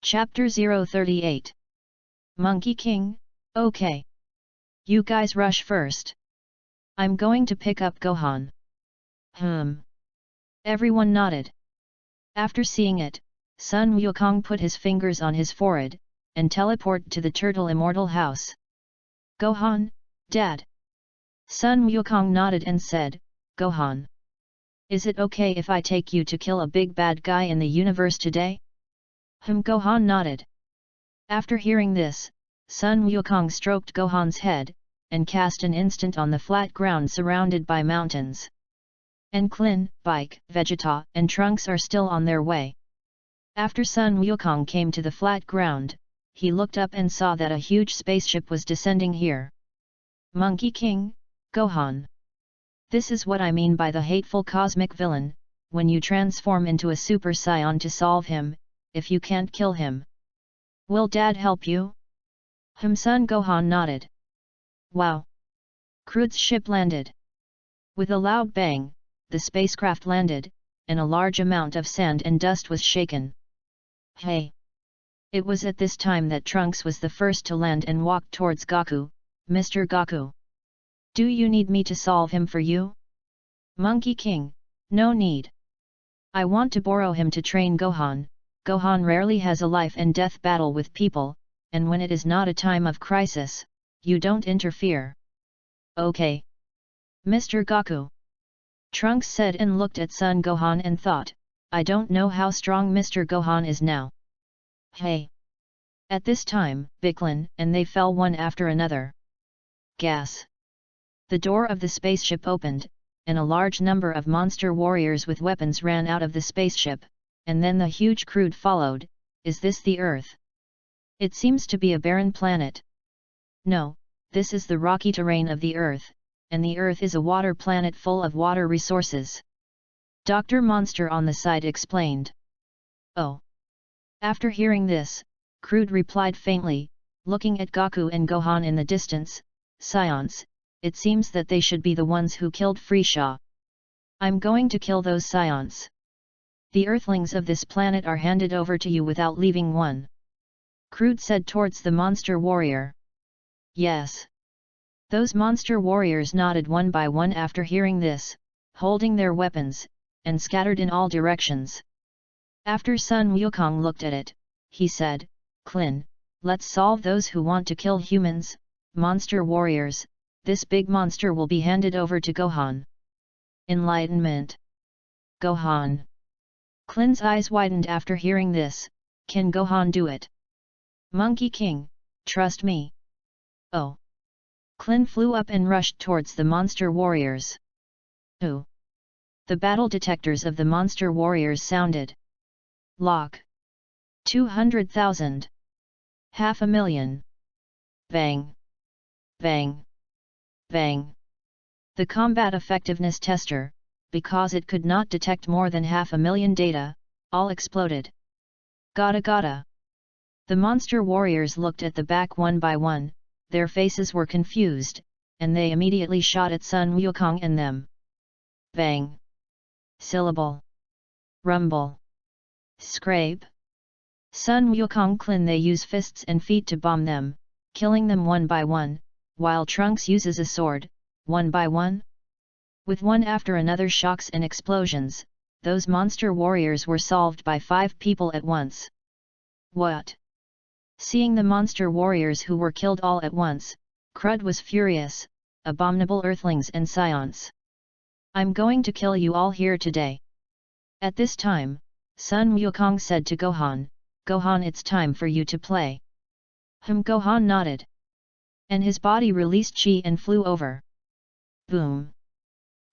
Chapter 038. Monkey King, okay. You guys rush first. I'm going to pick up Gohan. Everyone nodded. After seeing it, Sun Wukong put his fingers on his forehead, and teleported to the Turtle Immortal house. Gohan, Dad. Sun Wukong nodded and said, Gohan. Is it okay if I take you to kill a big bad guy in the universe today? Gohan nodded. After hearing this, Sun Wukong stroked Gohan's head, and cast an instant on the flat ground surrounded by mountains. And Klin, Bike, Vegeta, and Trunks are still on their way. After Sun Wukong came to the flat ground, he looked up and saw that a huge spaceship was descending here. Monkey King, Gohan. This is what I mean by the hateful cosmic villain, when you transform into a Super Saiyan to solve him, if you can't kill him. Will Dad help you? Son Gohan nodded. Wow! Crude's ship landed. With a loud bang, the spacecraft landed, and a large amount of sand and dust was shaken. Hey! It was at this time that Trunks was the first to land and walked towards Goku. Mr. Goku. Do you need me to solve him for you? Monkey King, no need. I want to borrow him to train Gohan. Gohan rarely has a life and death battle with people, and when it is not a time of crisis, you don't interfere. Okay. Mr. Goku. Trunks said and looked at Son Gohan and thought, I don't know how strong Mr. Gohan is now. Hey! At this time, Bicklin and they fell one after another. Gas! The door of the spaceship opened, and a large number of monster warriors with weapons ran out of the spaceship, and then the huge Crude followed. Is this the Earth? It seems to be a barren planet. No, this is the rocky terrain of the Earth, and the Earth is a water planet full of water resources. Dr. Monster on the side explained. Oh! After hearing this, Crude replied faintly, looking at Goku and Gohan in the distance, Scions, it seems that they should be the ones who killed Frieza. I'm going to kill those Scions. The Earthlings of this planet are handed over to you without leaving one. Crude said towards the monster warrior. Yes. Those monster warriors nodded one by one after hearing this, holding their weapons, and scattered in all directions. After Sun Wukong looked at it, he said, Klin, let's solve those who want to kill humans, monster warriors. This big monster will be handed over to Gohan. Enlightenment. Gohan. Klin's eyes widened after hearing this. Can Gohan do it? Monkey King, trust me. Oh. Klin flew up and rushed towards the monster warriors. Ooh. The battle detectors of the monster warriors sounded. Lock. 200,000. 500,000. Bang. Bang. Bang. The combat effectiveness tester, because it could not detect more than 500,000 data, all exploded. Gotta gotta. The monster warriors looked at the back one by one, their faces were confused, and they immediately shot at Sun Wukong and them. Bang. Syllable. Rumble. Scrape. Sun Wukong Klin they use fists and feet to bomb them, killing them one by one, while Trunks uses a sword, one by one. With one after another shocks and explosions, those monster warriors were solved by 5 people at once. What? Seeing the monster warriors who were killed all at once, Crud was furious, abominable Earthlings and Scions. I'm going to kill you all here today. At this time, Sun Wukong said to Gohan, Gohan, it's time for you to play. Gohan nodded. And his body released chi and flew over. Boom!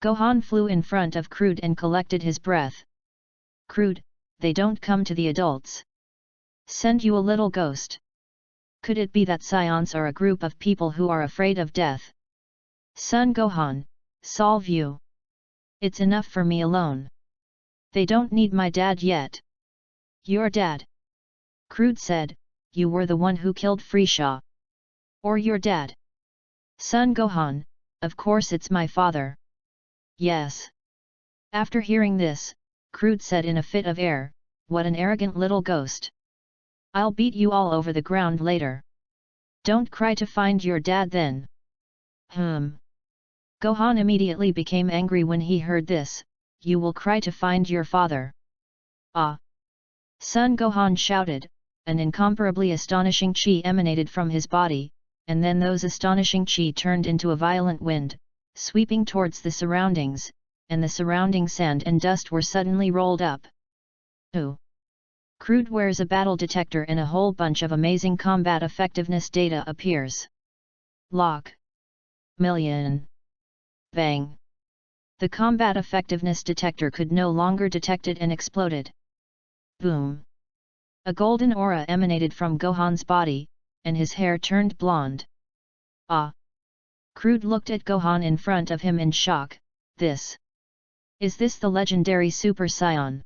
Gohan flew in front of Crude and collected his breath. Crude, they don't come to the adults. Send you a little ghost. Could it be that Scions are a group of people who are afraid of death? Son Gohan, solve you. It's enough for me alone. They don't need my dad yet. Your dad? Crude said, you were the one who killed Frieza. Or your dad? Son Gohan, of course it's my father. Yes. After hearing this, Crude said in a fit of air, what an arrogant little ghost. I'll beat you all over the ground later. Don't cry to find your dad then. Gohan immediately became angry when he heard this, you will cry to find your father. Ah! Son Gohan shouted, an incomparably astonishing chi emanated from his body, and then those astonishing chi turned into a violent wind, sweeping towards the surroundings, and the surrounding sand and dust were suddenly rolled up. Ooh! Crude wears a battle detector and a whole bunch of amazing combat effectiveness data appears. Lock. Million. Bang. The combat effectiveness detector could no longer detect it and exploded. Boom. A golden aura emanated from Gohan's body, and his hair turned blonde. Ah! Crude looked at Gohan in front of him in shock. Is this the legendary Super Saiyan?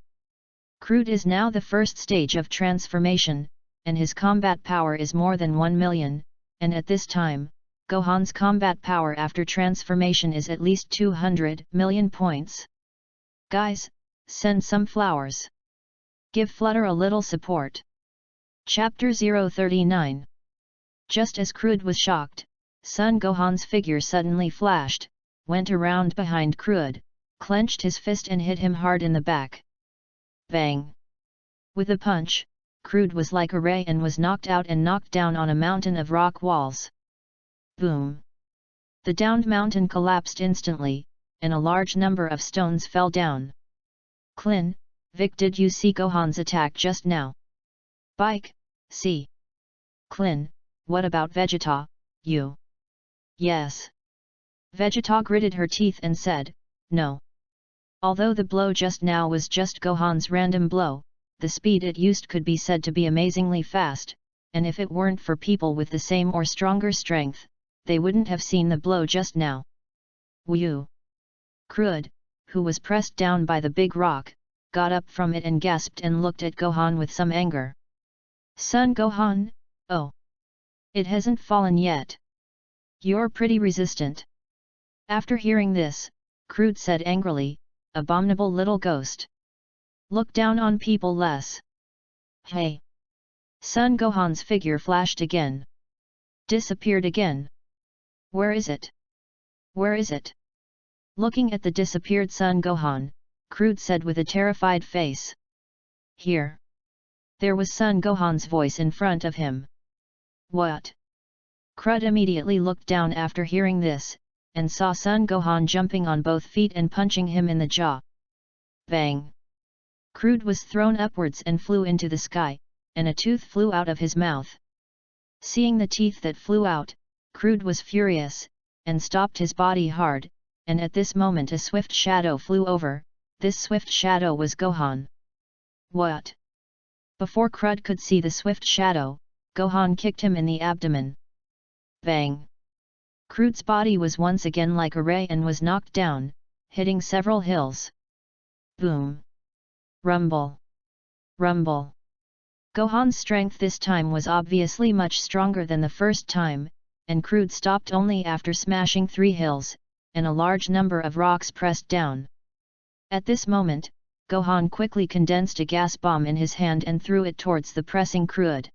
Crude is now the first stage of transformation, and his combat power is more than 1 million, and at this time, Gohan's combat power after transformation is at least 200 million points. Guys, send some flowers. Give Flutter a little support. Chapter 039. Just as Crude was shocked, Son Gohan's figure suddenly flashed, went around behind Crude, clenched his fist and hit him hard in the back. Bang! With a punch, Crude was like a ray and was knocked out and knocked down on a mountain of rock walls. Boom! The downed mountain collapsed instantly, and a large number of stones fell down. Klin, Vic, did you see Gohan's attack just now? Bike, see. Klin, what about Vegeta, you? Yes. Vegeta gritted her teeth and said, no. Although the blow just now was just Gohan's random blow, the speed it used could be said to be amazingly fast, and if it weren't for people with the same or stronger strength, they wouldn't have seen the blow just now. Whew! Crude, who was pressed down by the big rock, got up from it and gasped and looked at Gohan with some anger. Son Gohan, oh! It hasn't fallen yet. You're pretty resistant. After hearing this, Crude said angrily, abominable little ghost. Look down on people less. Hey! Son Gohan's figure flashed again. Disappeared again. Where is it? Where is it? Looking at the disappeared Son Gohan, Crude said with a terrified face. Here. There was Son Gohan's voice in front of him. What? Crude immediately looked down after hearing this, and saw Son Gohan jumping on both feet and punching him in the jaw. Bang! Crude was thrown upwards and flew into the sky, and a tooth flew out of his mouth. Seeing the teeth that flew out, Crude was furious, and stopped his body hard, and at this moment a swift shadow flew over. This swift shadow was Gohan. What? Before Crude could see the swift shadow, Gohan kicked him in the abdomen. Bang! Crude's body was once again like a ray and was knocked down, hitting several hills. Boom! Rumble! Rumble! Gohan's strength this time was obviously much stronger than the first time, and Crude stopped only after smashing 3 hills, and a large number of rocks pressed down. At this moment, Gohan quickly condensed a gas bomb in his hand and threw it towards the pressing Crude.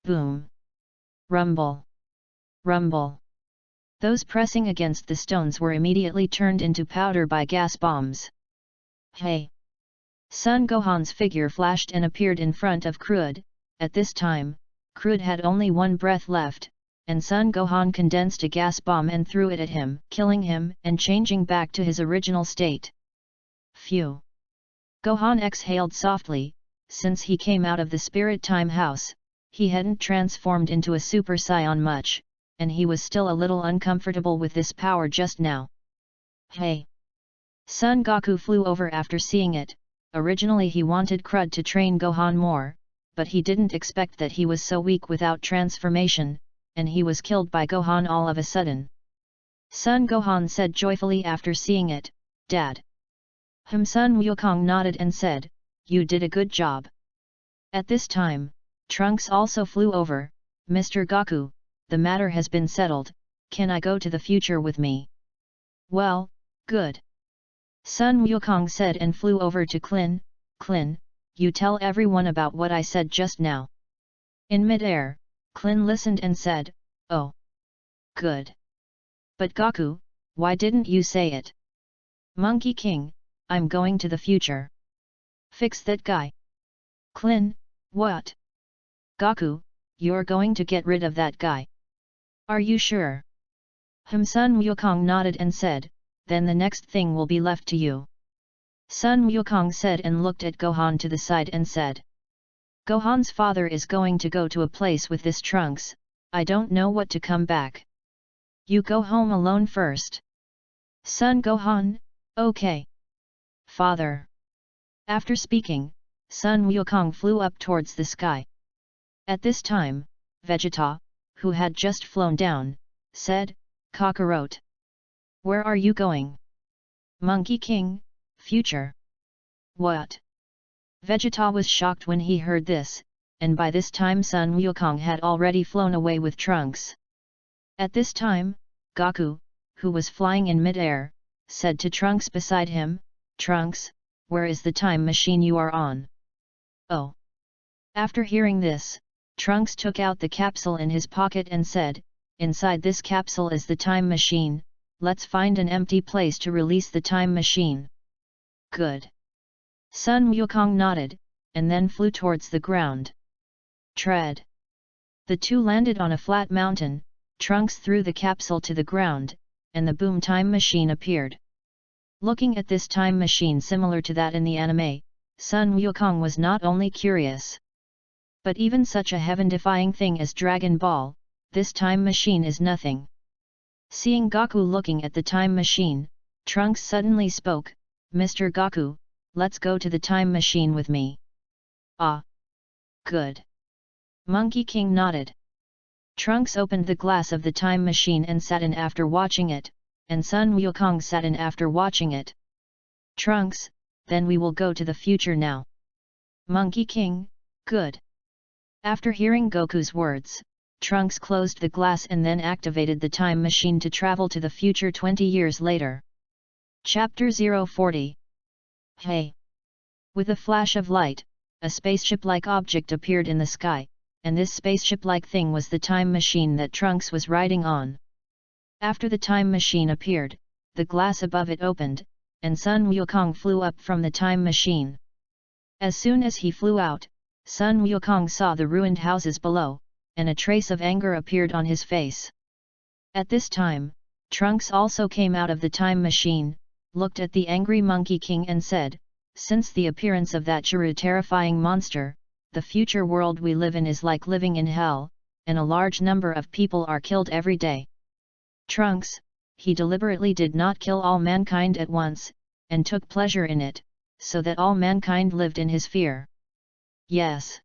Boom! Rumble! Rumble! Those pressing against the stones were immediately turned into powder by gas bombs. Hey! Son Gohan's figure flashed and appeared in front of Crude. At this time, Crude had only 1 breath left, and Son Gohan condensed a gas bomb and threw it at him, killing him and changing back to his original state. Phew! Gohan exhaled softly. Since he came out of the Spirit Time House, he hadn't transformed into a Super Saiyan much, and he was still a little uncomfortable with this power just now. Hey! Son Goku flew over after seeing it. Originally he wanted Crude to train Gohan more, but he didn't expect that he was so weak without transformation, and he was killed by Gohan all of a sudden. Son Gohan said joyfully after seeing it, Dad. Son Wukong nodded and said, you did a good job. At this time, Trunks also flew over. Mr. Goku, the matter has been settled, can I go to the future with me? Well, good. Son Wukong said and flew over to Klin. Klin, you tell everyone about what I said just now. In mid-air, Klin listened and said, oh. Good. But Goku, why didn't you say it? Monkey King, I'm going to the future. Fix that guy. Klin, what? Goku, you're going to get rid of that guy. Are you sure? Sun Wukong nodded and said, then the next thing will be left to you. Sun Wukong said and looked at Gohan to the side and said. Gohan's father is going to go to a place with this Trunks, I don't know what to come back. You go home alone first. Son Gohan, okay. Father. After speaking, Sun Wukong flew up towards the sky. At this time, Vegeta, who had just flown down, said, Kakarot. Where are you going? Monkey King, future. What? Vegeta was shocked when he heard this, and by this time Sun Wukong had already flown away with Trunks. At this time, Goku, who was flying in mid-air, said to Trunks beside him, Trunks, where is the time machine you are on? Oh! After hearing this, Trunks took out the capsule in his pocket and said, inside this capsule is the time machine, let's find an empty place to release the time machine. Good. Sun Wukong nodded, and then flew towards the ground. Tread. The two landed on a flat mountain, Trunks threw the capsule to the ground, and the boom time machine appeared. Looking at this time machine similar to that in the anime, Sun Wukong was not only curious. But even such a heaven-defying thing as Dragon Ball, this time machine is nothing. Seeing Goku looking at the time machine, Trunks suddenly spoke, Mr. Goku, let's go to the time machine with me. Ah! Good. Monkey King nodded. Trunks opened the glass of the time machine and sat in after watching it, and Sun Wukong sat in after watching it. Trunks, then we will go to the future now. Monkey King, good. After hearing Goku's words, Trunks closed the glass and then activated the time machine to travel to the future 20 years later. Chapter 040. Hey! With a flash of light, a spaceship-like object appeared in the sky, and this spaceship-like thing was the time machine that Trunks was riding on. After the time machine appeared, the glass above it opened, and Sun Wukong flew up from the time machine. As soon as he flew out, Sun Wukong saw the ruined houses below, and a trace of anger appeared on his face. At this time, Trunks also came out of the time machine, looked at the angry Monkey King and said, since the appearance of that terrifying monster, the future world we live in is like living in hell, and a large number of people are killed every day. Trunks, he deliberately did not kill all mankind at once, and took pleasure in it, so that all mankind lived in his fear. Yes.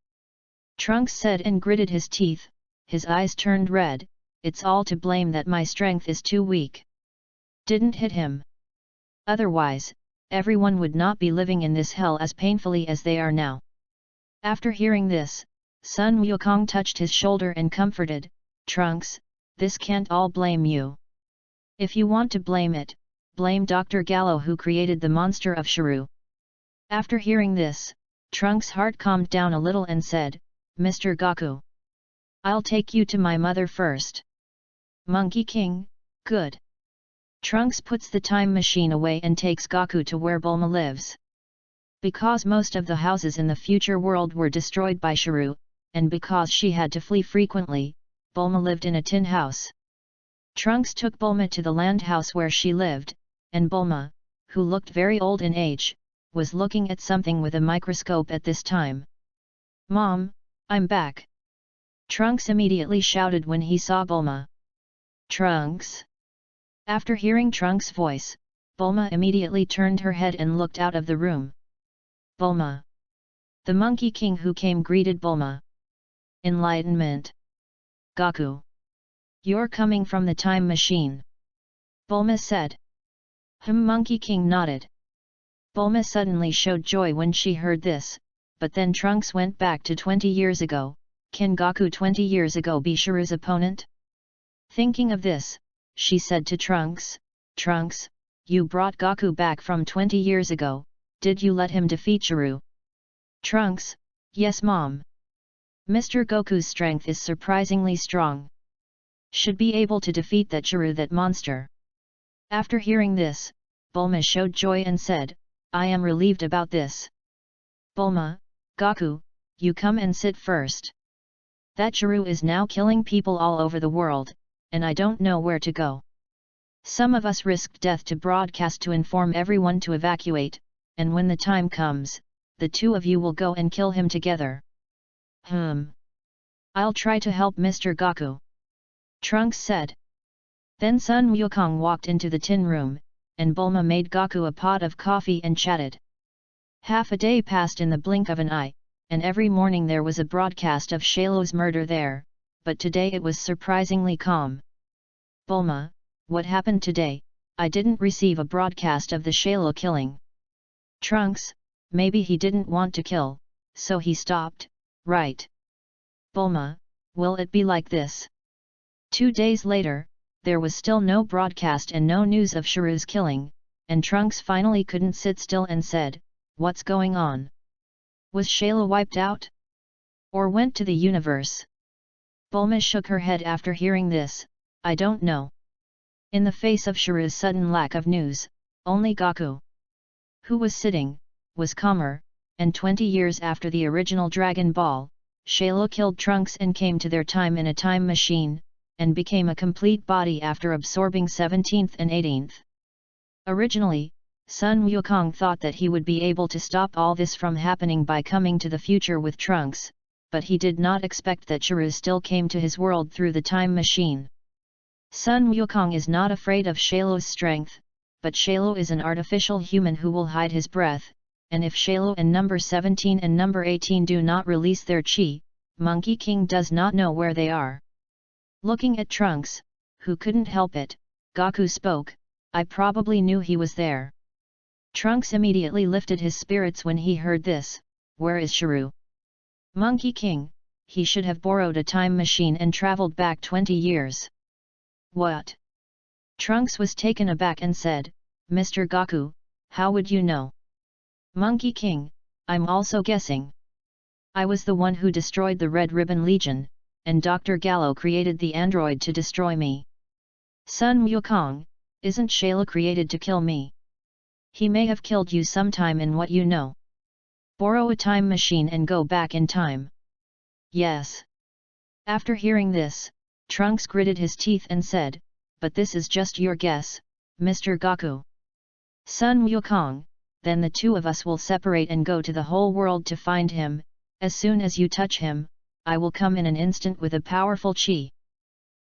Trunks said and gritted his teeth, his eyes turned red, it's all to blame that my strength is too weak. Didn't hit him. Otherwise, everyone would not be living in this hell as painfully as they are now. After hearing this, Sun Wukong touched his shoulder and comforted, Trunks, this can't all blame you. If you want to blame it, blame Dr. Gallo who created the monster of Shiru. After hearing this, Trunks' heart calmed down a little and said, Mr. Goku. I'll take you to my mother first. Monkey King, good. Trunks puts the time machine away and takes Goku to where Bulma lives. Because most of the houses in the future world were destroyed by Shiru, and because she had to flee frequently, Bulma lived in a tin house. Trunks took Bulma to the land house where she lived, and Bulma, who looked very old in age, was looking at something with a microscope at this time. Mom, I'm back! Trunks immediately shouted when he saw Bulma. Trunks! After hearing Trunks' voice, Bulma immediately turned her head and looked out of the room. Bulma! The Monkey King who came greeted Bulma. Enlightenment! Goku! You're coming from the time machine! Bulma said. Monkey King nodded. Bulma suddenly showed joy when she heard this, but then Trunks went back to 20 years ago. Can Goku 20 years ago be Shiru's opponent? Thinking of this, she said to Trunks, Trunks, you brought Goku back from 20 years ago, did you let him defeat Shiru? Trunks, yes mom. Mr. Goku's strength is surprisingly strong. Should be able to defeat that Shiru, that monster. After hearing this, Bulma showed joy and said, I am relieved about this. Bulma, Goku, you come and sit first. That Shiru is now killing people all over the world, and I don't know where to go. Some of us risked death to broadcast to inform everyone to evacuate, and when the time comes, the two of you will go and kill him together. I'll try to help Mr. Goku. Trunks said. Then Sun Wukong walked into the tin room, and Bulma made Goku a pot of coffee and chatted. Half a day passed in the blink of an eye, and every morning there was a broadcast of Shailo's murder there, but today it was surprisingly calm. Bulma, what happened today? I didn't receive a broadcast of the Shailo killing. Trunks, maybe he didn't want to kill, so he stopped, right? Bulma, will it be like this? 2 days later, there was still no broadcast and no news of Shiru's killing, and Trunks finally couldn't sit still and said, what's going on? Was Shailo wiped out? Or went to the universe? Bulma shook her head after hearing this, I don't know. In the face of Shiru's sudden lack of news, only Goku, who was sitting, was calmer, and 20 years after the original Dragon Ball, Shailo killed Trunks and came to their time in a time machine, and became a complete body after absorbing 17th and 18th. Originally, Sun Wukong thought that he would be able to stop all this from happening by coming to the future with Trunks, but he did not expect that Shiru still came to his world through the time machine. Sun Wukong is not afraid of Shailo's strength, but Shailo is an artificial human who will hide his breath, and if Shailo and number 17 and number 18 do not release their chi, Monkey King does not know where they are. Looking at Trunks, who couldn't help it, Goku spoke, I probably knew he was there. Trunks immediately lifted his spirits when he heard this, where is Shiru? Monkey King, he should have borrowed a time machine and traveled back 20 years. What? Trunks was taken aback and said, Mr. Goku, how would you know? Monkey King, I'm also guessing. I was the one who destroyed the Red Ribbon Legion, and Dr. Gallo created the android to destroy me. Sun Wukong, isn't Shailo created to kill me? He may have killed you sometime in what you know. Borrow a time machine and go back in time. Yes. After hearing this, Trunks gritted his teeth and said, but this is just your guess, Mr. Goku. Sun Wukong, then the two of us will separate and go to the whole world to find him. As soon as you touch him, I will come in an instant with a powerful chi.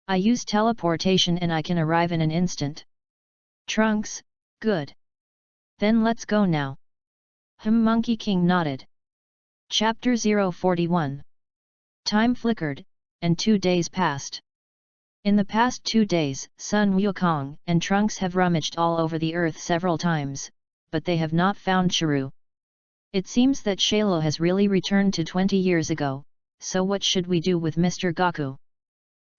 I use teleportation and I can arrive in an instant. Trunks, good. Then let's go now. Monkey King nodded. Chapter 041. Time flickered, and 2 days passed. In the past 2 days, Sun Wukong and Trunks have rummaged all over the earth several times, but they have not found Shiru. It seems that Shailo has really returned to 20 years ago, so what should we do with Mr. Goku?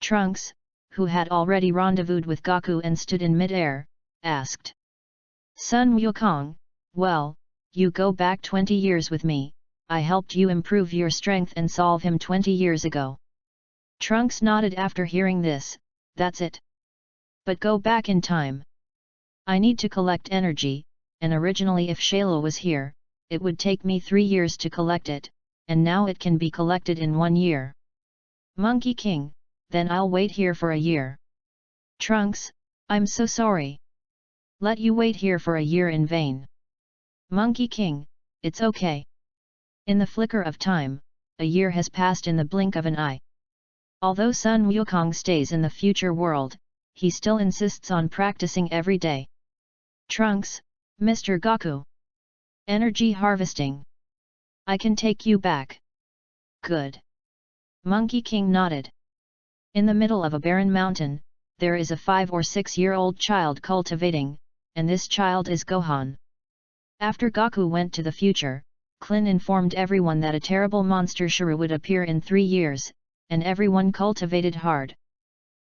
Trunks, who had already rendezvoused with Goku and stood in mid-air, asked. Sun Wukong, well, you go back 20 years with me, I helped you improve your strength and solve him 20 years ago. Trunks nodded after hearing this, that's it. But go back in time. I need to collect energy, and originally if Shailo was here, it would take me 3 years to collect it, and now it can be collected in 1 year. Monkey King, then I'll wait here for a year. Trunks, I'm so sorry. Let you wait here for a year in vain. Monkey King, it's okay. In the flicker of time, a year has passed in the blink of an eye. Although Sun Wukong stays in the future world, he still insists on practicing every day. Trunks, Mr. Goku. Energy harvesting. I can take you back. Good. Monkey King nodded. In the middle of a barren mountain, there is a 5 or 6-year-old child cultivating, and this child is Gohan. After Goku went to the future, Klin informed everyone that a terrible monster Shiru would appear in 3 years, and everyone cultivated hard.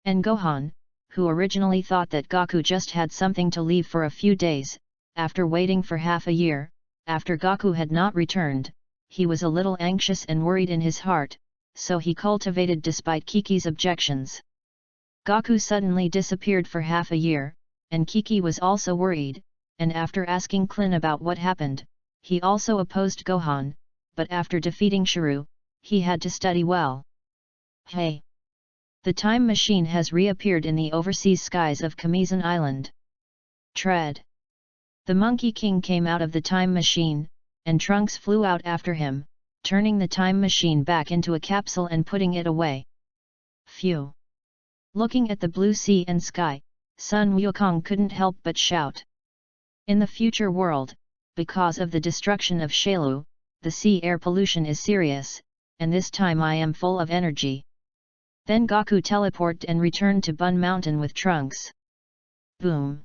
And Gohan, who originally thought that Goku just had something to leave for a few days, after waiting for half a year, after Goku had not returned, he was a little anxious and worried in his heart, so he cultivated despite Kiki's objections. Goku suddenly disappeared for half a year, and Kiki was also worried, and after asking Klin about what happened, he also opposed Gohan, but after defeating Shiru, he had to study well. Hey! The time machine has reappeared in the overseas skies of Kamizan Island. Tread. The Monkey King came out of the time machine, and Trunks flew out after him, turning the time machine back into a capsule and putting it away. Phew! Looking at the blue sea and sky, Sun Wukong couldn't help but shout. In the future world, because of the destruction of Shailu, the sea air pollution is serious, and this time I am full of energy. Then Goku teleported and returned to Bun Mountain with Trunks. Boom!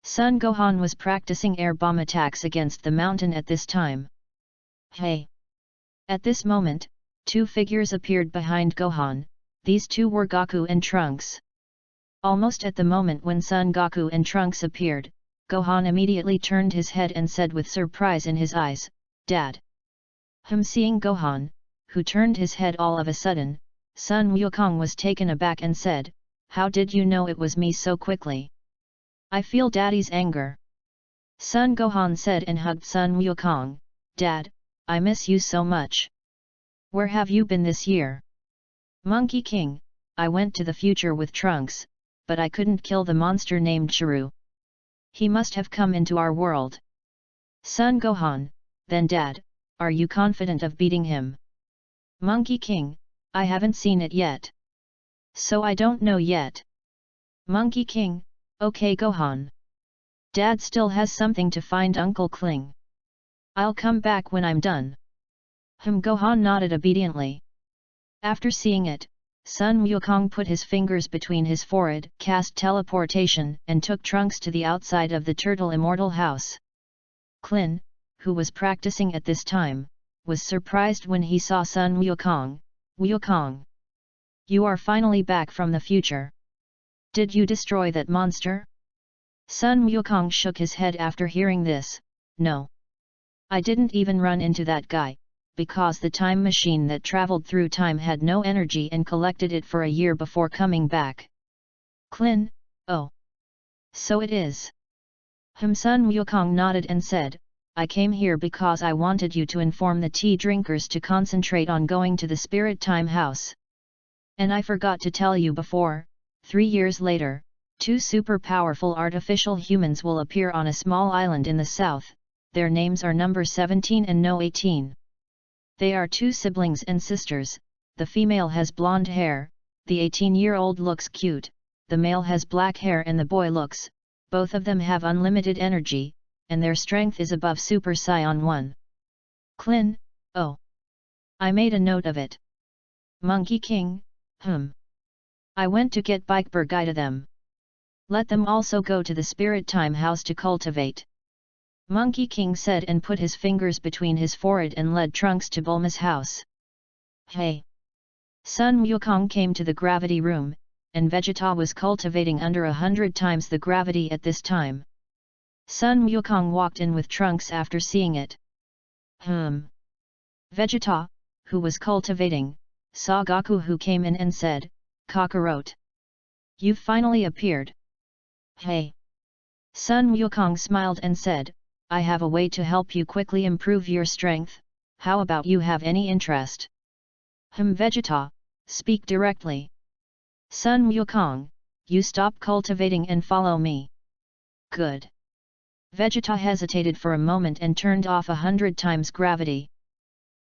Son Gohan was practicing air bomb attacks against the mountain at this time. Hey! At this moment, two figures appeared behind Gohan. These two were Goku and Trunks. Almost at the moment when Son Goku and Trunks appeared, Gohan immediately turned his head and said with surprise in his eyes, "Dad!" Seeing Gohan, who turned his head all of a sudden, Sun Wukong was taken aback and said, "How did you know it was me so quickly? I feel Daddy's anger." Sun Gohan said and hugged Sun Wukong, "Dad, I miss you so much. Where have you been this year?" "Monkey King, I went to the future with Trunks, but I couldn't kill the monster named Chiru. He must have come into our world." Son Gohan, "Then Dad, are you confident of beating him?" "Monkey King, I haven't seen it yet. So I don't know yet." "Monkey King, okay Gohan. Dad still has something to find Uncle Kling. I'll come back when I'm done." Gohan nodded obediently. After seeing it, Sun Wukong put his fingers between his forehead, cast teleportation, and took Trunks to the outside of the Turtle Immortal House. Klin, who was practicing at this time, was surprised when he saw Sun Wukong. "Wukong! You are finally back from the future. Did you destroy that monster?" Sun Wukong shook his head after hearing this. "No. I didn't even run into that guy, because the time machine that traveled through time had no energy and collected it for a year before coming back." Klin, "Oh. So it is." Sun Wukong nodded and said, "I came here because I wanted you to inform the tea drinkers to concentrate on going to the Spirit Time House. And I forgot to tell you before, 3 years later, 2 super powerful artificial humans will appear on a small island in the south. Their names are number 17 and no 18. They are 2 siblings and sisters. The female has blonde hair, the 18-year-old looks cute, the male has black hair and the boy looks, both of them have unlimited energy, and their strength is above Super Saiyan 1. Klin, oh. I made a note of it. Monkey King, I went to get Bikeberg Guy to them. Let them also go to the Spirit Time House to cultivate." Monkey King said and put his fingers between his forehead and led Trunks to Bulma's house. Hey! Sun Wukong came to the gravity room, and Vegeta was cultivating under 100 times the gravity at this time. Sun Wukong walked in with Trunks after seeing it. Vegeta, who was cultivating, saw Goku who came in and said, "Kakarot. You've finally appeared." Hey! Sun Wukong smiled and said, "I have a way to help you quickly improve your strength, how about you have any interest?" Vegeta, speak directly. Sun Wukong, you stop cultivating and follow me. Good. Vegeta hesitated for a moment and turned off 100 times gravity.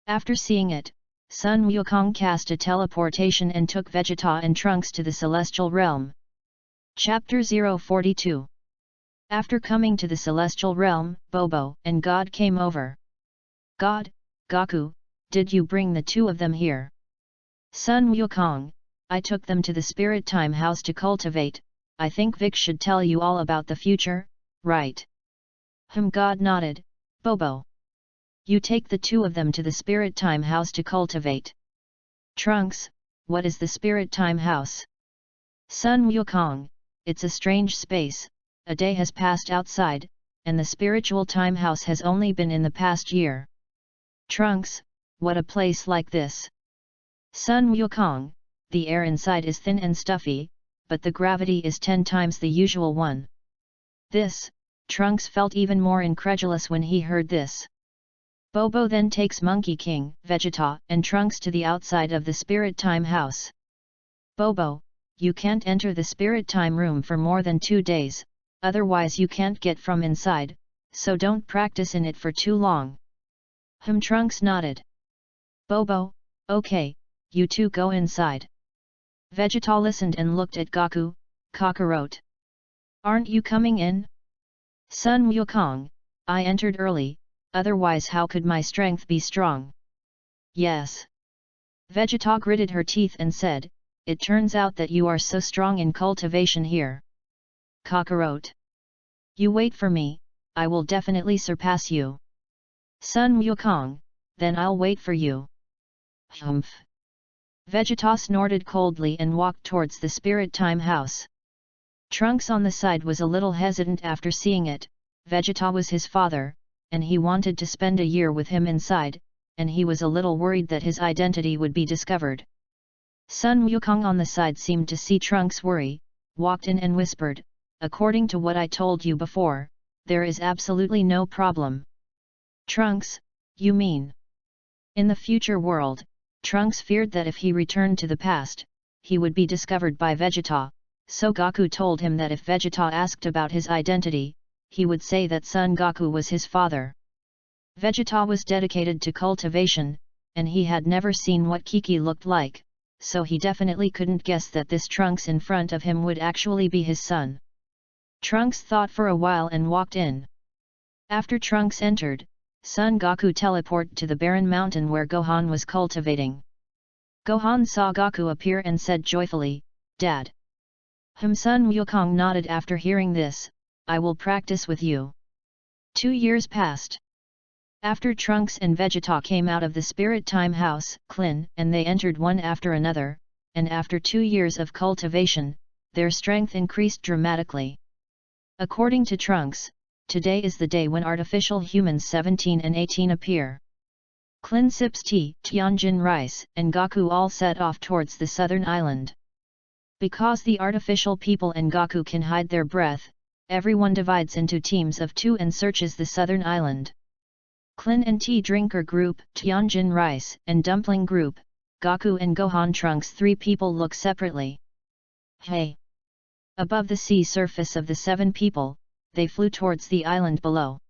After seeing it, Sun Wukong cast a teleportation and took Vegeta and Trunks to the Celestial Realm. Chapter 042. After coming to the Celestial Realm, Bobo and God came over. "God, Goku, did you bring the 2 of them here?" Sun Wukong, I took them to the Spirit Time House to cultivate. I think Vic should tell you all about the future, right? God nodded. Bobo. You take the 2 of them to the Spirit Time House to cultivate. Trunks, what is the Spirit Time House? Sun Wukong, it's a strange space. A day has passed outside, and the spiritual time house has only been in the past year. Trunks, what a place like this. Sun Wukong, the air inside is thin and stuffy, but the gravity is 10 times the usual one. This, Trunks felt even more incredulous when he heard this. Bobo then takes Monkey King, Vegeta, and Trunks to the outside of the Spirit Time House. Bobo, you can't enter the spirit time room for more than 2 days, otherwise you can't get from inside, so don't practice in it for too long. Trunks nodded. Bobo, okay, you two go inside. Vegeta listened and looked at Goku, Kakarot. Aren't you coming in? Sun Wukong, I entered early, otherwise how could my strength be strong? Yes. Vegeta gritted her teeth and said, it turns out that you are so strong in cultivation here. Kakarot. You wait for me, I will definitely surpass you. Sun Wukong, then I'll wait for you. Humph. Vegeta snorted coldly and walked towards the spirit time house. Trunks on the side was a little hesitant after seeing it. Vegeta was his father, and he wanted to spend a year with him inside, and he was a little worried that his identity would be discovered. Sun Wukong on the side seemed to see Trunks' worry, walked in and whispered, according to what I told you before, there is absolutely no problem. Trunks, you mean? In the future world, Trunks feared that if he returned to the past, he would be discovered by Vegeta, so Goku told him that if Vegeta asked about his identity, he would say that Son Goku was his father. Vegeta was dedicated to cultivation, and he had never seen what Kiki looked like, so he definitely couldn't guess that this Trunks in front of him would actually be his son. Trunks thought for a while and walked in. After Trunks entered, Son Goku teleported to the barren mountain where Gohan was cultivating. Gohan saw Goku appear and said joyfully, Dad. Son Wukong nodded after hearing this, I will practice with you. 2 years passed. After Trunks and Vegeta came out of the spirit time house, and they entered one after another, and after 2 years of cultivation, their strength increased dramatically. According to Trunks, today is the day when artificial humans 17 and 18 appear. Sips tea, Tianjin rice, and Goku all set off towards the southern island. Because the artificial people and Goku can hide their breath, everyone divides into teams of 2 and searches the southern island. And tea drinker group, Tianjin rice, and dumpling group, Goku and Gohan. Trunks 3 people look separately. Hey! Above the sea surface of the 7 people, they flew towards the island below.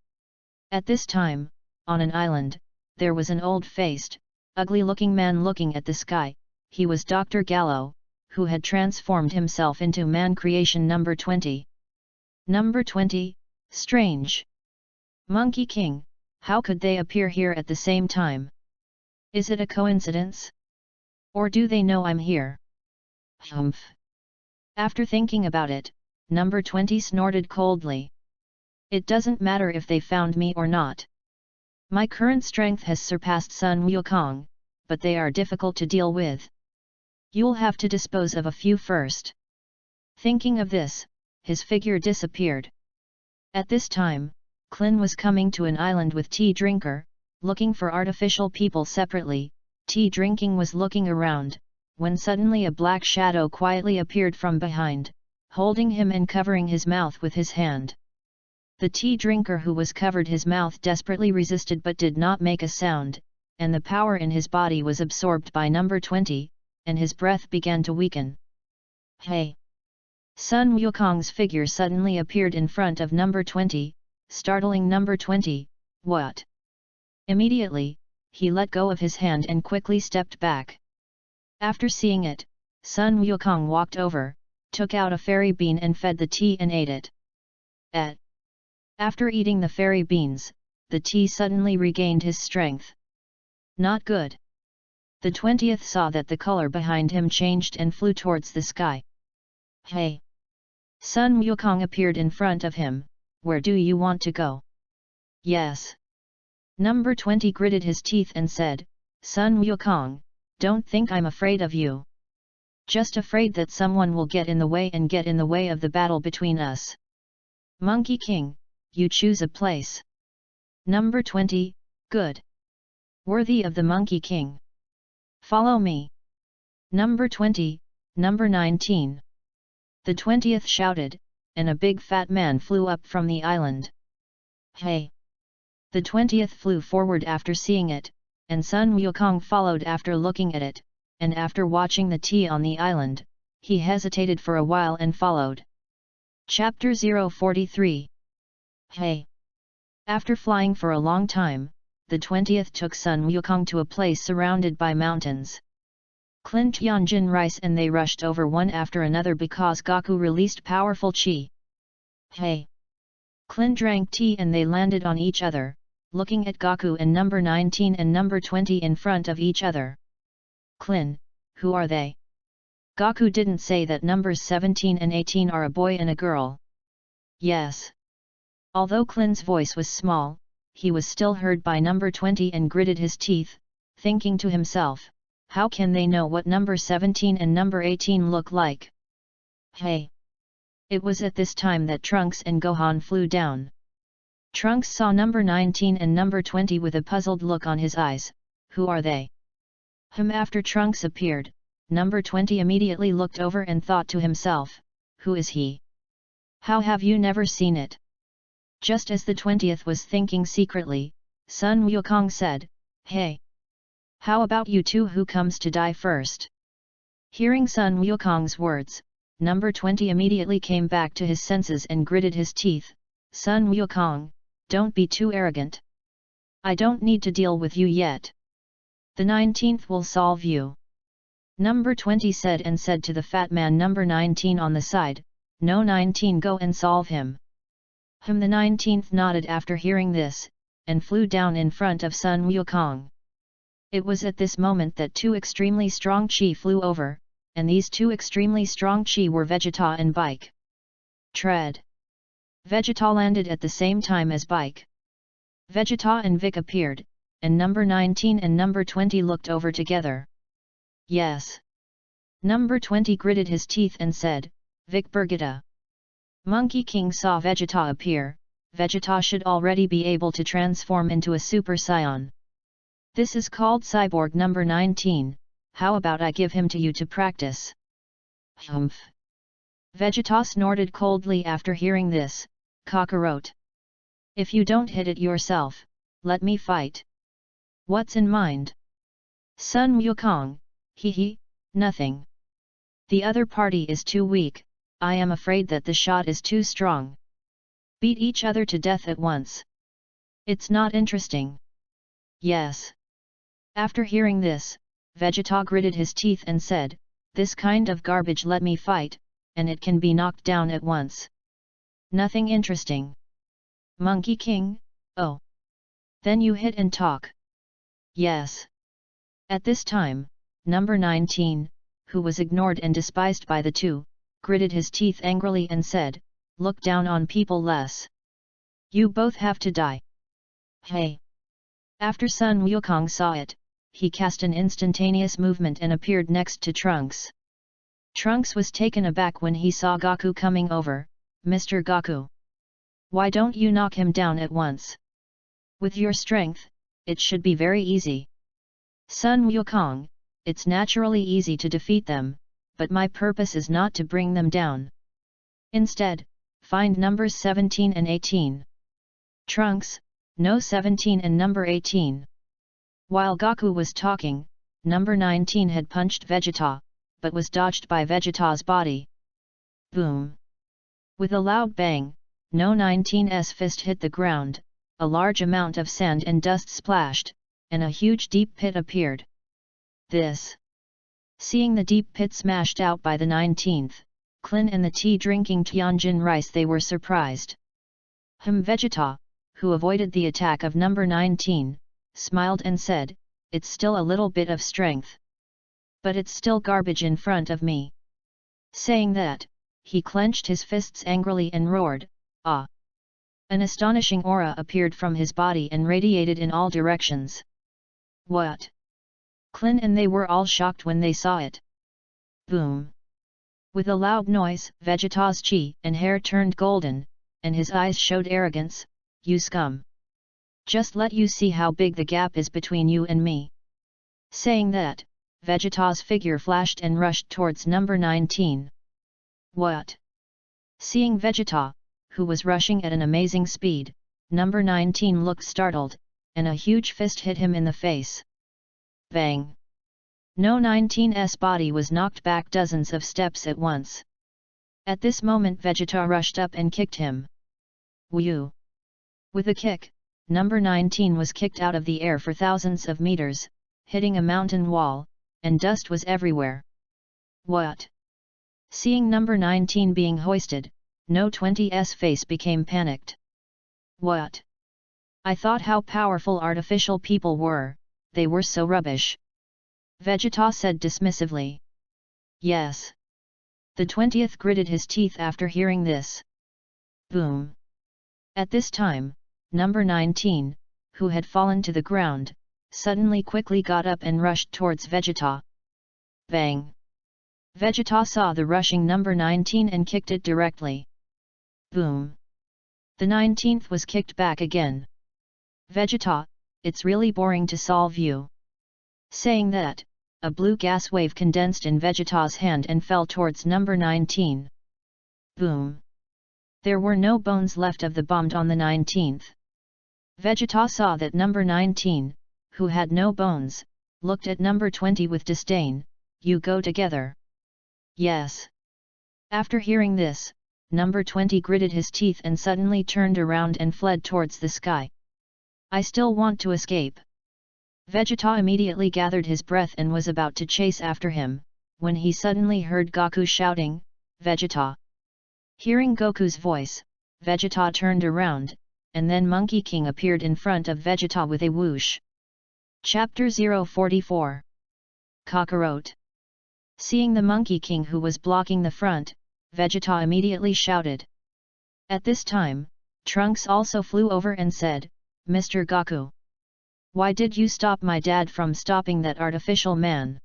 At this time, on an island, there was an old-faced, ugly-looking man looking at the sky. He was Dr. Gallo, who had transformed himself into man creation number 20. Number 20, strange. Monkey King, how could they appear here at the same time? Is it a coincidence? Or do they know I'm here? Humph. After thinking about it, number 20 snorted coldly. It doesn't matter if they found me or not. My current strength has surpassed Sun Wukong, but they are difficult to deal with. You'll have to dispose of a few first. Thinking of this, his figure disappeared. At this time, was coming to an island with Tea Drinker, looking for artificial people separately. Tea Drinking was looking around, when suddenly a black shadow quietly appeared from behind, holding him and covering his mouth with his hand. The Tea Drinker who was covered his mouth desperately resisted but did not make a sound, and the power in his body was absorbed by number 20, and his breath began to weaken. Hey! Sun Wukong's figure suddenly appeared in front of number 20, startling number 20, what? Immediately, he let go of his hand and quickly stepped back. After seeing it, Sun Wukong walked over, took out a fairy bean and fed the tea and ate it. After eating the fairy beans, the tea suddenly regained his strength. Not good. The 20th saw that the color behind him changed and flew towards the sky. Hey! Sun Wukong appeared in front of him, where do you want to go? Yes. Number 20 gritted his teeth and said, Sun Wukong, don't think I'm afraid of you. Just afraid that someone will get in the way and get in the way of the battle between us. Monkey King, you choose a place. Number 20, good. Worthy of the Monkey King. Follow me. Number 20, number 19. The 20th shouted, and a big fat man flew up from the island. Hey! The 20th flew forward after seeing it, and Sun Wukong followed after looking at it, and after watching the tea on the island, he hesitated for a while and followed. Chapter 043. Hey! After flying for a long time, the 20th took Sun Wukong to a place surrounded by mountains. Clin Tianjin rice and they rushed over one after another because Goku released powerful chi. Hey! Clin drank tea and they landed on each other, looking at Goku and number 19 and number 20 in front of each other. Clin, who are they? Goku didn't say that numbers 17 and 18 are a boy and a girl. Yes. Although Clin's voice was small, he was still heard by number 20 and gritted his teeth, thinking to himself, how can they know what number 17 and number 18 look like? Hey! It was at this time that Trunks and Gohan flew down. Trunks saw number 19 and number 20 with a puzzled look on his eyes. Who are they? After Trunks appeared, number 20 immediately looked over and thought to himself, who is he? How have you never seen it? Just as the 20th was thinking secretly, Sun Wukong said, hey! How about you two, who comes to die first? Hearing Sun Wukong's words, number 20 immediately came back to his senses and gritted his teeth. Sun Wukong, don't be too arrogant. I don't need to deal with you yet. The 19th will solve you. Number 20 said and said to the fat man number 19 on the side, no 19, go and solve him. The 19th nodded after hearing this, and flew down in front of Sun Wukong. It was at this moment that two extremely strong chi flew over, and these two extremely strong chi were Vegeta and Bike. Tread. Vegeta landed at the same time as Bike. Vegeta and Vic appeared, and number 19 and number 20 looked over together. Yes. Number 20 gritted his teeth and said, Vic Bergeta. Monkey King saw Vegeta appear. Vegeta should already be able to transform into a Super Saiyan. This is called Cyborg number 19, how about I give him to you to practice? Humph! Vegeta snorted coldly after hearing this, Kakarot. If you don't hit it yourself, let me fight. What's in mind? Sun Wukong, hee, nothing. The other party is too weak, I am afraid that the shot is too strong. Beat each other to death at once. It's not interesting. Yes. After hearing this, Vegeta gritted his teeth and said, this kind of garbage let me fight, and it can be knocked down at once. Nothing interesting. Monkey King, oh. Then you hit and talk. Yes. At this time, number 19, who was ignored and despised by the two, gritted his teeth angrily and said, look down on people less. You both have to die. Hey! After Sun Wukong saw it, he cast an instantaneous movement and appeared next to Trunks. Trunks was taken aback when he saw Goku coming over. Mr. Goku, why don't you knock him down at once? With your strength, it should be very easy. Sun Wukong, it's naturally easy to defeat them, but my purpose is not to bring them down. Instead, find numbers 17 and 18. Trunks, no 17 and number 18. While Goku was talking, number 19 had punched Vegeta, but was dodged by Vegeta's body. Boom! With a loud bang, no 19's fist hit the ground, a large amount of sand and dust splashed, and a huge deep pit appeared. This. Seeing the deep pit smashed out by the 19th, Clin and the tea drinking Tianjin rice, they were surprised. Vegeta, who avoided the attack of number 19, smiled and said, it's still a little bit of strength. But it's still garbage in front of me. Saying that, he clenched his fists angrily and roared, ah! An astonishing aura appeared from his body and radiated in all directions. What? Clin and they were all shocked when they saw it. Boom! With a loud noise, Vegeta's chi and hair turned golden, and his eyes showed arrogance. You scum! Just let you see how big the gap is between you and me. Saying that, Vegeta's figure flashed and rushed towards number 19. What? Seeing Vegeta, who was rushing at an amazing speed, number 19 looked startled, and a huge fist hit him in the face. Bang! No 19's body was knocked back dozens of steps at once. At this moment Vegeta rushed up and kicked him. Whew! With a kick, number 19 was kicked out of the air for thousands of meters, hitting a mountain wall, and dust was everywhere. What? Seeing number 19 being hoisted, No 20's face became panicked. What? I thought how powerful artificial people were, they were so rubbish. Vegeta said dismissively. Yes. The 20th gritted his teeth after hearing this. Boom. At this time, number 19, who had fallen to the ground, suddenly quickly got up and rushed towards Vegeta. Bang! Vegeta saw the rushing number 19 and kicked it directly. Boom! The 19th was kicked back again. Vegeta, it's really boring to solve you. Saying that, a blue gas wave condensed in Vegeta's hand and fell towards number 19. Boom! There were no bones left of the bomb on the 19th. Vegeta saw that number 19, who had no bones, looked at number 20 with disdain. You go together. Yes. After hearing this, number 20 gritted his teeth and suddenly turned around and fled towards the sky. I still want to escape. Vegeta immediately gathered his breath and was about to chase after him, when he suddenly heard Goku shouting, Vegeta. Hearing Goku's voice, Vegeta turned around, and then Monkey King appeared in front of Vegeta with a whoosh. Chapter 044. Kakarot. Seeing the Monkey King who was blocking the front, Vegeta immediately shouted. At this time, Trunks also flew over and said, Mr. Goku. Why did you stop my dad from stopping that artificial man?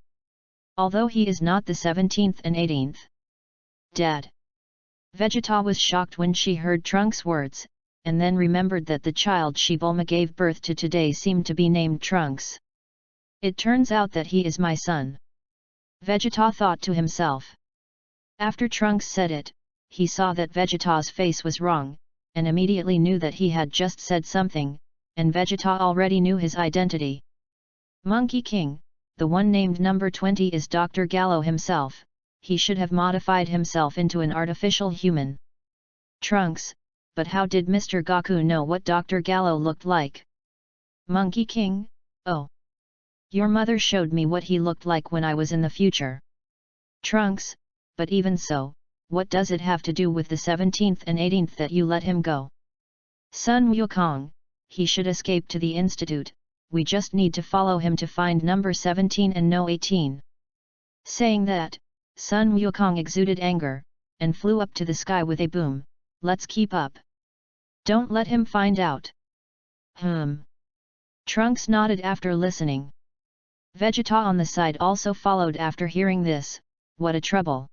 Although he is not the 17th and 18th. Dad. Vegeta was shocked when she heard Trunks' words, and then remembered that the child she Bulma gave birth to today seemed to be named Trunks. It turns out that he is my son. Vegeta thought to himself. After Trunks said it, he saw that Vegeta's face was wrong, and immediately knew that he had just said something, and Vegeta already knew his identity. Monkey King, the one named number 20 is Dr. Gallo himself. He should have modified himself into an artificial human. Trunks, but how did Mr. Goku know what Dr. Gallo looked like? Monkey King, oh. Your mother showed me what he looked like when I was in the future. Trunks, but even so, what does it have to do with the 17th and 18th that you let him go? Sun Wukong, he should escape to the institute, we just need to follow him to find number 17 and no 18. Saying that, Sun Wukong exuded anger, and flew up to the sky with a boom. Let's keep up. Don't let him find out. Trunks nodded after listening. Vegeta on the side also followed after hearing this. What a trouble.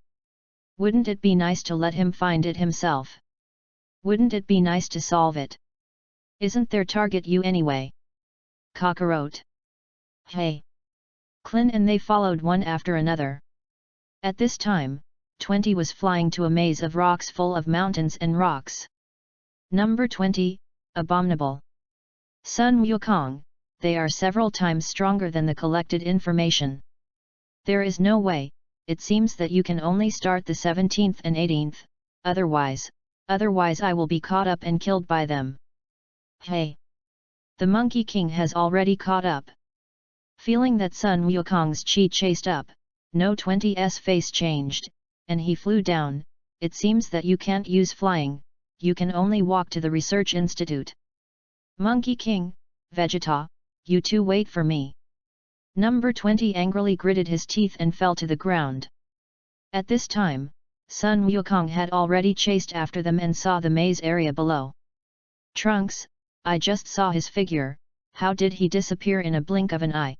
Wouldn't it be nice to let him find it himself? Wouldn't it be nice to solve it? Isn't their target you anyway? Kakarot. Hey! Klin and they followed one after another. At this time, 20 was flying to a maze of rocks full of mountains and rocks. Number 20, abominable. Sun Wukong, they are several times stronger than the collected information. There is no way, it seems that you can only start the 17th and 18th, otherwise I will be caught up and killed by them. Hey! The Monkey King has already caught up. Feeling that Sun Wukong's chi chased up, No 20's face changed, and he flew down. It seems that you can't use flying, you can only walk to the research institute. Monkey King, Vegeta, you two wait for me. Number 20 angrily gritted his teeth and fell to the ground. At this time, Sun Wukong had already chased after them and saw the maze area below. Trunks, I just saw his figure, how did he disappear in a blink of an eye?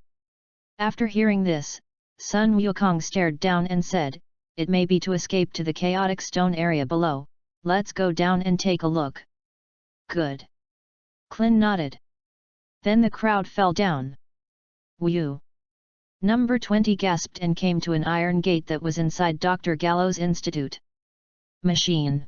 After hearing this, Sun Wukong stared down and said, it may be to escape to the chaotic stone area below, let's go down and take a look. Good. Klin nodded. Then the crowd fell down. Whew! Number 20 gasped and came to an iron gate that was inside Dr. Gallo's institute. Machine.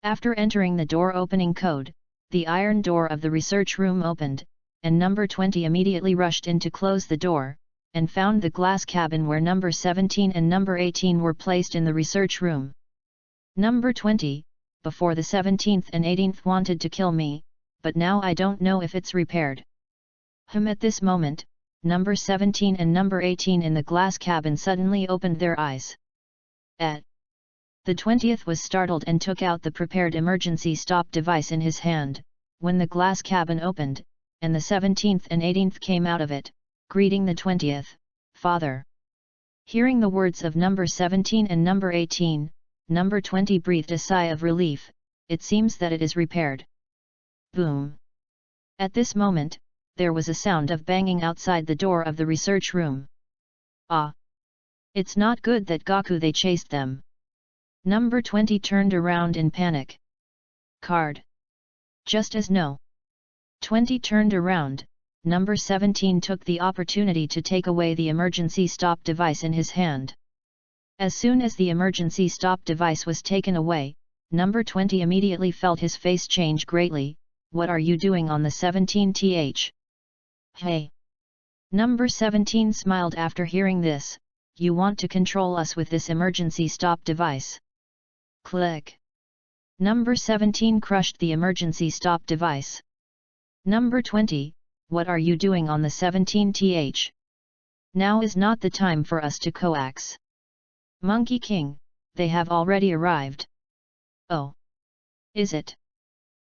After entering the door opening code, the iron door of the research room opened, and number 20 immediately rushed in to close the door, and found the glass cabin where number 17 and number 18 were placed in the research room. Number 20, before the 17th and 18th wanted to kill me, but now I don't know if it's repaired. At this moment, number 17 and number 18 in the glass cabin suddenly opened their eyes. The 20th was startled and took out the prepared emergency stop device in his hand, when the glass cabin opened, and the 17th and 18th came out of it, greeting the 20th, "Father." Hearing the words of number 17 and number 18, number 20 breathed a sigh of relief. It seems that it is repaired. Boom! At this moment, there was a sound of banging outside the door of the research room. Ah! It's not good that Goku they chased them. Number 20 turned around in panic. Card. Just as no. 20 turned around, number 17 took the opportunity to take away the emergency stop device in his hand. As soon as the emergency stop device was taken away, number 20 immediately felt his face change greatly. "What are you doing on the 17th? Hey!" Number 17 smiled after hearing this. "You want to control us with this emergency stop device?" Click. Number 17 crushed the emergency stop device. Number 20, "What are you doing on the 17th? Now is not the time for us to coax. Monkey King, they have already arrived." "Oh. Is it?"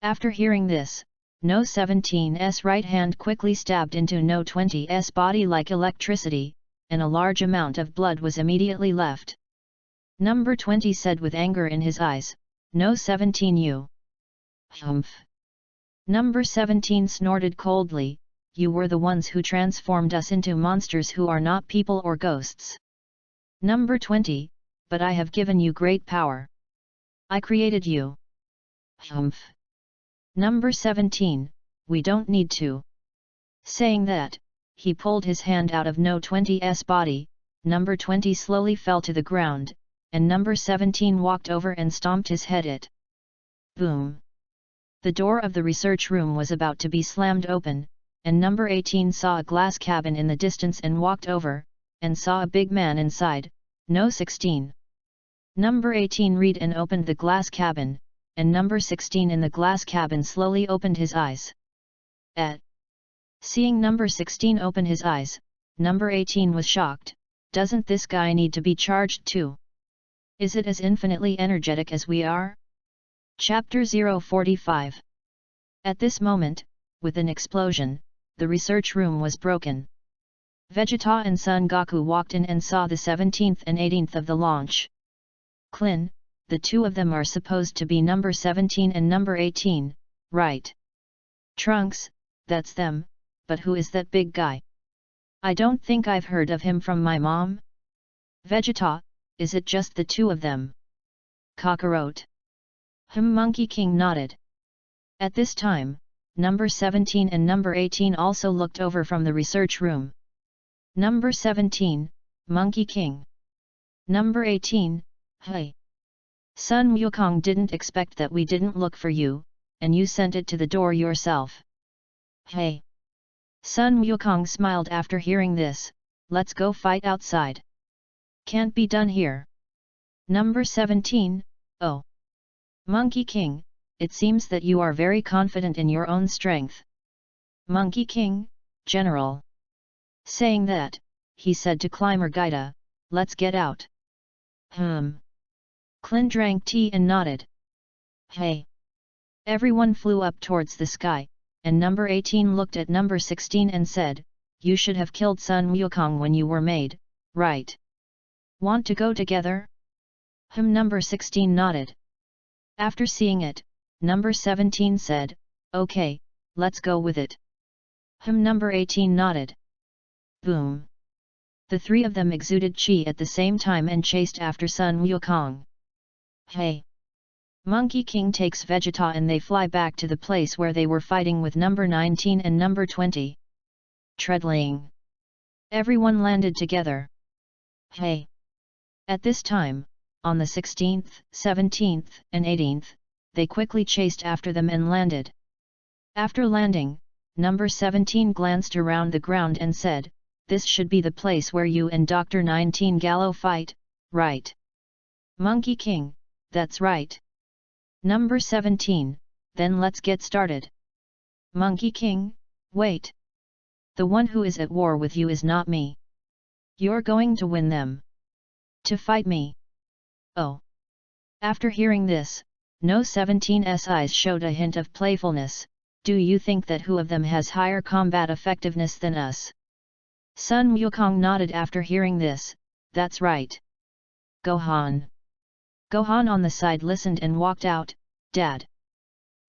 After hearing this, No 17's right hand quickly stabbed into No 20's body like electricity, and a large amount of blood was immediately left. Number 20 said with anger in his eyes, "No 17 you." "Humph." Number 17 snorted coldly, "You were the ones who transformed us into monsters who are not people or ghosts." Number 20, "But I have given you great power. I created you." "Humph." Number 17, "We don't need to." Saying that, he pulled his hand out of No 20's body. Number 20 slowly fell to the ground, and number 17 walked over and stomped his head it. Boom! The door of the research room was about to be slammed open, and number 18 saw a glass cabin in the distance and walked over, and saw a big man inside. No 16. Number 18 read and opened the glass cabin, and number 16 in the glass cabin slowly opened his eyes. Seeing number 16 open his eyes, number 18 was shocked. "Doesn't this guy need to be charged too? Is it as infinitely energetic as we are?" Chapter 045. At this moment, with an explosion, the research room was broken. Vegeta and Son Goku walked in and saw the 17th and 18th of the launch. "Klin, the two of them are supposed to be number 17 and number 18, right?" "Trunks, that's them, but who is that big guy? I don't think I've heard of him from my mom." "Vegeta, is it just the two of them?" Kakarot. Monkey King nodded. At this time, number 17 and number 18 also looked over from the research room. Number 17, "Monkey King." Number 18, "Hey. Sun Wukong didn't expect that we didn't look for you, and you sent it to the door yourself." "Hey." Sun Wukong smiled after hearing this, "Let's go fight outside." "Can't be done here." Number 17, "Oh. Monkey King, it seems that you are very confident in your own strength." "Monkey King, General." Saying that, he said to Climber Gaida, "Let's get out." Klin drank tea and nodded. "Hey." Everyone flew up towards the sky, and number 18 looked at number 16 and said, "You should have killed Sun Wukong when you were made, right? Want to go together?" Number 16 nodded. After seeing it, number 17 said, "Okay, let's go with it." Number 18 nodded. Boom! The three of them exuded chi at the same time and chased after Sun Wukong. "Hey!" Monkey King takes Vegeta and they fly back to the place where they were fighting with number 19 and number 20. Treadling. Everyone landed together. "Hey!" At this time, on the 16th, 17th, and 18th, they quickly chased after them and landed. After landing, number 17 glanced around the ground and said, this should be the place where you and Dr. 19 Gallo fight, right? Monkey King, that's right. Number 17, then let's get started. Monkey King, wait. The one who is at war with you is not me. You're going to win them. To fight me. Oh. After hearing this, No 17's eyes showed a hint of playfulness. Do you think that who of them has higher combat effectiveness than us? Sun Wukong nodded after hearing this. That's right. Gohan. Gohan on the side listened and walked out. Dad.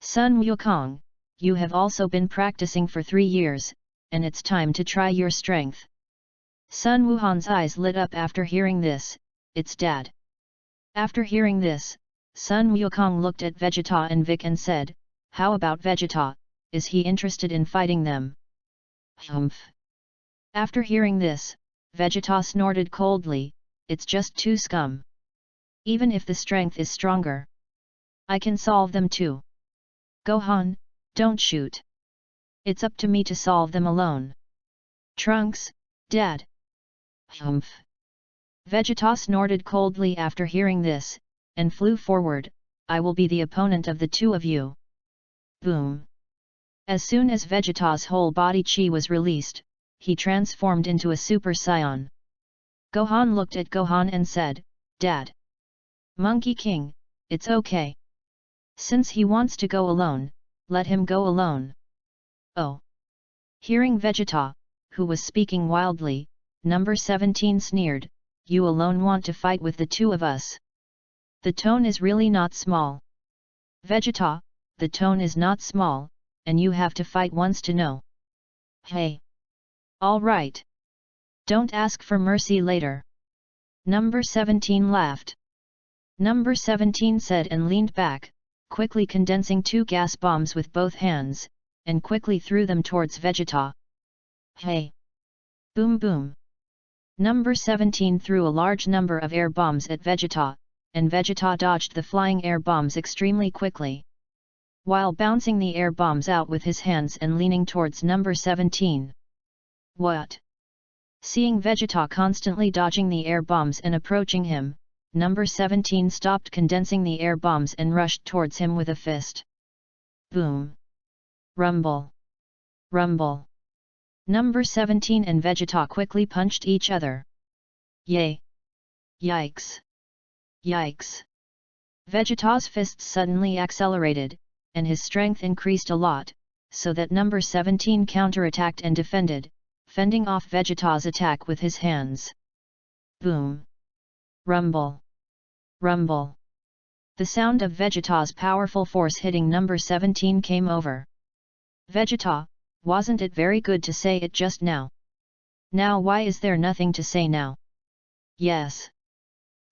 Sun Wukong, you have also been practicing for 3 years, and it's time to try your strength. Sun Wuhan's eyes lit up after hearing this. It's Dad. After hearing this, Sun Wukong looked at Vegeta and Vic and said, how about Vegeta, is he interested in fighting them? Humph. After hearing this, Vegeta snorted coldly, it's just too scum. Even if the strength is stronger, I can solve them too. Gohan, don't shoot. It's up to me to solve them alone. Trunks, Dad. Humph. Vegeta snorted coldly after hearing this, and flew forward, I will be the opponent of the two of you. Boom. As soon as Vegeta's whole body chi was released, he transformed into a Super Saiyan. Gohan looked at Gohan and said, Dad. Monkey King, it's okay. Since he wants to go alone, let him go alone. Oh. Hearing Vegeta, who was speaking wildly, number 17 sneered, you alone want to fight with the two of us. The tone is really not small. Vegeta, the tone is not small, and you have to fight once to know. Hey. All right. Don't ask for mercy later. Number 17 laughed. Number 17 said and leaned back, quickly condensing 2 gas bombs with both hands, and quickly threw them towards Vegeta. Hey. Boom boom. Number 17 threw a large number of air bombs at Vegeta, and Vegeta dodged the flying air bombs extremely quickly, while bouncing the air bombs out with his hands and leaning towards number 17. What? Seeing Vegeta constantly dodging the air bombs and approaching him, number 17 stopped condensing the air bombs and rushed towards him with a fist. Boom! Rumble! Rumble! Number 17 and Vegeta quickly punched each other. Yay! Yikes! Yikes! Vegeta's fists suddenly accelerated, and his strength increased a lot, so that number 17 counterattacked and defended, fending off Vegeta's attack with his hands. Boom! Rumble! Rumble! The sound of Vegeta's powerful force hitting number 17 came over. Vegeta, wasn't it very good to say it just now? Now why is there nothing to say now? Yes.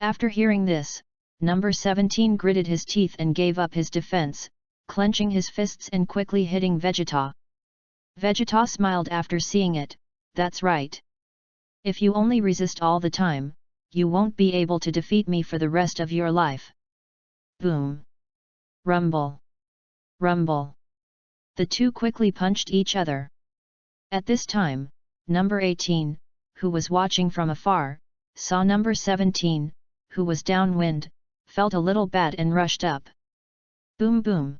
After hearing this, number 17 gritted his teeth and gave up his defense, clenching his fists and quickly hitting Vegeta. Vegeta smiled after seeing it, that's right. If you only resist all the time, you won't be able to defeat me for the rest of your life. Boom! Rumble! Rumble! The two quickly punched each other. At this time, number 18, who was watching from afar, saw number 17, who was downwind, felt a little bad and rushed up. Boom boom!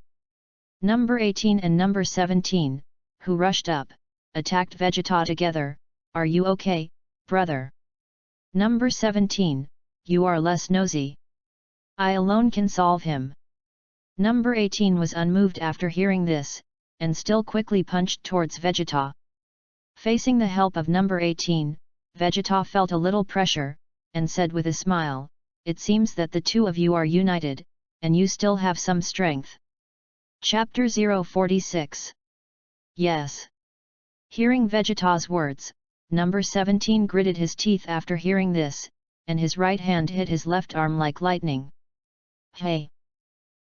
Number 18 and number 17, who rushed up, attacked Vegeta together. Are you okay, brother? Number 17, you are less nosy. I alone can solve him. Number 18 was unmoved after hearing this, and still quickly punched towards Vegeta. Facing the help of number 18, Vegeta felt a little pressure, and said with a smile, it seems that the two of you are united, and you still have some strength. Chapter 046. Yes. Hearing Vegeta's words, number 17 gritted his teeth after hearing this, and his right hand hit his left arm like lightning. Hey!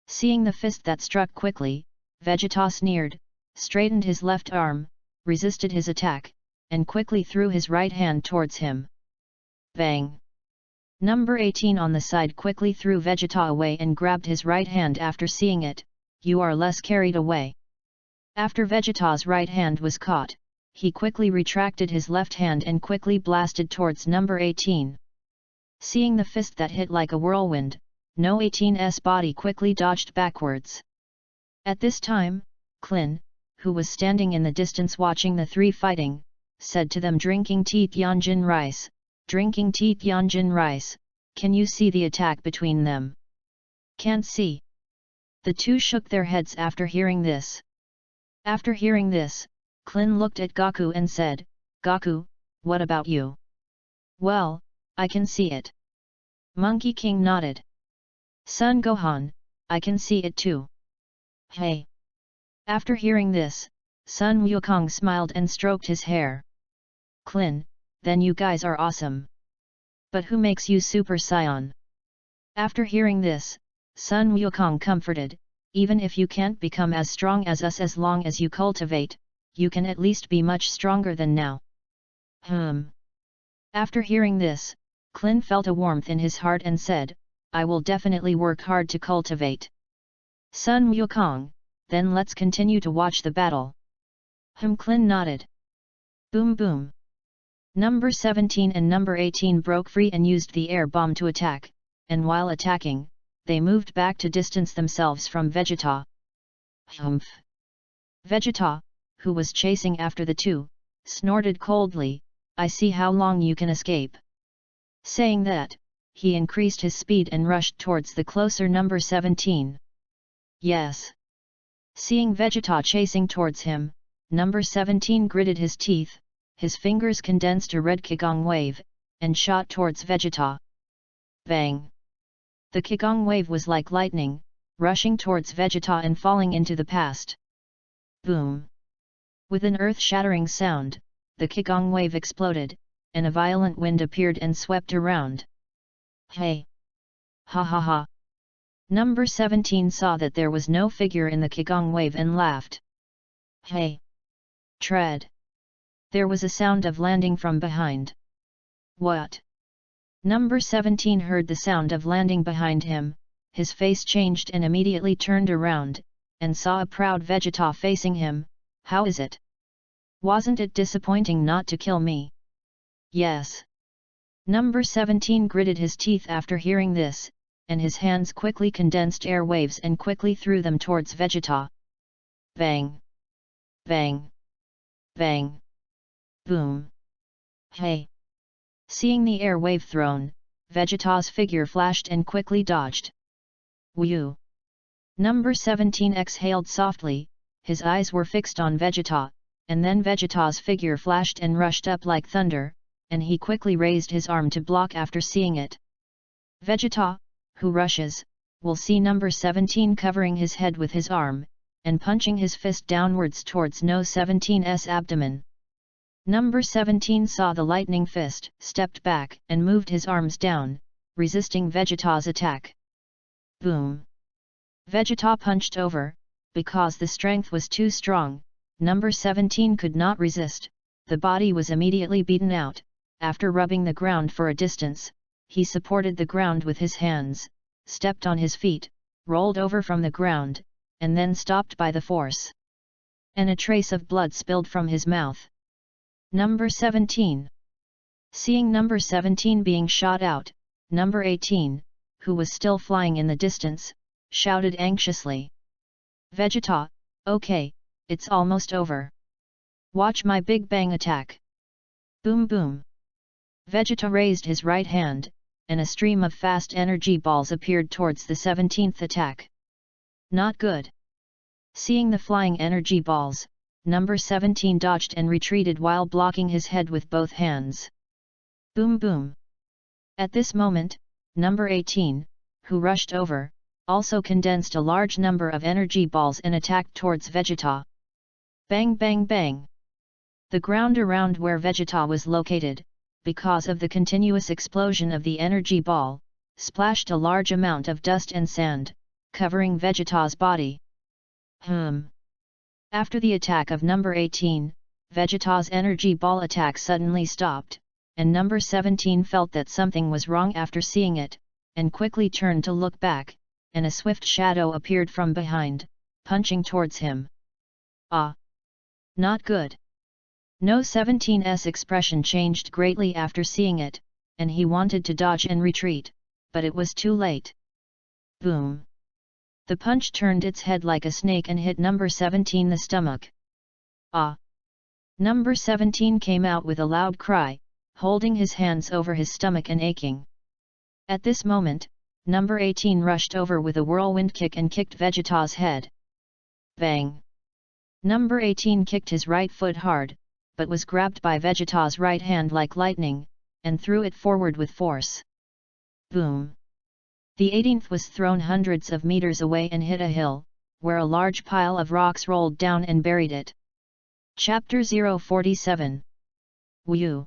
Seeing the fist that struck quickly, Vegeta sneered, straightened his left arm, resisted his attack, and quickly threw his right hand towards him. Bang! Number 18 on the side quickly threw Vegeta away and grabbed his right hand after seeing it, you are less carried away. After Vegeta's right hand was caught, he quickly retracted his left hand and quickly blasted towards number 18. Seeing the fist that hit like a whirlwind, No 18's body quickly dodged backwards. At this time, Klin, who was standing in the distance watching the three fighting, said to them, drinking tea Tianjin rice, drinking tea Tianjin rice, can you see the attack between them? Can't see. The two shook their heads after hearing this. After hearing this, Klin looked at Goku and said, Goku, what about you? Well, I can see it. Monkey King nodded. Son Gohan, I can see it too. Hey! After hearing this, Sun Wukong smiled and stroked his hair. Klin, then you guys are awesome. But who makes you Super Saiyan? After hearing this, Sun Wukong comforted, even if you can't become as strong as us as long as you cultivate, you can at least be much stronger than now. After hearing this, Klin felt a warmth in his heart and said, I will definitely work hard to cultivate. Sun Wukong, then let's continue to watch the battle. Klin nodded. Boom boom. Number 17 and number 18 broke free and used the air bomb to attack, and while attacking, they moved back to distance themselves from Vegeta. Humph! Vegeta, who was chasing after the two, snorted coldly, I see how long you can escape. Saying that, he increased his speed and rushed towards the closer number 17. Yes! Seeing Vegeta chasing towards him, number 17 gritted his teeth, his fingers condensed a red Qigong wave, and shot towards Vegeta. Bang! The Qigong wave was like lightning, rushing towards Vegeta and falling into the past. Boom! With an earth-shattering sound, the Qigong wave exploded, and a violent wind appeared and swept around. Hey! Ha ha ha! Number 17 saw that there was no figure in the Qigong wave and laughed. Hey! Tread! There was a sound of landing from behind. What? Number 17 heard the sound of landing behind him, his face changed and immediately turned around, and saw a proud Vegeta facing him. How is it? Wasn't it disappointing not to kill me? Yes. Number 17 gritted his teeth after hearing this, and his hands quickly condensed air waves and quickly threw them towards Vegeta. Bang! Bang! Bang! Boom! Hey! Seeing the air wave thrown, Vegeta's figure flashed and quickly dodged. Whew! Number 17 exhaled softly, his eyes were fixed on Vegeta, and then Vegeta's figure flashed and rushed up like thunder, and he quickly raised his arm to block after seeing it. Vegeta, who rushes, will see number 17 covering his head with his arm, and punching his fist downwards towards No 17's abdomen. Number 17 saw the lightning fist, stepped back and moved his arms down, resisting Vegeta's attack. Boom! Vegeta punched over, because the strength was too strong, number 17 could not resist, the body was immediately beaten out. After rubbing the ground for a distance, he supported the ground with his hands, stepped on his feet, rolled over from the ground, and then stopped by the force. And a trace of blood spilled from his mouth. Number 17. Seeing number 17 being shot out, number 18, who was still flying in the distance, shouted anxiously. Vegeta, okay, it's almost over. Watch my Big Bang attack. Boom boom. Vegeta raised his right hand, and a stream of fast energy balls appeared towards the 17th attack. Not good. Seeing the flying energy balls, number 17 dodged and retreated while blocking his head with both hands. Boom boom. At this moment, number 18, who rushed over, also condensed a large number of energy balls and attacked towards Vegeta. Bang bang bang. The ground around where Vegeta was located, because of the continuous explosion of the energy ball, splashed a large amount of dust and sand, covering Vegeta's body. After the attack of number 18, Vegeta's energy ball attack suddenly stopped, and number 17 felt that something was wrong after seeing it, and quickly turned to look back, and a swift shadow appeared from behind, punching towards him. Ah! Not good! No 17's expression changed greatly after seeing it, and he wanted to dodge and retreat, but it was too late. Boom! The punch turned its head like a snake and hit number 17 the stomach. Ah! Number 17 came out with a loud cry, holding his hands over his stomach and aching. At this moment, number 18 rushed over with a whirlwind kick and kicked Vegeta's head. Bang! Number 18 kicked his right foot hard, but was grabbed by Vegeta's right hand like lightning, and threw it forward with force. Boom! The 18th was thrown hundreds of meters away and hit a hill, where a large pile of rocks rolled down and buried it. Chapter 047. Woo!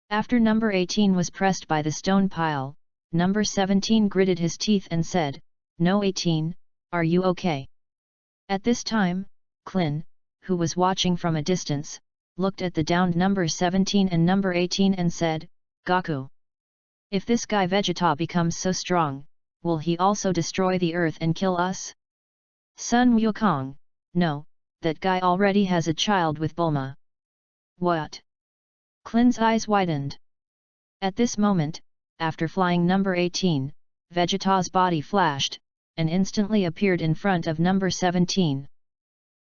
After number 18 was pressed by the stone pile, number 17 gritted his teeth and said, "No 18, are you okay?" At this time, Clin, who was watching from a distance, looked at the downed number 17 and number 18 and said, "Goku. If this guy Vegeta becomes so strong, will he also destroy the earth and kill us?" Sun Wukong, no, that guy already has a child with Bulma. What? Clin's eyes widened. At this moment, after flying number 18, Vegeta's body flashed, and instantly appeared in front of number 17.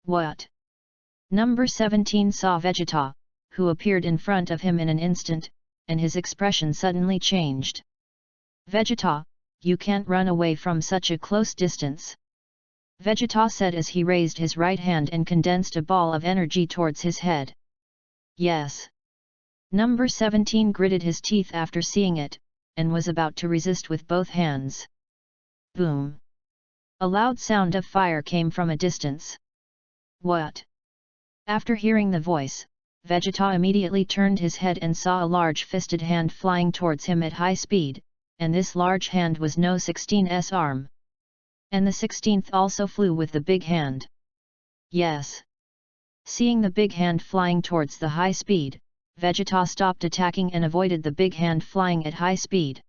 What? Number 17 saw Vegeta, who appeared in front of him in an instant, and his expression suddenly changed. "Vegeta, you can't run away from such a close distance," Vegeta said as he raised his right hand and condensed a ball of energy towards his head. "Yes." Number 17 gritted his teeth after seeing it, and was about to resist with both hands. Boom! A loud sound of fire came from a distance. What? After hearing the voice, Vegeta immediately turned his head and saw a large fisted hand flying towards him at high speed, and this large hand was no 16's arm. And the 16th also flew with the big hand. Yes. Seeing the big hand flying towards the high speed, Vegeta stopped attacking and avoided the big hand flying at high speed.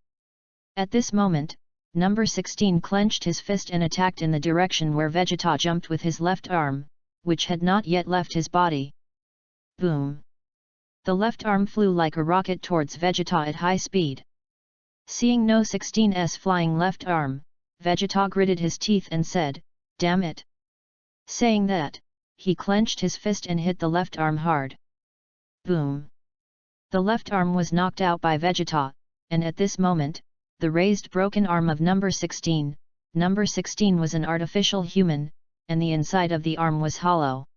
At this moment, number 16 clenched his fist and attacked in the direction where Vegeta jumped with his left arm, which had not yet left his body. Boom! The left arm flew like a rocket towards Vegeta at high speed. Seeing no 16's flying left arm, Vegeta gritted his teeth and said, "Damn it!" Saying that, he clenched his fist and hit the left arm hard. Boom! The left arm was knocked out by Vegeta, and at this moment, the raised broken arm of number 16 was an artificial human, and the inside of the arm was hollow.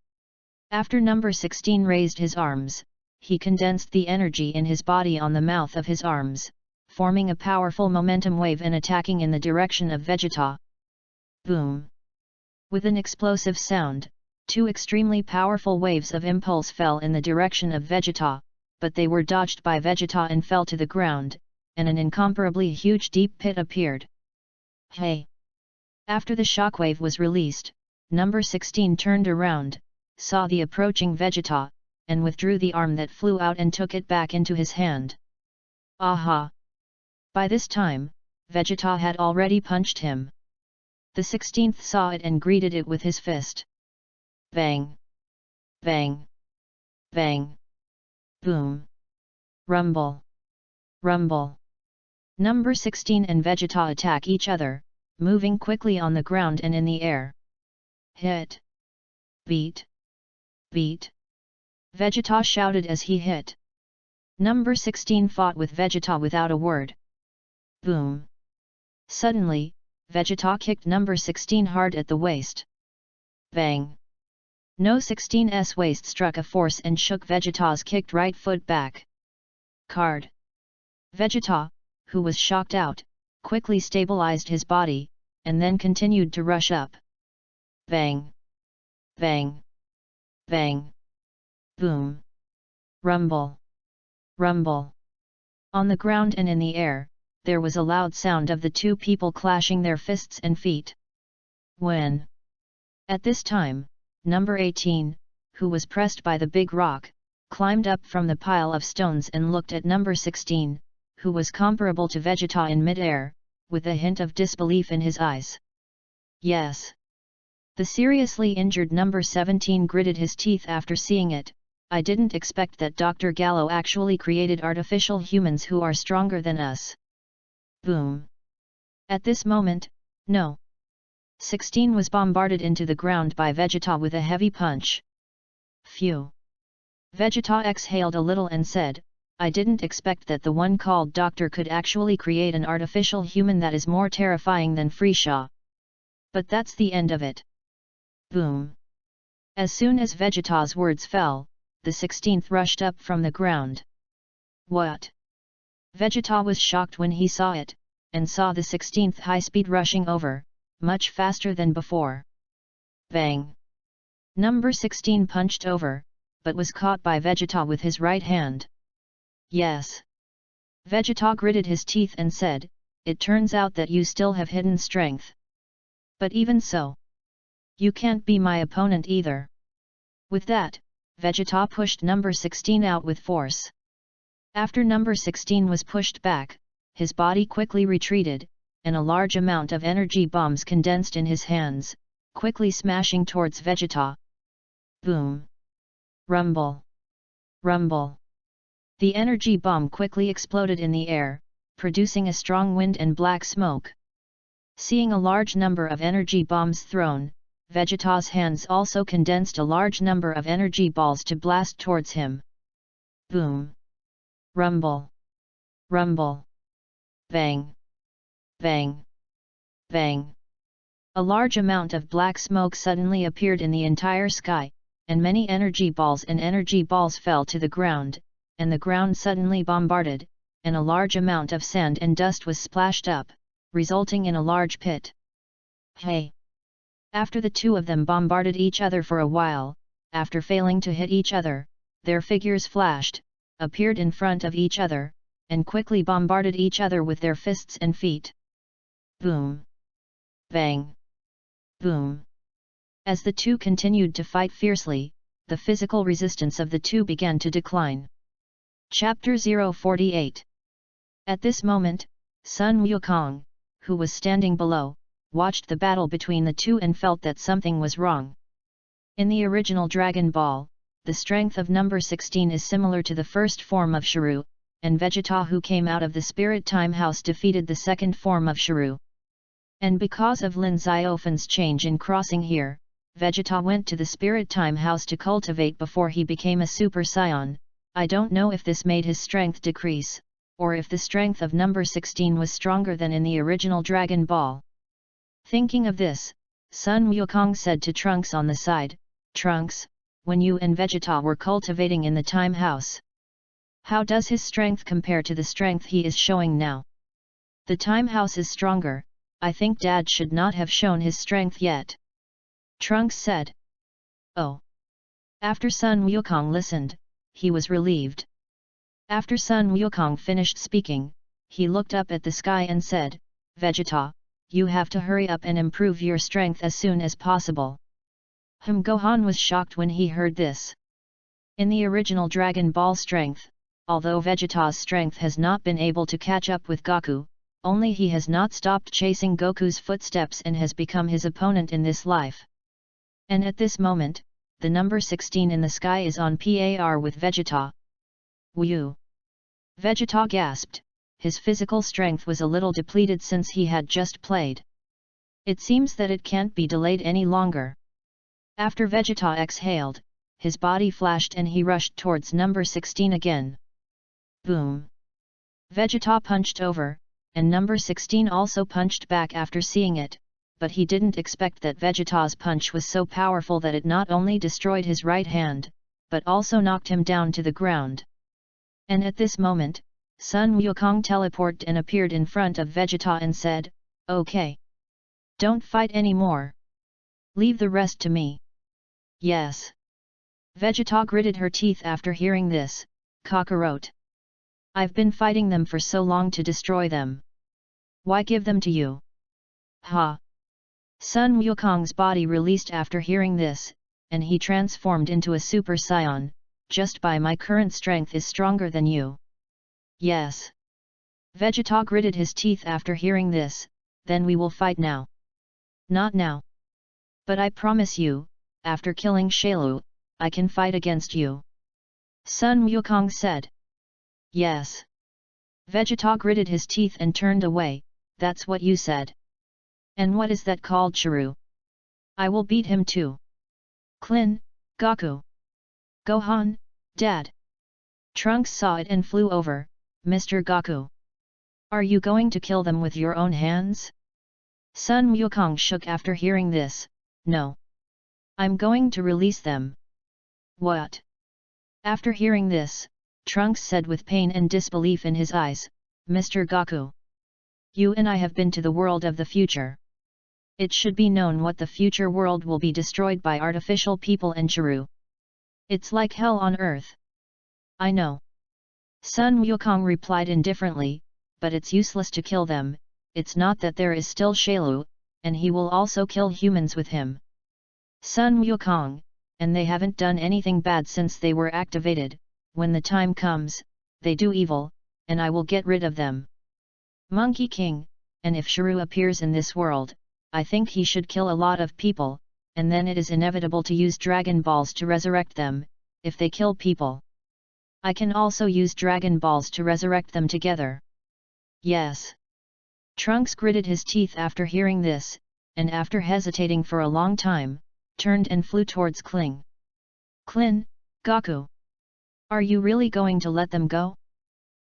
After number 16 raised his arms, he condensed the energy in his body on the mouth of his arms, forming a powerful momentum wave and attacking in the direction of Vegeta. Boom! With an explosive sound, two extremely powerful waves of impulse fell in the direction of Vegeta, but they were dodged by Vegeta and fell to the ground, and an incomparably huge deep pit appeared. Hey! After the shockwave was released, number 16 turned around, saw the approaching Vegeta, and withdrew the arm that flew out and took it back into his hand. Aha! By this time, Vegeta had already punched him. The 16th saw it and greeted it with his fist. Bang! Bang! Bang! Boom! Rumble! Rumble! Number 16 and Vegeta attack each other, moving quickly on the ground and in the air. Hit! Beat! Beat! Vegeta shouted as he hit. Number 16 fought with Vegeta without a word. Boom! Suddenly, Vegeta kicked number 16 hard at the waist. Bang! No 16's waist struck a force and shook Vegeta's kicked right foot back. Card! Vegeta, who was shocked out, quickly stabilized his body, and then continued to rush up. Bang! Bang! Bang! Boom! Rumble! Rumble! On the ground and in the air, there was a loud sound of the two people clashing their fists and feet. When? At this time, number 18, who was pressed by the big rock, climbed up from the pile of stones and looked at number 16, who was comparable to Vegeta in mid-air, with a hint of disbelief in his eyes. Yes. The seriously injured number 17 gritted his teeth after seeing it. I didn't expect that Dr. Gallo actually created artificial humans who are stronger than us. Boom. At this moment, No. 16 was bombarded into the ground by Vegeta with a heavy punch. Phew. Vegeta exhaled a little and said, I didn't expect that the one called Doctor could actually create an artificial human that is more terrifying than Friesha. But that's the end of it. Boom. As soon as Vegeta's words fell, the 16th rushed up from the ground. What? Vegeta was shocked when he saw it, and saw the 16th high-speed rushing over, much faster than before. Bang! Number 16 punched over, but was caught by Vegeta with his right hand. Yes. Vegeta gritted his teeth and said, it turns out that you still have hidden strength. But even so, you can't be my opponent either. With that, Vegeta pushed number 16 out with force. After number 16 was pushed back, his body quickly retreated, and a large amount of energy bombs condensed in his hands, quickly smashing towards Vegeta. Boom! Rumble! Rumble! The energy bomb quickly exploded in the air, producing a strong wind and black smoke. Seeing a large number of energy bombs thrown, Vegeta's hands also condensed a large number of energy balls to blast towards him. Boom! Rumble! Rumble! Bang! Bang! Bang! A large amount of black smoke suddenly appeared in the entire sky, and many energy balls fell to the ground, and the ground suddenly bombarded, and a large amount of sand and dust was splashed up, resulting in a large pit. Hey! After the two of them bombarded each other for a while, after failing to hit each other, their figures flashed, appeared in front of each other, and quickly bombarded each other with their fists and feet. Boom! Bang! Boom! As the two continued to fight fiercely, the physical resistance of the two began to decline. Chapter 048. At this moment, Sun Wukong, who was standing below, watched the battle between the two and felt that something was wrong. In the original Dragon Ball, the strength of number 16 is similar to the first form of Shuru, and Vegeta who came out of the Spirit Time House defeated the second form of Shuru. And because of Lin Xiaofen's change in crossing here, Vegeta went to the Spirit Time House to cultivate before he became a Super Saiyan. I don't know if this made his strength decrease, or if the strength of number 16 was stronger than in the original Dragon Ball. Thinking of this, Sun Wukong said to Trunks on the side, Trunks, when you and Vegeta were cultivating in the Time House, how does his strength compare to the strength he is showing now? The Time House is stronger, I think Dad should not have shown his strength yet. Trunks said. Oh. After Sun Wukong listened, he was relieved. After Sun Wukong finished speaking, he looked up at the sky and said, Vegeta, you have to hurry up and improve your strength as soon as possible. Gohan was shocked when he heard this. In the original Dragon Ball strength, although Vegeta's strength has not been able to catch up with Goku, only he has not stopped chasing Goku's footsteps and has become his opponent in this life. And at this moment, the number 16 in the sky is on par with Vegeta. Woo! Vegeta gasped, his physical strength was a little depleted since he had just played. It seems that it can't be delayed any longer. After Vegeta exhaled, his body flashed and he rushed towards number 16 again. Boom! Vegeta punched over, and number 16 also punched back after seeing it, but he didn't expect that Vegeta's punch was so powerful that it not only destroyed his right hand, but also knocked him down to the ground. And at this moment, Sun Wukong teleported and appeared in front of Vegeta and said, Okay. Don't fight anymore. Leave the rest to me. Yes. Vegeta gritted her teeth after hearing this, Kakarot. I've been fighting them for so long to destroy them. Why give them to you? Ha! Sun Wukong's body released after hearing this, and he transformed into a Super Saiyan. Just by my current strength is stronger than you. Yes. Vegeta gritted his teeth after hearing this, then we will fight now. Not now. But I promise you, after killing Shailu, I can fight against you. Sun Wukong said. Yes. Vegeta gritted his teeth and turned away. That's what you said. And what is that called, Chiru? I will beat him too. Klin, Goku. Gohan, Dad. Trunks saw it and flew over. Mr. Goku. Are you going to kill them with your own hands? Sun Wukong shook after hearing this. No. I'm going to release them. What? After hearing this, Trunks said with pain and disbelief in his eyes, Mr. Goku. You and I have been to the world of the future. It should be known what the future world will be destroyed by artificial people and Chiru. It's like hell on earth. I know. Sun Wukong replied indifferently, but it's useless to kill them. It's not that there is still Shailu, and he will also kill humans with him. Sun Wukong, and they haven't done anything bad since they were activated. When the time comes, they do evil, and I will get rid of them. Monkey King, and if Chiru appears in this world, I think he should kill a lot of people, and then it is inevitable to use Dragon Balls to resurrect them, if they kill people. I can also use Dragon Balls to resurrect them together. Yes. Trunks gritted his teeth after hearing this, and after hesitating for a long time, turned and flew towards Kling. Klin, Goku. Are you really going to let them go?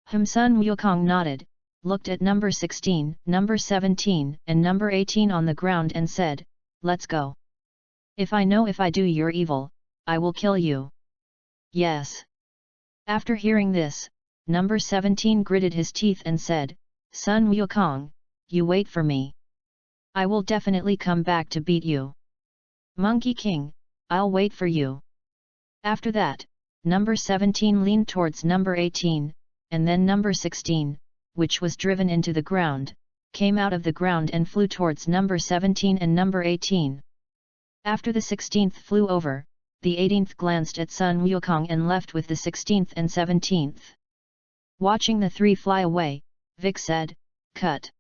Sun Wukong nodded, looked at number 16, number 17 and number 18 on the ground and said, let's go. If I know if I do your evil, I will kill you. Yes. After hearing this, number 17 gritted his teeth and said, Sun Wukong, you wait for me. I will definitely come back to beat you. Monkey King, I'll wait for you. After that, number 17 leaned towards number 18, and then number 16, which was driven into the ground, came out of the ground and flew towards number 17 and number 18. After the 16th flew over, the 18th glanced at Sun Wukong and left with the 16th and 17th. Watching the three fly away, Vic said, cut.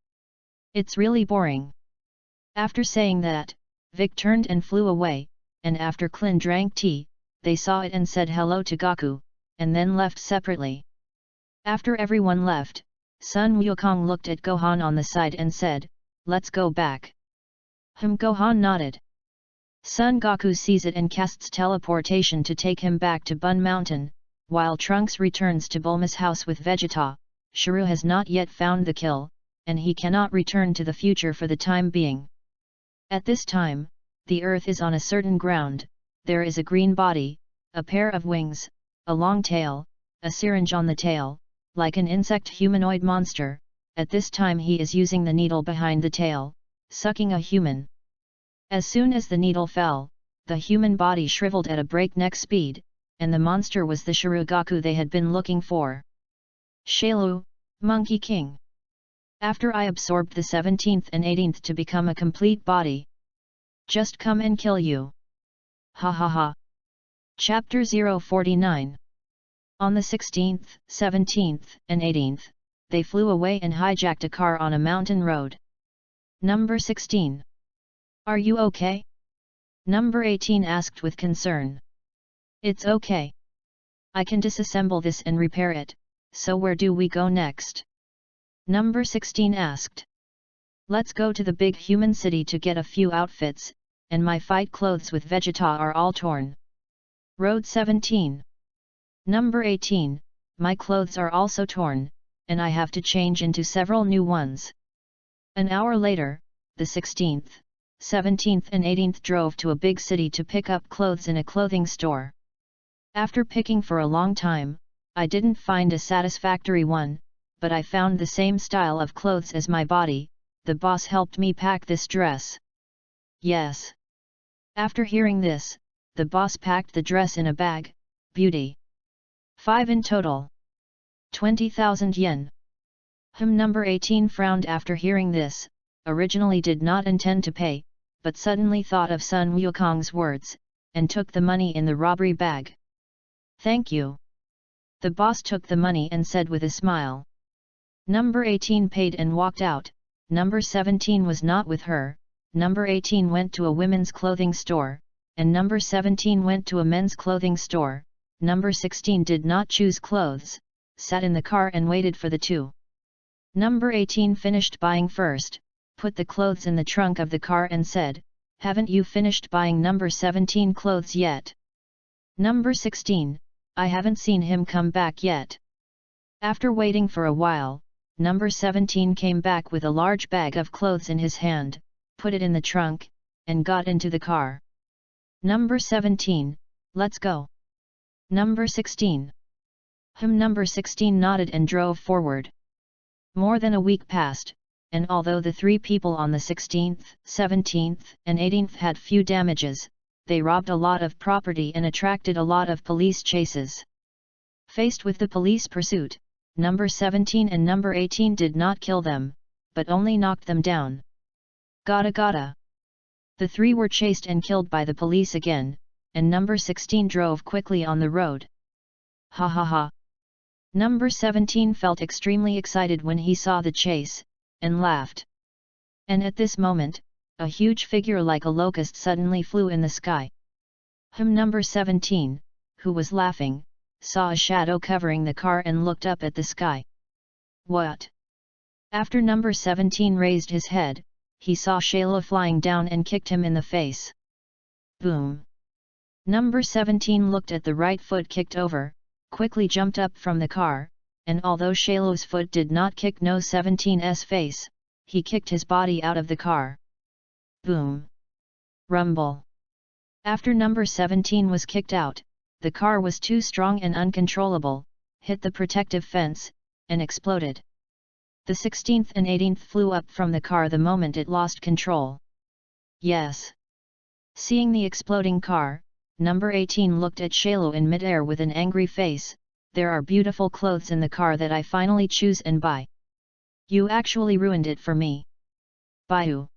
It's really boring. After saying that, Vic turned and flew away, and after Klin drank tea, they saw it and said hello to Goku, and then left separately. After everyone left, Sun Wukong looked at Gohan on the side and said, let's go back. Gohan nodded. Son Goku sees it and casts teleportation to take him back to Bun Mountain, while Trunks returns to Bulma's house with Vegeta. Chiru has not yet found the kill, and he cannot return to the future for the time being. At this time, the Earth is on a certain ground. There is a green body, a pair of wings, a long tail, a syringe on the tail, like an insect humanoid monster. At this time he is using the needle behind the tail, sucking a human. As soon as the needle fell, the human body shriveled at a breakneck speed, and the monster was the Chiru Goku they had been looking for. Shailu, Monkey King. After I absorbed the 17th and 18th to become a complete body. Just come and kill you. Ha ha ha. Chapter 049. On the 16th, 17th, and 18th, they flew away and hijacked a car on a mountain road. Number 16. Are you okay? Number 18 asked with concern. It's okay. I can disassemble this and repair it, so where do we go next? Number 16 asked. Let's go to the big human city to get a few outfits, and my fight clothes with Vegeta are all torn. Road 17. Number 18, my clothes are also torn, and I have to change into several new ones. An hour later, the 16th, 17th and 18th drove to a big city to pick up clothes in a clothing store. After picking for a long time, I didn't find a satisfactory one, but I found the same style of clothes as my body. The boss helped me pack this dress. Yes. After hearing this, the boss packed the dress in a bag. Beauty. 5 in total. 20,000 yen. Number 18 frowned after hearing this, originally did not intend to pay, but suddenly thought of Sun Wukong's words, and took the money in the robbery bag. Thank you. The boss took the money and said with a smile. Number 18 paid and walked out. Number 17 was not with her. Number 18 went to a women's clothing store, and number 17 went to a men's clothing store. number 16 did not choose clothes, sat in the car and waited for the two. Number 18 finished buying first, put the clothes in the trunk of the car and said, "Haven't you finished buying number 17 clothes yet?" Number 16, "I haven't seen him come back yet." After waiting for a while, number 17 came back with a large bag of clothes in his hand, put it in the trunk, and got into the car. Number 17, "Let's go." Number 16. Number 16 nodded and drove forward. More than a week passed, and although the three people on the 16th, 17th, and 18th had few damages, they robbed a lot of property and attracted a lot of police chases. Faced with the police pursuit, number 17 and number 18 did not kill them, but only knocked them down. Gotta gotta. The three were chased and killed by the police again, and number 16 drove quickly on the road. Ha ha ha. Number 17 felt extremely excited when he saw the chase, and laughed. And at this moment, a huge figure like a locust suddenly flew in the sky. Number 17, who was laughing, saw a shadow covering the car and looked up at the sky. What? After number 17 raised his head, he saw Shayla flying down and kicked him in the face. Boom! Number 17 looked at the right foot kicked over, quickly jumped up from the car, and although Shayla's foot did not kick no 17's face, he kicked his body out of the car. Boom! Rumble! After number 17 was kicked out, the car was too strong and uncontrollable, hit the protective fence, and exploded. The 16th and 18th flew up from the car the moment it lost control. Yes! Seeing the exploding car, number 18 looked at Shayla in midair with an angry face. "There are beautiful clothes in the car that I finally choose and buy. You actually ruined it for me." Bayou.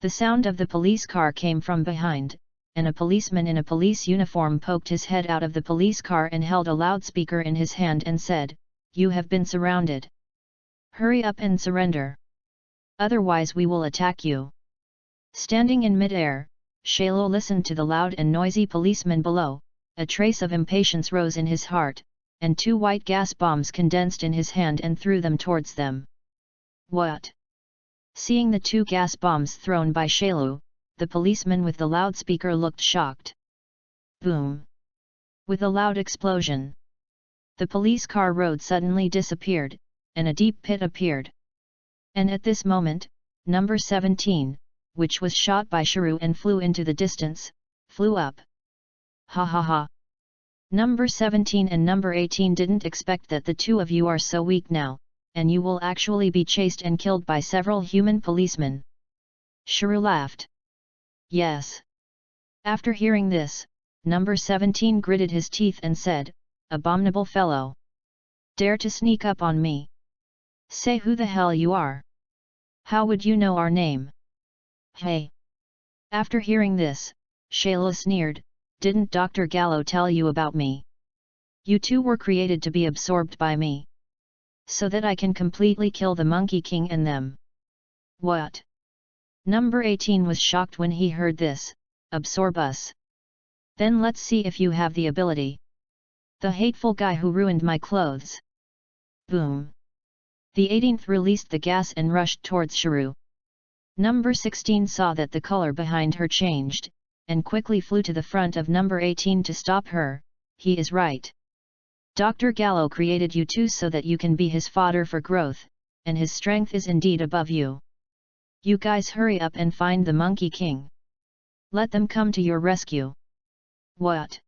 The sound of the police car came from behind, and a policeman in a police uniform poked his head out of the police car and held a loudspeaker in his hand and said, "You have been surrounded. Hurry up and surrender. Otherwise we will attack you." Standing in midair, Shayla listened to the loud and noisy policeman below. A trace of impatience rose in his heart, and two white gas bombs condensed in his hand and threw them towards them. What? Seeing the two gas bombs thrown by Shayla, the policeman with the loudspeaker looked shocked. Boom! With a loud explosion, the police car road suddenly disappeared, and a deep pit appeared. And at this moment, number 17, which was shot by Shiru and flew into the distance, flew up. Ha ha ha! Number 17 and number 18 didn't expect that the two of you are so weak now, and you will actually be chased and killed by several human policemen. Shiru laughed. Yes. After hearing this, number 17 gritted his teeth and said, "Abominable fellow! Dare to sneak up on me? Say who the hell you are. How would you know our name? Hey!" After hearing this, Shayla sneered, "Didn't Dr. Gallo tell you about me? You two were created to be absorbed by me, so that I can completely kill the Monkey King and them." What? Number 18 was shocked when he heard this. "Absorb us? Then let's see if you have the ability. The hateful guy who ruined my clothes." Boom! The 18th released the gas and rushed towards Shiru. Number 16 saw that the color behind her changed, and quickly flew to the front of number 18 to stop her. "He is right. Dr. Gallo created you two so that you can be his fodder for growth, and his strength is indeed above you. You guys hurry up and find the Monkey King. Let them come to your rescue." What?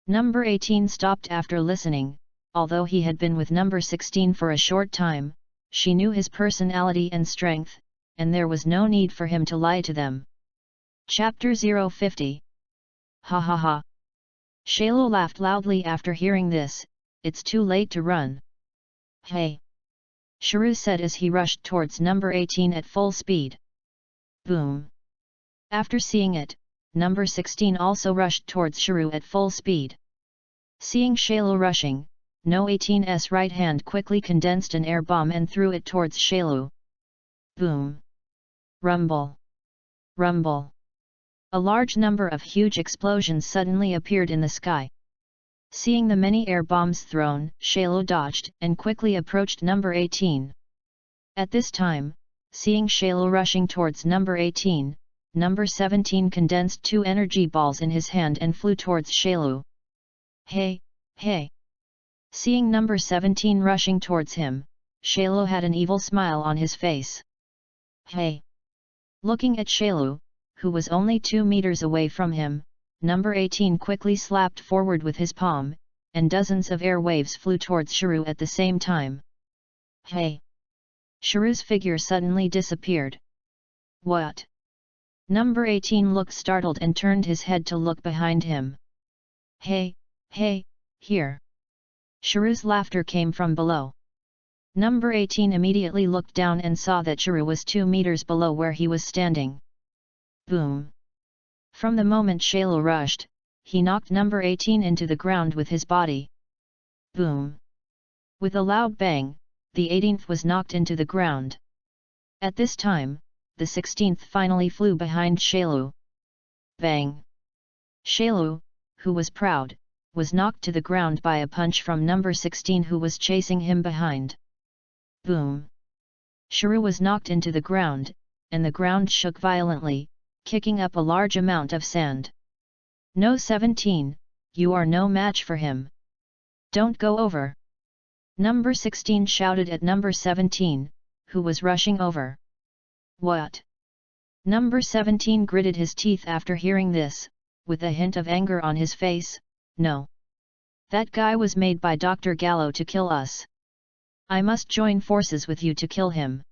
Number 18 stopped after listening. Although he had been with number 16 for a short time, she knew his personality and strength, and there was no need for him to lie to them. Chapter 050. Ha ha ha! Shayla laughed loudly after hearing this. "It's too late to run." "Hey!" Shiru said as he rushed towards number 18 at full speed. Boom! After seeing it, number 16 also rushed towards Shiru at full speed. Seeing Shayla rushing, no 18's right hand quickly condensed an air bomb and threw it towards Shayla. Boom! Rumble! Rumble! A large number of huge explosions suddenly appeared in the sky. Seeing the many air bombs thrown, Shailu dodged and quickly approached number 18. At this time, seeing Shailu rushing towards number 18, number 17 condensed 2 energy balls in his hand and flew towards Shailu. Hey, hey! Seeing number 17 rushing towards him, Shailu had an evil smile on his face. Hey! Looking at Shailu, who was only 2 meters away from him, number 18 quickly slapped forward with his palm, and dozens of air waves flew towards Shailu at the same time. Hey! Shailu's figure suddenly disappeared. What? Number 18 looked startled and turned his head to look behind him. Hey, hey, here! Shailu's laughter came from below. Number 18 immediately looked down and saw that Shailu was 2 meters below where he was standing. Boom! From the moment Shailu rushed, he knocked number 18 into the ground with his body. Boom! With a loud bang, the 18th was knocked into the ground. At this time, the 16th finally flew behind Shailu. Bang! Shailu, who was proud, was knocked to the ground by a punch from number 16 who was chasing him behind. Boom! Shailu was knocked into the ground, and the ground shook violently, kicking up a large amount of sand. No 17, you are no match for him. Don't go over! Number 16 shouted at number 17, who was rushing over. What? Number 17 gritted his teeth after hearing this, with a hint of anger on his face. No. That guy was made by Dr. Gallo to kill us. I must join forces with you to kill him.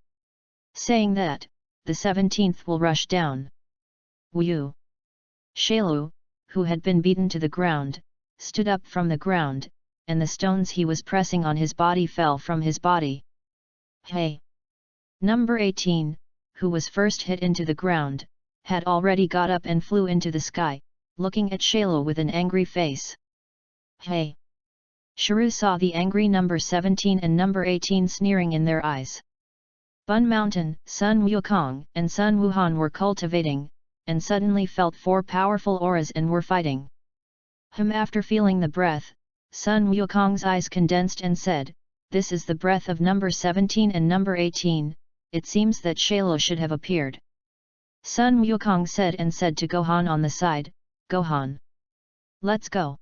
Saying that, the 17th will rush down. Whew! Shailu, who had been beaten to the ground, stood up from the ground, and the stones he was pressing on his body fell from his body. Hey! Number 18, who was first hit into the ground, had already got up and flew into the sky, looking at Shailu with an angry face. Hey! Shailu saw the angry number 17 and number 18 sneering in their eyes. Bun Mountain, Sun Wukong and Sun Wuhan were cultivating, and suddenly felt 4 powerful auras and were fighting. After feeling the breath, Sun Wukong's eyes condensed and said, "This is the breath of number 17 and number 18, it seems that Shailu should have appeared." Sun Wukong said to Gohan on the side, "Gohan! Let's go!"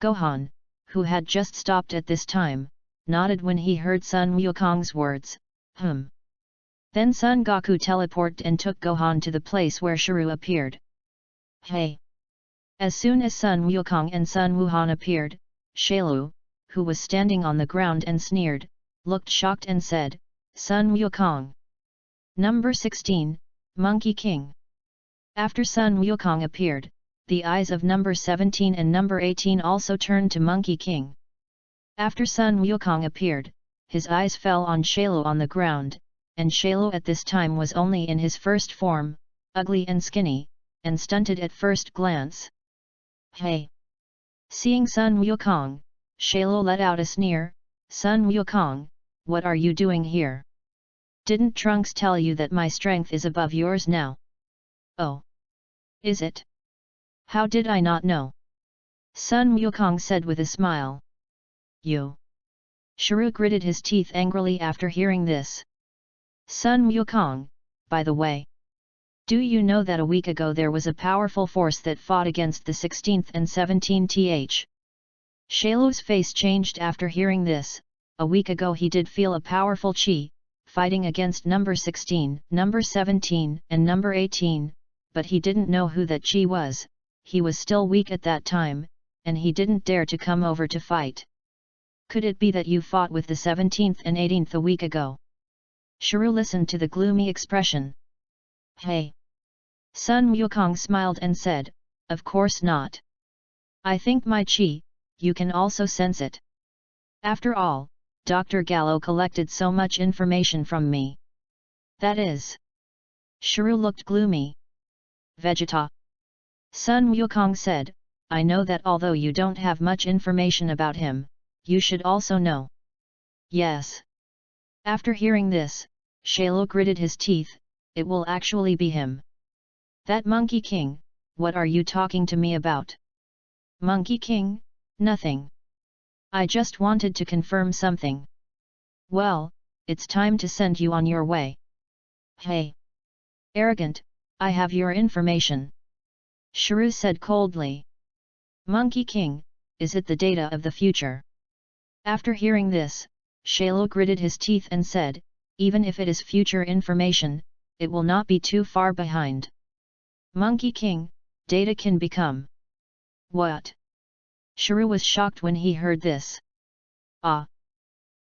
Gohan, who had just stopped at this time, nodded when he heard Sun Wukong's words. Then Son Goku teleported and took Gohan to the place where Shailu appeared. Hey! As soon as Sun Wukong and Sun Wuhan appeared, Shailu, who was standing on the ground and sneered, looked shocked and said, "Sun Wukong! Number 16, Monkey King!" After Sun Wukong appeared, the eyes of number 17 and number 18 also turned to Monkey King. After Sun Wukong appeared, his eyes fell on Shailu on the ground, and Shailu at this time was only in his first form, ugly and skinny, and stunted at first glance. Hey! Seeing Sun Wukong, Shailu let out a sneer. "Sun Wukong, what are you doing here? Didn't Trunks tell you that my strength is above yours now?" "Oh! Is it? How did I not know?" Sun Wukong said with a smile. "You!" Shailu gritted his teeth angrily after hearing this. "Sun Wukong, by the way, do you know that a week ago there was a powerful force that fought against the 16th and 17th? Shailu's face changed after hearing this. A week ago he did feel a powerful chi, fighting against number 16, number 17 and number 18, but he didn't know who that chi was. He was still weak at that time, and he didn't dare to come over to fight. Could it be that you fought with the 17th and 18th a week ago?" Shailu listened to the gloomy expression. "Hey!" Sun Wukong smiled and said, "Of course not. I think my chi, you can also sense it. After all, Dr. Gallo collected so much information from me." "That is." Shailu looked gloomy. "Vegeta." Sun Wukong said, "I know that although you don't have much information about him, you should also know." "Yes." After hearing this, Shailu gritted his teeth. It will actually be him. "That Monkey King, what are you talking to me about?" "Monkey King, Nothing. I just wanted to confirm something. Well, it's time to send you on your way. Hey! Arrogant, I have your information. Shrew said coldly. Monkey King, is it the data of the future? After hearing this, Shalo gritted his teeth and said, even if it is future information, it will not be too far behind. Monkey King, data can become. What? Shrew was shocked when he heard this. Ah!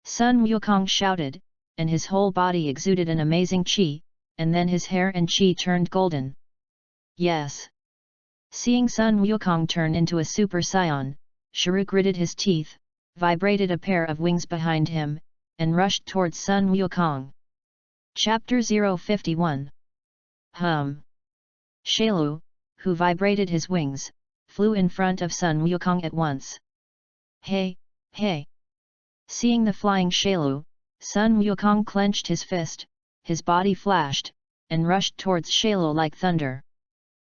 Sun Wukong shouted, and his whole body exuded an amazing qi, and then his hair and qi turned golden. Yes! Seeing Sun Wukong turn into a Super Saiyan, Shrew gritted his teeth, vibrated a pair of wings behind him, and rushed towards Sun Wukong. Chapter 051. Shailu, who vibrated his wings, flew in front of Sun Wukong at once. Hey, hey! Seeing the flying Shailu, Sun Wukong clenched his fist, his body flashed, and rushed towards Shailu like thunder.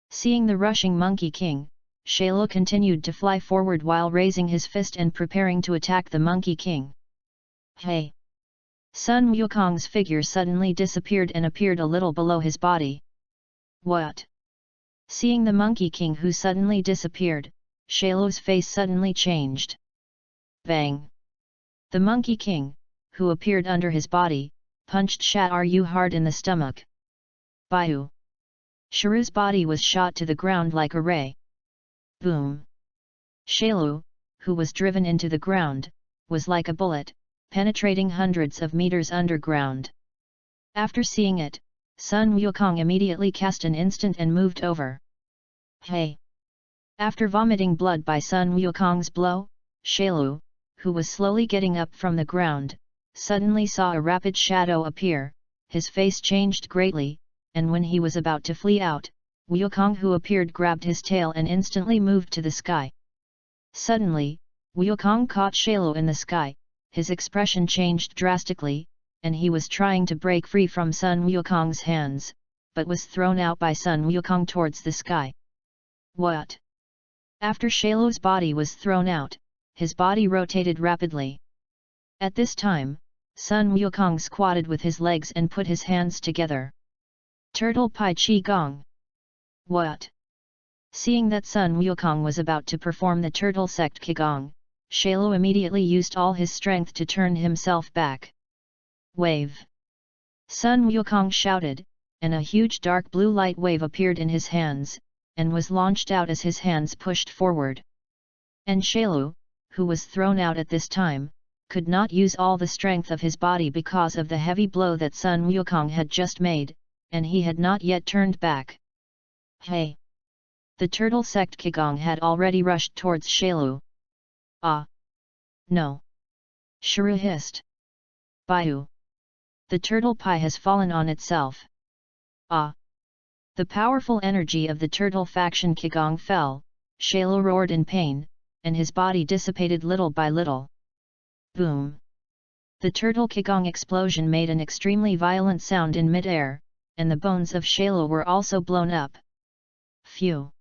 Seeing the rushing Monkey King, Shailu continued to fly forward while raising his fist and preparing to attack the Monkey King. Hey! Sun Wukong's figure suddenly disappeared and appeared a little below his body. What? Seeing the Monkey King who suddenly disappeared, Shailu's face suddenly changed. Bang! The Monkey King, who appeared under his body, punched Shailu hard in the stomach. Baiu! Shrew's body was shot to the ground like a ray. Boom! Shailu, who was driven into the ground, was like a bullet, penetrating hundreds of meters underground. After seeing it, Sun Wukong immediately cast an instant and moved over. Hey! After vomiting blood by Sun Wukong's blow, Shailu, who was slowly getting up from the ground, suddenly saw a rapid shadow appear, his face changed greatly, and when he was about to flee out, Wukong who appeared grabbed his tail and instantly moved to the sky. Suddenly, Wukong caught Shailu in the sky, his expression changed drastically, and he was trying to break free from Sun Wukong's hands, but was thrown out by Sun Wukong towards the sky. What? After Shailu's body was thrown out, his body rotated rapidly. At this time, Sun Wukong squatted with his legs and put his hands together. Turtle Pai Qi Gong. What? Seeing that Sun Wukong was about to perform the Turtle Sect Qigong, Shailu immediately used all his strength to turn himself back. Wave! Sun Wukong shouted, and a huge dark blue light wave appeared in his hands, and was launched out as his hands pushed forward. And Shailu, who was thrown out at this time, could not use all the strength of his body because of the heavy blow that Sun Wukong had just made, and he had not yet turned back. Hey! The Turtle Sect Qigong had already rushed towards Shailu. Ah! No! Shrew hissed. Baiu! The turtle pie has fallen on itself. Ah! The powerful energy of the Turtle Faction Qigong fell, Shailu roared in pain, and his body dissipated little by little. Boom! The Turtle Qigong explosion made an extremely violent sound in mid-air, and the bones of Shailu were also blown up. Phew!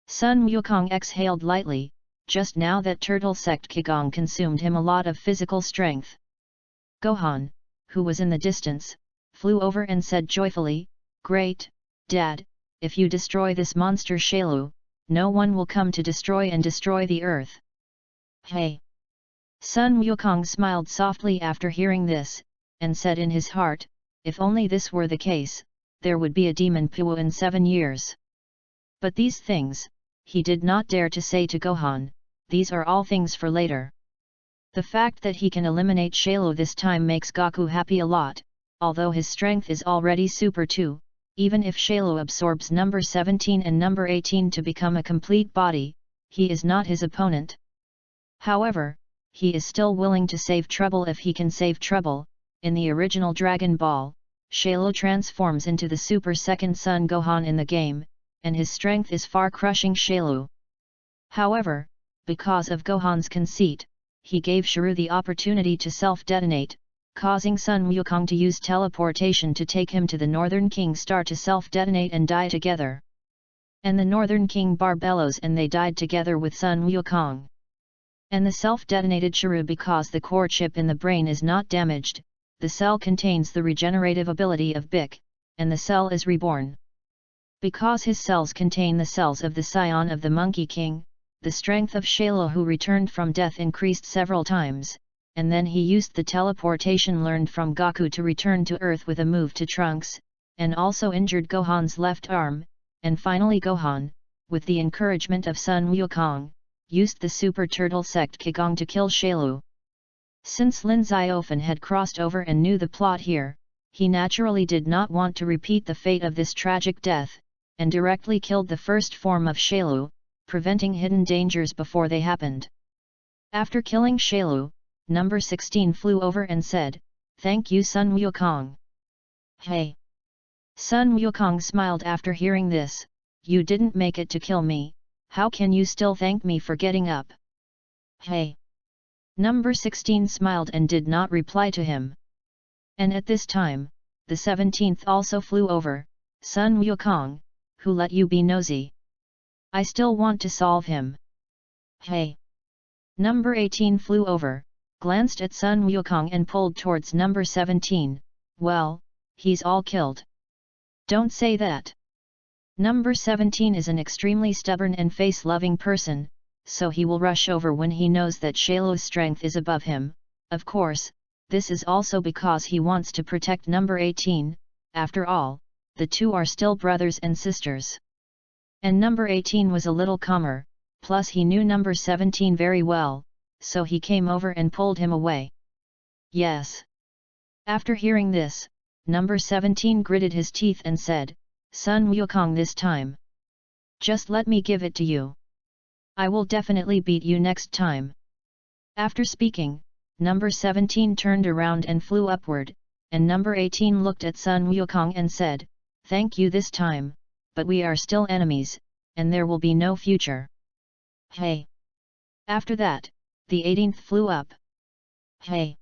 Sun Wukong exhaled lightly, just now that Turtle Sect Qigong consumed him a lot of physical strength. Gohan, who was in the distance, flew over and said joyfully, "Great, Dad, if you destroy this monster Shailu, no one will come to destroy the earth." Hey! Sun Wukong smiled softly after hearing this, and said in his heart, if only this were the case, there would be a demon Pu in 7 years. But these things, he did not dare to say to Gohan, these are all things for later. The fact that he can eliminate Shailu this time makes Goku happy a lot, although his strength is already Super 2, even if Shailu absorbs number 17 and number 18 to become a complete body, he is not his opponent. However, he is still willing to save trouble if he can save trouble. In the original Dragon Ball, Shailu transforms into the Super Second Son Gohan in the game, and his strength is far crushing Shailu. However, because of Gohan's conceit, he gave Shrew the opportunity to self-detonate, causing Sun Wukong to use teleportation to take him to the Northern King Star to self-detonate and die together. And the Northern King barbellows and they died together with Sun Wukong. And the self-detonated shuru, because the core chip in the brain is not damaged, the cell contains the regenerative ability of Bic, and the cell is reborn. Because his cells contain the cells of the scion of the Monkey King, the strength of Shalo, who returned from death, increased several times, and then he used the teleportation learned from Goku to return to Earth with a move to Trunks, and also injured Gohan's left arm, and finally Gohan, with the encouragement of Sun Wukong, used the Super Turtle Sect Qigong to kill Shalo. Since Lin Xiaofan had crossed over and knew the plot here, he naturally did not want to repeat the fate of this tragic death, and directly killed the first form of Shalo, preventing hidden dangers before they happened. After killing Shalo, number 16 flew over and said, "Thank you, Sun Wukong." "Hey!" Sun Wukong smiled after hearing this, "You didn't make it to kill me, how can you still thank me for getting up?" "Hey!" Number 16 smiled and did not reply to him. And at this time, the 17th also flew over, "Sun Wukong, who let you be nosy? I still want to solve him." "Hey!" Number 18 flew over, glanced at Sun Wukong and pulled towards number 17, "Well, he's all killed." "Don't say that." Number 17 is an extremely stubborn and face-loving person, so he will rush over when he knows that Shalo's strength is above him. Of course, this is also because he wants to protect number 18, after all, the two are still brothers and sisters. And number 18 was a little calmer, plus he knew number 17 very well, so he came over and pulled him away. "Yes." After hearing this, number 17 gritted his teeth and said, "Sun Wukong, this time. Just let me give it to you. I will definitely beat you next time." After speaking, number 17 turned around and flew upward, and number 18 looked at Sun Wukong and said, "Thank you this time, but we are still enemies, and there will be no future." "Hey!" After that, the 18th flew up. "Hey!"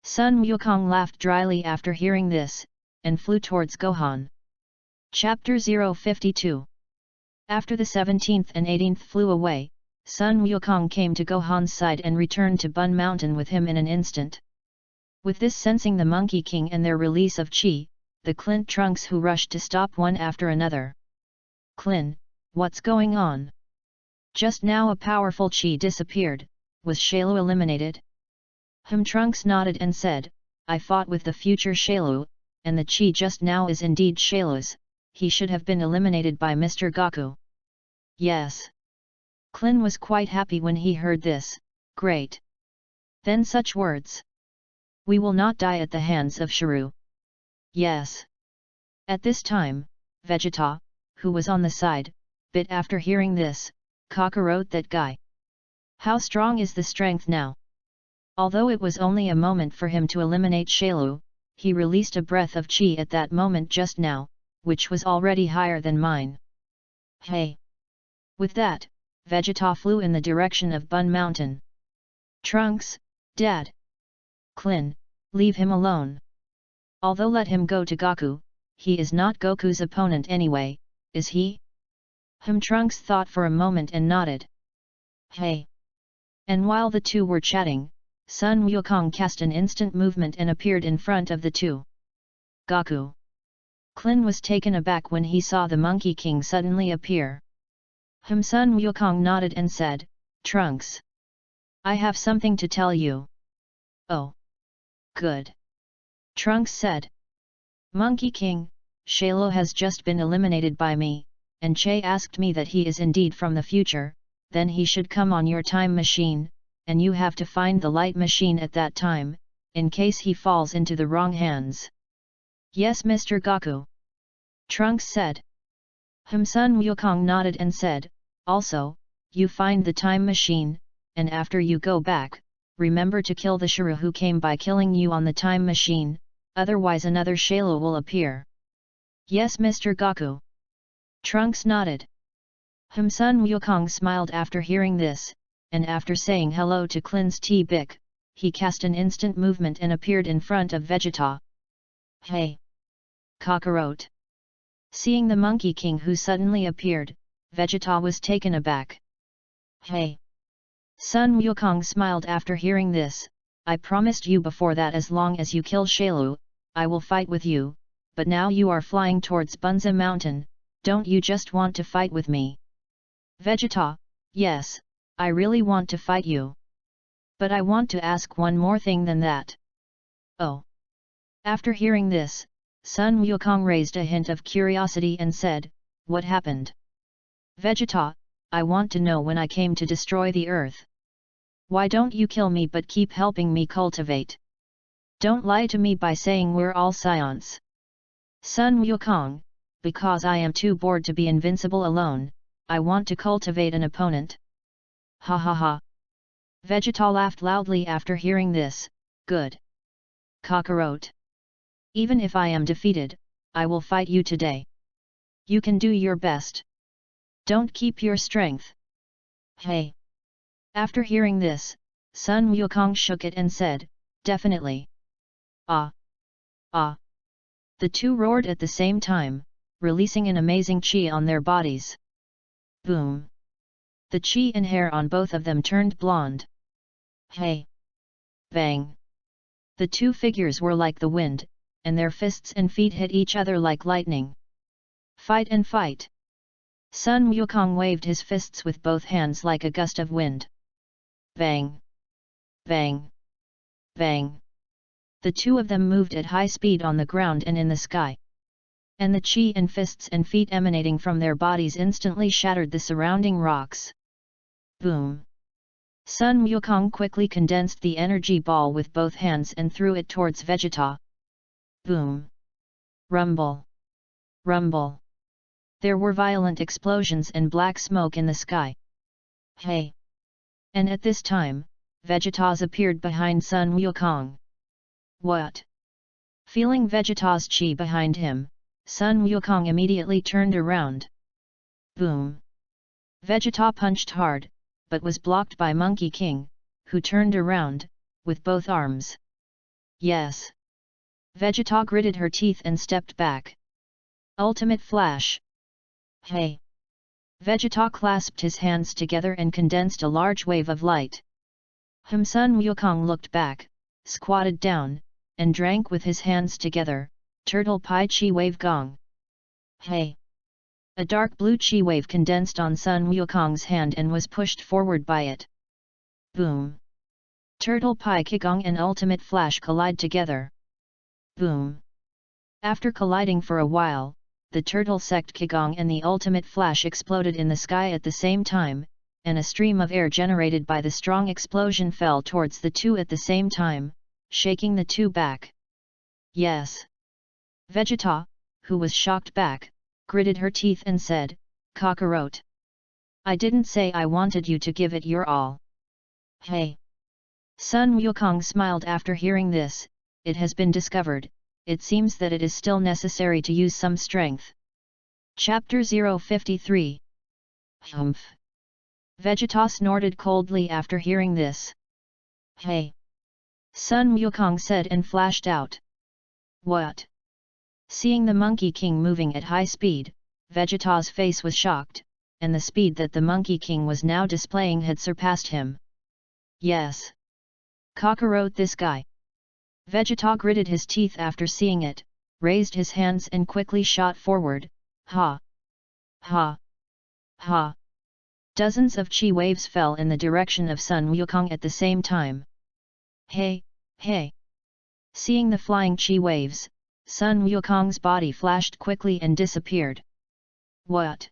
Sun Wukong laughed dryly after hearing this, and flew towards Gohan. Chapter 052. After the 17th and 18th flew away, Sun Wukong came to Gohan's side and returned to Bun Mountain with him in an instant. With this sensing the Monkey King and their release of Chi, the Clint Trunks who rushed to stop one after another. "Clint, what's going on? Just now a powerful Chi disappeared, was Shalo eliminated?" Trunks nodded and said, "I fought with the future Shalo, and the Chi just now is indeed Shalo's, he should have been eliminated by Mr. Goku." "Yes." Clint was quite happy when he heard this, "Great. Then such words. We will not die at the hands of Shuru." "Yes." At this time, Vegeta, who was on the side, bit after hearing this, "Kakarot, that guy. How strong is the strength now?" Although it was only a moment for him to eliminate Shalo, he released a breath of Chi at that moment just now, which was already higher than mine. "Hey!" With that, Vegeta flew in the direction of Bun Mountain. "Trunks, Dad!" "Clint, leave him alone. Although let him go to Goku, he is not Goku's opponent anyway, is he?" Trunks thought for a moment and nodded. "Hey!" And while the two were chatting, Sun Wukong cast an instant movement and appeared in front of the two. "Goku!" Clint was taken aback when he saw the Monkey King suddenly appear. Sun Wukong nodded and said, "Trunks, I have something to tell you." "Oh. Good." Trunks said. "Monkey King, Shalo has just been eliminated by me, and Che asked me that he is indeed from the future, then he should come on your time machine, and you have to find the light machine at that time, in case he falls into the wrong hands." "Yes, Mr. Goku." Trunks said. Sun Wukong nodded and said, "Also, you find the time machine, and after you go back, remember to kill the Shuru who came by killing you on the time machine, otherwise another Shalo will appear." "Yes, Mr. Goku." Trunks nodded. Sun Wukong smiled after hearing this, and after saying hello to Clint's T-Bic, he cast an instant movement and appeared in front of Vegeta. "Hey! Kakarot!" Seeing the Monkey King who suddenly appeared, Vegeta was taken aback. "Hey! Sun Wukong smiled after hearing this. I promised you before that as long as you kill Shailu, I will fight with you, but now you are flying towards Bunza Mountain, don't you just want to fight with me? Vegeta, yes, I really want to fight you. But I want to ask one more thing than that. Oh. After hearing this, Sun Wukong raised a hint of curiosity and said, what happened? Vegeta, I want to know when I came to destroy the earth. Why don't you kill me but keep helping me cultivate? Don't lie to me by saying we're all scions. Sun Wukong, because I am too bored to be invincible alone, I want to cultivate an opponent. Ha ha ha. Vegeta laughed loudly after hearing this. Good. Kakarot. Even if I am defeated, I will fight you today. You can do your best. Don't keep your strength. Hey. After hearing this, Sun Wukong shook it and said, definitely. Ah. Ah. The two roared at the same time, releasing an amazing chi on their bodies. Boom. The chi and hair on both of them turned blonde. Hey. Bang. The two figures were like the wind, and their fists and feet hit each other like lightning. Fight and fight. Sun Wukong waved his fists with both hands like a gust of wind. Bang! Bang! Bang! The two of them moved at high speed on the ground and in the sky. And the chi and fists and feet emanating from their bodies instantly shattered the surrounding rocks. Boom! Sun Wukong quickly condensed the energy ball with both hands and threw it towards Vegeta. Boom! Rumble! Rumble! There were violent explosions and black smoke in the sky. Hey! And at this time, Vegeta's appeared behind Sun Wukong. What? Feeling Vegeta's chi behind him, Sun Wukong immediately turned around. Boom! Vegeta punched hard, but was blocked by Monkey King, who turned around, with both arms. Yes! Vegeta gritted her teeth and stepped back. Ultimate Flash! Hey! Vegeta clasped his hands together and condensed a large wave of light. Sun Wukong looked back, squatted down, and drank with his hands together, Turtle Pi Chi Wave Gong. Hey! A dark blue chi wave condensed on Sun Wukong's hand and was pushed forward by it. Boom! Turtle Pi Qigong and Ultimate Flash collide together. Boom! After colliding for a while, the Turtle Sect Qigong and the Ultimate Flash exploded in the sky at the same time, and a stream of air generated by the strong explosion fell towards the two at the same time, shaking the two back. Yes! Vegeta, who was shocked back, gritted her teeth and said, Kakarot. I didn't say I wanted you to give it your all. Hey! Sun Wukong smiled after hearing this. It has been discovered, it seems that it is still necessary to use some strength. Chapter 053. Humph! Vegeta snorted coldly after hearing this. Hey! Sun Wukong said and flashed out. What? Seeing the Monkey King moving at high speed, Vegeta's face was shocked, and the speed that the Monkey King was now displaying had surpassed him. Yes! Kakarot this guy! Vegeta gritted his teeth after seeing it, raised his hands and quickly shot forward. Ha! Ha! Ha! Dozens of chi waves fell in the direction of Sun Wukong at the same time. Hey! Hey! Seeing the flying chi waves, Sun Wukong's body flashed quickly and disappeared. What?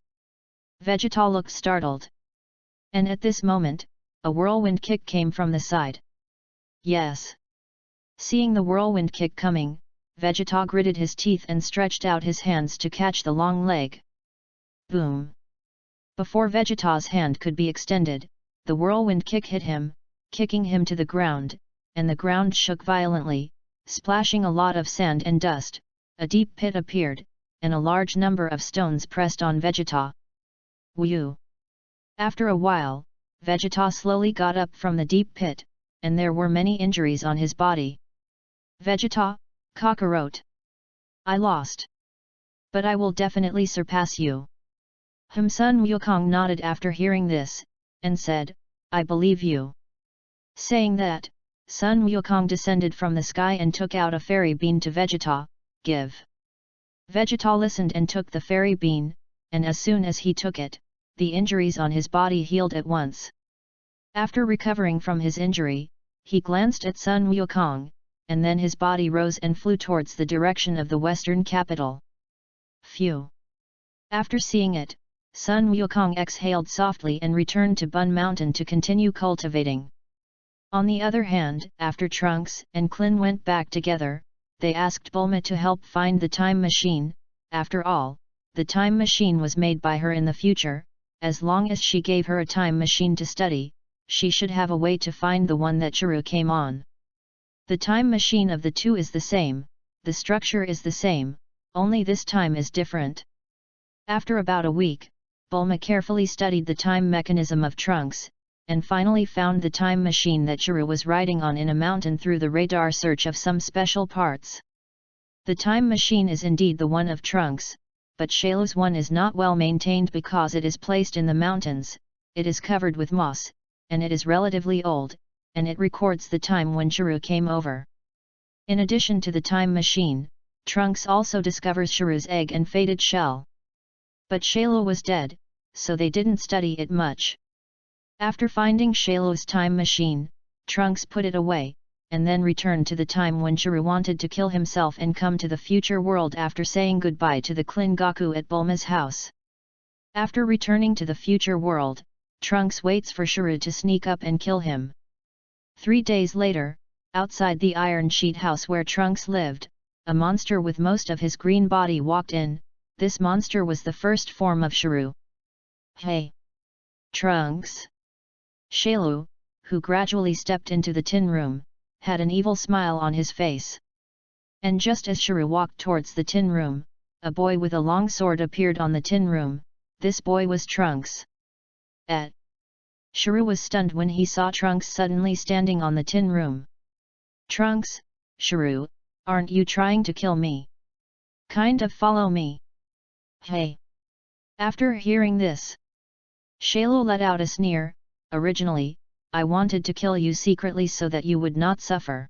Vegeta looked startled. And at this moment, a whirlwind kick came from the side. Yes! Seeing the whirlwind kick coming, Vegeta gritted his teeth and stretched out his hands to catch the long leg. Boom! Before Vegeta's hand could be extended, the whirlwind kick hit him, kicking him to the ground, and the ground shook violently, splashing a lot of sand and dust. A deep pit appeared, and a large number of stones pressed on Vegeta. Whew! After a while, Vegeta slowly got up from the deep pit, and there were many injuries on his body. Vegeta, Kakarot. I lost. But I will definitely surpass you. Sun Wukong nodded after hearing this, and said, I believe you." Saying that, Sun Wukong descended from the sky and took out a fairy bean to Vegeta, "Give." Vegeta listened and took the fairy bean, and as soon as he took it, the injuries on his body healed at once. After recovering from his injury, he glanced at Sun Wukong, and then his body rose and flew towards the direction of the western capital. Phew! After seeing it, Sun Wukong exhaled softly and returned to Bun Mountain to continue cultivating. On the other hand, after Trunks and Klin went back together, they asked Bulma to help find the time machine. After all, the time machine was made by her in the future. As long as she gave her a time machine to study, she should have a way to find the one that Churu came on. The time machine of the two is the same, the structure is the same, only this time is different. After about a week, Bulma carefully studied the time mechanism of Trunks, and finally found the time machine that Churu was riding on in a mountain through the radar search of some special parts. The time machine is indeed the one of Trunks, but Shailu's one is not well maintained because it is placed in the mountains, it is covered with moss, and it is relatively old, and it records the time when Churu came over. In addition to the time machine, Trunks also discovers Churu's egg and faded shell. But Shailu was dead, so they didn't study it much. After finding Shailu's time machine, Trunks put it away, and then returned to the time when Churu wanted to kill himself and come to the future world after saying goodbye to the Klin Goku at Bulma's house. After returning to the future world, Trunks waits for Churu to sneak up and kill him. 3 days later, outside the iron sheet house where Trunks lived, a monster with most of his green body walked in. This monster was the first form of Churu. "Hey! Trunks!" Shailu, who gradually stepped into the tin room, had an evil smile on his face. And just as Churu walked towards the tin room, a boy with a long sword appeared on the tin room. This boy was Trunks. Churu was stunned when he saw Trunks suddenly standing on the tin room. "Trunks, Churu, aren't you trying to kill me? Kind of follow me. Hey!" After hearing this, Shailu let out a sneer. "Originally, I wanted to kill you secretly so that you would not suffer.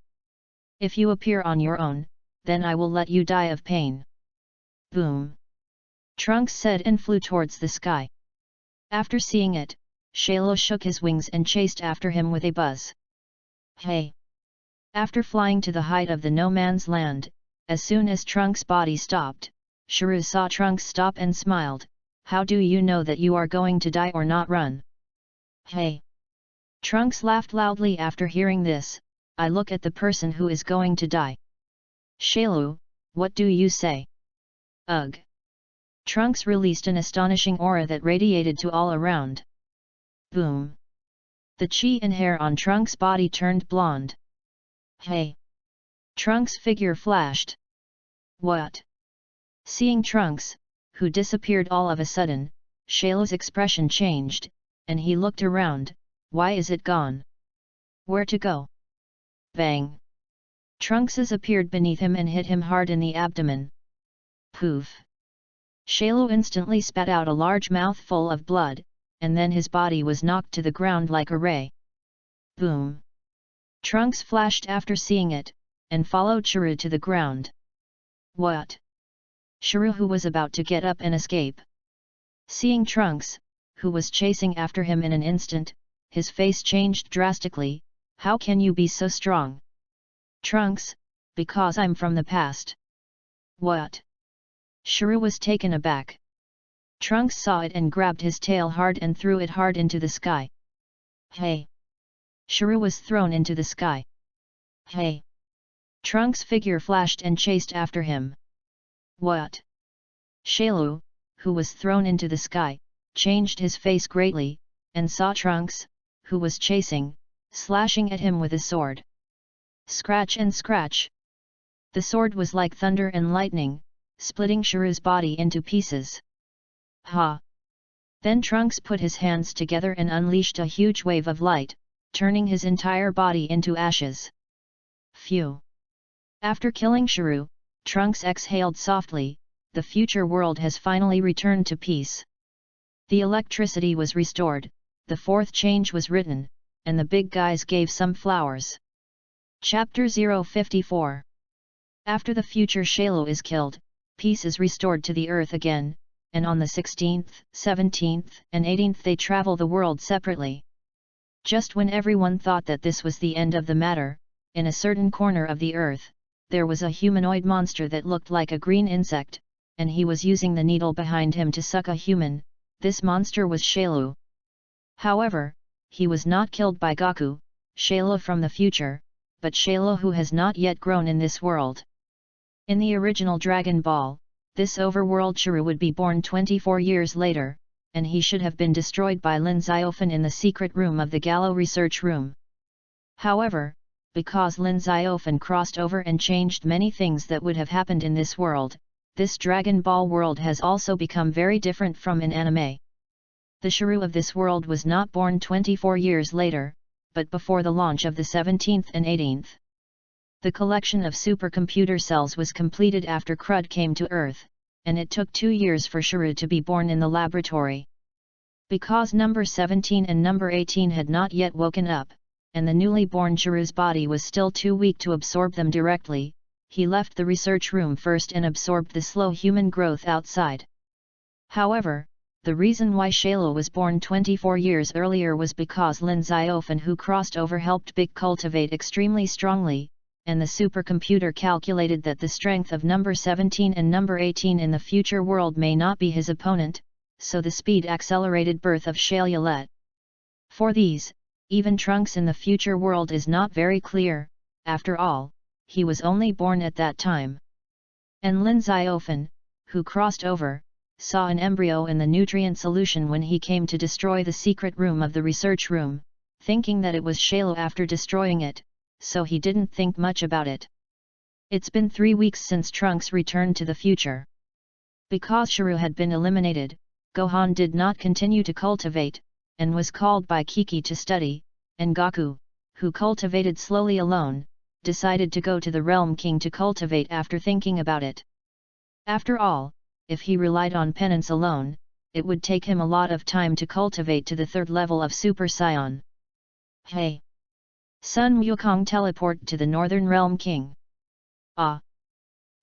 If you appear on your own, then I will let you die of pain." Boom! Trunks said and flew towards the sky. After seeing it, Shailu shook his wings and chased after him with a buzz. "Hey!" After flying to the height of the no man's land, as soon as Trunks' body stopped, Churu saw Trunks stop and smiled. "How do you know that you are going to die or not run?" "Hey!" Trunks laughed loudly after hearing this. "I look at the person who is going to die." "Shailu, what do you say?" "Ugh!" Trunks released an astonishing aura that radiated to all around. Boom! The chi and hair on Trunks' body turned blonde. "Hey!" Trunks' figure flashed. "What?" Seeing Trunks, who disappeared all of a sudden, Shailu's expression changed, and he looked around. "Why is it gone? Where to go?" Bang! Trunks' appeared beneath him and hit him hard in the abdomen. Poof! Shailu instantly spat out a large mouthful of blood, and then his body was knocked to the ground like a ray. Boom! Trunks flashed after seeing it, and followed Churu to the ground. "What?" Churu, who was about to get up and escape. Seeing Trunks, who was chasing after him in an instant, his face changed drastically. "How can you be so strong?" "Trunks, because I'm from the past." "What?" Churu was taken aback. Trunks saw it and grabbed his tail hard and threw it hard into the sky. "Hey!" Churu was thrown into the sky. "Hey!" Trunks' figure flashed and chased after him. "What?" Shailu, who was thrown into the sky, changed his face greatly, and saw Trunks, who was chasing, slashing at him with a sword. Scratch and scratch! The sword was like thunder and lightning, splitting Churu's body into pieces. Ha! Then Trunks put his hands together and unleashed a huge wave of light, turning his entire body into ashes. Phew! After killing Churu, Trunks exhaled softly. The future world has finally returned to peace. The electricity was restored, the fourth change was written, and the big guys gave some flowers. Chapter 054. After the future Shalo is killed, peace is restored to the earth again, and on the 16th, 17th, and 18th they travel the world separately. Just when everyone thought that this was the end of the matter, in a certain corner of the earth, there was a humanoid monster that looked like a green insect, and he was using the needle behind him to suck a human. This monster was Shalo. However, he was not killed by Goku, Shalo from the future, but Shalo who has not yet grown in this world. In the original Dragon Ball, this overworld Shiro would be born 24 years later, and he should have been destroyed by Lin Xiaofan in the secret room of the Gallo research room. However, because Lin Xiaofan crossed over and changed many things that would have happened in this world, this Dragon Ball world has also become very different from in anime. The Shiro of this world was not born 24 years later, but before the launch of the 17th and 18th. The collection of supercomputer cells was completed after Crud came to Earth, and it took 2 years for Shiro to be born in the laboratory. Because number 17 and number 18 had not yet woken up, and the newly born Shiro's body was still too weak to absorb them directly, he left the research room first and absorbed the slow human growth outside. However, the reason why Shalo was born 24 years earlier was because Lin Xiaofan who crossed over helped Big cultivate extremely strongly, and the supercomputer calculated that the strength of number 17 and number 18 in the future world may not be his opponent, so the speed accelerated birth of Shayulet. For these, even Trunks in the future world is not very clear, after all, he was only born at that time. And Lin Xiaofan, who crossed over, saw an embryo in the nutrient solution when he came to destroy the secret room of the research room, thinking that it was Shalo after destroying it, so he didn't think much about it. It's been 3 weeks since Trunks returned to the future. Because Shiro had been eliminated, Gohan did not continue to cultivate, and was called by Kiki to study, and Goku, who cultivated slowly alone, decided to go to the Realm King to cultivate after thinking about it. After all, if he relied on penance alone, it would take him a lot of time to cultivate to the 3rd level of Super Saiyan. Hey! Sun Wukong teleport to the Northern Realm King. Ah!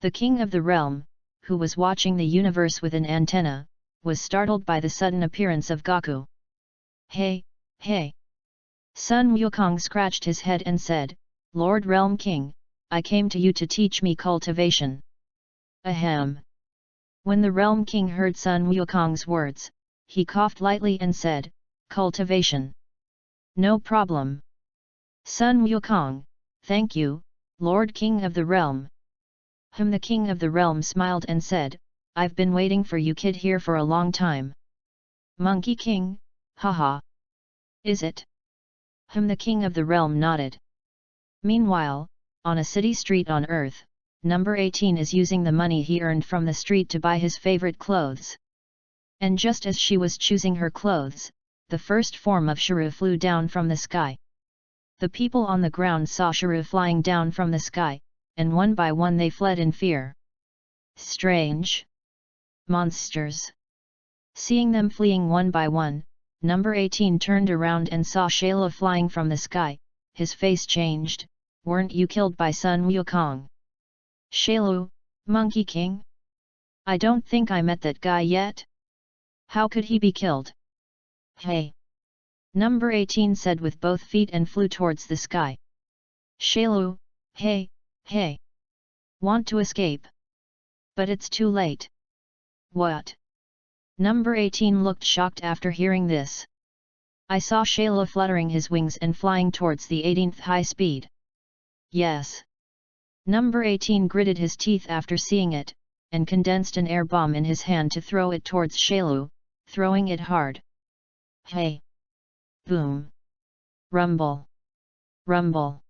The King of the Realm, who was watching the universe with an antenna, was startled by the sudden appearance of Goku. Hey, hey! Sun Wukong scratched his head and said, Lord Realm King, I came to you to teach me cultivation. Ahem! When the Realm King heard Sun Wukong's words, he coughed lightly and said, Cultivation. No problem. Sun Wukong, thank you, Lord King of the Realm. The King of the Realm smiled and said, I've been waiting for you kid here for a long time. Monkey King, haha. Is it? The King of the Realm nodded. Meanwhile, on a city street on Earth, number 18 is using the money he earned from the street to buy his favorite clothes. And just as she was choosing her clothes, the first form of Shiro flew down from the sky. The people on the ground saw Shiro flying down from the sky, and one by one they fled in fear. Strange! Monsters! Seeing them fleeing one by one, number 18 turned around and saw Shayla flying from the sky. His face changed. Weren't you killed by Sun Wukong? Shaylu, Monkey King? I don't think I met that guy yet. How could he be killed? Hey! Number 18 said with both feet and flew towards the sky. Shaylu, hey, hey! Want to escape? But it's too late. What? Number 18 looked shocked after hearing this. I saw Shayla fluttering his wings and flying towards the 18th high speed. Yes. Number 18 gritted his teeth after seeing it, and condensed an air bomb in his hand to throw it towards Shaylu, throwing it hard. Hey! Boom! Rumble! Rumble!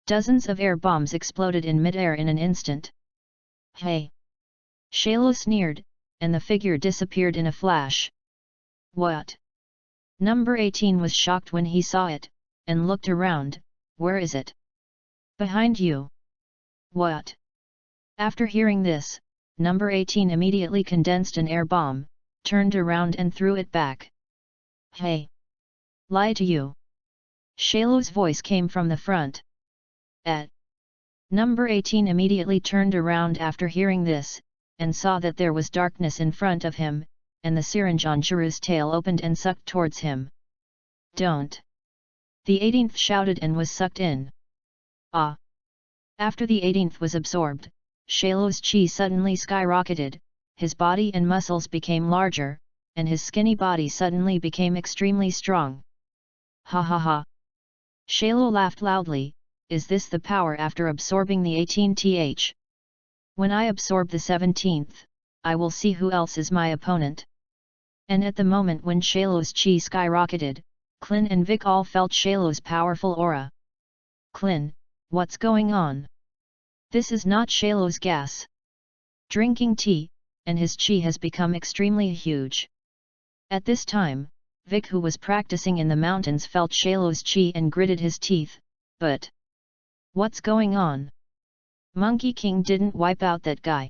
Dozens of air bombs exploded in midair in an instant. Hey! Shaylu sneered, and the figure disappeared in a flash. What? Number 18 was shocked when he saw it, and looked around. Where is it? Behind you. What? After hearing this, number 18 immediately condensed an air bomb, turned around and threw it back. Hey! Lie to you. Shailu's voice came from the front. At number 18 immediately turned around after hearing this, and saw that there was darkness in front of him, and the syringe on Chiru's tail opened and sucked towards him. Don't! The 18th shouted and was sucked in. Ah! After the 18th was absorbed, Shailu's chi suddenly skyrocketed, his body and muscles became larger, and his skinny body suddenly became extremely strong. Ha ha ha! Shailu laughed loudly. Is this the power after absorbing the 18th? When I absorb the 17th, I will see who else is my opponent. And at the moment when Shailu's chi skyrocketed, Clin and Vic all felt Shailu's powerful aura. Clin, what's going on? This is not Shailu's gas. Drinking tea, and his chi has become extremely huge. At this time, Vic, who was practicing in the mountains, felt Shailu's chi and gritted his teeth, but what's going on? Monkey King didn't wipe out that guy.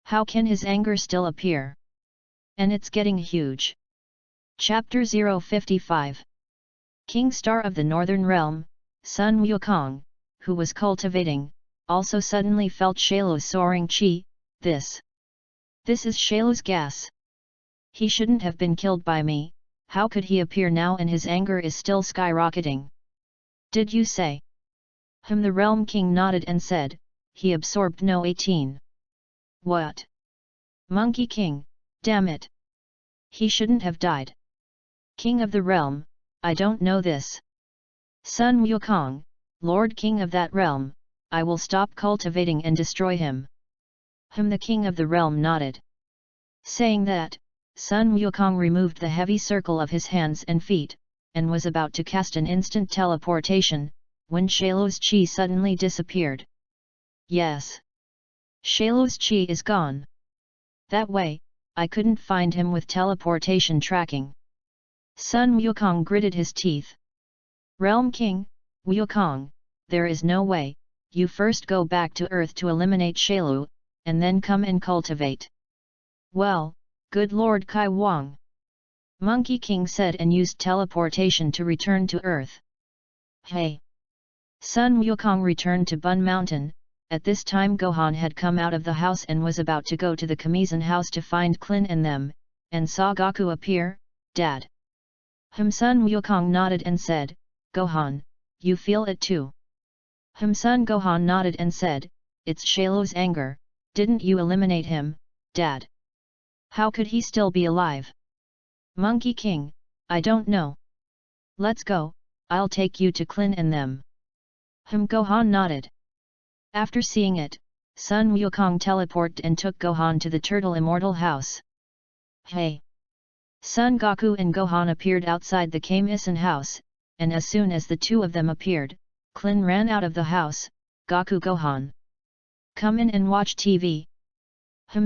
How can his anger still appear? And it's getting huge. Chapter 055. King Star of the Northern Realm, Sun Wukong, who was cultivating, also suddenly felt Shailu's soaring chi. This is Shailu's gas. He shouldn't have been killed by me. How could he appear now and his anger is still skyrocketing? Did you say? The Realm King nodded and said, he absorbed no 18. What? Monkey King, damn it! He shouldn't have died. King of the Realm, I don't know this. Sun Wukong, Lord King of that realm, I will stop cultivating and destroy him. The King of the Realm nodded. Saying that, Sun Wukong removed the heavy circle of his hands and feet, and was about to cast an instant teleportation, when Shailu's chi suddenly disappeared. Yes. Shailu's chi is gone. That way, I couldn't find him with teleportation tracking. Sun Wukong gritted his teeth. Realm King, Wukong, there is no way. You first go back to Earth to eliminate Shailu, and then come and cultivate. Well, good Lord Kai Wang. Monkey King said and used teleportation to return to Earth. Hey! Sun Wukong returned to Bun Mountain. At this time Gohan had come out of the house and was about to go to the Kamizen house to find Clin and them, and saw Goku appear. Dad! Sun Wukong nodded and said, Gohan, you feel it too? Sun Gohan nodded and said, it's Shailu's anger. Didn't you eliminate him, Dad? How could he still be alive? Monkey King, I don't know. Let's go, I'll take you to Clin and them. Gohan nodded. After seeing it, Sun Wukong teleported and took Gohan to the Turtle Immortal house. Hey! Son Goku and Gohan appeared outside the Kamizen house, and as soon as the two of them appeared, Clin ran out of the house. Goku, Gohan, come in and watch TV.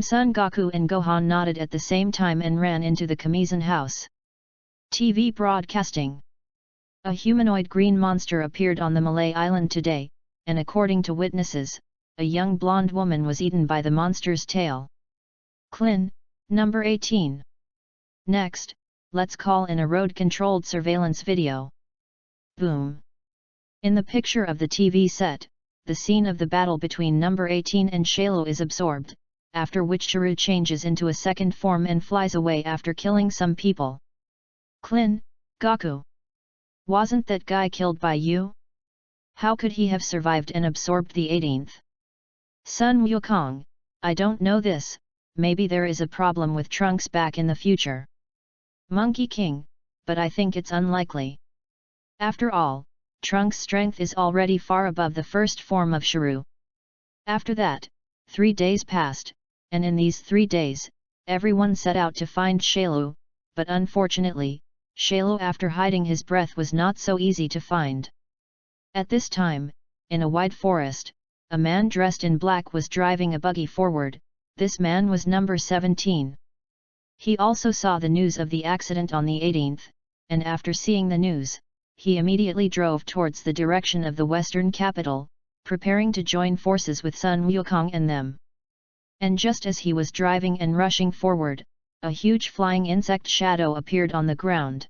Son Goku and Gohan nodded at the same time and ran into the Kamizen house. TV broadcasting. A humanoid green monster appeared on the Malay island today, and according to witnesses, a young blonde woman was eaten by the monster's tail. Clin, number 18. Next, let's call in a road-controlled surveillance video. Boom! In the picture of the TV set, the scene of the battle between number 18 and Shailu is absorbed, after which Chiru changes into a second form and flies away after killing some people. Clin, Goku. Wasn't that guy killed by you? How could he have survived and absorbed the 18th? Sun Wukong, I don't know this, maybe there is a problem with Trunks back in the future. Monkey King, but I think it's unlikely. After all, Trunks' strength is already far above the first form of Chiru. After that, 3 days passed, and in these 3 days, everyone set out to find Shailu, but unfortunately, Shailu after hiding his breath was not so easy to find. At this time, in a wide forest, a man dressed in black was driving a buggy forward. This man was number 17. He also saw the news of the accident on the 18th, and after seeing the news, he immediately drove towards the direction of the western capital, preparing to join forces with Sun Wukong and them. And just as he was driving and rushing forward, a huge flying insect shadow appeared on the ground.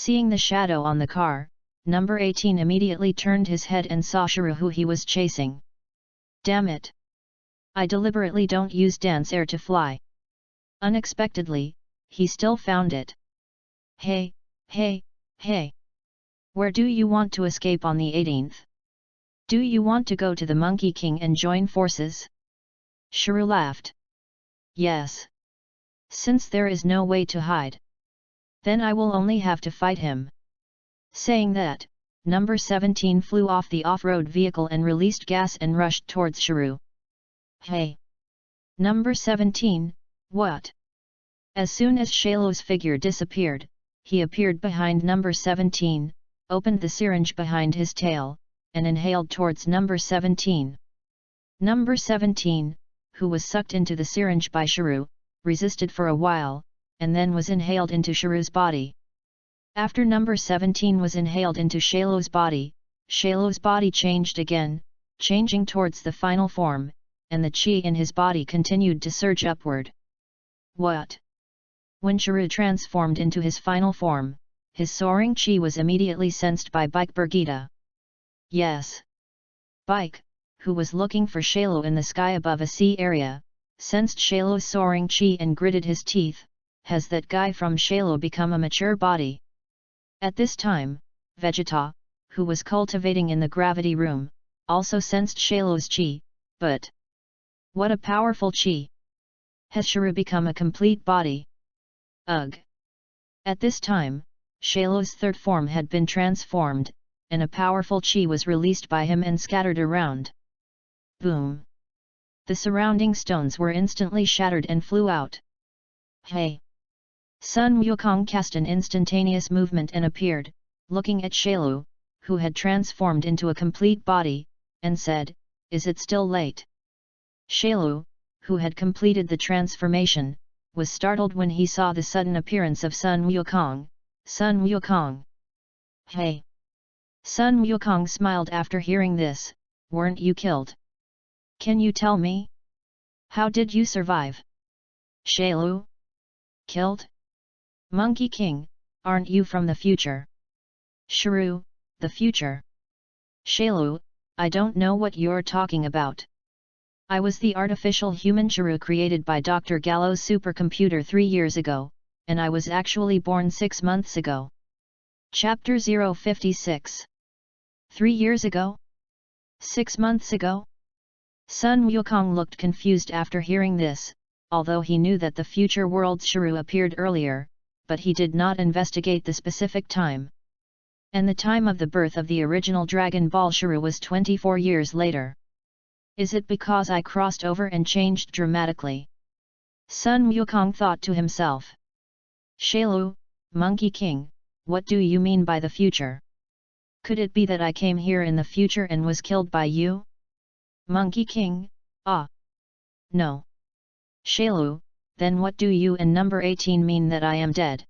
Seeing the shadow on the car, number 18 immediately turned his head and saw Shuru who he was chasing. Damn it! I deliberately don't use dance air to fly. Unexpectedly, he still found it. Hey, hey, hey! Where do you want to escape on the 18th? Do you want to go to the Monkey King and join forces? Shuru laughed. Yes. Since there is no way to hide, then I will only have to fight him. Saying that, number 17 flew off the off-road vehicle and released gas and rushed towards Shuru. Hey! Number 17, what? As soon as Shalo's figure disappeared, he appeared behind number 17, opened the syringe behind his tail, and inhaled towards number 17. Number 17, who was sucked into the syringe by Shuru, resisted for a while, and then was inhaled into Shuru's body. After number 17 was inhaled into Shalo's body changed again, changing towards the final form, and the chi in his body continued to surge upward. What? When Shuru transformed into his final form, his soaring chi was immediately sensed by Bike Birgitta. Yes. Bike, who was looking for Shalo in the sky above a sea area, sensed Shalo's soaring chi and gritted his teeth. Has that guy from Shalo become a mature body? At this time, Vegeta, who was cultivating in the gravity room, also sensed Shalo's chi, but what a powerful chi! Has Shuru become a complete body? Ugh! At this time, Shalo's third form had been transformed, and a powerful chi was released by him and scattered around. Boom! The surrounding stones were instantly shattered and flew out. Hey! Sun Wukong cast an instantaneous movement and appeared, looking at Shalo, who had transformed into a complete body, and said, "Is it still late?" Shalo, who had completed the transformation, was startled when he saw the sudden appearance of Sun Wukong. Sun Wukong! Hey! Sun Wukong smiled after hearing this. Weren't you killed? Can you tell me? How did you survive? Shalo? Killed? Monkey King, aren't you from the future? Shuru, the future? Shalo, I don't know what you're talking about. I was the artificial human Shuru created by Dr. Gallo's supercomputer 3 years ago, and I was actually born 6 months ago. Chapter 056. 3 years ago? 6 months ago? Sun Wukong looked confused after hearing this, although he knew that the future world's Shuru appeared earlier, but he did not investigate the specific time. And the time of the birth of the original Dragon Ball Shuru was 24 years later. Is it because I crossed over and changed dramatically? Sun Wukong thought to himself. Shalo, Monkey King, what do you mean by the future? Could it be that I came here in the future and was killed by you? Monkey King, ah. No. Shalo, then what do you and number 18 mean that I am dead?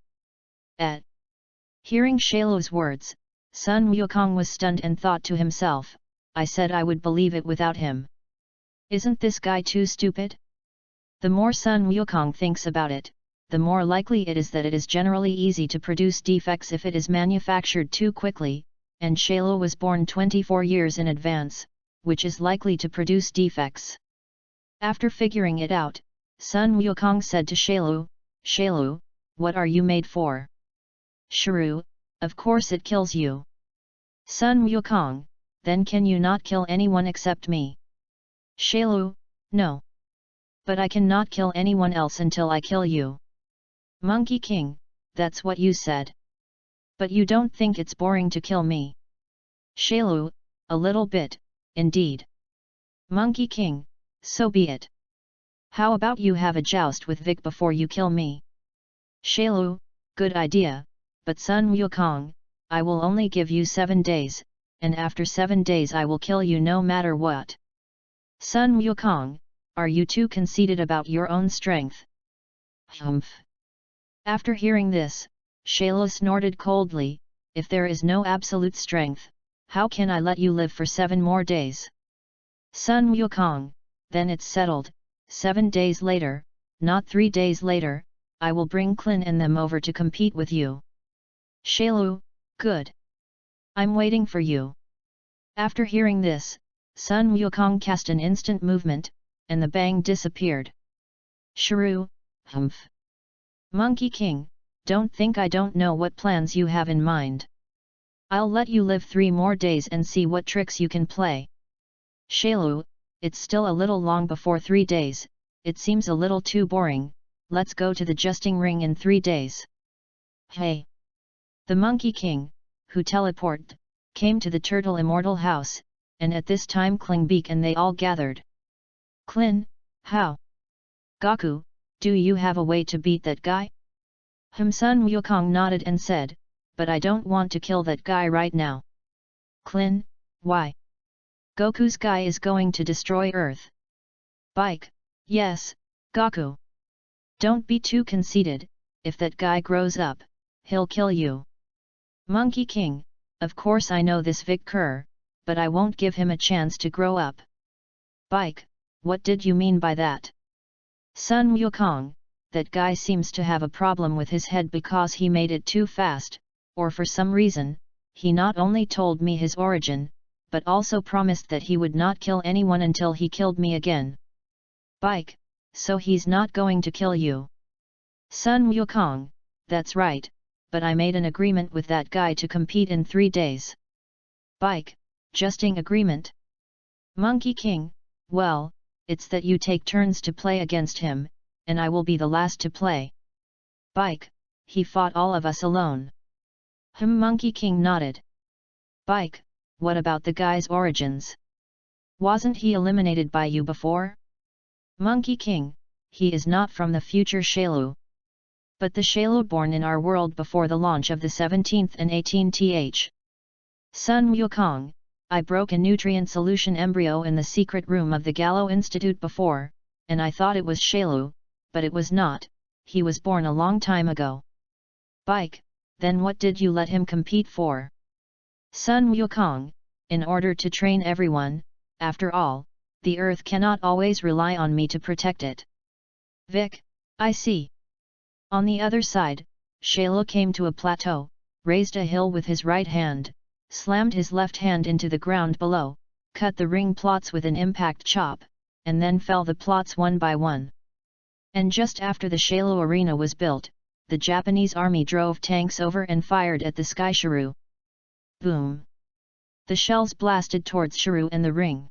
Hearing Shalo's words, Sun Wukong was stunned and thought to himself, I said I would believe it without him. Isn't this guy too stupid? The more Sun Wukong thinks about it, the more likely it is that it is generally easy to produce defects if it is manufactured too quickly, and Shalo was born 24 years in advance, which is likely to produce defects. After figuring it out, Sun Wukong said to Shalo, Shalo, what are you made for? Shuru, of course it kills you. Sun Wukong, then can you not kill anyone except me? Shalo, no. But I cannot kill anyone else until I kill you. Monkey King, that's what you said. But you don't think it's boring to kill me? Shalo, a little bit, indeed. Monkey King, so be it. How about you have a joust with Vic before you kill me? Shalo, good idea, but Sun Wukong, I will only give you 7 days, and after 7 days I will kill you no matter what. Sun Wukong, are you too conceited about your own strength? Humph. After hearing this, Shalo snorted coldly, if there is no absolute strength, how can I let you live for 7 more days? Sun Wukong, then it's settled, 7 days later, not 3 days later, I will bring Klin and them over to compete with you. Shailu, good. I'm waiting for you. After hearing this, Sun Wukong cast an instant movement, and the bang disappeared. Shuru, humph. Monkey King, don't think I don't know what plans you have in mind. I'll let you live 3 more days and see what tricks you can play. Shailu, it's still a little long before 3 days, it seems a little too boring, let's go to the jousting ring in 3 days. Hey! The Monkey King, who teleported, came to the Turtle Immortal house, and at this time Klingbeak and they all gathered. Klin, how? Goku, do you have a way to beat that guy? Sun Wukong nodded and said, but I don't want to kill that guy right now. Klin, why? Goku's guy is going to destroy Earth. Bike, yes, Goku. Don't be too conceited, if that guy grows up, he'll kill you. Monkey King, of course I know this Vic Kerr, but I won't give him a chance to grow up. Bike, what did you mean by that? Sun Wukong, that guy seems to have a problem with his head because he made it too fast, or for some reason, he not only told me his origin, but also promised that he would not kill anyone until he killed me again. Bike, so he's not going to kill you. Sun Wukong, that's right, but I made an agreement with that guy to compete in 3 days. Bike, jousting agreement? Monkey King, well, it's that you take turns to play against him, and I will be the last to play. Bike, he fought all of us alone. Monkey King nodded. Bike, what about the guy's origins? Wasn't he eliminated by you before? Monkey King, he is not from the future Shailu. But the Shailu born in our world before the launch of the 17th and 18th. Sun Wukong, I broke a nutrient solution embryo in the secret room of the Gallo Institute before, and I thought it was Shailu, but it was not, he was born a long time ago. Bike, then what did you let him compete for? Sun Wukong, in order to train everyone, after all, the earth cannot always rely on me to protect it. Vic, I see. On the other side, Shailu came to a plateau, raised a hill with his right hand, slammed his left hand into the ground below, cut the ring plots with an impact chop, and then fell the plots one by one. And just after the Shailu arena was built, the Japanese army drove tanks over and fired at the sky Shuru. Boom! The shells blasted towards Shuru and the ring.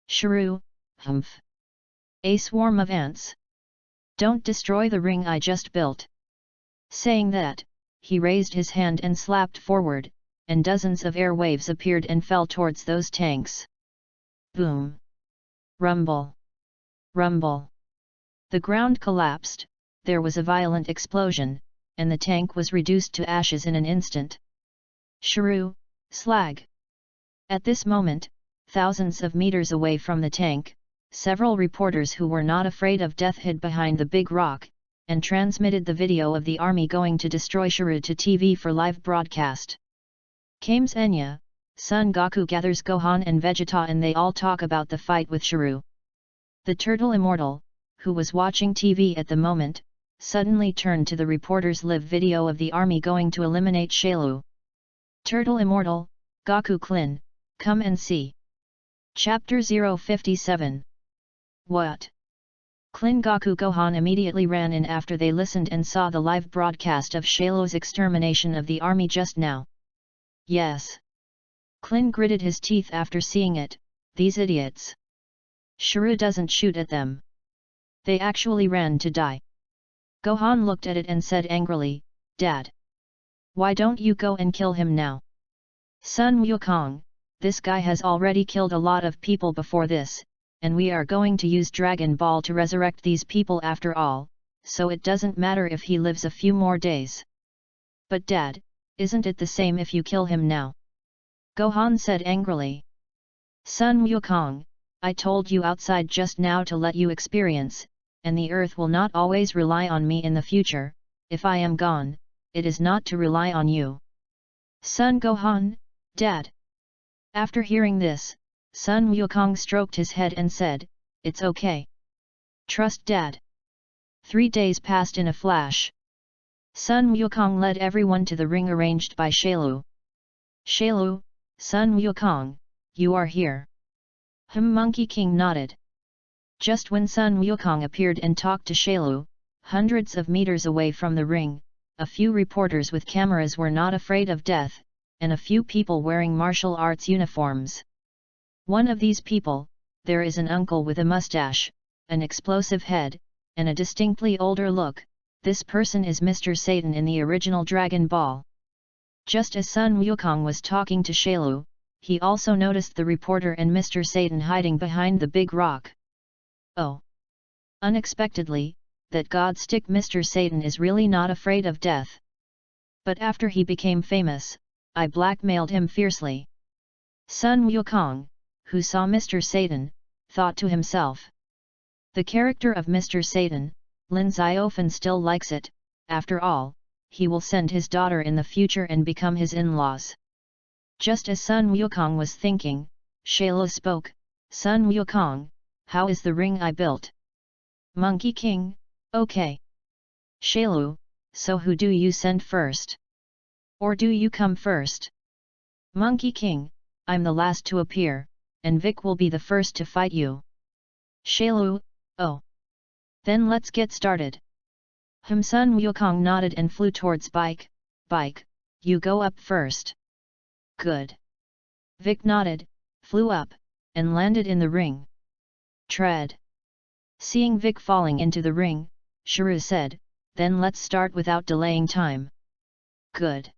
Shuru, humph! A swarm of ants. Don't destroy the ring I just built. Saying that, he raised his hand and slapped forward, and dozens of air waves appeared and fell towards those tanks. Boom! Rumble! Rumble! The ground collapsed, there was a violent explosion, and the tank was reduced to ashes in an instant. Shuru, slag! At this moment, thousands of meters away from the tank, several reporters who were not afraid of death hid behind the big rock, and transmitted the video of the army going to destroy Shuru to TV for live broadcast. Kames Enya, Son Goku gathers Gohan and Vegeta and they all talk about the fight with Shuru. The Turtle Immortal, who was watching TV at the moment, suddenly turned to the reporter's live video of the army going to eliminate Shailu. Turtle Immortal, Goku Klin, come and see. Chapter 057. What? Klin Goku Gohan immediately ran in after they listened and saw the live broadcast of Shailu's extermination of the army just now. Yes. Klin gritted his teeth after seeing it, these idiots. Shuru doesn't shoot at them. They actually ran to die. Gohan looked at it and said angrily, Dad! Why don't you go and kill him now? Sun Wukong, this guy has already killed a lot of people before this, and we are going to use Dragon Ball to resurrect these people after all, so it doesn't matter if he lives a few more days. But Dad, isn't it the same if you kill him now? Gohan said angrily. Sun Wukong, I told you outside just now to let you experience, and the earth will not always rely on me in the future, if I am gone, it is not to rely on you. Son Gohan, Dad. After hearing this, Sun Wukong stroked his head and said, it's okay. Trust Dad. 3 days passed in a flash. Sun Wukong led everyone to the ring arranged by Shailu. Shailu, Sun Wukong, you are here. Monkey King nodded. Just when Sun Wukong appeared and talked to Shailu, hundreds of meters away from the ring, a few reporters with cameras were not afraid of death, and a few people wearing martial arts uniforms. One of these people, there is an uncle with a mustache, an explosive head, and a distinctly older look. This person is Mr. Satan in the original Dragon Ball. Just as Sun Wukong was talking to Shailu, he also noticed the reporter and Mr. Satan hiding behind the big rock. Oh! Unexpectedly, that god stick Mr. Satan is really not afraid of death. But after he became famous, I blackmailed him fiercely. Sun Wukong, who saw Mr. Satan, thought to himself. The character of Mr. Satan, Lin Xiaofan still likes it. After all, he will send his daughter in the future and become his in-laws. Just as Sun Wukong was thinking, Shailu spoke. Sun Wukong, how is the ring I built? Monkey King, okay. Shailu, so who do you send first? Or do you come first? Monkey King, I'm the last to appear, and Vic will be the first to fight you. Shailu, oh. Then let's get started. Sun Wukong nodded and flew towards Bike. Bike, you go up first. Good. Vic nodded, flew up, and landed in the ring. Tread. Seeing Vic falling into the ring, Shrew said, then let's start without delaying time. Good.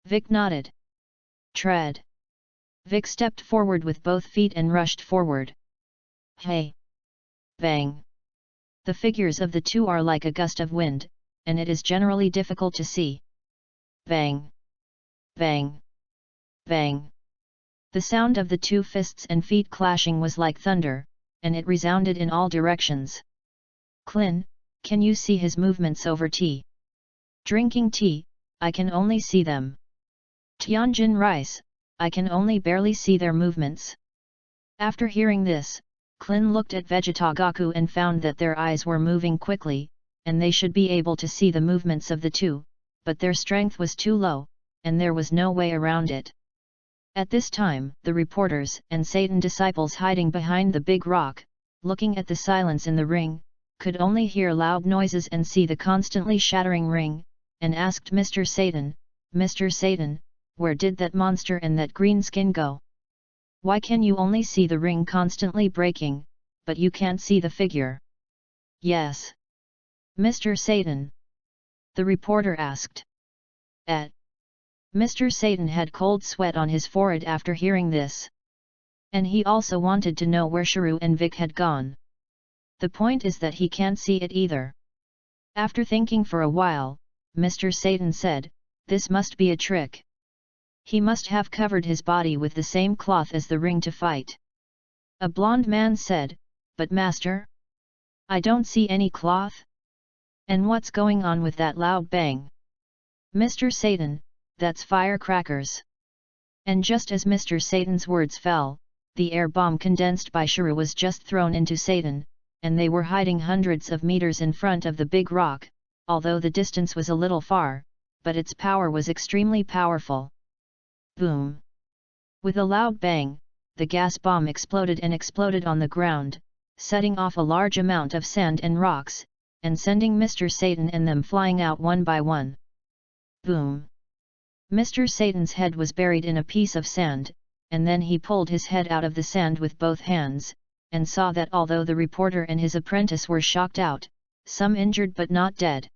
Vic nodded. Tread. Vic stepped forward with both feet and rushed forward. Hey! Bang! The figures of the two are like a gust of wind, and it is generally difficult to see. Bang! Bang! Bang! The sound of the two fists and feet clashing was like thunder, and it resounded in all directions. Clin, can you see his movements over tea? Drinking tea, I can only see them. Tianjin rice, I can only barely see their movements. After hearing this, Clin looked at Vegeta Goku and found that their eyes were moving quickly, and they should be able to see the movements of the two, but their strength was too low, and there was no way around it. At this time, the reporters and Satan disciples hiding behind the big rock, looking at the silence in the ring, could only hear loud noises and see the constantly shattering ring, and asked Mr. Satan, where did that monster and that green skin go? Why can you only see the ring constantly breaking, but you can't see the figure? Yes. Mr. Satan. The reporter asked. Mr. Satan had cold sweat on his forehead after hearing this. And he also wanted to know where Shrew and Vic had gone. The point is that he can't see it either. After thinking for a while, Mr. Satan said, this must be a trick. He must have covered his body with the same cloth as the ring to fight. A blond man said, but master? I don't see any cloth. And what's going on with that loud bang? Mr. Satan, that's firecrackers. And just as Mr. Satan's words fell, the air bomb condensed by Shrew was just thrown into Satan, and they were hiding hundreds of meters in front of the big rock, although the distance was a little far, but its power was extremely powerful. Boom! With a loud bang, the gas bomb exploded on the ground, setting off a large amount of sand and rocks, and sending Mr. Satan and them flying out one by one. Boom! Mr. Satan's head was buried in a piece of sand, and then he pulled his head out of the sand with both hands, and saw that although the reporter and his apprentice were shocked out, some injured but not dead.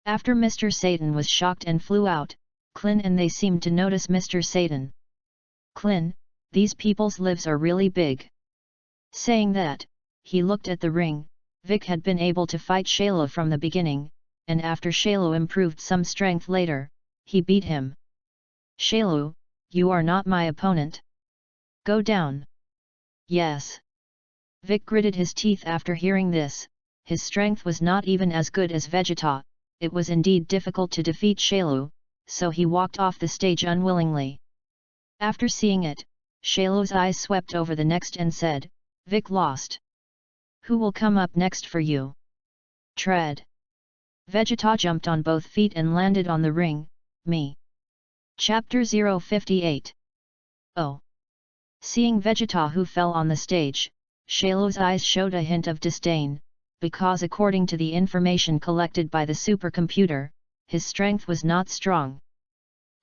After Mr. Satan was shocked and flew out, Clin and they seemed to notice Mr. Satan. Clin, these people's lives are really big. Saying that, he looked at the ring. Vic had been able to fight Shailu from the beginning, and after Shailu improved some strength later, he beat him. Shailu, you are not my opponent. Go down. Yes. Vic gritted his teeth after hearing this. His strength was not even as good as Vegeta. It was indeed difficult to defeat Shailu, so he walked off the stage unwillingly. After seeing it, Shailu's eyes swept over the next and said, Vic lost. Who will come up next for you? Tread. Vegeta jumped on both feet and landed on the ring. Me. Chapter 058. Oh. Seeing Vegeta who fell on the stage, Shailo's eyes showed a hint of disdain, because according to the information collected by the supercomputer, his strength was not strong.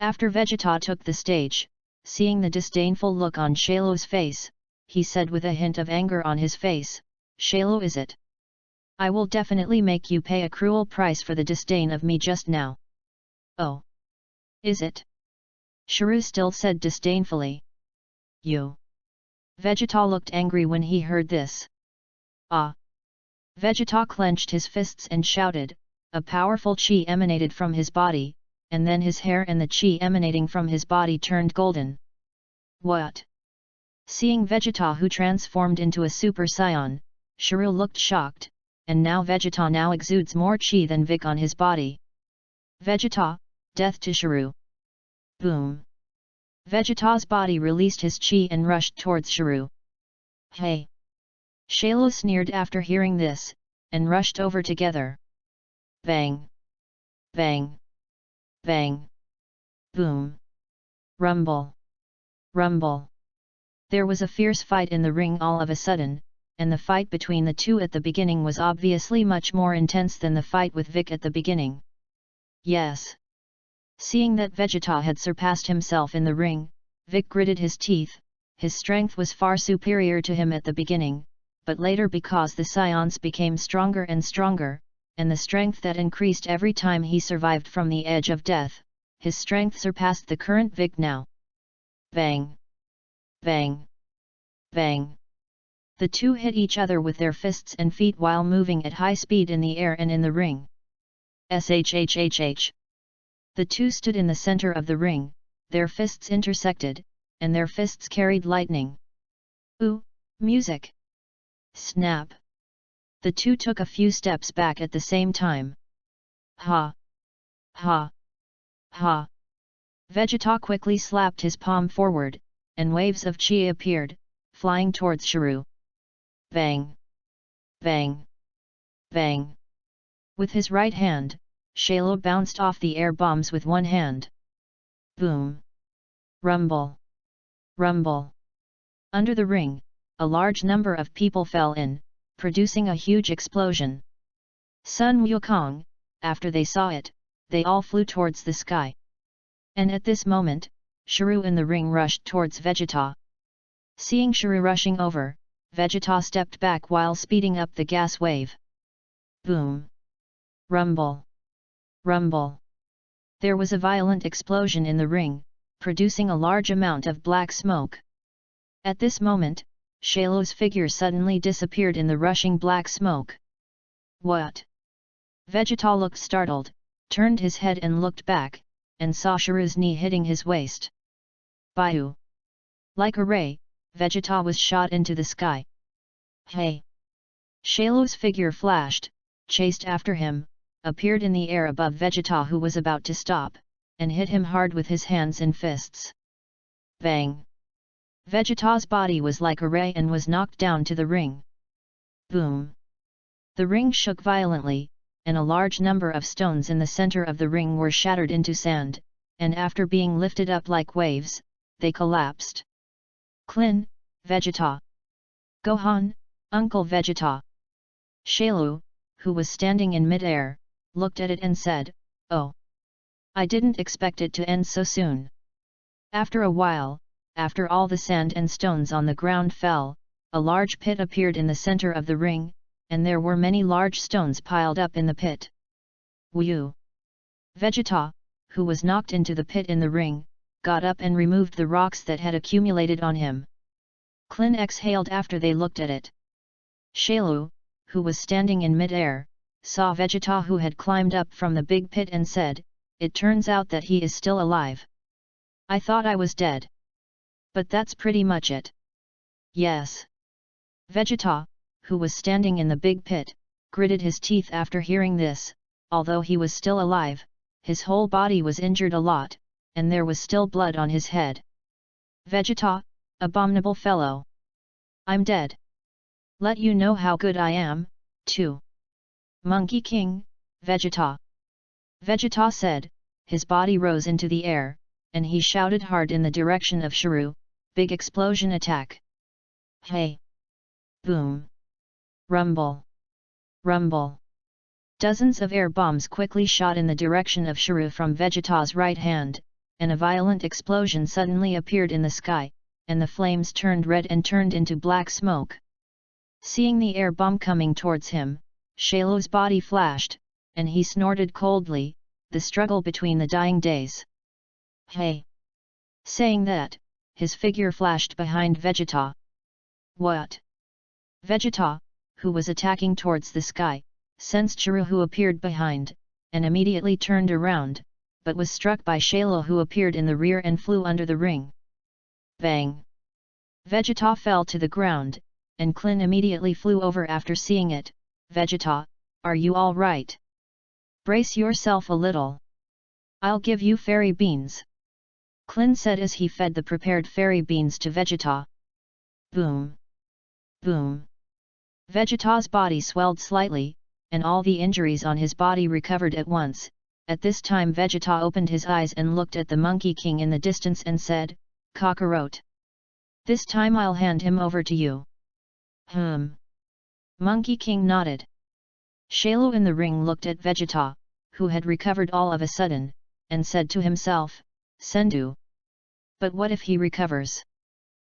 After Vegeta took the stage, seeing the disdainful look on Shailo's face, he said with a hint of anger on his face, "Shailo, is it? I will definitely make you pay a cruel price for the disdain of me just now." "Oh. Is it?" Shiryu still said disdainfully. "You." Vegeta looked angry when he heard this. "Ah!" Vegeta clenched his fists and shouted, a powerful chi emanated from his body, and then his hair and the chi emanating from his body turned golden. "What?" Seeing Vegeta who transformed into a Super Saiyan, Shiryu looked shocked, and now Vegeta now exudes more chi than Vic on his body. "Vegeta, death to Shiryu!" Boom! Vegeta's body released his chi and rushed towards Shiryu. "Hey!" Shailo sneered after hearing this, and rushed over together. Bang! Bang! Bang! Boom! Rumble! Rumble! There was a fierce fight in the ring all of a sudden, and the fight between the two at the beginning was obviously much more intense than the fight with Vic at the beginning. Yes. Seeing that Vegeta had surpassed himself in the ring, Vic gritted his teeth. His strength was far superior to him at the beginning, but later because the Scions became stronger and stronger, and the strength that increased every time he survived from the edge of death, his strength surpassed the current Vic now. Bang! Bang! Bang! The two hit each other with their fists and feet while moving at high speed in the air and in the ring. Shhhh! The two stood in the center of the ring, their fists intersected, and their fists carried lightning. Ooh, music! Snap! The two took a few steps back at the same time. Ha! Ha! Ha! Vegeta quickly slapped his palm forward, and waves of chi appeared, flying towards Shiryu. Bang! Bang! Bang! With his right hand, Shailo bounced off the air bombs with one hand. Boom! Rumble! Rumble! Under the ring, a large number of people fell in, producing a huge explosion. Sun Wukong, after they saw it, they all flew towards the sky. And at this moment, Shiryu in the ring rushed towards Vegeta. Seeing Shiryu rushing over, Vegeta stepped back while speeding up the gas wave. Boom! Rumble! Rumble! There was a violent explosion in the ring, producing a large amount of black smoke. At this moment, Shailo's figure suddenly disappeared in the rushing black smoke. What? Vegeta looked startled, turned his head and looked back, and saw Shiryu's knee hitting his waist. Baiu! Like a ray, Vegeta was shot into the sky. Hey! Shailo's figure flashed, chased after him, appeared in the air above Vegeta who was about to stop, and hit him hard with his hands and fists. Bang! Vegeta's body was like a ray and was knocked down to the ring. Boom! The ring shook violently, and a large number of stones in the center of the ring were shattered into sand, and after being lifted up like waves, they collapsed. Klin, Vegeta! Gohan, Uncle Vegeta! Shailu, who was standing in mid-air, looked at it and said, "Oh! I didn't expect it to end so soon." After a while, after all the sand and stones on the ground fell, a large pit appeared in the center of the ring, and there were many large stones piled up in the pit. Woo! Vegeta, who was knocked into the pit in the ring, got up and removed the rocks that had accumulated on him. Klin exhaled after they looked at it. Shailu, who was standing in mid-air, saw Vegeta who had climbed up from the big pit and said, "It turns out that he is still alive. I thought I was dead. But that's pretty much it." Yes. Vegeta, who was standing in the big pit, gritted his teeth after hearing this. Although he was still alive, his whole body was injured a lot, and there was still blood on his head. Vegeta, abominable fellow! I'm dead. Let you know how good I am, too. Monkey King, Vegeta! Vegeta said, his body rose into the air, and he shouted hard in the direction of Shuru, big explosion attack. Hey! Boom! Rumble! Rumble! Dozens of air bombs quickly shot in the direction of Shuru from Vegeta's right hand, and a violent explosion suddenly appeared in the sky, and the flames turned red and turned into black smoke. Seeing the air bomb coming towards him, Shailu's body flashed, and he snorted coldly, the struggle between the dying days. Hey! Saying that, his figure flashed behind Vegeta. What? Vegeta, who was attacking towards the sky, sensed Shuru who appeared behind, and immediately turned around, but was struck by Shailu who appeared in the rear and flew under the ring. Bang! Vegeta fell to the ground, and Klin immediately flew over after seeing it. Vegeta, are you all right? Brace yourself a little. I'll give you fairy beans. Klin said as he fed the prepared fairy beans to Vegeta. Boom! Boom! Vegeta's body swelled slightly, and all the injuries on his body recovered at once. At this time Vegeta opened his eyes and looked at the Monkey King in the distance and said, Kakarot. This time I'll hand him over to you. Monkey King nodded. Shailu in the ring looked at Vegeta, who had recovered all of a sudden, and said to himself, Sendu. But what if he recovers?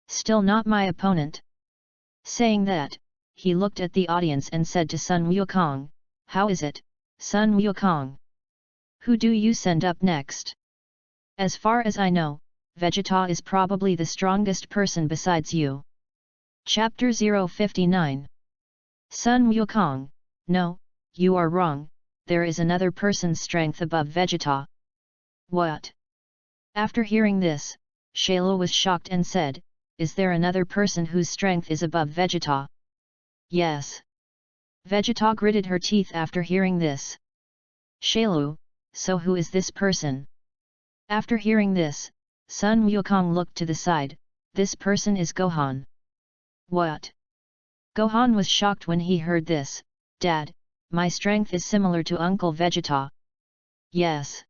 Still not my opponent. Saying that, he looked at the audience and said to Sun Wukong, How is it, Sun Wukong? Who do you send up next? As far as I know, Vegeta is probably the strongest person besides you. Chapter 059. Sun Wukong, no, you are wrong, there is another person's strength above Vegeta. What? After hearing this, Shailu was shocked and said, Is there another person whose strength is above Vegeta? Yes. Vegeta gritted her teeth after hearing this. Shailu, so who is this person? After hearing this, Sun Wukong looked to the side, this person is Gohan. What? Gohan was shocked when he heard this, Dad, my strength is similar to Uncle Vegeta. Yes.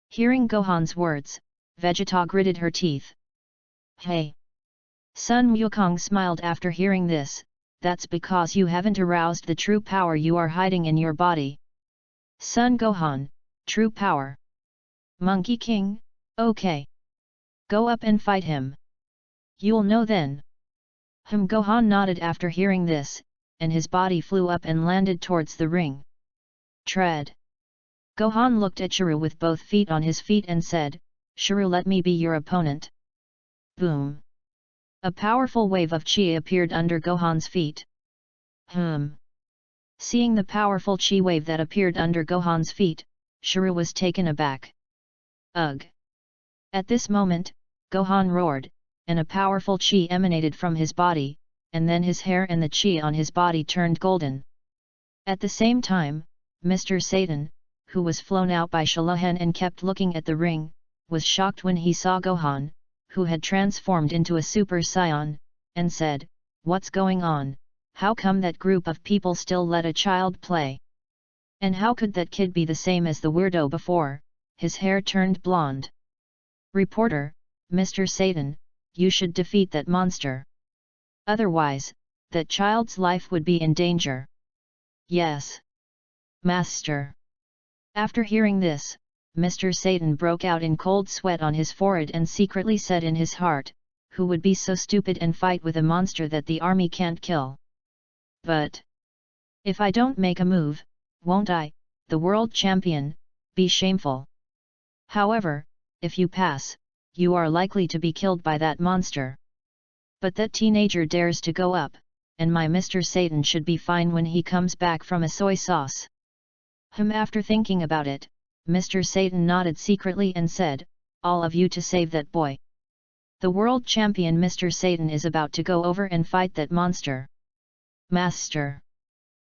Hearing Gohan's words, Vegeta gritted her teeth. Hey! Sun Wukong smiled after hearing this, that's because you haven't aroused the true power you are hiding in your body. Son Gohan, true power. Monkey King, okay. Go up and fight him. You'll know then. Gohan nodded after hearing this, and his body flew up and landed towards the ring. Tread. Gohan looked at Shuru with both feet on his feet and said, Shuru, let me be your opponent. Boom. A powerful wave of chi appeared under Gohan's feet. Seeing the powerful chi wave that appeared under Gohan's feet, Shuru was taken aback. Ugh! At this moment, Gohan roared, and a powerful chi emanated from his body, and then his hair and the chi on his body turned golden. At the same time, Mr. Satan, who was flown out by Shalohan and kept looking at the ring, was shocked when he saw Gohan, who had transformed into a Super Saiyan, and said, What's going on? How come that group of people still let a child play? And how could that kid be the same as the weirdo before? His hair turned blonde. Reporter, Mr. Satan, you should defeat that monster. Otherwise, that child's life would be in danger. Yes. Master. After hearing this, Mr. Satan broke out in cold sweat on his forehead and secretly said in his heart, Who would be so stupid and fight with a monster that the army can't kill? But if I don't make a move, won't I, the world champion, be shameful? However, if you pass, you are likely to be killed by that monster. But that teenager dares to go up, and my Mr. Satan should be fine when he comes back from a soy sauce. After thinking about it, Mr. Satan nodded secretly and said, All of you to save that boy. The world champion Mr. Satan is about to go over and fight that monster. Master.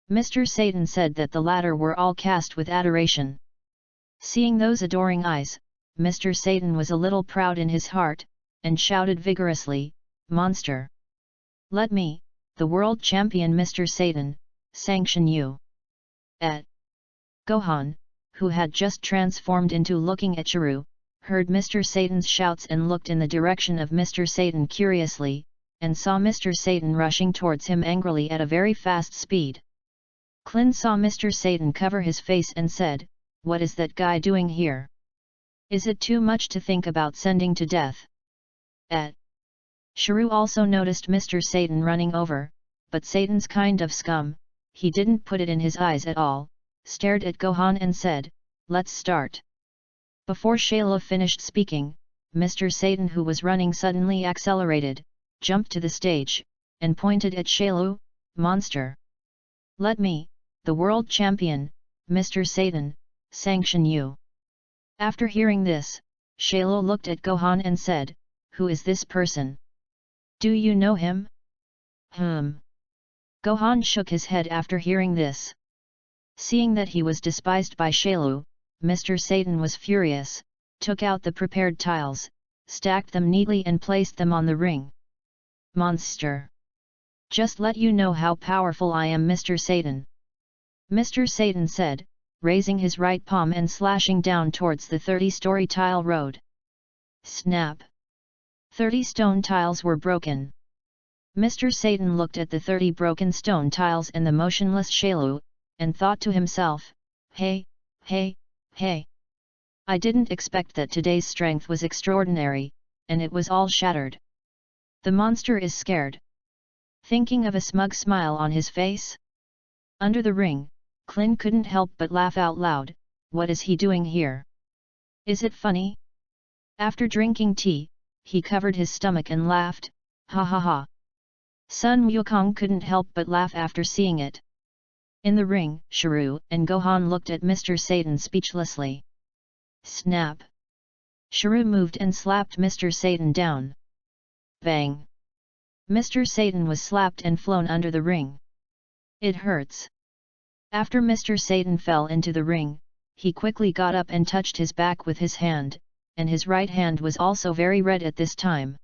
Mr. Satan said that the latter were all cast with adoration. Seeing those adoring eyes, Mr. Satan was a little proud in his heart, and shouted vigorously, Monster! Let me, the world champion Mr. Satan, sanction you. Gohan, who had just transformed into looking at Chiru, heard Mr. Satan's shouts and looked in the direction of Mr. Satan curiously, and saw Mr. Satan rushing towards him angrily at a very fast speed. Klin saw Mr. Satan cover his face and said, "What is that guy doing here? Is it too much to think about sending to death?" Chiru also noticed Mr. Satan running over, but Satan's kind of scum, he didn't put it in his eyes at all, stared at Gohan and said, "Let's start." Before Shayla finished speaking, Mr. Satan, who was running, suddenly accelerated, jumped to the stage, and pointed at Shayla, "Monster! Let me, the world champion, Mr. Satan, sanction you." After hearing this, Shayla looked at Gohan and said, "Who is this person? Do you know him?" Gohan shook his head after hearing this. Seeing that he was despised by Shayla, Mr. Satan was furious, took out the prepared tiles, stacked them neatly and placed them on the ring. "Monster! Just let you know how powerful I am, Mr. Satan," Mr. Satan said, raising his right palm and slashing down towards the 30-story tile road. Snap! 30 stone tiles were broken. Mr. Satan looked at the 30 broken stone tiles and the motionless Shayla, and thought to himself, hey, I didn't expect that today's strength was extraordinary, and it was all shattered. The monster is scared. Thinking of a smug smile on his face? Under the ring, Klin couldn't help but laugh out loud. What is he doing here? Is it funny? After drinking tea, he covered his stomach and laughed, ha ha ha. Sun Wukong couldn't help but laugh after seeing it. In the ring, Chiru and Gohan looked at Mr. Satan speechlessly. Snap! Chiru moved and slapped Mr. Satan down. Bang! Mr. Satan was slapped and flown under the ring. It hurts. After Mr. Satan fell into the ring, he quickly got up and touched his back with his hand, and his right hand was also very red at this time.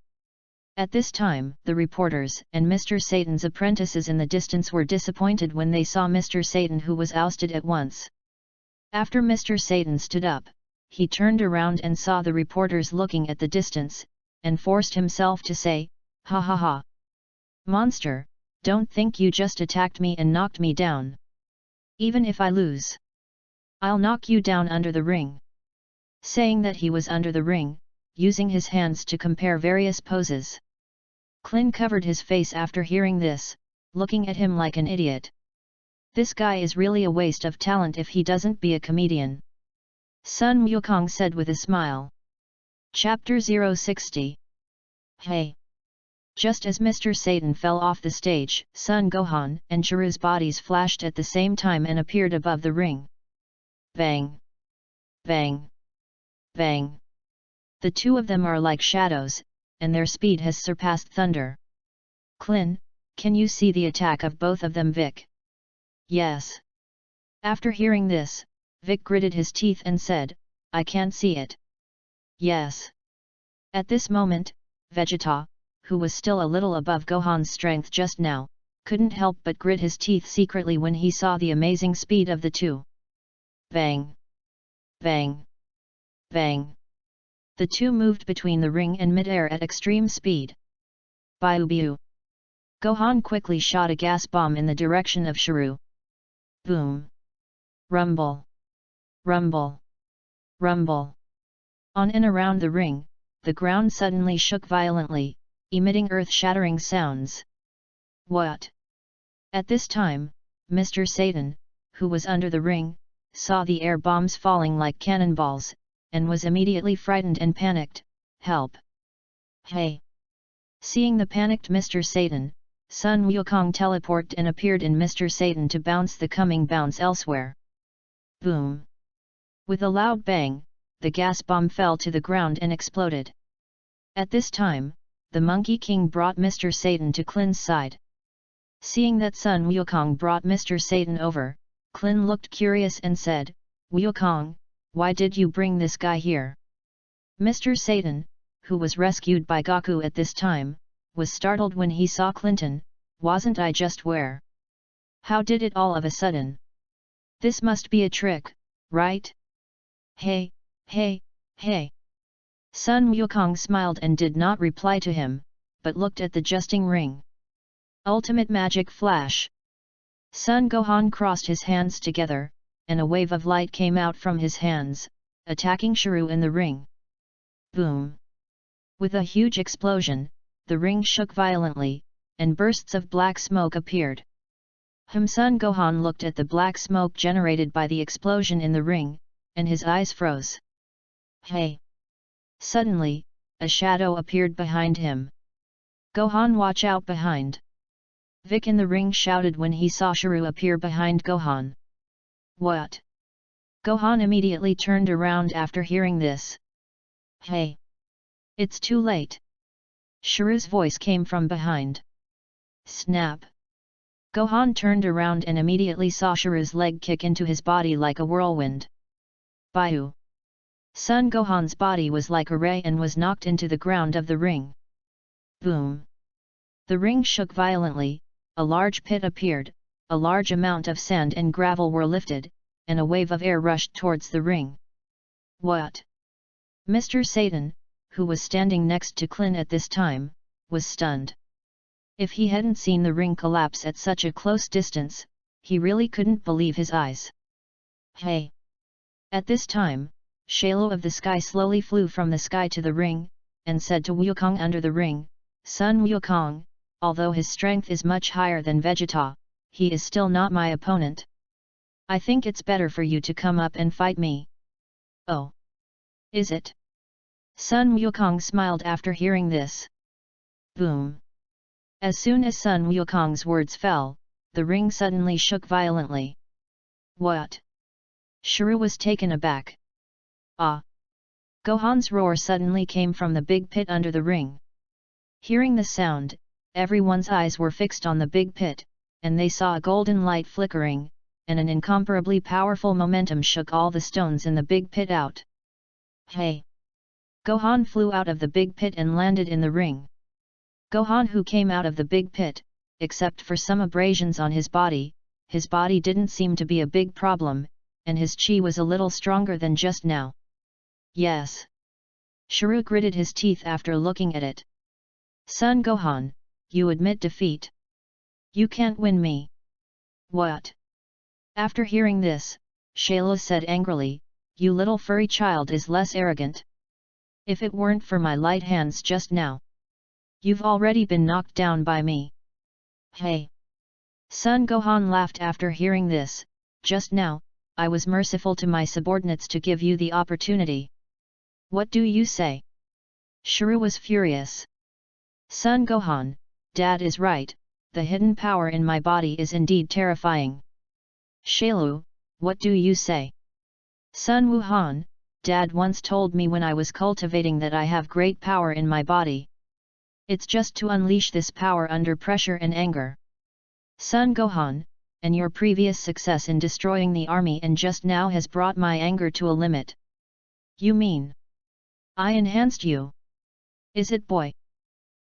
At this time, the reporters and Mr. Satan's apprentices in the distance were disappointed when they saw Mr. Satan, who was ousted at once. After Mr. Satan stood up, he turned around and saw the reporters looking at the distance, and forced himself to say, ha ha ha. Monster, don't think you just attacked me and knocked me down. Even if I lose, I'll knock you down under the ring. Saying that, he was under the ring, using his hands to compare various poses. Klin covered his face after hearing this, looking at him like an idiot. This guy is really a waste of talent if he doesn't be a comedian. Sun Wukong said with a smile. Chapter 060. Hey! Just as Mr. Satan fell off the stage, Sun Gohan and Chiru's bodies flashed at the same time and appeared above the ring. Bang! Bang! Bang! The two of them are like shadows, and their speed has surpassed thunder. Klin, can you see the attack of both of them, Vic? Yes. After hearing this, Vic gritted his teeth and said, I can't see it. Yes. At this moment, Vegeta, who was still a little above Gohan's strength just now, couldn't help but grit his teeth secretly when he saw the amazing speed of the two. Bang! Bang! Bang! The two moved between the ring and mid-air at extreme speed. Biu-biu! Gohan quickly shot a gas bomb in the direction of Chiru. Boom! Rumble! Rumble! Rumble! On and around the ring, the ground suddenly shook violently, emitting earth-shattering sounds. What? At this time, Mr. Satan, who was under the ring, saw the air bombs falling like cannonballs, and was immediately frightened and panicked. Help! Hey! Seeing the panicked Mr. Satan, Sun Wukong teleported and appeared in Mr. Satan to bounce the coming bounce elsewhere. Boom! With a loud bang, the gas bomb fell to the ground and exploded. At this time, the Monkey King brought Mr. Satan to Klin's side. Seeing that Sun Wukong brought Mr. Satan over, Klin looked curious and said, Wukong, why did you bring this guy here? Mr. Satan, who was rescued by Goku at this time, was startled when he saw Clinton. Wasn't I just where? How did it all of a sudden? This must be a trick, right? Hey, hey, hey. Sun Wukong smiled and did not reply to him, but looked at the jesting ring. Ultimate magic flash. Sun Gohan crossed his hands together, and a wave of light came out from his hands, attacking Shiryu in the ring. Boom! With a huge explosion, the ring shook violently, and bursts of black smoke appeared. Sun Gohan looked at the black smoke generated by the explosion in the ring, and his eyes froze. Hey! Suddenly, a shadow appeared behind him. Gohan, watch out behind! Vic in the ring shouted when he saw Shiryu appear behind Gohan. What? Gohan immediately turned around after hearing this. Hey! It's too late! Shiryu's voice came from behind. Snap! Gohan turned around and immediately saw Shiryu's leg kick into his body like a whirlwind. Baiu! Son Gohan's body was like a ray and was knocked into the ground of the ring. Boom! The ring shook violently, a large pit appeared, a large amount of sand and gravel were lifted, and a wave of air rushed towards the ring. What? Mr. Satan, who was standing next to Klin at this time, was stunned. If he hadn't seen the ring collapse at such a close distance, he really couldn't believe his eyes. Hey! At this time, Shalo of the sky slowly flew from the sky to the ring, and said to Wukong under the ring, Son Wukong, although his strength is much higher than Vegeta, he is still not my opponent. I think it's better for you to come up and fight me. Oh! Is it? Sun Wukong smiled after hearing this. Boom! As soon as Sun Wukong's words fell, the ring suddenly shook violently. What? Shiryu was taken aback. Ah! Gohan's roar suddenly came from the big pit under the ring. Hearing the sound, everyone's eyes were fixed on the big pit, and they saw a golden light flickering, and an incomparably powerful momentum shook all the stones in the big pit out. Hey! Gohan flew out of the big pit and landed in the ring. Gohan, who came out of the big pit, except for some abrasions on his body didn't seem to be a big problem, and his chi was a little stronger than just now. Yes. Shiryu gritted his teeth after looking at it. Son Gohan, you admit defeat. You can't win me. What? After hearing this, Shayla said angrily, you little furry child is less arrogant. If it weren't for my light hands just now, you've already been knocked down by me. Hey! Son Gohan laughed after hearing this, just now, I was merciful to my subordinates to give you the opportunity. What do you say? Shiryu was furious. Son Gohan, Dad is right, the hidden power in my body is indeed terrifying. Shailu, what do you say? Son Wuhan, Dad once told me when I was cultivating that I have great power in my body. It's just to unleash this power under pressure and anger. Son Gohan, and your previous success in destroying the army and just now has brought my anger to a limit. You mean I enhanced you? Is it, boy?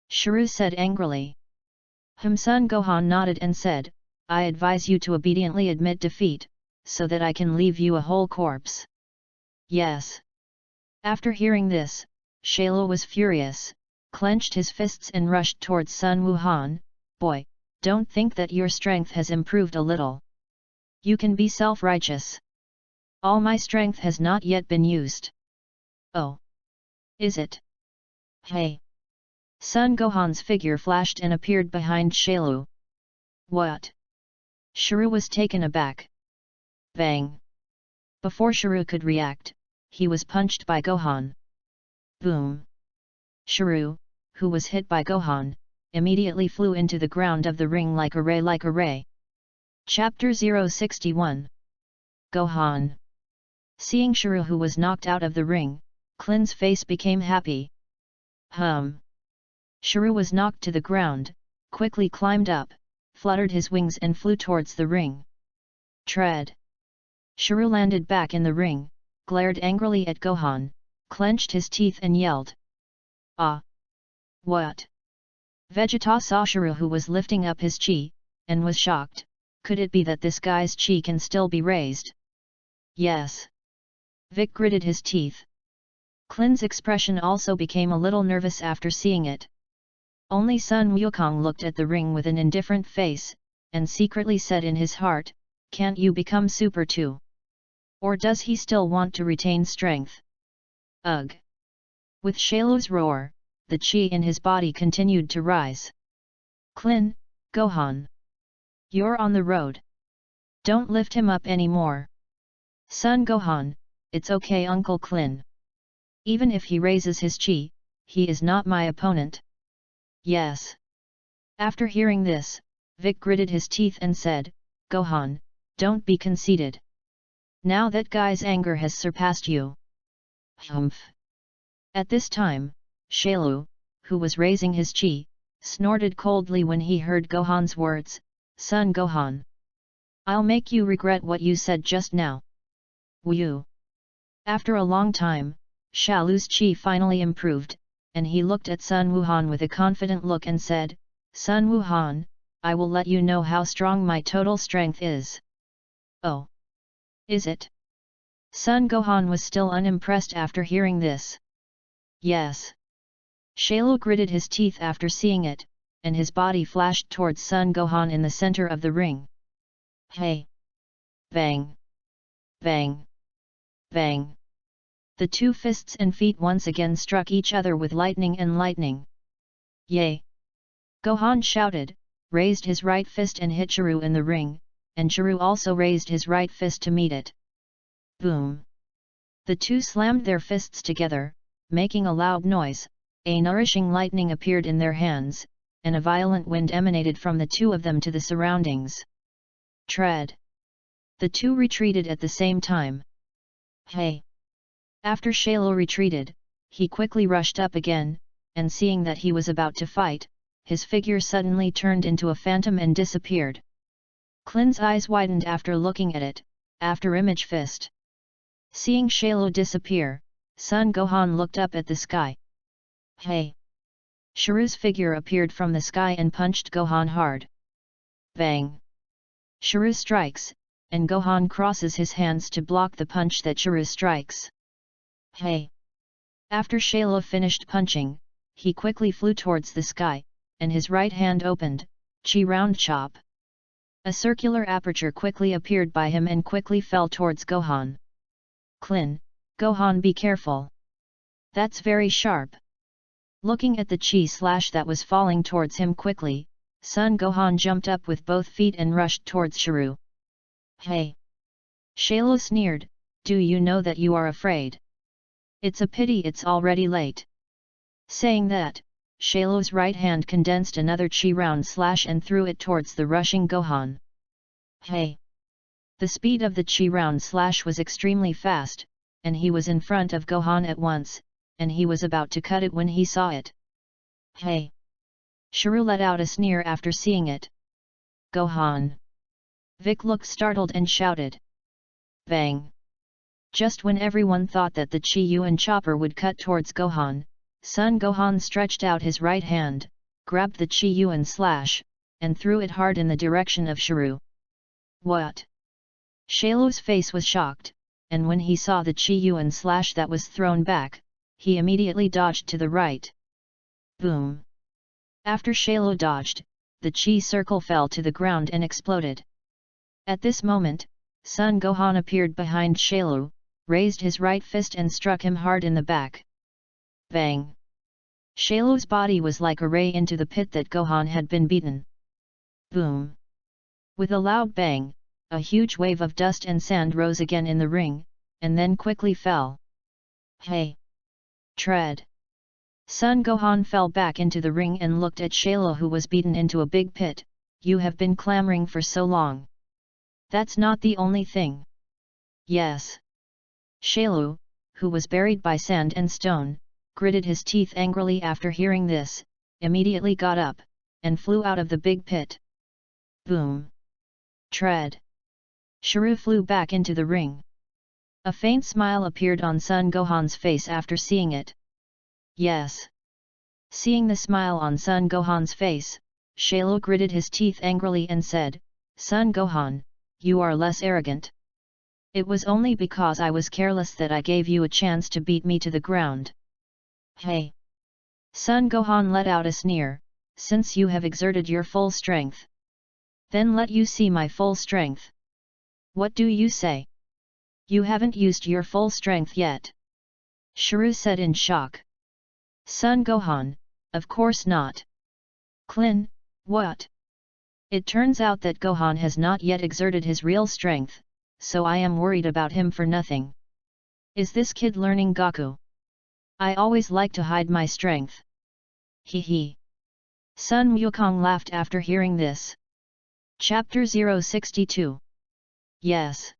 Shiryu said angrily. Son Gohan nodded and said, I advise you to obediently admit defeat, so that I can leave you a whole corpse. Yes. After hearing this, Shalo was furious, clenched his fists and rushed towards Sun Wuhan. Boy, don't think that your strength has improved a little. You can be self-righteous. All my strength has not yet been used. Oh. Is it? Hey! Sun Gohan's figure flashed and appeared behind Shailu. What? Shiryu was taken aback. Bang! Before Shiryu could react, he was punched by Gohan. Boom! Shiryu, who was hit by Gohan, immediately flew into the ground of the ring like a ray. Chapter 061. Gohan. Seeing Shiryu who was knocked out of the ring, Klin's face became happy. Shiryu was knocked to the ground, quickly climbed up, fluttered his wings and flew towards the ring. Tread! Shiryu landed back in the ring, glared angrily at Gohan, clenched his teeth and yelled. Ah! What? Vegeta saw Shiryu who was lifting up his chi, and was shocked, Could it be that this guy's chi can still be raised? Yes. Vic gritted his teeth. Qin's expression also became a little nervous after seeing it. Only Sun Wukong looked at the ring with an indifferent face, and secretly said in his heart, "Can't you become super too? Or does he still want to retain strength?" Ugh! With Shailu's roar, the chi in his body continued to rise. "Qin, Gohan! You're on the road. Don't lift him up anymore." "Son Gohan, it's okay Uncle Qin. Even if he raises his chi, he is not my opponent." "Yes." After hearing this, Vic gritted his teeth and said, "Gohan, don't be conceited. Now that guy's anger has surpassed you." Humph! At this time, Shailu, who was raising his chi, snorted coldly when he heard Gohan's words, "Son Gohan. I'll make you regret what you said just now." Wu. After a long time, Shailu's chi finally improved, and he looked at Sun Wuhan with a confident look and said, "Sun Wuhan, I will let you know how strong my total strength is." "Oh! Is it?" Sun Gohan was still unimpressed after hearing this. "Yes." Shailu gritted his teeth after seeing it, and his body flashed towards Sun Gohan in the center of the ring. Hey! Bang! Bang! Bang! The two fists and feet once again struck each other with lightning and lightning. "Yay!" Gohan shouted, raised his right fist and hit Chiru in the ring, and Chiru also raised his right fist to meet it. Boom! The two slammed their fists together, making a loud noise. A nourishing lightning appeared in their hands, and a violent wind emanated from the two of them to the surroundings. Tread! The two retreated at the same time. Hey! After Shailu retreated, he quickly rushed up again, and seeing that he was about to fight, his figure suddenly turned into a phantom and disappeared. Qin's eyes widened after looking at it, after image fist. Seeing Shailu disappear, Sun Gohan looked up at the sky. Hey! Shiru's figure appeared from the sky and punched Gohan hard. Bang! Shiru strikes, and Gohan crosses his hands to block the punch that Shiru strikes. Hey! After Shailu finished punching, he quickly flew towards the sky, and his right hand opened, chi round chop. A circular aperture quickly appeared by him and quickly fell towards Gohan. Qin, Gohan, be careful. That's very sharp. Looking at the chi slash that was falling towards him quickly, Sun Gohan jumped up with both feet and rushed towards Shiru. Hey! Shailu sneered, do you know that you are afraid? It's a pity it's already late. Saying that, Shailu's right hand condensed another chi round slash and threw it towards the rushing Gohan. Hey! The speed of the chi round slash was extremely fast, and he was in front of Gohan at once, and he was about to cut it when he saw it. Hey! Shiru let out a sneer after seeing it. Gohan! Vic looked startled and shouted. Bang! Just when everyone thought that the Chi Yuan chopper would cut towards Gohan, Sun Gohan stretched out his right hand, grabbed the Chi Yuan slash, and threw it hard in the direction of Shiru. What? Shailu's face was shocked, and when he saw the Chi Yuan slash that was thrown back, he immediately dodged to the right. Boom! After Shailu dodged, the Chi circle fell to the ground and exploded. At this moment, Sun Gohan appeared behind Shailu, raised his right fist and struck him hard in the back. Bang! Shailu's body was like a ray into the pit that Gohan had been beaten. Boom! With a loud bang, a huge wave of dust and sand rose again in the ring, and then quickly fell. Hey! Tread! Sun Gohan fell back into the ring and looked at Shailu, who was beaten into a big pit. You have been clamoring for so long. That's not the only thing. Yes. Shailu, who was buried by sand and stone, gritted his teeth angrily after hearing this, immediately got up, and flew out of the big pit. Boom! Tread! Shiru flew back into the ring. A faint smile appeared on Sun Gohan's face after seeing it. Yes. Seeing the smile on Sun Gohan's face, Shailu gritted his teeth angrily and said, Son Gohan, you are less arrogant. It was only because I was careless that I gave you a chance to beat me to the ground. Hey! Son Gohan let out a sneer, since you have exerted your full strength. Then let you see my full strength. What do you say? You haven't used your full strength yet. Shiryu said in shock. Son Gohan, of course not. Klin, what? It turns out that Gohan has not yet exerted his real strength, so I am worried about him for nothing. Is this kid learning Goku? I always like to hide my strength. Hee hee. Sun Wukong laughed after hearing this. Chapter 062. Yes.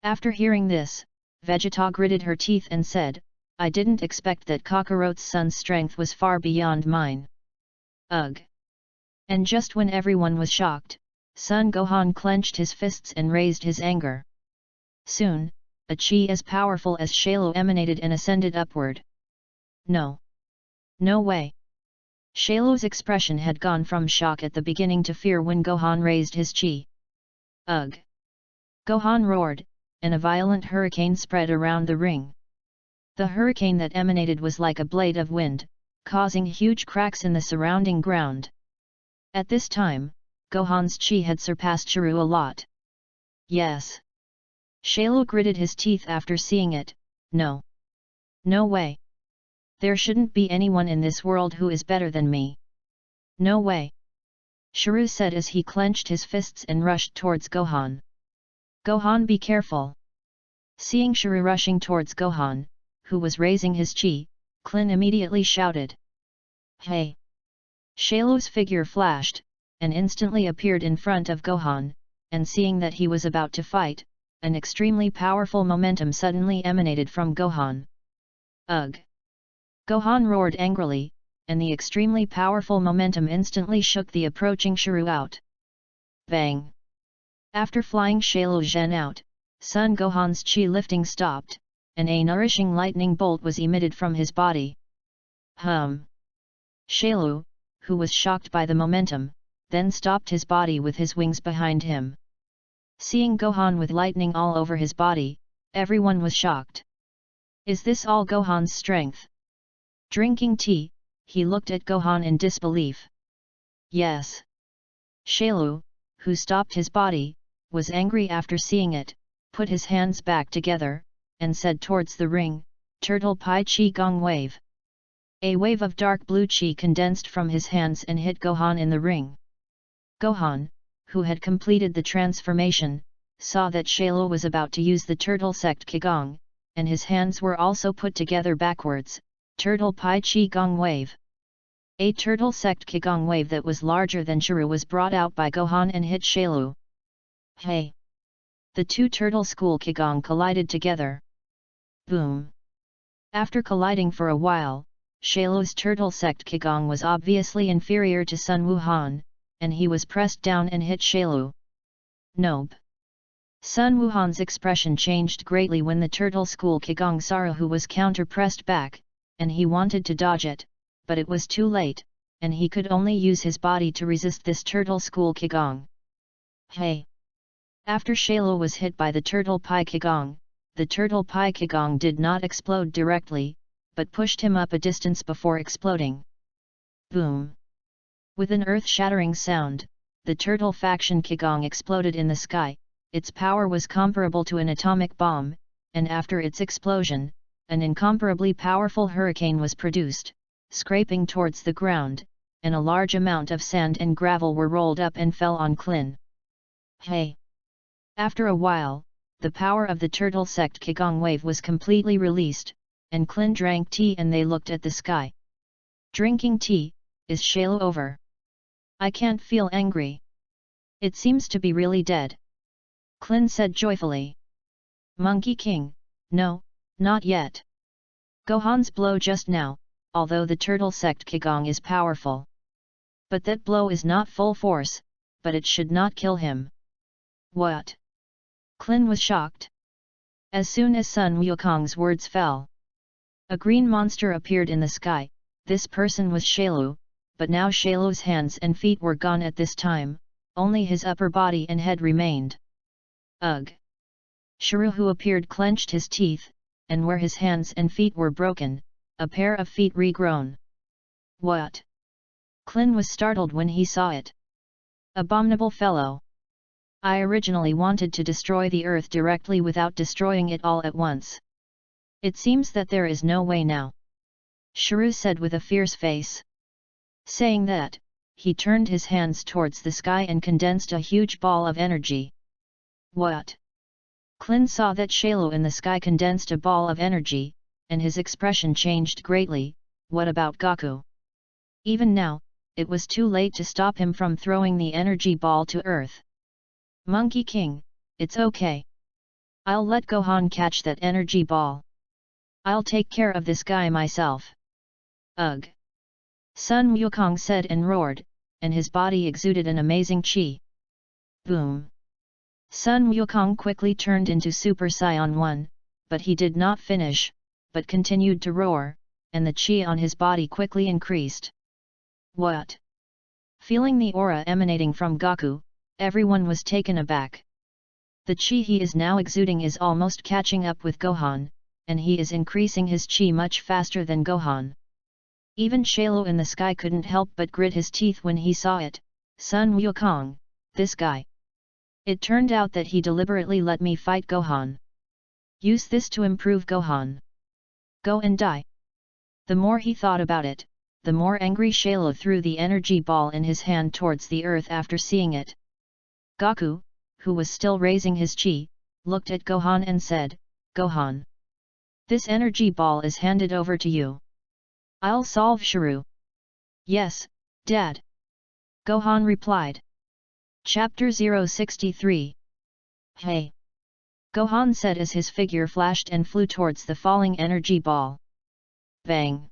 After hearing this, Vegeta gritted her teeth and said, I didn't expect that Kakaroto's son's strength was far beyond mine. Ugh. And just when everyone was shocked, Son Gohan clenched his fists and raised his anger. Soon, a chi as powerful as Shalo emanated and ascended upward. No. No way. Shalo's expression had gone from shock at the beginning to fear when Gohan raised his chi. Ugh! Gohan roared, and a violent hurricane spread around the ring. The hurricane that emanated was like a blade of wind, causing huge cracks in the surrounding ground. At this time, Gohan's chi had surpassed Shiryu a lot. Yes. Shalo gritted his teeth after seeing it. No. No way. There shouldn't be anyone in this world who is better than me. No way. Shiryu said as he clenched his fists and rushed towards Gohan. Gohan, be careful. Seeing Shiryu rushing towards Gohan, who was raising his chi, Klin immediately shouted. Hey! Shalo's figure flashed, and instantly appeared in front of Gohan, and seeing that he was about to fight, an extremely powerful momentum suddenly emanated from Gohan. Ugh! Gohan roared angrily, and the extremely powerful momentum instantly shook the approaching Shiryu out. Bang! After flying Shalo Zhen out, Son Gohan's chi lifting stopped, and a nourishing lightning bolt was emitted from his body. Shalo, who was shocked by the momentum, then stopped his body with his wings behind him. Seeing Gohan with lightning all over his body, everyone was shocked. Is this all Gohan's strength? Drinking tea, he looked at Gohan in disbelief. Yes. Shalo, who stopped his body, was angry after seeing it, put his hands back together, and said towards the ring, Turtle Pi Chi Gong Wave. A wave of dark blue chi condensed from his hands and hit Gohan in the ring. Gohan, who had completed the transformation, saw that Shalo was about to use the Turtle Sect Qigong, and his hands were also put together backwards, Turtle Pi Chi Gong Wave. A Turtle Sect Qigong wave that was larger than Shiryu was brought out by Gohan and hit Shalo. Hey! The two Turtle School Qigong collided together. Boom! After colliding for a while, Shalo's Turtle Sect Qigong was obviously inferior to Sun Wuhan, and he was pressed down and hit Shalo. Nope! Sun Wuhan's expression changed greatly when the Turtle School Qigong Sarahu was counter-pressed back, and he wanted to dodge it, but it was too late, and he could only use his body to resist this Turtle School Qigong. Hey! After Shalo was hit by the Turtle Pi Qigong, the Turtle Pi Qigong did not explode directly, but pushed him up a distance before exploding. Boom! With an earth-shattering sound, the Turtle Faction Qigong exploded in the sky. Its power was comparable to an atomic bomb, and after its explosion, an incomparably powerful hurricane was produced, scraping towards the ground, and a large amount of sand and gravel were rolled up and fell on Klin. Hey! After a while, the power of the Turtle Sect Qigong wave was completely released, and Klin drank tea and they looked at the sky. Drinking tea, is Shalo over? I can't feel angry. It seems to be really dead. Klin said joyfully. Monkey King, no, not yet. Gohan's blow just now, although the Turtle Sect Qigong is powerful. But that blow is not full force, but it should not kill him. What? Klin was shocked. As soon as Sun Wukong's words fell, a green monster appeared in the sky. This person was Shalo, but now Shalo's hands and feet were gone at this time, only his upper body and head remained. Ugh! Shiryu, who appeared, clenched his teeth, and where his hands and feet were broken, a pair of feet regrown. What? Klin was startled when he saw it. Abominable fellow! I originally wanted to destroy the earth directly without destroying it all at once. It seems that there is no way now. Shiryu said with a fierce face. Saying that, he turned his hands towards the sky and condensed a huge ball of energy. What? Klin saw that Shailu in the sky condensed a ball of energy, and his expression changed greatly. What about Goku? Even now, it was too late to stop him from throwing the energy ball to earth. Monkey King, it's okay. I'll let Gohan catch that energy ball. I'll take care of this guy myself. Ugh! Sun Wukong said and roared, and his body exuded an amazing chi. Boom! Sun Wukong quickly turned into Super Saiyan 1, but he did not finish, but continued to roar, and the chi on his body quickly increased. What? Feeling the aura emanating from Goku, everyone was taken aback. The chi he is now exuding is almost catching up with Gohan, and he is increasing his chi much faster than Gohan. Even Shailu in the sky couldn't help but grit his teeth when he saw it. Sun Wukong, this guy. It turned out that he deliberately let me fight Gohan. Use this to improve Gohan. Go and die. The more he thought about it, the more angry Shailu threw the energy ball in his hand towards the earth after seeing it. Goku, who was still raising his chi, looked at Gohan and said, Gohan, this energy ball is handed over to you. I'll solve Shiryu. Yes, Dad. Gohan replied. Chapter 063. Hey! Gohan said as his figure flashed and flew towards the falling energy ball. Bang!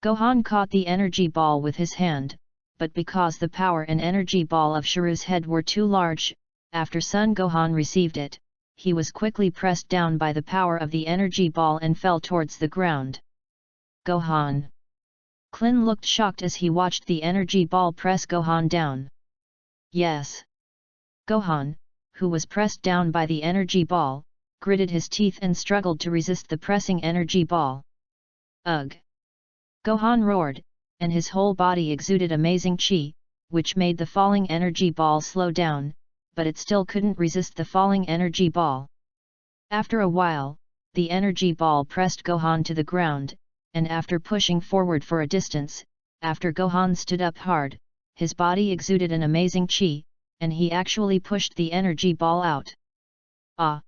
Gohan caught the energy ball with his hand, but because the power and energy ball of Shiryu's head were too large, after Son Gohan received it, he was quickly pressed down by the power of the energy ball and fell towards the ground. Gohan! Klin looked shocked as he watched the energy ball press Gohan down. Yes! Gohan, who was pressed down by the energy ball, gritted his teeth and struggled to resist the pressing energy ball. Ugh! Gohan roared, and his whole body exuded amazing chi, which made the falling energy ball slow down, but it still couldn't resist the falling energy ball. After a while, the energy ball pressed Gohan to the ground, and after pushing forward for a distance, after Gohan stood up hard, his body exuded an amazing chi, and he actually pushed the energy ball out. Ah!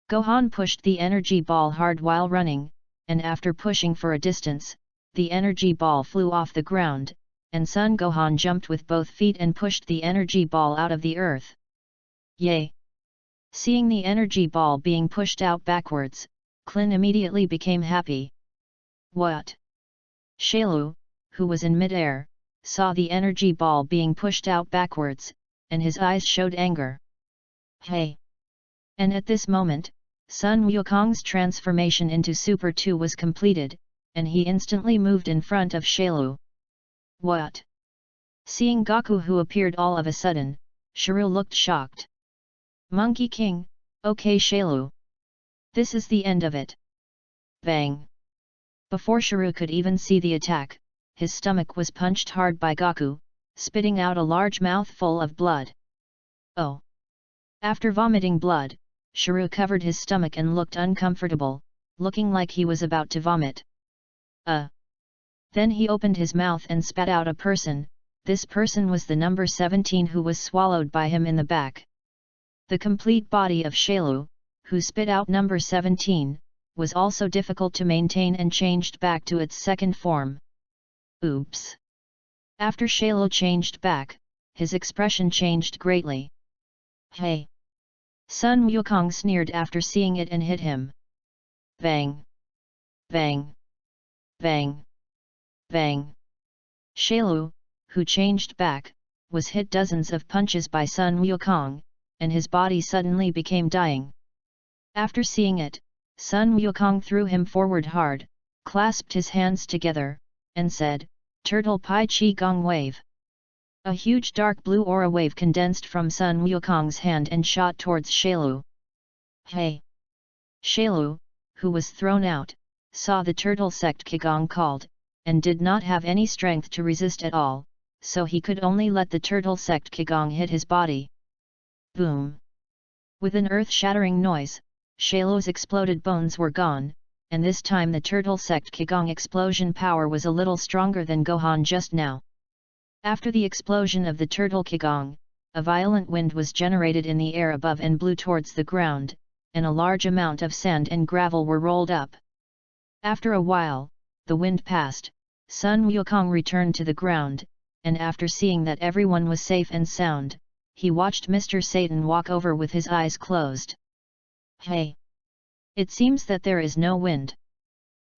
Gohan pushed the energy ball hard while running, and after pushing for a distance, the energy ball flew off the ground, and Son Gohan jumped with both feet and pushed the energy ball out of the earth. Yay! Seeing the energy ball being pushed out backwards, Klin immediately became happy. What? Shailu, who was in mid-air, saw the energy ball being pushed out backwards, and his eyes showed anger. Hey! And at this moment, Sun Wukong's transformation into Super 2 was completed, and he instantly moved in front of Shailu. What? Seeing Goku who appeared all of a sudden, Shiryu looked shocked. Monkey King, okay Shailu. This is the end of it. Bang! Before Shiryu could even see the attack, his stomach was punched hard by Goku, spitting out a large mouthful of blood. Oh! After vomiting blood, Shiryu covered his stomach and looked uncomfortable, looking like he was about to vomit. Then he opened his mouth and spat out a person. This person was the number 17 who was swallowed by him in the back. The complete body of Shailu, who spit out number 17, was also difficult to maintain and changed back to its second form. Oops! After Shailu changed back, his expression changed greatly. Hey! Sun Wukong sneered after seeing it and hit him. Bang! Bang! Bang! Bang! Shailu, who changed back, was hit dozens of punches by Sun Wukong, and his body suddenly became dying. After seeing it, Sun Wukong threw him forward hard, clasped his hands together, and said, Turtle Pai Chi Gong Wave. A huge dark blue aura wave condensed from Sun Wukong's hand and shot towards Shailu. Hey! Shailu, who was thrown out, saw the turtle sect Qigong called, and did not have any strength to resist at all, so he could only let the turtle sect Qigong hit his body. Boom! With an earth-shattering noise, Shailu's exploded bones were gone, and this time the turtle sect Qigong explosion power was a little stronger than Gohan just now. After the explosion of the turtle Qigong, a violent wind was generated in the air above and blew towards the ground, and a large amount of sand and gravel were rolled up. After a while, the wind passed, Sun Wukong returned to the ground, and after seeing that everyone was safe and sound, he watched Mr. Satan walk over with his eyes closed. Hey! It seems that there is no wind.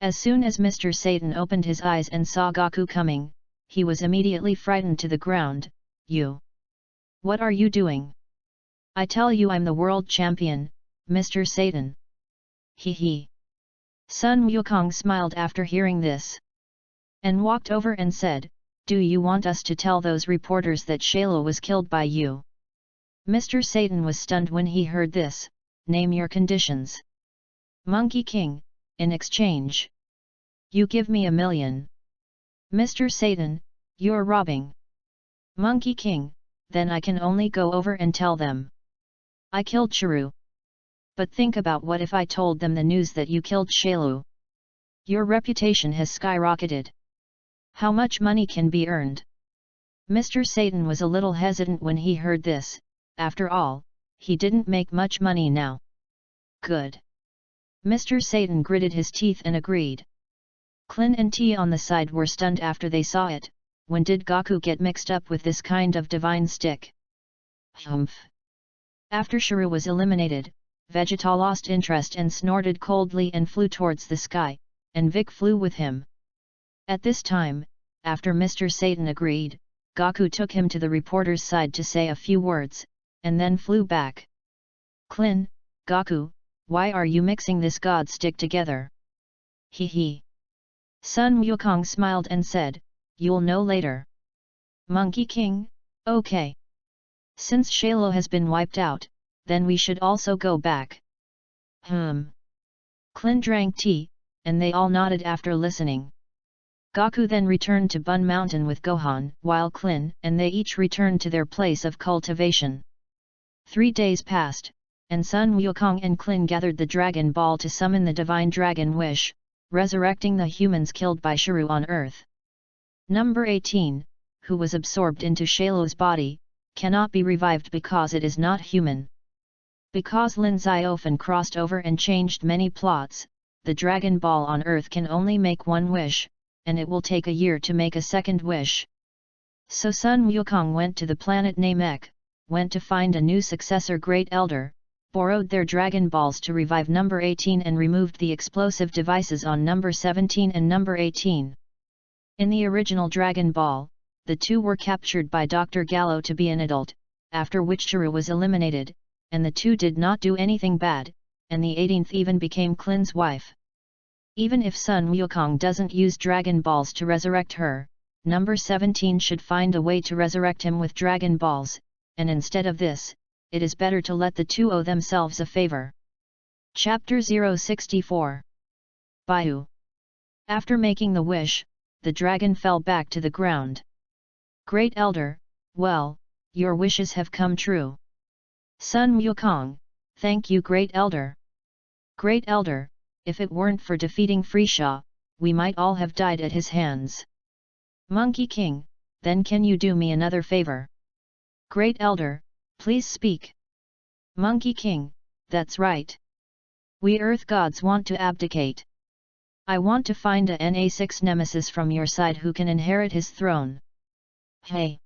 As soon as Mr. Satan opened his eyes and saw Goku coming, he was immediately frightened to the ground. You! What are you doing? I tell you I'm the world champion, Mr. Satan. Hee hee. Sun Wukong smiled after hearing this, and walked over and said, "Do you want us to tell those reporters that Shailu was killed by you?" Mr. Satan was stunned when he heard this. Name your conditions. Monkey King, in exchange. You give me 1,000,000. Mr. Satan, you're robbing. Monkey King, then I can only go over and tell them. I killed Chiru. But think about what if I told them the news that you killed Shailu. Your reputation has skyrocketed. How much money can be earned? Mr. Satan was a little hesitant when he heard this. After all, he didn't make much money now. Good. Mr. Satan gritted his teeth and agreed. Klin and T on the side were stunned after they saw it. When did Goku get mixed up with this kind of divine stick? Humph. After Shiru was eliminated, Vegeta lost interest and snorted coldly and flew towards the sky, and Vic flew with him. At this time, after Mr. Satan agreed, Goku took him to the reporter's side to say a few words, and then flew back. Klin, Goku, why are you mixing this god stick together? Hee hee. Sun Wukong smiled and said, you'll know later. Monkey King, okay. Since Shailu has been wiped out, then we should also go back. Klin drank tea, and they all nodded after listening. Goku then returned to Bun Mountain with Gohan, while Klin and they each returned to their place of cultivation. 3 days passed, and Sun Wukong and Klin gathered the Dragon Ball to summon the Divine Dragon Wish, resurrecting the humans killed by Shiru on Earth. Number 18, who was absorbed into Shailu's body, cannot be revived because it is not human. Because Lin Xiaofan crossed over and changed many plots, the Dragon Ball on Earth can only make one wish, and it will take a year to make a second wish. So Sun Wukong went to the planet Namek, went to find a new successor Great Elder, borrowed their Dragon Balls to revive number 18 and removed the explosive devices on number 17 and number 18. In the original Dragon Ball, the two were captured by Dr. Gallo to be an adult, after which Chiru was eliminated, and the two did not do anything bad, and the 18th even became Klin's wife. Even if Sun Wukong doesn't use Dragon Balls to resurrect her, number 17 should find a way to resurrect him with Dragon Balls, and instead of this, it is better to let the two owe themselves a favor. Chapter 064. Baihu. After making the wish, the dragon fell back to the ground. Great Elder, well, your wishes have come true. Sun Wukong, thank you Great Elder. Great Elder, if it weren't for defeating Freesha, we might all have died at his hands. Monkey King, then can you do me another favor? Great Elder, please speak. Monkey King, that's right. We Earth Gods want to abdicate. I want to find a Na6 nemesis from your side who can inherit his throne. Hey!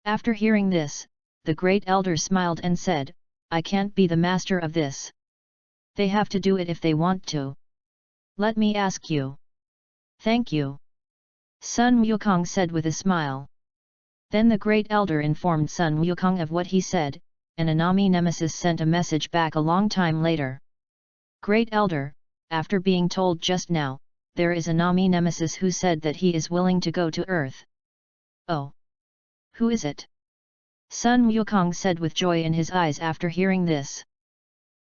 After hearing this, the Great Elder smiled and said, I can't be the master of this. They have to do it if they want to. Let me ask you. Thank you. Sun Wukong said with a smile. Then the Great Elder informed Sun Wukong of what he said, and Anami Nemesis sent a message back a long time later. Great Elder, after being told just now, there is Anami Nemesis who said that he is willing to go to Earth. Oh! Who is it? Sun Wukong said with joy in his eyes after hearing this.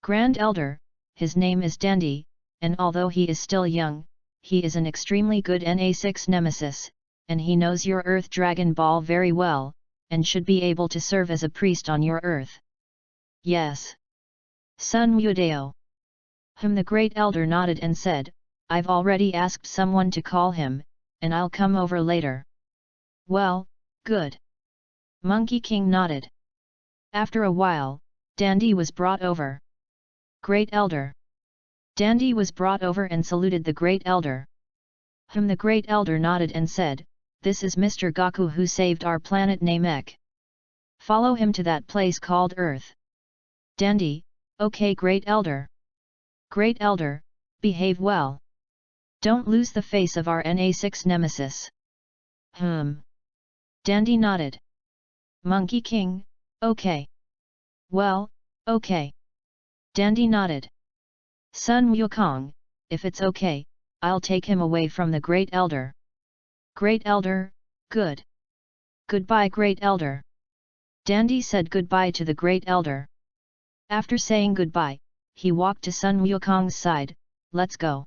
Grand Elder, his name is Dandy, and although he is still young, he is an extremely good Na6 nemesis, and he knows your Earth Dragon Ball very well, and should be able to serve as a priest on your Earth. Yes. Sun Wudao. The Great Elder nodded and said, I've already asked someone to call him, and I'll come over later. Well, good. Monkey King nodded. After a while, Dandy was brought over. Great Elder. Dandy was brought over and saluted the Great Elder. The Great Elder nodded and said, This is Mr. Goku who saved our planet Namek. Follow him to that place called Earth. Dandy, okay Great Elder. Great Elder, behave well. Don't lose the face of our Na6 nemesis. Dandy nodded. Monkey King, okay. Well, okay. Dandy nodded. Sun Wukong, if it's okay, I'll take him away from the Great Elder. Great Elder, good. Goodbye Great Elder. Dandy said goodbye to the Great Elder. After saying goodbye, he walked to Sun Wukong's side, let's go.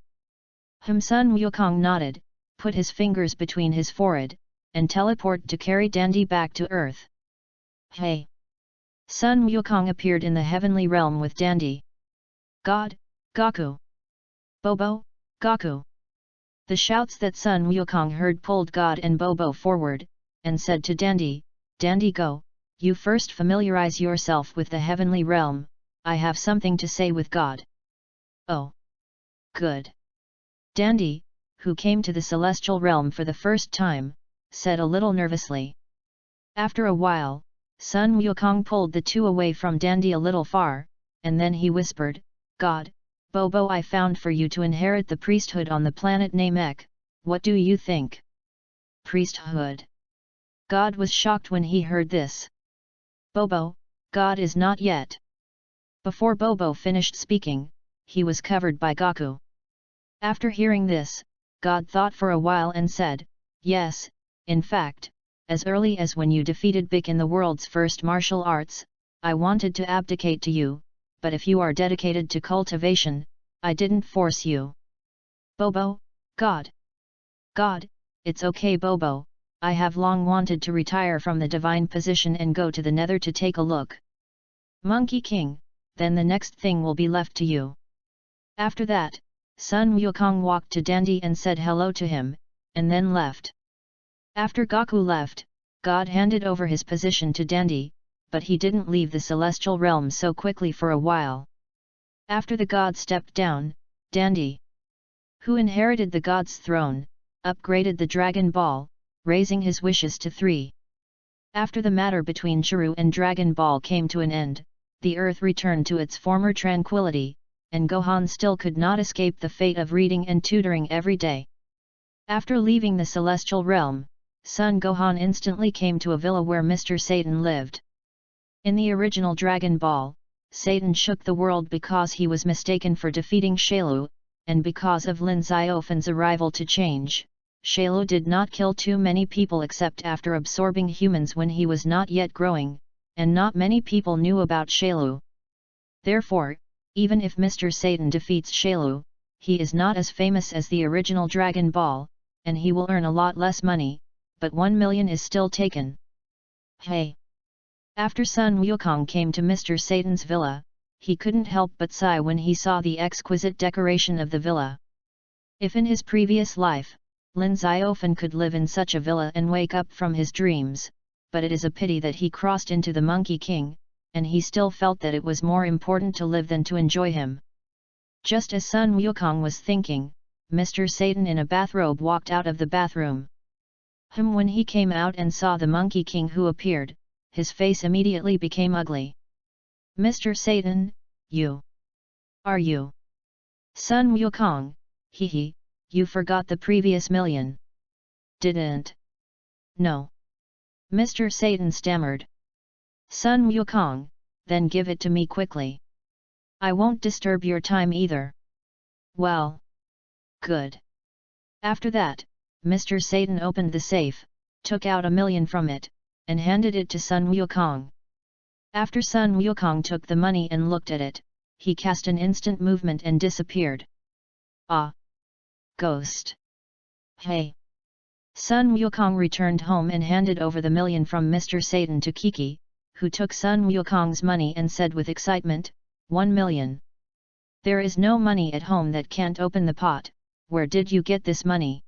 Sun Wukong nodded, put his fingers between his forehead, and teleport to carry Dandy back to Earth. Hey! Sun Wukong appeared in the heavenly realm with Dandy. God, Goku! Bobo, Goku! The shouts that Sun Wukong heard pulled God and Bobo forward, and said to Dandy, Dandy go, you first familiarize yourself with the heavenly realm, I have something to say with God. Oh! Good! Dandy, who came to the celestial realm for the first time, said a little nervously. After a while, Sun Wukong pulled the two away from Dandy a little far, and then he whispered, God, Bobo I found for you to inherit the priesthood on the planet Namek, what do you think? Priesthood. God was shocked when he heard this. Bobo, God is not yet. Before Bobo finished speaking, he was covered by Goku. After hearing this, God thought for a while and said, yes, in fact, as early as when you defeated Bik in the world's first martial arts, I wanted to abdicate to you, but if you are dedicated to cultivation, I didn't force you. Bobo, God. God, it's okay Bobo, I have long wanted to retire from the divine position and go to the nether to take a look. Monkey King, then the next thing will be left to you. After that, Sun Wukong walked to Dandy and said hello to him, and then left. After Goku left, God handed over his position to Dandy, but he didn't leave the celestial realm so quickly for a while. After the god stepped down, Dandy, who inherited the god's throne, upgraded the Dragon Ball, raising his wishes to 3. After the matter between Chiru and Dragon Ball came to an end, the earth returned to its former tranquility, and Gohan still could not escape the fate of reading and tutoring every day. After leaving the celestial realm, Son Gohan instantly came to a villa where Mr. Satan lived. In the original Dragon Ball, Satan shook the world because he was mistaken for defeating Shailu, and because of Lin Xiaofan's arrival to change, Shailu did not kill too many people except after absorbing humans when he was not yet growing, and not many people knew about Shailu. Therefore, even if Mr. Satan defeats Shailu, he is not as famous as the original Dragon Ball, and he will earn a lot less money, but 1 million is still taken. Hey! After Sun Wukong came to Mr. Satan's villa, he couldn't help but sigh when he saw the exquisite decoration of the villa. If in his previous life, Lin Xiaofan could live in such a villa and wake up from his dreams, but it is a pity that he crossed into the Monkey King, and he still felt that it was more important to live than to enjoy him. Just as Sun Wukong was thinking, Mr. Satan in a bathrobe walked out of the bathroom. When he came out and saw the Monkey King who appeared, his face immediately became ugly. Mr. Satan, you? Are you? Sun Wukong, hee, you forgot the previous million. Didn't? No. Mr. Satan stammered. Sun Wukong, then give it to me quickly. I won't disturb your time either. Well. Good. After that, Mr. Satan opened the safe, took out 1 million from it, and handed it to Sun Wukong. After Sun Wukong took the money and looked at it, he cast an instant movement and disappeared. Ah! Ghost! Hey! Sun Wukong returned home and handed over the million from Mr. Satan to Kiki, who took Sun Wukong's money and said with excitement, 1 million. There is no money at home that can't open the pot, where did you get this money?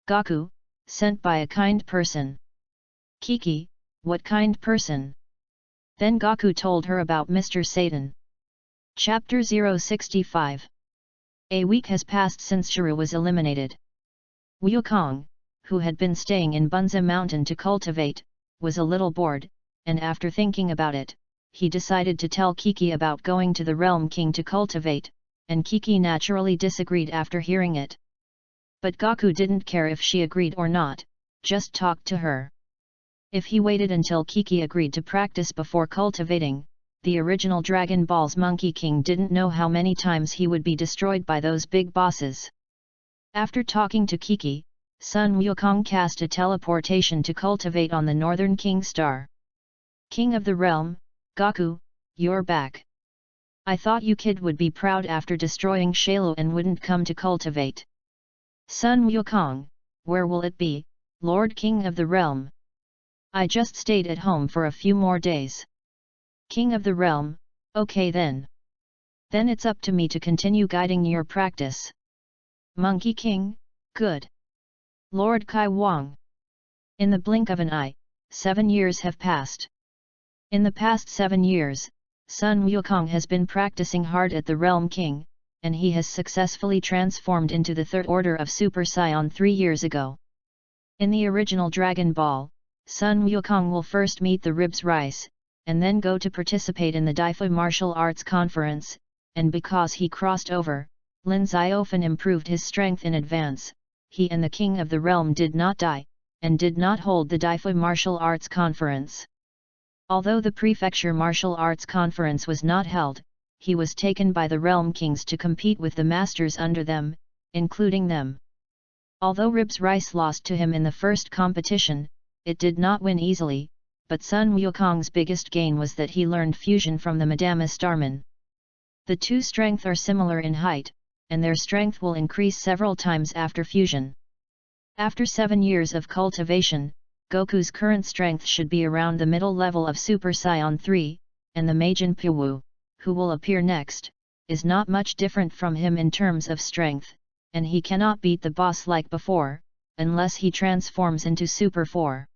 Goku, sent by a kind person. Kiki, what kind person? Then Goku told her about Mr. Satan. Chapter 065. A week has passed since Shuru was eliminated. Wukong, who had been staying in Bunza Mountain to cultivate, was a little bored, and after thinking about it, he decided to tell Kiki about going to the Realm King to cultivate, and Kiki naturally disagreed after hearing it. But Goku didn't care if she agreed or not, just talked to her. If he waited until Kiki agreed to practice before cultivating, the original Dragon Ball's Monkey King didn't know how many times he would be destroyed by those big bosses. After talking to Kiki, Sun Wukong cast a teleportation to cultivate on the Northern King Star. King of the Realm, Goku, you're back. I thought you kid would be proud after destroying Shalo and wouldn't come to cultivate. Sun Wukong, where will it be, Lord King of the Realm? I just stayed at home for a few more days. King of the Realm, okay then. Then it's up to me to continue guiding your practice. Monkey King, good. Lord Kai Wang. In the blink of an eye, 7 years have passed. In the past 7 years, Sun Wukong has been practicing hard at the Realm King, and he has successfully transformed into the Third Order of Super Saiyan 3 years ago. In the original Dragon Ball, Sun Wukong will first meet the Ribs Rice, and then go to participate in the Daifu Martial Arts Conference, and because he crossed over, Lin Xiaofan improved his strength in advance. He and the King of the Realm did not die, and did not hold the Daifu Martial Arts Conference. Although the Prefecture Martial Arts Conference was not held, he was taken by the Realm Kings to compete with the masters under them, including them. Although Ribs Rice lost to him in the first competition, it did not win easily, but Sun Wukong's biggest gain was that he learned fusion from the Madama Starman. The two strengths are similar in height, and their strength will increase several times after fusion. After 7 years of cultivation, Goku's current strength should be around the middle level of Super Saiyan 3, and the Majin Puwu, who will appear next, is not much different from him in terms of strength, and he cannot beat the boss like before, unless he transforms into Super 4.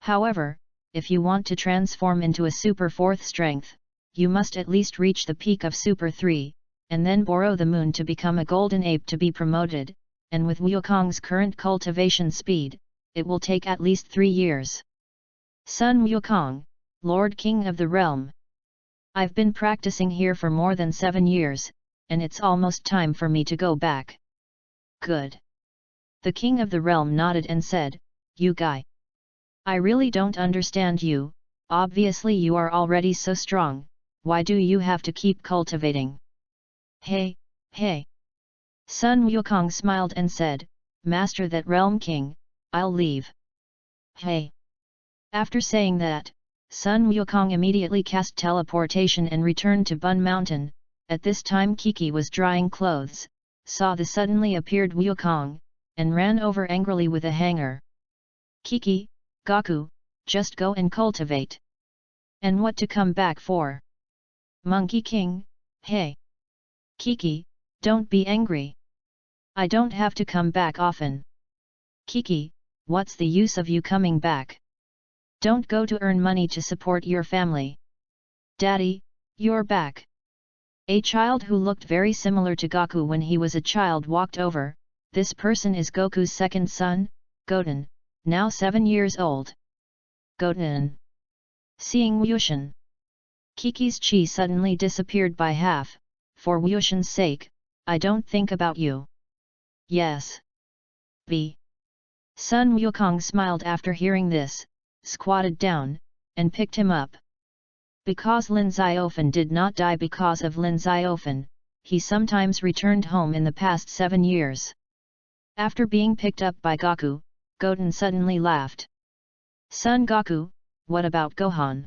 However, if you want to transform into a Super 4th strength, you must at least reach the peak of Super 3, and then borrow the moon to become a golden ape to be promoted, and with Wukong's current cultivation speed, it will take at least 3 years. Sun Wukong, Lord King of the Realm. I've been practicing here for more than 7 years, and it's almost time for me to go back. Good. The King of the Realm nodded and said, You guy. I really don't understand you, obviously you are already so strong, why do you have to keep cultivating? Hey, hey. Sun Wukong smiled and said, Master that Realm King, I'll leave. Hey. After saying that, Sun Wukong immediately cast teleportation and returned to Bun Mountain. At this time Kiki was drying clothes, saw the suddenly appeared Wukong, and ran over angrily with a hanger. Kiki, Goku, just go and cultivate. And what to come back for? Monkey King, hey. Kiki, don't be angry. I don't have to come back often. Kiki, what's the use of you coming back? Don't go to earn money to support your family. Daddy, you're back. A child who looked very similar to Goku when he was a child walked over. This person is Goku's second son, Goten, now 7 years old. Goten. Seeing Wushan. Kiki's chi suddenly disappeared by half. For Wushan's sake, I don't think about you. Yes. B. Sun Wukong smiled after hearing this, squatted down, and picked him up. Because Lin Xiaofan did not die because of Lin Xiaofan, he sometimes returned home in the past 7 years. After being picked up by Goku, Goten suddenly laughed. Son Goku, what about Gohan?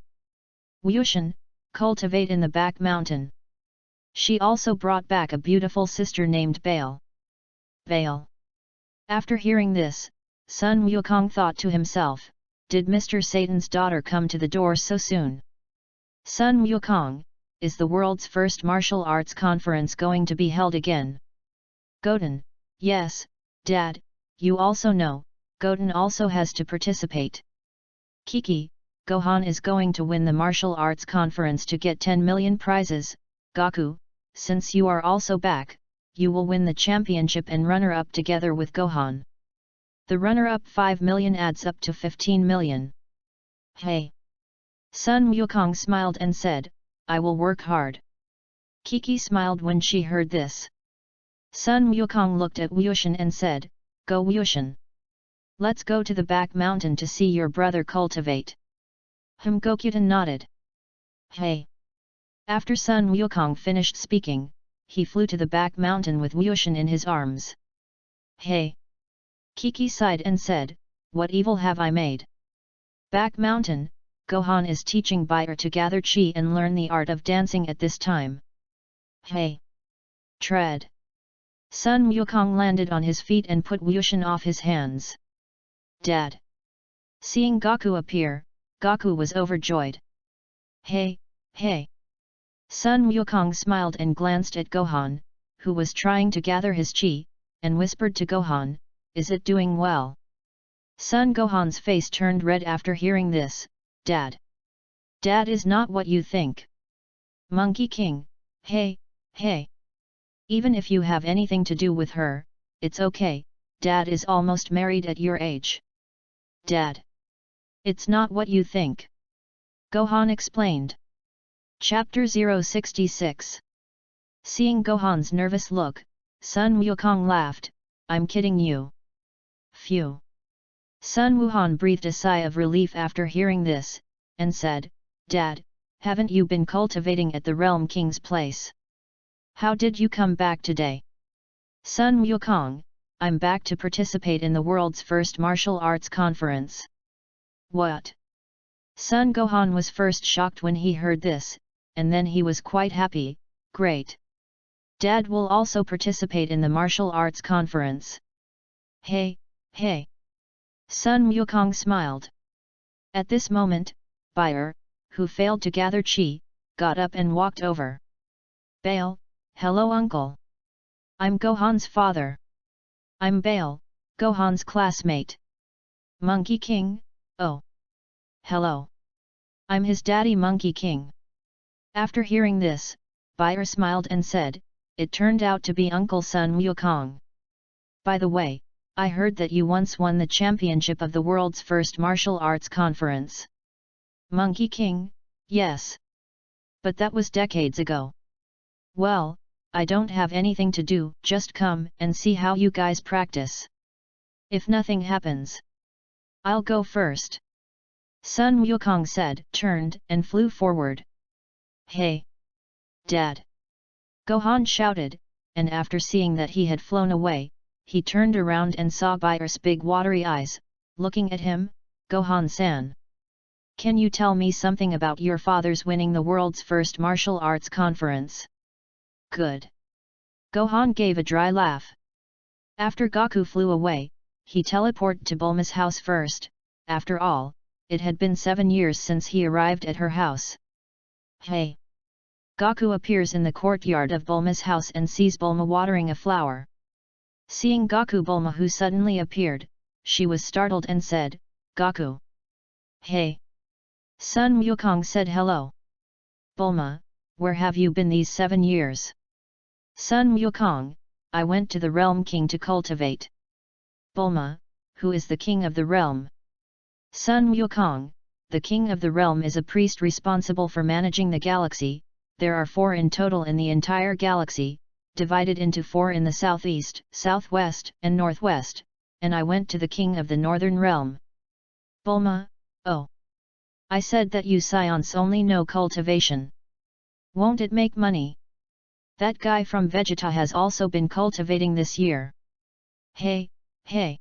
Wushan, cultivate in the back mountain. She also brought back a beautiful sister named Bale. Bale. After hearing this, Sun Wukong thought to himself, did Mr. Satan's daughter come to the door so soon? Sun Wukong, is the world's first martial arts conference going to be held again? Goten, yes, Dad, you also know, Goten also has to participate. Kiki, Gohan is going to win the martial arts conference to get 10 million prizes. Goku, since you are also back, you will win the championship and runner-up together with Gohan. The runner-up 5 million adds up to 15 million. Hey! Sun Wukong smiled and said, I will work hard. Kiki smiled when she heard this. Sun Wukong looked at Wushan and said, Go Wushan. Let's go to the back mountain to see your brother cultivate. Gokutan nodded. Hey! After Sun Wukong finished speaking, he flew to the back mountain with Wushan in his arms. Hey! Kiki sighed and said, what evil have I made? Back mountain, Gohan is teaching Bayer to gather chi and learn the art of dancing at this time. Hey! Tread! Sun Wukong landed on his feet and put Wushan off his hands. Dad! Seeing Goku appear, Goku was overjoyed. Hey, hey! Sun Wukong smiled and glanced at Gohan, who was trying to gather his chi, and whispered to Gohan, is it doing well? Son Gohan's face turned red after hearing this. Dad! Dad is not what you think. Monkey King, hey, hey! Even if you have anything to do with her, it's okay, Dad is almost married at your age. Dad! It's not what you think. Gohan explained. Chapter 066. Seeing Gohan's nervous look, Sun Wukong laughed, I'm kidding you. Phew. Sun Wuhan breathed a sigh of relief after hearing this, and said, Dad, haven't you been cultivating at the Realm King's place? How did you come back today? Sun Wukong, I'm back to participate in the world's first martial arts conference. What? Sun Gohan was first shocked when he heard this, and then he was quite happy, great. Dad will also participate in the martial arts conference. Hey, hey! Sun Wukong smiled. At this moment, Bayer, who failed to gather chi, got up and walked over. Bale, hello uncle. I'm Gohan's father. I'm Bale, Gohan's classmate. Monkey King, oh. Hello. I'm his daddy Monkey King. After hearing this, Bayer smiled and said, it turned out to be Uncle Sun Wukong. By the way, I heard that you once won the championship of the world's first martial arts conference. Monkey King, yes. But that was decades ago. Well, I don't have anything to do, just come and see how you guys practice. If nothing happens, I'll go first. Sun Wukong said, turned, and flew forward. Hey! Dad! Gohan shouted, and after seeing that he had flown away, he turned around and saw Bayer's big watery eyes, looking at him. Gohan-san! Can you tell me something about your father's winning the world's first martial arts conference? Good! Gohan gave a dry laugh. After Goku flew away, he teleported to Bulma's house first. After all, it had been 7 years since he arrived at her house. Hey! Goku appears in the courtyard of Bulma's house and sees Bulma watering a flower. Seeing Goku, Bulma who suddenly appeared, she was startled and said, Goku! Hey! Sun Wukong said hello. Bulma, where have you been these 7 years? Sun Wukong, I went to the Realm King to cultivate. Bulma, who is the king of the realm? Sun Wukong, the king of the realm is a priest responsible for managing the galaxy. There are 4 in total in the entire galaxy, divided into 4 in the southeast, southwest, and northwest, and I went to the king of the northern realm. Bulma, oh! I said that you scions only know cultivation. Won't it make money? That guy from Vegeta has also been cultivating this year. Hey, hey!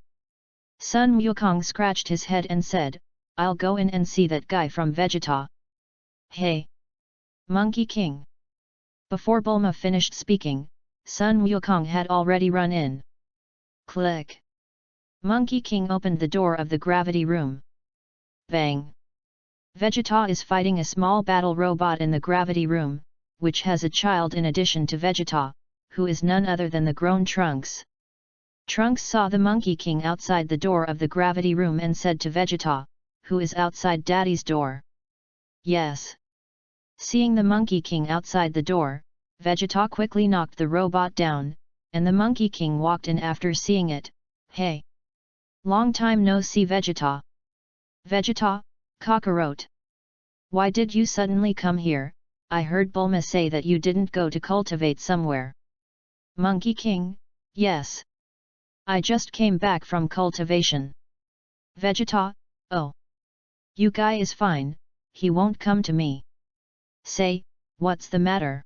Sun Wukong scratched his head and said, I'll go in and see that guy from Vegeta. Hey! Monkey King! Before Bulma finished speaking, Sun Wukong had already run in. Click! Monkey King opened the door of the gravity room. Bang! Vegeta is fighting a small battle robot in the gravity room, which has a child in addition to Vegeta, who is none other than the grown Trunks. Trunks saw the Monkey King outside the door of the gravity room and said to Vegeta, who is outside Daddy's door. Yes. Seeing the Monkey King outside the door, Vegeta quickly knocked the robot down, and the Monkey King walked in after seeing it. Hey! Long time no see Vegeta. Vegeta, Kakarot. Why did you suddenly come here? I heard Bulma say that you didn't go to cultivate somewhere. Monkey King, yes. I just came back from cultivation. Vegeta, oh. You guy is fine, he won't come to me. Say, what's the matter?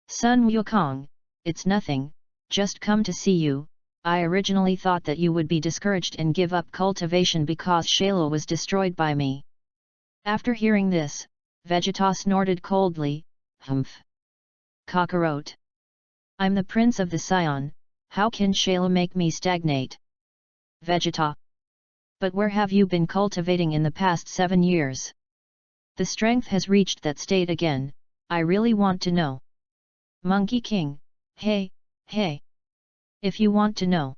Sun Wukong, it's nothing, just come to see you. I originally thought that you would be discouraged and give up cultivation because Shayla was destroyed by me. After hearing this, Vegeta snorted coldly, humph. Kakarot. I'm the prince of the Sion, how can Shayla make me stagnate? Vegeta. But where have you been cultivating in the past 7 years? The strength has reached that state again, I really want to know. Monkey King, hey, hey. If you want to know,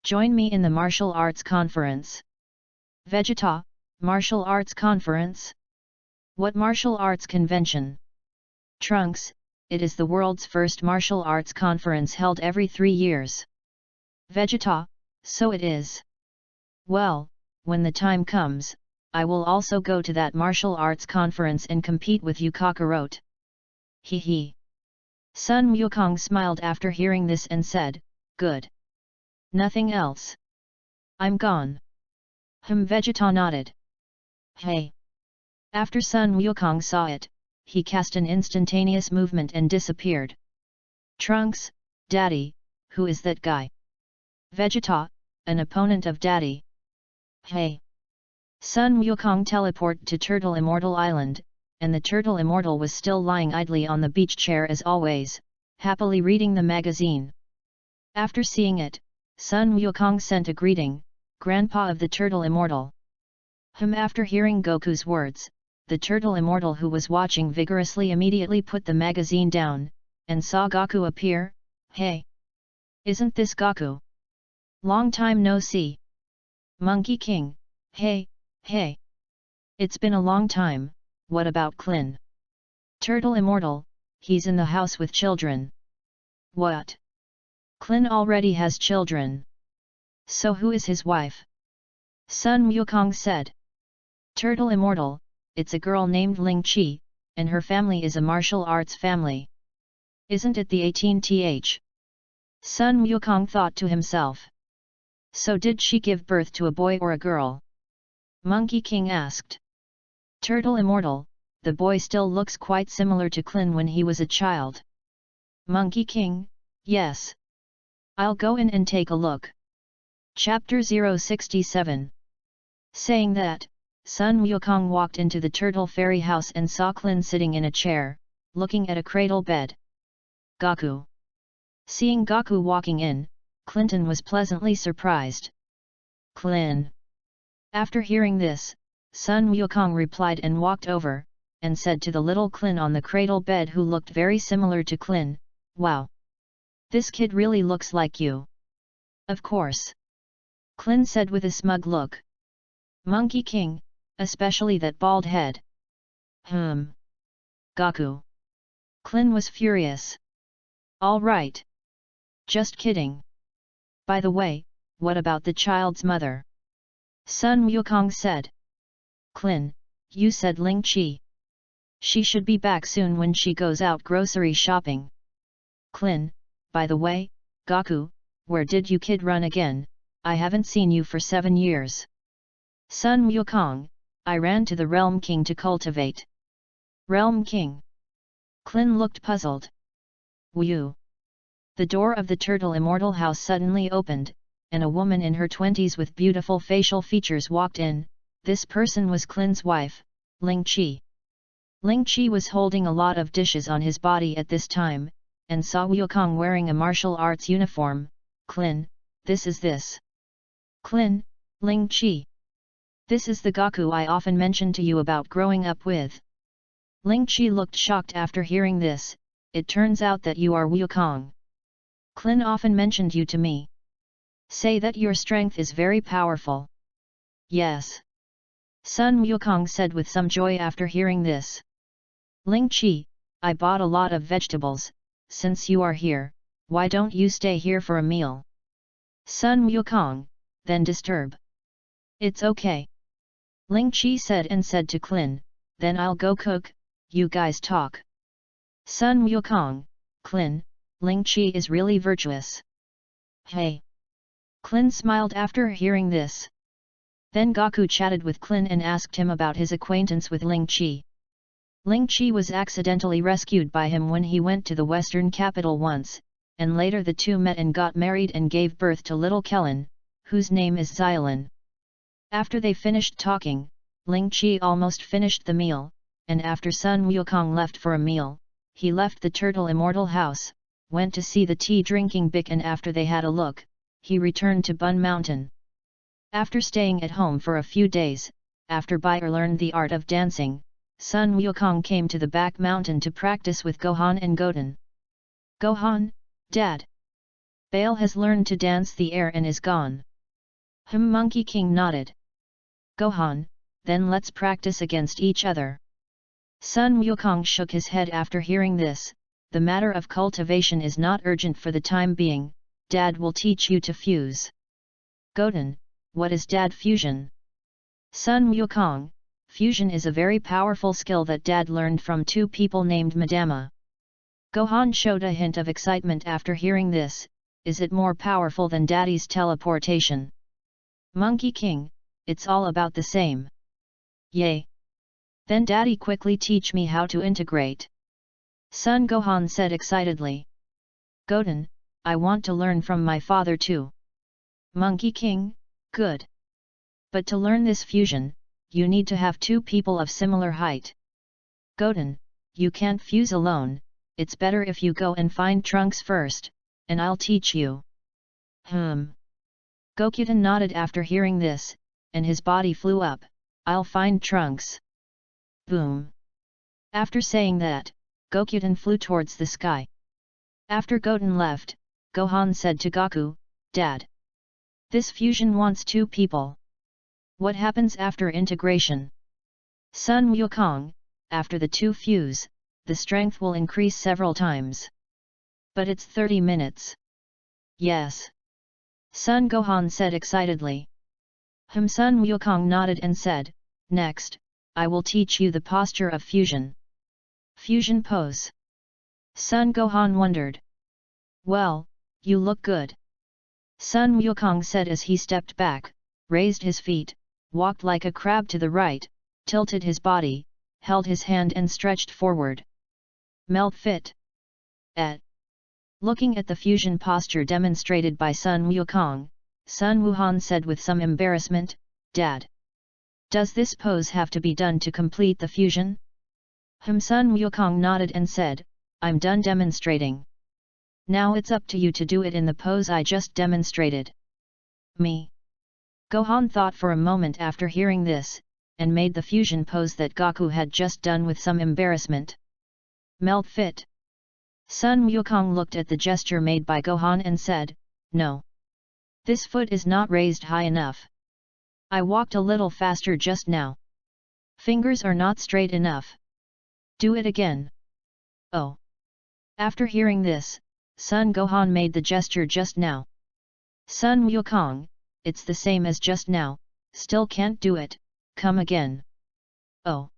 join me in the martial arts conference. Vegeta, martial arts conference? What martial arts convention? Trunks, it is the world's first martial arts conference held every 3 years. Vegeta, so it is. Well, when the time comes, I will also go to that martial arts conference and compete with you Kakarot. Hee hee. Sun Wukong smiled after hearing this and said, good. Nothing else. I'm gone. Vegeta nodded. Hey. After Sun Wukong saw it, he cast an instantaneous movement and disappeared. Trunks, Daddy, who is that guy? Vegeta, an opponent of Daddy. Hey. Sun Wukong teleported to Turtle Immortal Island, and the Turtle Immortal was still lying idly on the beach chair as always, happily reading the magazine. After seeing it, Sun Wukong sent a greeting, Grandpa of the Turtle Immortal. After hearing Goku's words, the Turtle Immortal who was watching vigorously immediately put the magazine down, and saw Goku appear. Hey! Isn't this Goku? Long time no see. Monkey King, hey, hey! It's been a long time, what about Klin? Turtle Immortal, he's in the house with children. What? Klin already has children. So who is his wife? Sun Wukong said. Turtle Immortal, it's a girl named Ling Chi, and her family is a martial arts family. Isn't it the 18th? Sun Wukong thought to himself. So did she give birth to a boy or a girl? Monkey King asked. Turtle Immortal, the boy still looks quite similar to Klin when he was a child. Monkey King, yes. I'll go in and take a look. Chapter 067. Saying that, Sun Wukong walked into the Turtle Fairy house and saw Klin sitting in a chair, looking at a cradle bed. Goku. Seeing Goku walking in, Clinton was pleasantly surprised. Klin. After hearing this, Sun Wukong replied and walked over, and said to the little Klin on the cradle bed who looked very similar to Klin, wow! This kid really looks like you. Of course. Klin said with a smug look. Monkey King, especially that bald head. Goku. Klin was furious. All right. Just kidding. By the way, what about the child's mother? Sun Wukong said. Klin, you said Ling Chi. She should be back soon when she goes out grocery shopping. Klin, by the way, Goku, where did you kid run again? I haven't seen you for 7 years. Sun Wukong, I ran to the Realm King to cultivate. Realm King. Klin looked puzzled. Woo. The door of the Turtle Immortal house suddenly opened, and a woman in her 20s with beautiful facial features walked in. This person was Klin's wife, Ling Qi. Ling Qi was holding a lot of dishes on his body at this time, and saw Wukong wearing a martial arts uniform. Klin, this is this. Klin, Ling Qi. This is the Goku I often mention to you about growing up with. Ling Qi looked shocked after hearing this. It turns out that you are Wukong. Klin often mentioned you to me. Say that your strength is very powerful. Yes. Sun Wukong said with some joy after hearing this. Ling Qi, I bought a lot of vegetables. Since you are here, why don't you stay here for a meal? Sun Wukong, then disturb. It's okay. Ling Qi said and said to Klin, then I'll go cook, you guys talk. Sun Wukong, Klin, Ling Qi is really virtuous. Hey. Klin smiled after hearing this. Then Goku chatted with Klin and asked him about his acquaintance with Ling Qi. Ling Qi was accidentally rescued by him when he went to the western capital once, and later the two met and got married and gave birth to little Kellen, whose name is Xiaolin. After they finished talking, Ling Qi almost finished the meal, and after Sun Wukong left for a meal, he left the Turtle Immortal house, went to see the tea-drinking Bic, and after they had a look, he returned to Bun Mountain. After staying at home for a few days, after Bayer learned the art of dancing, Sun Wukong came to the back mountain to practice with Gohan and Goten. Gohan, Dad. Bail has learned to dance the air and is gone. Monkey King nodded. Gohan, then let's practice against each other. Sun Wukong shook his head after hearing this. The matter of cultivation is not urgent for the time being. Dad will teach you to fuse. Goten, what is Dad fusion? Sun Wukong, fusion is a very powerful skill that Dad learned from two people named Madama. Gohan showed a hint of excitement after hearing this. Is it more powerful than Daddy's teleportation? Monkey King, it's all about the same. Yay! Then Daddy quickly teach me how to integrate. Son Gohan said excitedly. Goten, I want to learn from my father too. Monkey King, good. But to learn this fusion, you need to have two people of similar height. Goten, you can't fuse alone, it's better if you go and find Trunks first, and I'll teach you. Gokutin nodded after hearing this, and his body flew up. I'll find Trunks. Boom. After saying that, Gokutin flew towards the sky. After Goten left, Gohan said to Goku, Dad. This fusion wants two people. What happens after integration? Sun Wukong, after the two fuse, the strength will increase several times. But it's 30 minutes. Yes. Sun Gohan said excitedly. Sun Wukong nodded and said, next, I will teach you the posture of fusion. Fusion pose. Sun Gohan wondered. Well, you look good. Sun Wukong said as he stepped back, raised his feet, walked like a crab to the right, tilted his body, held his hand and stretched forward. Melt fit. Looking at the fusion posture demonstrated by Sun Wukong, Sun Wuhan said with some embarrassment, Dad. Does this pose have to be done to complete the fusion? Sun Wukong nodded and said, I'm done demonstrating. Now it's up to you to do it in the pose I just demonstrated. Me. Gohan thought for a moment after hearing this, and made the fusion pose that Goku had just done with some embarrassment. Melt fit. Sun Wukong looked at the gesture made by Gohan and said, No. This foot is not raised high enough. I walked a little faster just now. Fingers are not straight enough. Do it again. Oh. After hearing this, Sun Gohan made the gesture just now. Sun Wukong, it's the same as just now, still can't do it, come again. Oh.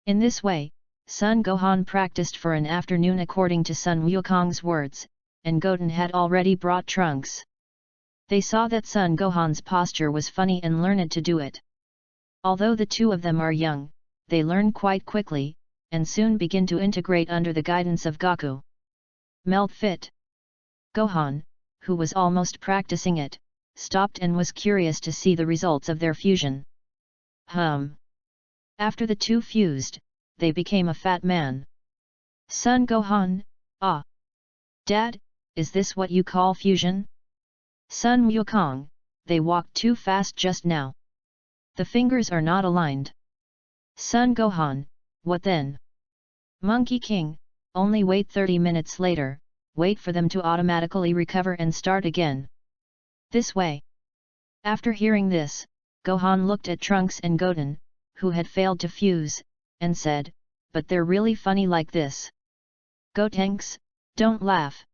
In this way, Sun Gohan practiced for an afternoon according to Sun Wukong's words, and Goten had already brought Trunks. They saw that Sun Gohan's posture was funny and learned to do it. Although the two of them are young, they learn quite quickly, and soon begin to integrate under the guidance of Goku. Melt fit. Gohan, who was almost practicing it, stopped and was curious to see the results of their fusion. After the two fused, they became a fat man. Son Gohan, ah! Dad, is this what you call fusion? Son Wukong, they walked too fast just now. The fingers are not aligned. Son Gohan, what then? Monkey King, only wait 30 minutes later, wait for them to automatically recover and start again. This way. After hearing this, Gohan looked at Trunks and Goten, who had failed to fuse, and said, but they're really funny like this. Gotenks, don't laugh.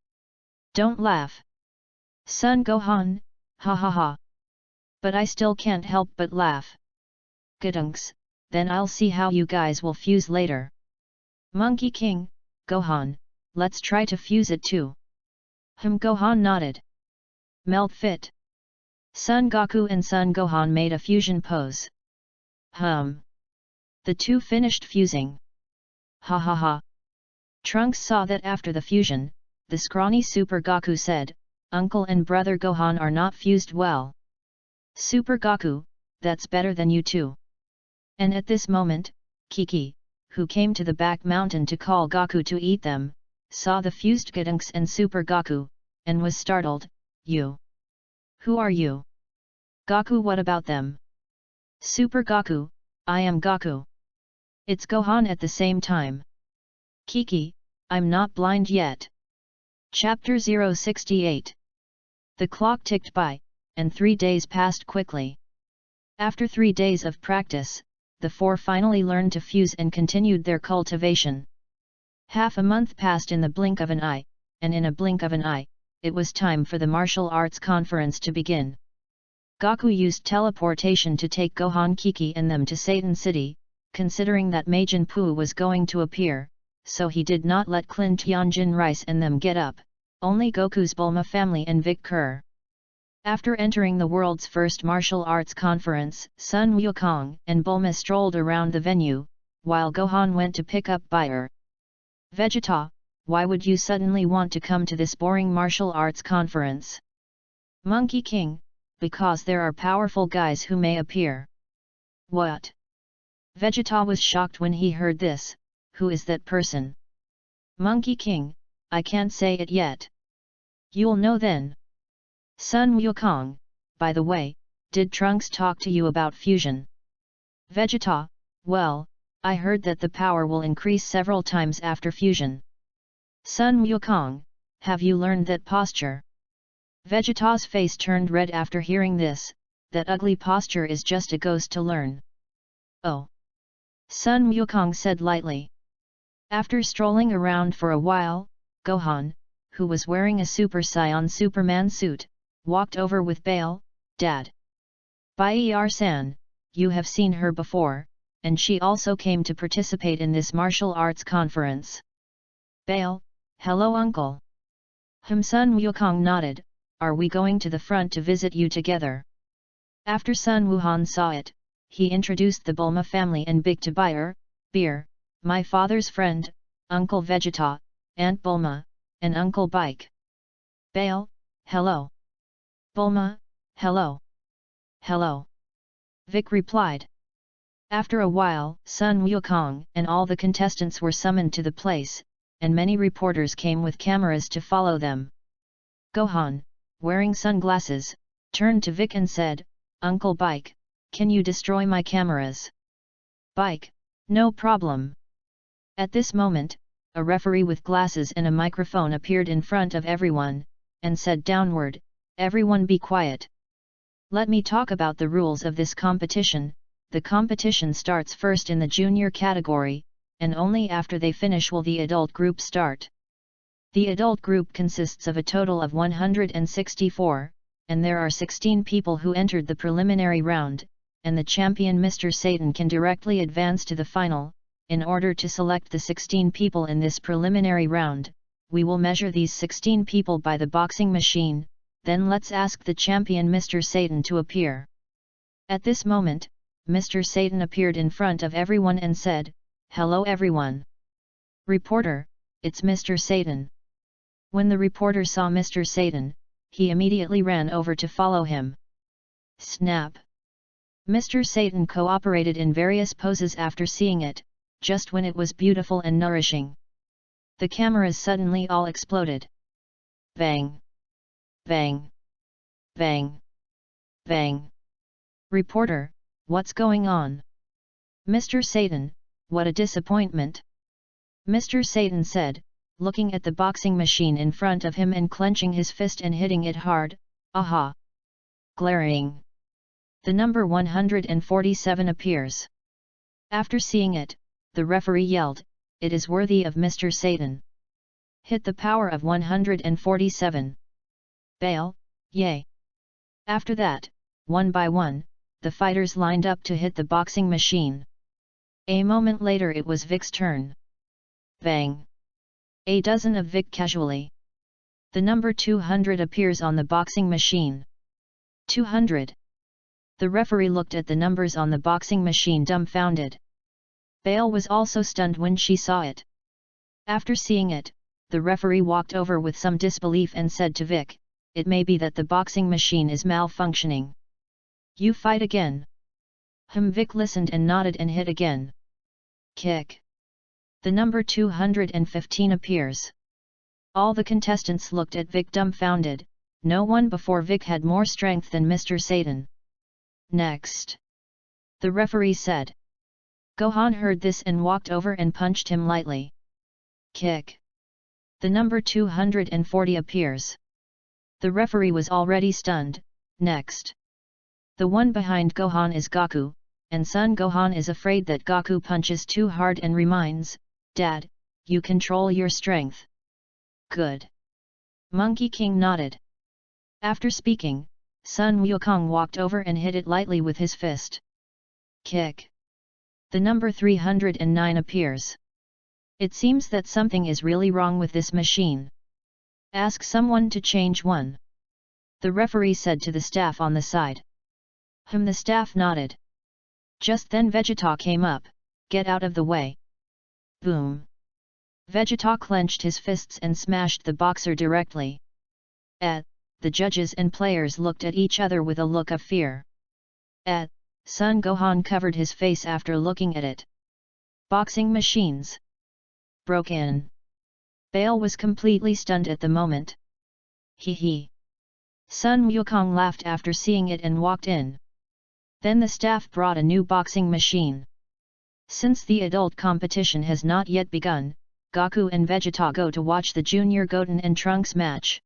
Don't laugh. Son Gohan, ha ha ha. But I still can't help but laugh. Gotenks, then I'll see how you guys will fuse later. Monkey King, Gohan, let's try to fuse it too. Gohan nodded. Meld fit. Son Goku and Son Gohan made a fusion pose. The two finished fusing. Ha ha ha. Trunks saw that after the fusion, the scrawny Super Goku said, Uncle and Brother Gohan are not fused well. Super Goku, that's better than you two. And at this moment, Kiki, who came to the back mountain to call Goku to eat them, saw the fused Gotenks and Super Goku, and was startled, you? Who are you? Goku, what about them? Super Goku, I am Goku. It's Gohan at the same time. Kiki, I'm not blind yet. Chapter 068. The clock ticked by, and 3 days passed quickly. After 3 days of practice, the four finally learned to fuse and continued their cultivation. Half a month passed in the blink of an eye, and in a blink of an eye, it was time for the martial arts conference to begin. Goku used teleportation to take Gohan, Kiki and them to Satan City, considering that Majin Buu was going to appear, so he did not let Clin Tianjin Rice and them get up, only Goku's Bulma family and Vic Kerr. After entering the world's first martial arts conference, Sun Wukong and Bulma strolled around the venue, while Gohan went to pick up Bayer. Vegeta, why would you suddenly want to come to this boring martial arts conference? Monkey King, because there are powerful guys who may appear. What? Vegeta was shocked when he heard this. Who is that person? Monkey King, I can't say it yet. You'll know then. Sun Wukong, by the way, did Trunks talk to you about fusion? Vegeta, well, I heard that the power will increase several times after fusion. Sun Wukong, have you learned that posture? Vegeta's face turned red after hearing this, that ugly posture is just a ghost to learn. Oh. Sun Wukong said lightly. After strolling around for a while, Gohan, who was wearing a Super Saiyan Superman suit, walked over with Bale, Dad. Baiyar-san, you have seen her before, and she also came to participate in this martial arts conference. Bale, hello uncle. Sun Wukong nodded, are we going to the front to visit you together? After Sun Wuhan saw it, he introduced the Bulma family and Big to Bayer, Beer, my father's friend, Uncle Vegeta, Aunt Bulma, and Uncle Bike. Bale, hello. Bulma, hello. Hello. Vic replied. After a while, Sun Wukong and all the contestants were summoned to the place, and many reporters came with cameras to follow them. Gohan, wearing sunglasses, turned to Vic and said, Uncle Bike, can you destroy my cameras? Bike, no problem. At this moment, a referee with glasses and a microphone appeared in front of everyone, and said downward, everyone be quiet. Let me talk about the rules of this competition. The competition starts first in the junior category, and only after they finish will the adult group start. The adult group consists of a total of 164, and there are 16 people who entered the preliminary round, and the champion Mr. Satan can directly advance to the final. In order to select the 16 people in this preliminary round, we will measure these 16 people by the boxing machine, then let's ask the champion Mr. Satan to appear. At this moment, Mr. Satan appeared in front of everyone and said, hello everyone. Reporter, it's Mr. Satan. When the reporter saw Mr. Satan, he immediately ran over to follow him. Snap! Mr. Satan cooperated in various poses after seeing it, just when it was beautiful and nourishing. The cameras suddenly all exploded. Bang! Bang! Bang! Bang! Reporter, what's going on? Mr. Satan, what a disappointment! Mr. Satan said, looking at the boxing machine in front of him and clenching his fist and hitting it hard. Aha! Glaring! The number 147 appears. After seeing it, the referee yelled, "It is worthy of Mr. Satan. Hit the power of 147. Bail, yay!" After that, one by one, the fighters lined up to hit the boxing machine. A moment later it was Vic's turn. Bang! A dozen of Vic casually. The number 200 appears on the boxing machine. 200. The referee looked at the numbers on the boxing machine dumbfounded. Bale was also stunned when she saw it. After seeing it, the referee walked over with some disbelief and said to Vic, "It may be that the boxing machine is malfunctioning. You fight again." Vic listened and nodded and hit again. Kick. The number 215 appears. All the contestants looked at Vic dumbfounded. No one before Vic had more strength than Mr. Satan. Next. The referee said. Gohan heard this and walked over and punched him lightly. Kick. The number 240 appears. The referee was already stunned. Next. The one behind Gohan is Goku, and Son Gohan is afraid that Goku punches too hard and reminds, "Dad, you control your strength." Good. Monkey King nodded. After speaking, Sun Wukong walked over and hit it lightly with his fist. Kick. The number 309 appears. It seems that something is really wrong with this machine. Ask someone to change one. The referee said to the staff on the side. The staff nodded. Just then Vegeta came up. "Get out of the way." Boom. Vegeta clenched his fists and smashed the boxer directly. The judges and players looked at each other with a look of fear. Son Gohan covered his face after looking at it. Boxing machines. Broke in. Bale was completely stunned at the moment. Hee hee. Sun Wukong laughed after seeing it and walked in. Then the staff brought a new boxing machine. Since the adult competition has not yet begun, Goku and Vegeta go to watch the Junior Goten and Trunks match.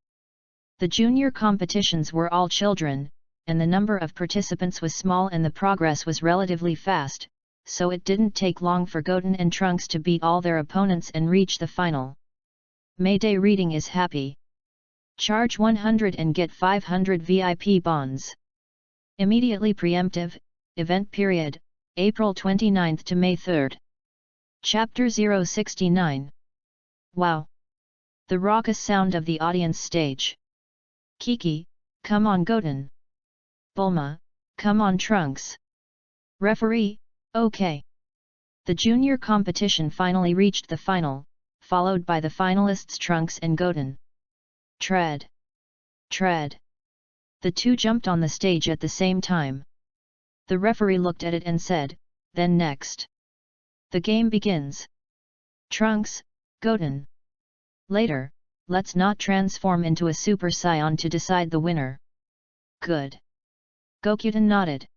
The junior competitions were all children, and the number of participants was small and the progress was relatively fast, so it didn't take long for Goten and Trunks to beat all their opponents and reach the final. Mayday reading is happy. Charge 100 and get 500 VIP bonds. Immediately preemptive, event period, April 29 to May 3. Chapter 069. Wow! The raucous sound of the audience stage. Kiki, come on Goten. Bulma, come on Trunks. Referee, okay. The junior competition finally reached the final, followed by the finalists Trunks and Goten. Tread. Tread. The two jumped on the stage at the same time. The referee looked at it and said, "Then next. The game begins. Trunks, Goten. Later, let's not transform into a Super Saiyan to decide the winner." Good. Goku nodded.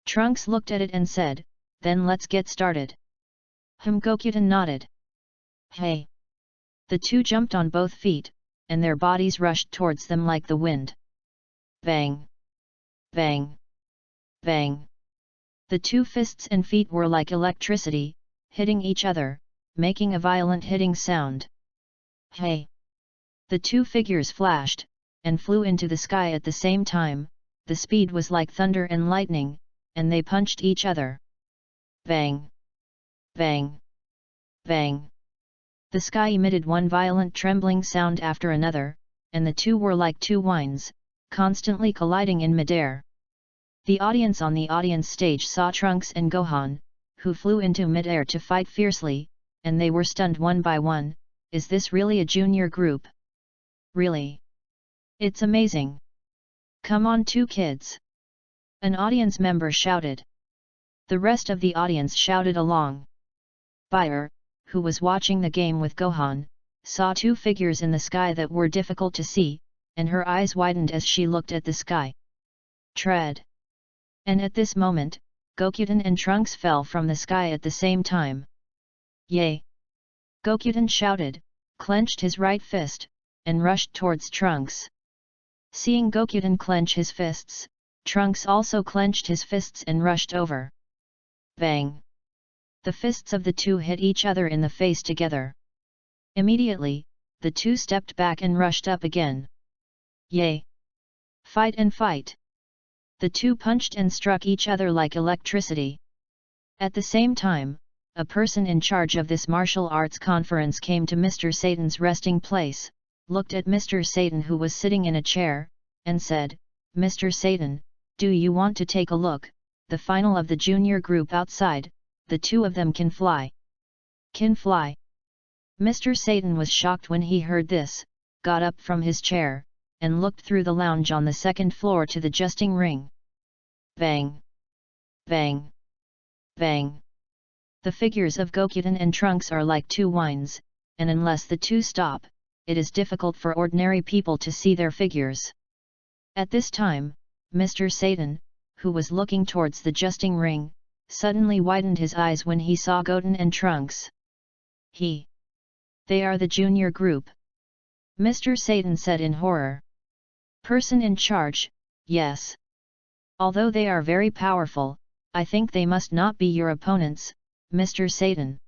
Trunks looked at it and said, "Then let's get started." Goku nodded. Hey! The two jumped on both feet, and their bodies rushed towards them like the wind. Bang! Bang! Bang! The two fists and feet were like electricity, hitting each other, making a violent hitting sound. Hey! The two figures flashed, and flew into the sky at the same time. The speed was like thunder and lightning, and they punched each other. Bang! Bang! Bang! The sky emitted one violent trembling sound after another, and the two were like two winds, constantly colliding in midair. The audience on the audience stage saw Trunks and Gohan, who flew into midair to fight fiercely, and they were stunned one by one. Is this really a junior group? Really? It's amazing. Come on two kids. An audience member shouted. The rest of the audience shouted along. Bayer, who was watching the game with Gohan, saw two figures in the sky that were difficult to see, and her eyes widened as she looked at the sky. Tread! And at this moment, Gokuten and Trunks fell from the sky at the same time. Yay! Gokuten shouted, clenched his right fist, and rushed towards Trunks. Seeing Gokuten clench his fists, Trunks also clenched his fists and rushed over. Bang! The fists of the two hit each other in the face together. Immediately, the two stepped back and rushed up again. Yay! Fight and fight! The two punched and struck each other like electricity. At the same time, a person in charge of this martial arts conference came to Mr. Satan's resting place, looked at Mr. Satan who was sitting in a chair, and said, "Mr. Satan, do you want to take a look, the final of the junior group outside, the two of them can fly." Can fly? Mr. Satan was shocked when he heard this, got up from his chair, and looked through the lounge on the second floor to the jousting ring. Bang! Bang! Bang! The figures of Gokuten and Trunks are like two wines, and unless the two stop, it is difficult for ordinary people to see their figures. At this time, Mr. Satan, who was looking towards the jousting ring, suddenly widened his eyes when he saw Goten and Trunks. They are the junior group. Mr. Satan said in horror. Person in charge, yes. Although they are very powerful, I think they must not be your opponents, Mr. Satan.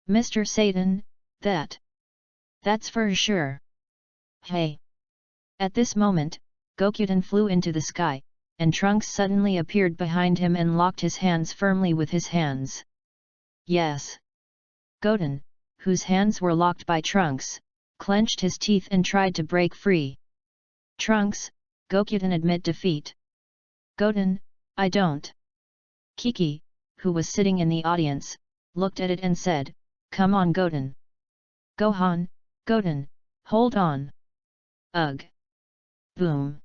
Mr. Satan, that's for sure. Hey! At this moment, Gokuten flew into the sky, and Trunks suddenly appeared behind him and locked his hands firmly with his hands. Yes! Goten, whose hands were locked by Trunks, clenched his teeth and tried to break free. Trunks, Gokuten admit defeat. Goten, I don't. Kiki, who was sitting in the audience, looked at it and said, "Come on Goten." Gohan, Goten, hold on. Ugh! Boom!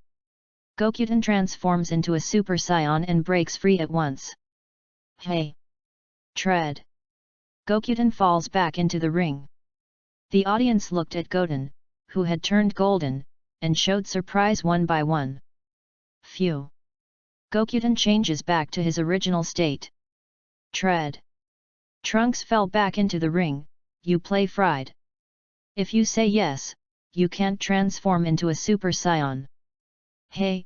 Gokuten transforms into a Super Saiyan and breaks free at once. Hey! Tread! Gokuten falls back into the ring. The audience looked at Goten, who had turned golden, and showed surprise one by one. Phew! Gokuten changes back to his original state. Tread! Trunks fell back into the ring. You play fried. If you say yes, you can't transform into a Super Saiyan. Hey!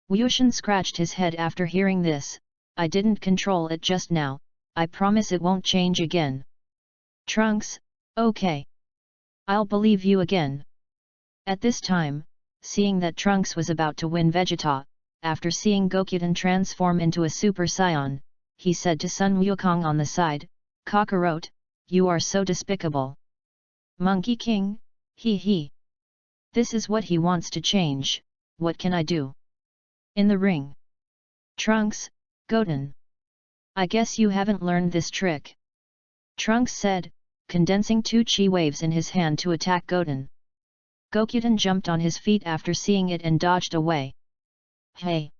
Wyushin scratched his head after hearing this. I didn't control it just now, I promise it won't change again. Trunks, okay. I'll believe you again. At this time, seeing that Trunks was about to win Vegeta, after seeing Gokuten transform into a Super Saiyan, he said to Sun Wukong on the side, "Kakarot, you are so despicable. Monkey King, he. This is what he wants to change, what can I do?" In the ring. Trunks, Goten. I guess you haven't learned this trick. Trunks said, condensing two chi waves in his hand to attack Goten. Gokuten jumped on his feet after seeing it and dodged away. Hey!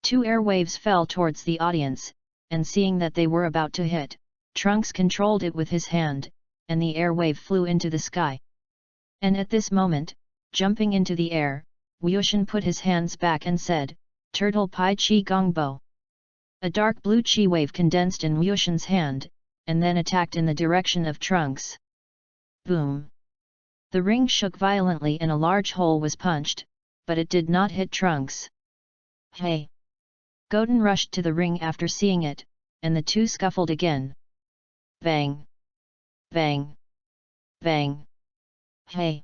Two air waves fell towards the audience, and seeing that they were about to hit, Trunks controlled it with his hand, and the air wave flew into the sky. And at this moment, jumping into the air, Wyushin put his hands back and said, "Turtle Pai Chi Gongbo." A dark blue chi wave condensed in Wyushin's hand, and then attacked in the direction of Trunks. Boom! The ring shook violently and a large hole was punched, but it did not hit Trunks. Hey! Goten rushed to the ring after seeing it, and the two scuffled again. Bang! Bang! Bang! Hey!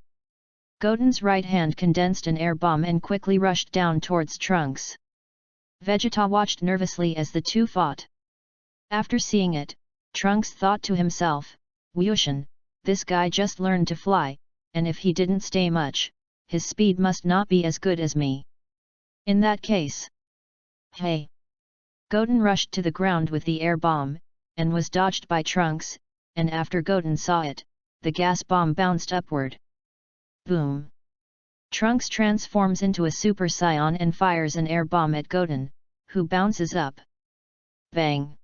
Goten's right hand condensed an air bomb and quickly rushed down towards Trunks. Vegeta watched nervously as the two fought. After seeing it, Trunks thought to himself, Wyushin, this guy just learned to fly, and if he didn't stay much, his speed must not be as good as me. In that case. Hey! Goten rushed to the ground with the air bomb, and was dodged by Trunks, and after Goten saw it, the gas bomb bounced upward. Boom! Trunks transforms into a Super Saiyan and fires an air bomb at Goten, who bounces up. Bang!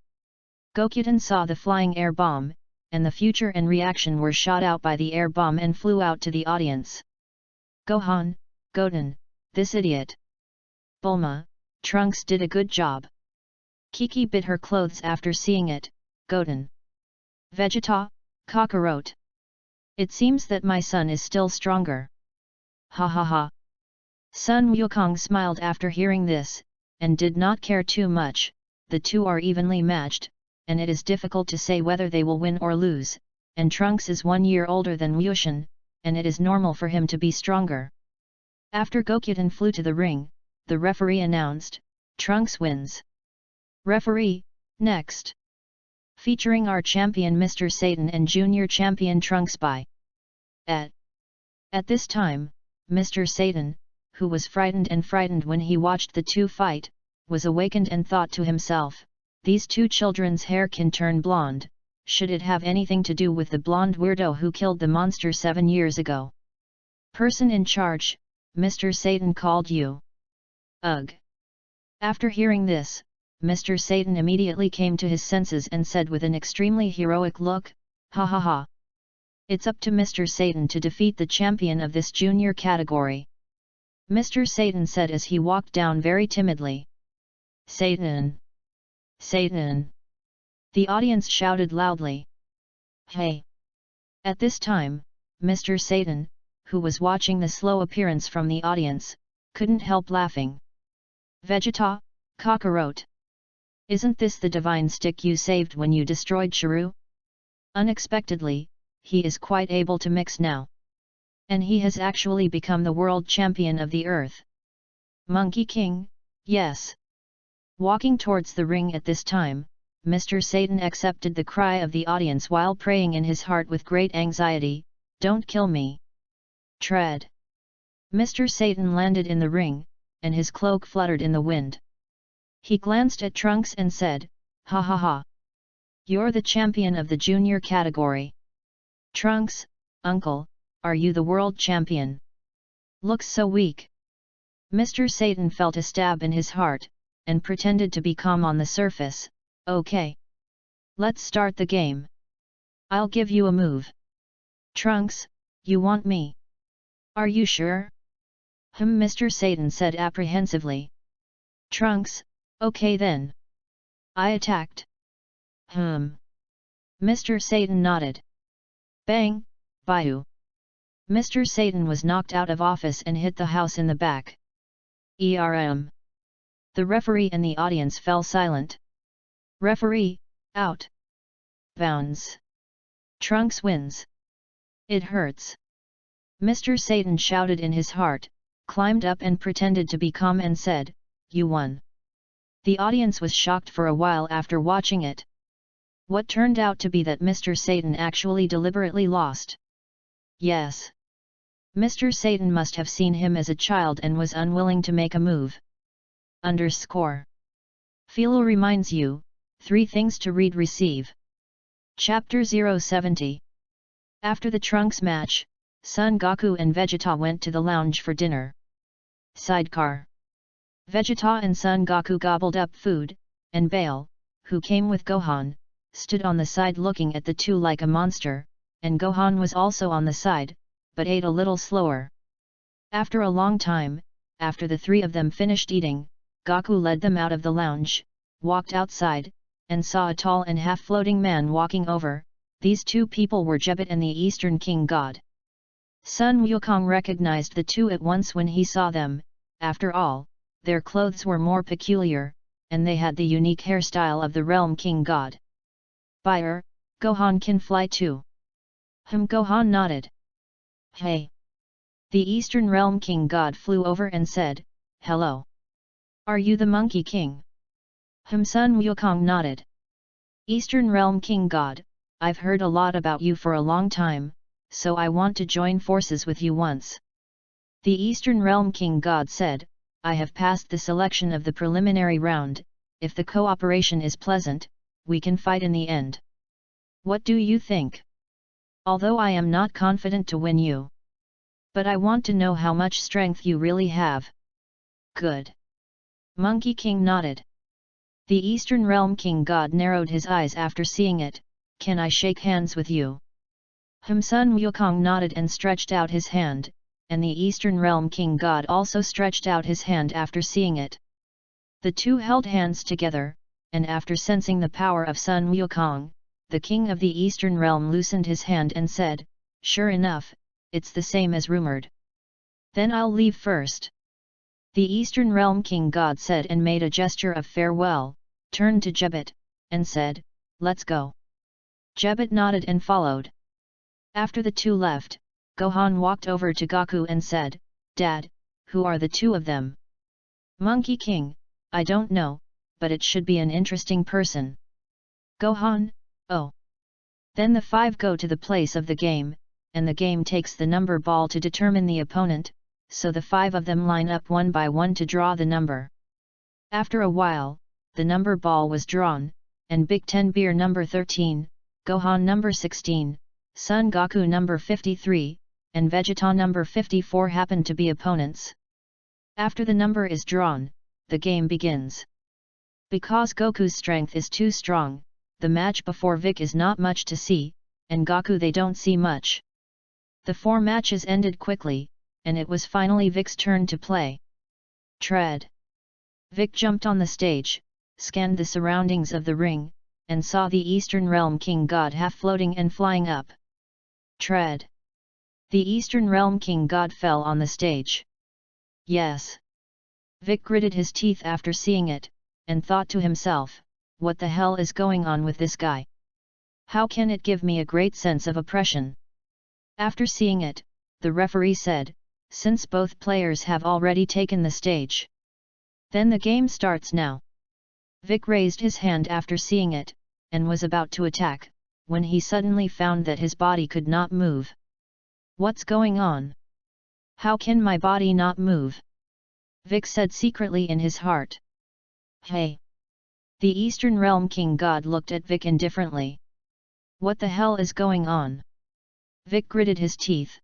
Goku saw the flying air bomb, and the future and reaction were shot out by the air bomb and flew out to the audience. Gohan, Goten, this idiot! Bulma, Trunks did a good job. Kiki bit her clothes after seeing it. Goten. Vegeta, Kakarot. It seems that my son is still stronger. Ha ha ha. Sun Wukong smiled after hearing this, and did not care too much. The two are evenly matched, and it is difficult to say whether they will win or lose, and Trunks is 1 year older than Wushan, and it is normal for him to be stronger. After Goku flew to the ring, the referee announced, Trunks wins. Referee, next. Featuring our champion Mr. Satan and junior champion Trunks by. At this time, Mr. Satan, who was frightened when he watched the two fight, was awakened and thought to himself, these two children's hair can turn blonde, should it have anything to do with the blonde weirdo who killed the monster 7 years ago? Person in charge, Mr. Satan called you. Ugh! After hearing this, Mr. Satan immediately came to his senses and said with an extremely heroic look, ha ha ha! It's up to Mr. Satan to defeat the champion of this junior category. Mr. Satan said as he walked down very timidly. Satan! Satan! The audience shouted loudly. Hey! At this time, Mr. Satan, who was watching the slow appearance from the audience, couldn't help laughing. Vegeta, Kakarot! Isn't this the divine stick you saved when you destroyed Shiru? Unexpectedly, he is quite able to mix now. And he has actually become the world champion of the earth. Monkey King, yes. Walking towards the ring at this time, Mr. Satan accepted the cry of the audience while praying in his heart with great anxiety, don't kill me. Tread. Mr. Satan landed in the ring, and his cloak fluttered in the wind. He glanced at Trunks and said, ha ha ha. You're the champion of the junior category. Trunks, uncle, are you the world champion? Looks so weak. Mr. Satan felt a stab in his heart, and pretended to be calm on the surface. Okay. Let's start the game. I'll give you a move. Trunks, you want me? Are you sure? Mr. Satan said apprehensively. Trunks, okay then. I attacked. Mr. Satan nodded. Bang, Bayou. Mr. Satan was knocked out of office and hit the house in the back. The referee and the audience fell silent. Referee, out. Bounds. Trunks wins. It hurts. Mr. Satan shouted in his heart, climbed up and pretended to be calm and said, you won. The audience was shocked for a while after watching it. What turned out to be that Mr. Satan actually deliberately lost. Yes. Mr. Satan must have seen him as a child and was unwilling to make a move. Philo reminds you, 3 things to read receive. Chapter 070. After the Trunks match, Son Goku and Vegeta went to the lounge for dinner. Sidecar. Vegeta and Son Goku gobbled up food, and Bale, who came with Gohan, stood on the side looking at the two like a monster, and Gohan was also on the side, but ate a little slower. After a long time, after the 3 of them finished eating, Goku led them out of the lounge, walked outside, and saw a tall and half-floating man walking over. These 2 people were Jebet and the Eastern King God. Sun Wukong recognized the 2 at once when he saw them. After all, their clothes were more peculiar, and they had the unique hairstyle of the Realm King God. Buyer, Gohan can fly too. Gohan nodded. Hey! The Eastern Realm King God flew over and said, hello. Are you the Monkey King? Sun Wukong nodded. Eastern Realm King God, I've heard a lot about you for a long time, so I want to join forces with you once. The Eastern Realm King God said, I have passed the selection of the preliminary round. If the cooperation is pleasant, we can fight in the end. What do you think? Although I am not confident to win you. But I want to know how much strength you really have. Good. Monkey King nodded. The Eastern Realm King God narrowed his eyes after seeing it. Can I shake hands with you? Sun Wukong nodded and stretched out his hand, and the Eastern Realm King God also stretched out his hand after seeing it. The two held hands together, and after sensing the power of Sun Wukong, the King of the Eastern Realm loosened his hand and said, "Sure enough, it's the same as rumored. Then I'll leave first." The Eastern Realm King God said and made a gesture of farewell, turned to Jebet, and said, "Let's go." Jebet nodded and followed. After the two left, Gohan walked over to Goku and said, "Dad, who are the two of them?" "Monkey King, I don't know, but it should be an interesting person." Gohan, "Oh." Then the five go to the place of the game, and the game takes the number ball to determine the opponent, so the five of them line up one by one to draw the number. After a while, the number ball was drawn, and Big Ten Beer number 13, Gohan number 16, Son Goku number 53, and Vegeta number 54 happened to be opponents. After the number is drawn, the game begins. Because Goku's strength is too strong, the match before Vic is not much to see, and Goku they don't see much. The four matches ended quickly, and it was finally Vic's turn to play. Tread. Vic jumped on the stage, scanned the surroundings of the ring, and saw the Eastern Realm King God half floating and flying up. Tread. The Eastern Realm King God fell on the stage. Yes. Vic gritted his teeth after seeing it, and thought to himself, what the hell is going on with this guy? How can it give me a great sense of oppression? After seeing it, the referee said, since both players have already taken the stage, then the game starts now. Vic raised his hand after seeing it, and was about to attack, when he suddenly found that his body could not move. What's going on? How can my body not move? Vic said secretly in his heart. Hey! The Eastern Realm King God looked at Vic indifferently. What the hell is going on? Vic gritted his teeth.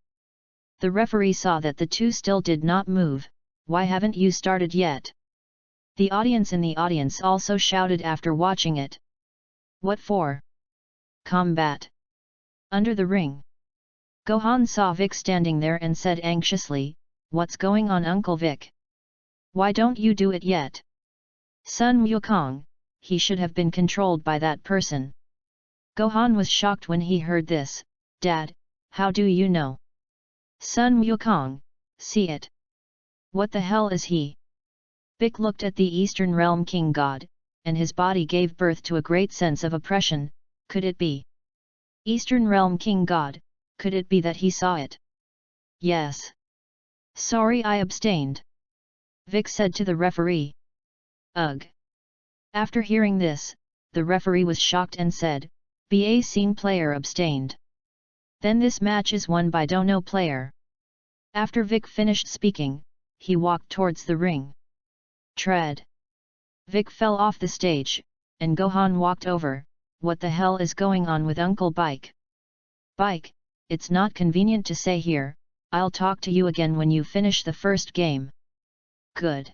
The referee saw that the two still did not move. Why haven't you started yet? The audience in the audience also shouted after watching it. What for? Combat. Under the ring. Gohan saw Vic standing there and said anxiously, what's going on, Uncle Vic? Why don't you do it yet? Sun Wukong, he should have been controlled by that person. Gohan was shocked when he heard this. Dad, how do you know? Sun Wukong, see it. What the hell is he? Vic looked at the Eastern Realm King God, and his body gave birth to a great sense of oppression. Could it be? Eastern Realm King God, could it be that he saw it? Yes. Sorry, I abstained. Vic said to the referee. Ugh. After hearing this, the referee was shocked and said, "Ba scene player abstained. Then this match is won by Dono player." After Vic finished speaking, he walked towards the ring. Tread. Vic fell off the stage, and Gohan walked over. What the hell is going on with Uncle Bike? Bike, it's not convenient to say here, I'll talk to you again when you finish the first game. Good.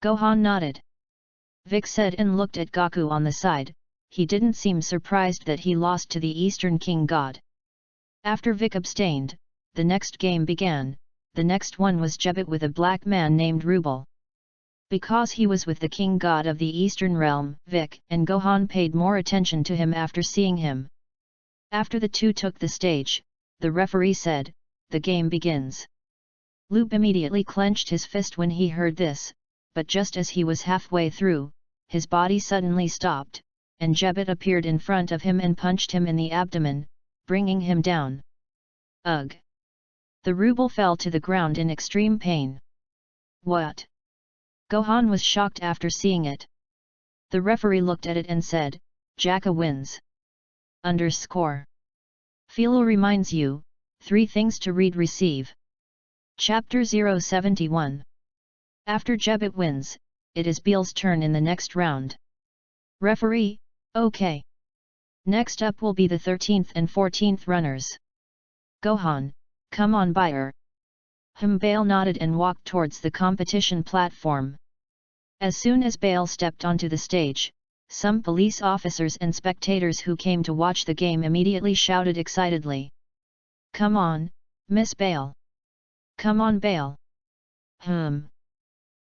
Gohan nodded. Vic said and looked at Goku on the side. He didn't seem surprised that he lost to the Eastern King God. After Vic abstained, the next game began. The next one was Jebet with a black man named Rubal. Because he was with the King God of the Eastern Realm, Vic and Gohan paid more attention to him after seeing him. After the two took the stage, the referee said, the game begins. Loop immediately clenched his fist when he heard this, but just as he was halfway through, his body suddenly stopped, and Jebet appeared in front of him and punched him in the abdomen, bringing him down. Ugh! The Rubal fell to the ground in extreme pain. What? Gohan was shocked after seeing it. The referee looked at it and said, Jaka wins. Underscore. Philo reminds you, 3 things to read receive. Chapter 071. After Jebet wins, it is Beel's turn in the next round. Referee, okay. Next up will be the 13th and 14th runners. Gohan, come on Bayer. Bale nodded and walked towards the competition platform. As soon as Bale stepped onto the stage, some police officers and spectators who came to watch the game immediately shouted excitedly. "Come on, Miss Bale! Come on, Bale!"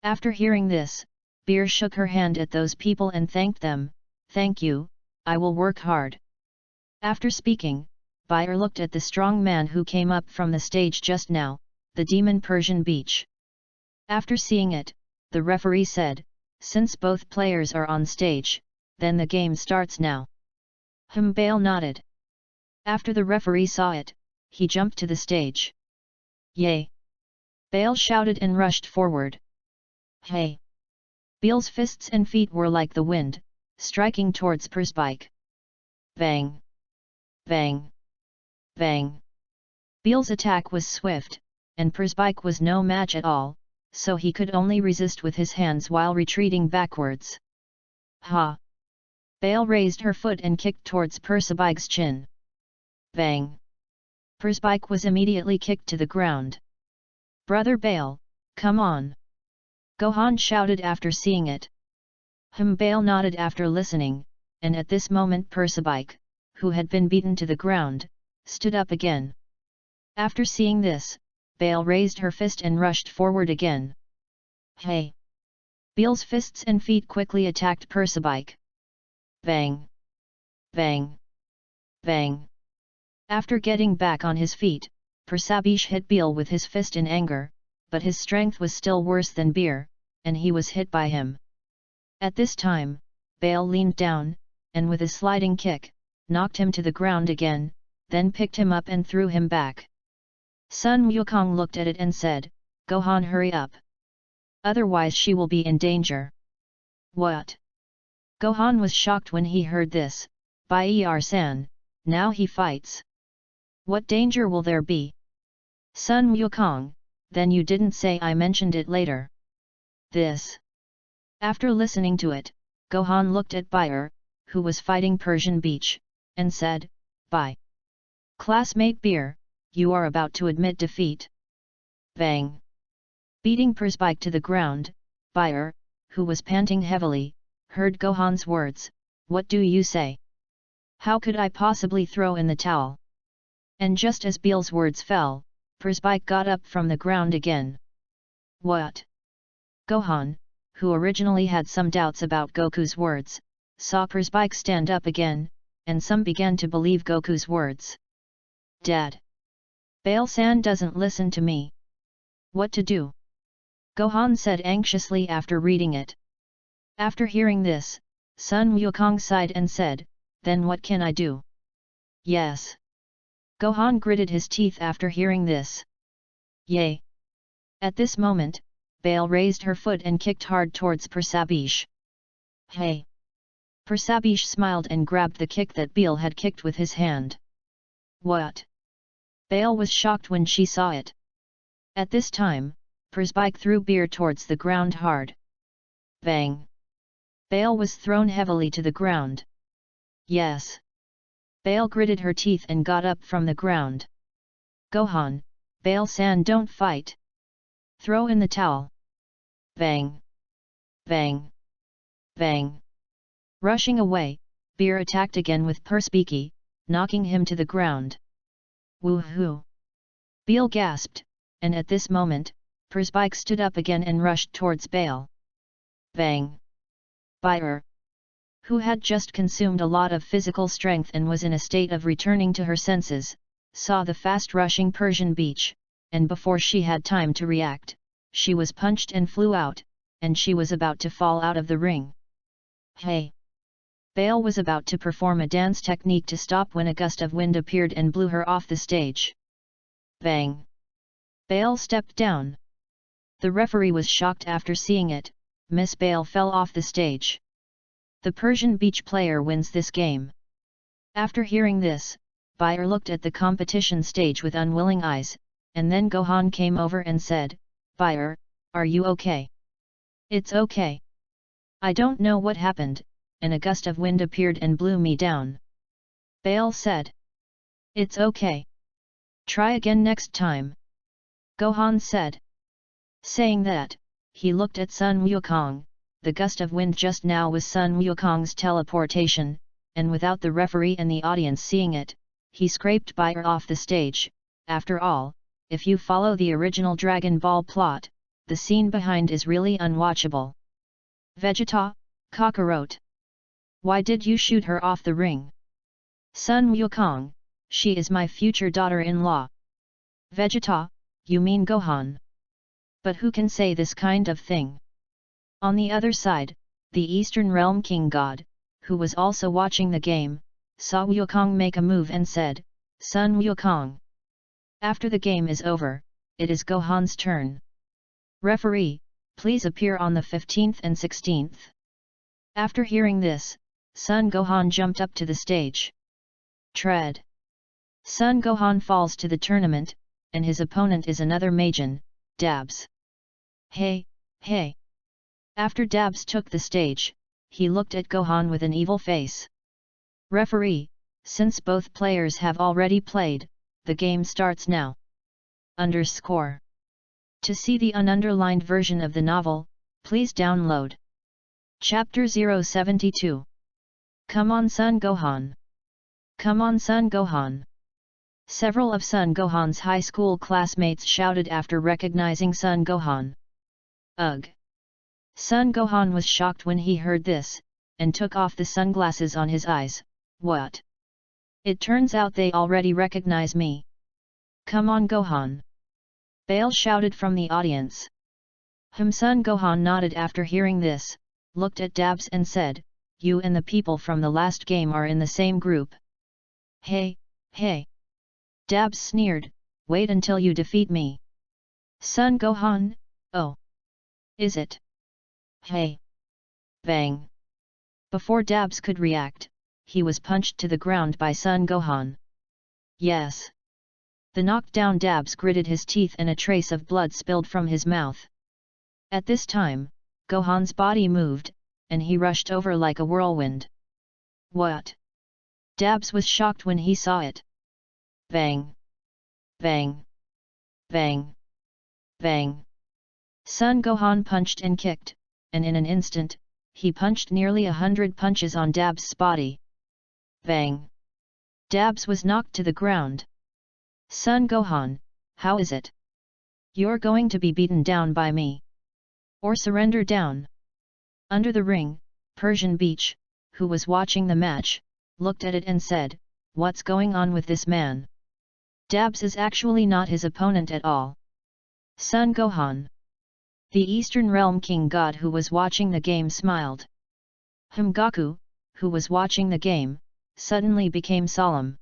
After hearing this, Beer shook her hand at those people and thanked them. "Thank you, I will work hard." After speaking, Beer looked at the strong man who came up from the stage just now, the demon Persian Beach. After seeing it, the referee said, "Since both players are on stage, then the game starts now." Bale nodded. After the referee saw it, he jumped to the stage. "Yay!" Bale shouted and rushed forward. "Hey!" Bale's fists and feet were like the wind, striking towards Persbike. Bang! Bang! Bang! Bale's attack was swift, and Persbike was no match at all, so he could only resist with his hands while retreating backwards. Ha! Bale raised her foot and kicked towards Persbike's chin. Bang! Persbike was immediately kicked to the ground. "Brother Bale, come on!" Gohan shouted after seeing it. Bale nodded after listening, and at this moment Persbike, who had been beaten to the ground, stood up again. After seeing this, Bale raised her fist and rushed forward again. Hey! Bale's fists and feet quickly attacked Persbike. Bang! Bang! Bang! After getting back on his feet, Persbike hit Bale with his fist in anger, but his strength was still worse than Beer, and he was hit by him. At this time, Bale leaned down, and with a sliding kick, knocked him to the ground again, then picked him up and threw him back. Sun Wukong looked at it and said, "Gohan, hurry up. Otherwise she will be in danger." What? Gohan was shocked when he heard this. Bai-er-san, now he fights. What danger will there be? Sun Wukong, then you didn't say I mentioned it later. This. After listening to it, Gohan looked at Bai-er, who was fighting Persian Beach, and said, "Bai! Classmate Beer, you are about to admit defeat." Bang! Beating Persbike to the ground, Bai-er, who was panting heavily, heard Gohan's words. "What do you say? How could I possibly throw in the towel?" And just as Beale's words fell, Persbike got up from the ground again. What? Gohan, who originally had some doubts about Goku's words, saw Persbike stand up again, and some began to believe Goku's words. Dad! Bale-san doesn't listen to me. What to do? Gohan said anxiously after reading it. After hearing this, Sun Wukong sighed and said, "Then what can I do?" Yes. Gohan gritted his teeth after hearing this. Yay! At this moment, Bale raised her foot and kicked hard towards Persbike. Hey! Persbike smiled and grabbed the kick that Bale had kicked with his hand. What? Bale was shocked when she saw it. At this time, Persbike threw Beer towards the ground hard. Bang! Bale was thrown heavily to the ground. Yes. Bale gritted her teeth and got up from the ground. Gohan, Bale-san, don't fight. Throw in the towel. Bang! Bang! Bang! Rushing away, Beer attacked again with Persbike, knocking him to the ground. Woohoo! Bale gasped, and at this moment, Persbike stood up again and rushed towards Bale. Bang! Bai-er, who had just consumed a lot of physical strength and was in a state of returning to her senses, saw the fast-rushing Persian Beach, and before she had time to react, she was punched and flew out, and she was about to fall out of the ring. Hey! Bale was about to perform a dance technique to stop when a gust of wind appeared and blew her off the stage. Bang! Bale stepped down. The referee was shocked after seeing it. Miss Bale fell off the stage. The Persian Beach player wins this game. After hearing this, Bai-er looked at the competition stage with unwilling eyes, and then Gohan came over and said, "Bai-er, are you okay?" "It's okay. I don't know what happened, and a gust of wind appeared and blew me down." Bale said. "It's okay. Try again next time." Gohan said. Saying that, he looked at Sun Wukong. The gust of wind just now was Sun Wukong's teleportation, and without the referee and the audience seeing it, he scraped by her off the stage. After all, if you follow the original Dragon Ball plot, the scene behind is really unwatchable. Vegeta, Kakarot. Why did you shoot her off the ring? Sun Wukong, she is my future daughter-in-law. Vegeta, you mean Gohan? But who can say this kind of thing? On the other side, the Eastern Realm King God, who was also watching the game, saw Wukong make a move and said, Sun Wukong. After the game is over, it is Gohan's turn. Referee, please appear on the 15th and 16th. After hearing this, Sun Gohan jumped up to the stage. Tread. Sun Gohan falls to the tournament, and his opponent is another Majin, Dabs. Hey, hey. After Dabs took the stage, he looked at Gohan with an evil face. Referee, since both players have already played, the game starts now. Underscore. To see the ununderlined version of the novel, please download. Chapter 072. Come on Sun Gohan. Come on Sun Gohan. Several of Sun Gohan's high school classmates shouted after recognizing Sun Gohan. Ugh! Sun Gohan was shocked when he heard this, and took off the sunglasses on his eyes. What? It turns out they already recognize me. Come on Gohan! Bale shouted from the audience. Sun Gohan nodded after hearing this, looked at Dabs and said, you and the people from the last game are in the same group. Hey, hey! Dabs sneered, wait until you defeat me. Sun Gohan, oh! Is it? Hey! Bang! Before Dabs could react, he was punched to the ground by Sun Gohan. Yes! The knocked down Dabs gritted his teeth and a trace of blood spilled from his mouth. At this time, Gohan's body moved, and he rushed over like a whirlwind. What? Dabs was shocked when he saw it. Bang! Bang! Bang! Bang! Sun Gohan punched and kicked, and in an instant, he punched nearly 100 punches on Dabs' body. Bang! Dabs was knocked to the ground. Sun Gohan, how is it? You're going to be beaten down by me? Or surrender down? Under the ring, Persian Beach, who was watching the match, looked at it and said, what's going on with this man? Dabs is actually not his opponent at all. Sun Gohan. The Eastern Realm King God who was watching the game smiled. Goku, who was watching the game, suddenly became solemn.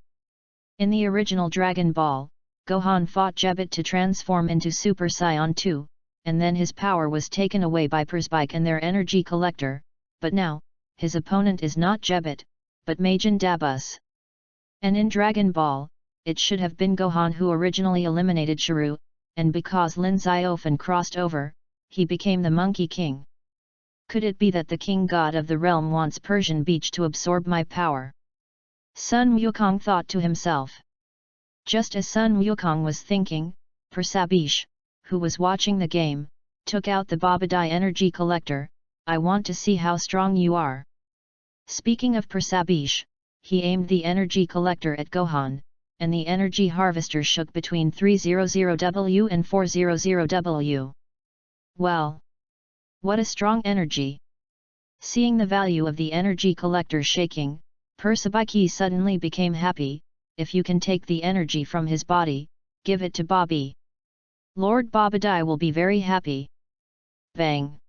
In the original Dragon Ball, Gohan fought Jebit to transform into Super Saiyan 2, and then his power was taken away by Persbike and their energy collector, but now, his opponent is not Jebit, but Majin Dabus. And in Dragon Ball, it should have been Gohan who originally eliminated Shuru, and because Lin Xiaofan crossed over, he became the Monkey King. Could it be that the King God of the realm wants Persian Beach to absorb my power? Sun Wukong thought to himself. Just as Sun Wukong was thinking, Persabish, who was watching the game, took out the Babadai energy collector. I want to see how strong you are. Speaking of Persabish, he aimed the energy collector at Gohan, and the energy harvester shook between 300W and 400W. Well! What a strong energy! Seeing the value of the energy collector shaking, Persabiki suddenly became happy. If you can take the energy from his body, give it to Bobby. Lord Babadai will be very happy. Bang!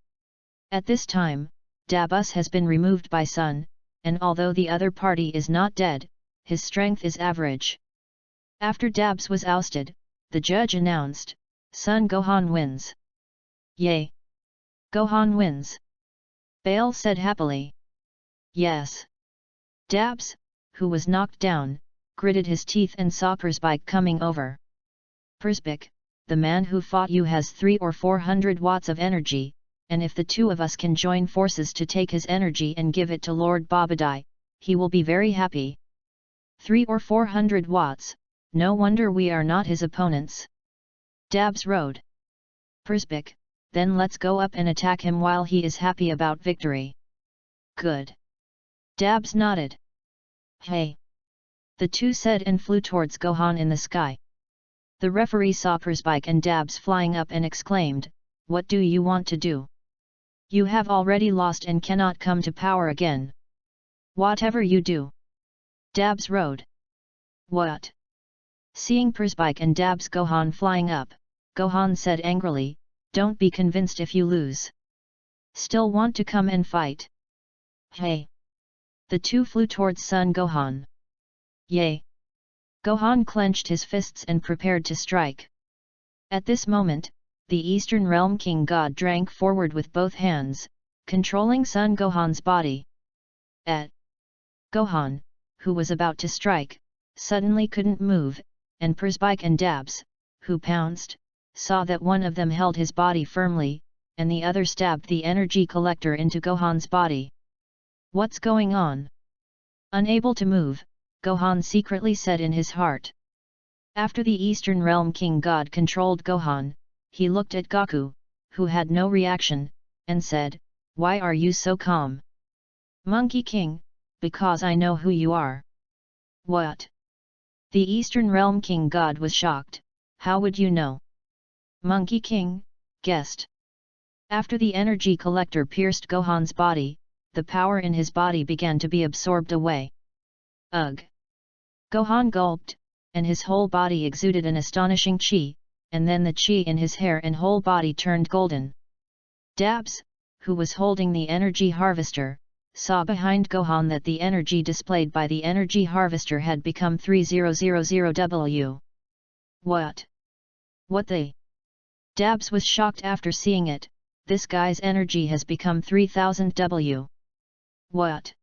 At this time, Dabus has been removed by Sun, and although the other party is not dead, his strength is average. After Dabs was ousted, the judge announced, Sun Gohan wins. Yay! Gohan wins! Bale said happily. Yes. Dabs, who was knocked down, gritted his teeth and saw Persbike coming over. Persbike, the man who fought you has 300 or 400 watts of energy, and if the two of us can join forces to take his energy and give it to Lord Babadai, he will be very happy. 300 or 400 watts, no wonder we are not his opponents. Dabs rode. Persbik, then let's go up and attack him while he is happy about victory. Good. Dabs nodded. Hey! The two said and flew towards Gohan in the sky. The referee saw Persbik and Dabs flying up and exclaimed, "What do you want to do? You have already lost and cannot come to power again. Whatever you do." Dabs rode. What? Seeing Persbik and Dabs Gohan flying up, Gohan said angrily, "Don't be convinced if you lose. Still want to come and fight? Hey!" The two flew towards Son Gohan. Yay! Gohan clenched his fists and prepared to strike. At this moment, the Eastern Realm King God drank forward with both hands, controlling Son Gohan's body. Gohan, who was about to strike, suddenly couldn't move, and Persbik and Dabs, who pounced, saw that one of them held his body firmly, and the other stabbed the energy collector into Gohan's body. What's going on? Unable to move, Gohan secretly said in his heart. After the Eastern Realm King God controlled Gohan, he looked at Goku, who had no reaction, and said, "Why are you so calm?" "Monkey King, because I know who you are." "What?" The Eastern Realm King God was shocked. "How would you know?" Monkey King guessed. After the energy collector pierced Gohan's body, the power in his body began to be absorbed away. Ugh! Gohan gulped, and his whole body exuded an astonishing chi, and then the chi in his hair and whole body turned golden. Dabs, who was holding the energy harvester, saw behind Gohan that the energy displayed by the energy harvester had become 3000W. What? What the? Dabs was shocked after seeing it. This guy's energy has become 3000W. What?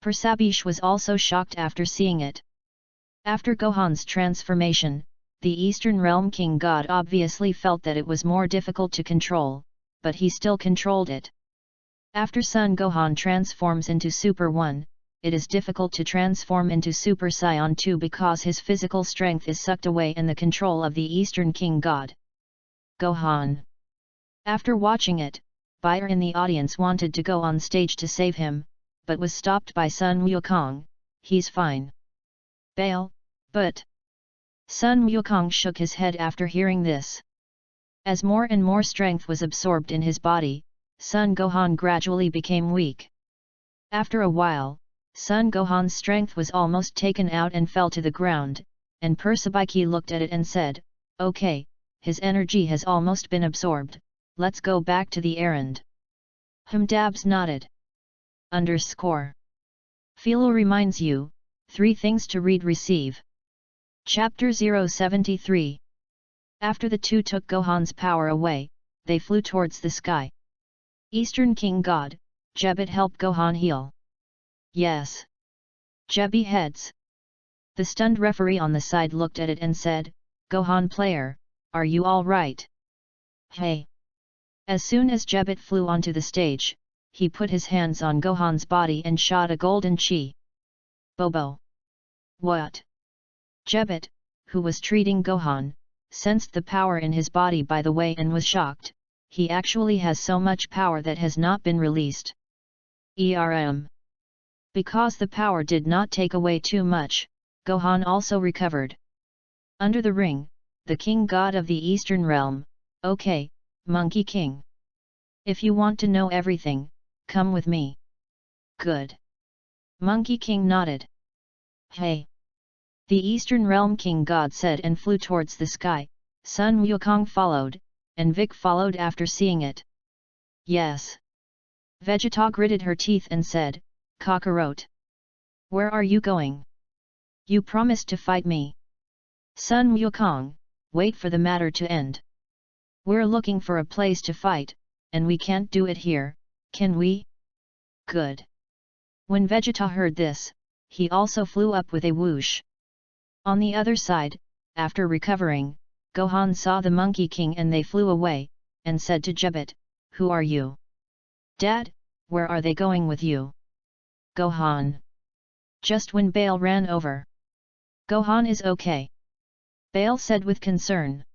Persabish was also shocked after seeing it. After Gohan's transformation, the Eastern Realm King God obviously felt that it was more difficult to control, but he still controlled it. After Son Gohan transforms into Super 1, it is difficult to transform into Super Saiyan 2 because his physical strength is sucked away in the control of the Eastern King God. Gohan. After watching it, Bayer in the audience wanted to go on stage to save him, but was stopped by Sun Wukong. "He's fine." "Bail, but..." Sun Wukong shook his head after hearing this. As more and more strength was absorbed in his body, Son Gohan gradually became weak. After a while, Son Gohan's strength was almost taken out and fell to the ground, and Persabiki looked at it and said, "Okay, his energy has almost been absorbed, let's go back to the errand." Dabs nodded. Philo reminds you, 3 things to read receive. Chapter 073. After the two took Gohan's power away, they flew towards the sky. Eastern King God, Jebit help Gohan heal. Yes. Jebi heads. The stunned referee on the side looked at it and said, "Gohan player, are you all right?" Hey. As soon as Jebit flew onto the stage, he put his hands on Gohan's body and shot a golden chi. Bobo. What? Jebit, who was treating Gohan, sensed the power in his body by the way and was shocked. He actually has so much power that has not been released. Because the power did not take away too much, Gohan also recovered. Under the ring, the King God of the Eastern Realm, "Okay, Monkey King. If you want to know everything, come with me." "Good." Monkey King nodded. Hey! The Eastern Realm King God said and flew towards the sky. Sun Wukong followed, and Vic followed after seeing it. Yes. Vegeta gritted her teeth and said, "Kakarot. Where are you going? You promised to fight me." Sun Wukong, wait for the matter to end. We're looking for a place to fight, and we can't do it here, can we? Good. When Vegeta heard this, he also flew up with a whoosh. On the other side, after recovering, Gohan saw the Monkey King and they flew away, and said to Jebit, "Who are you? Dad, where are they going with you?" Gohan. Just when Bale ran over. Gohan is okay. Bale said with concern.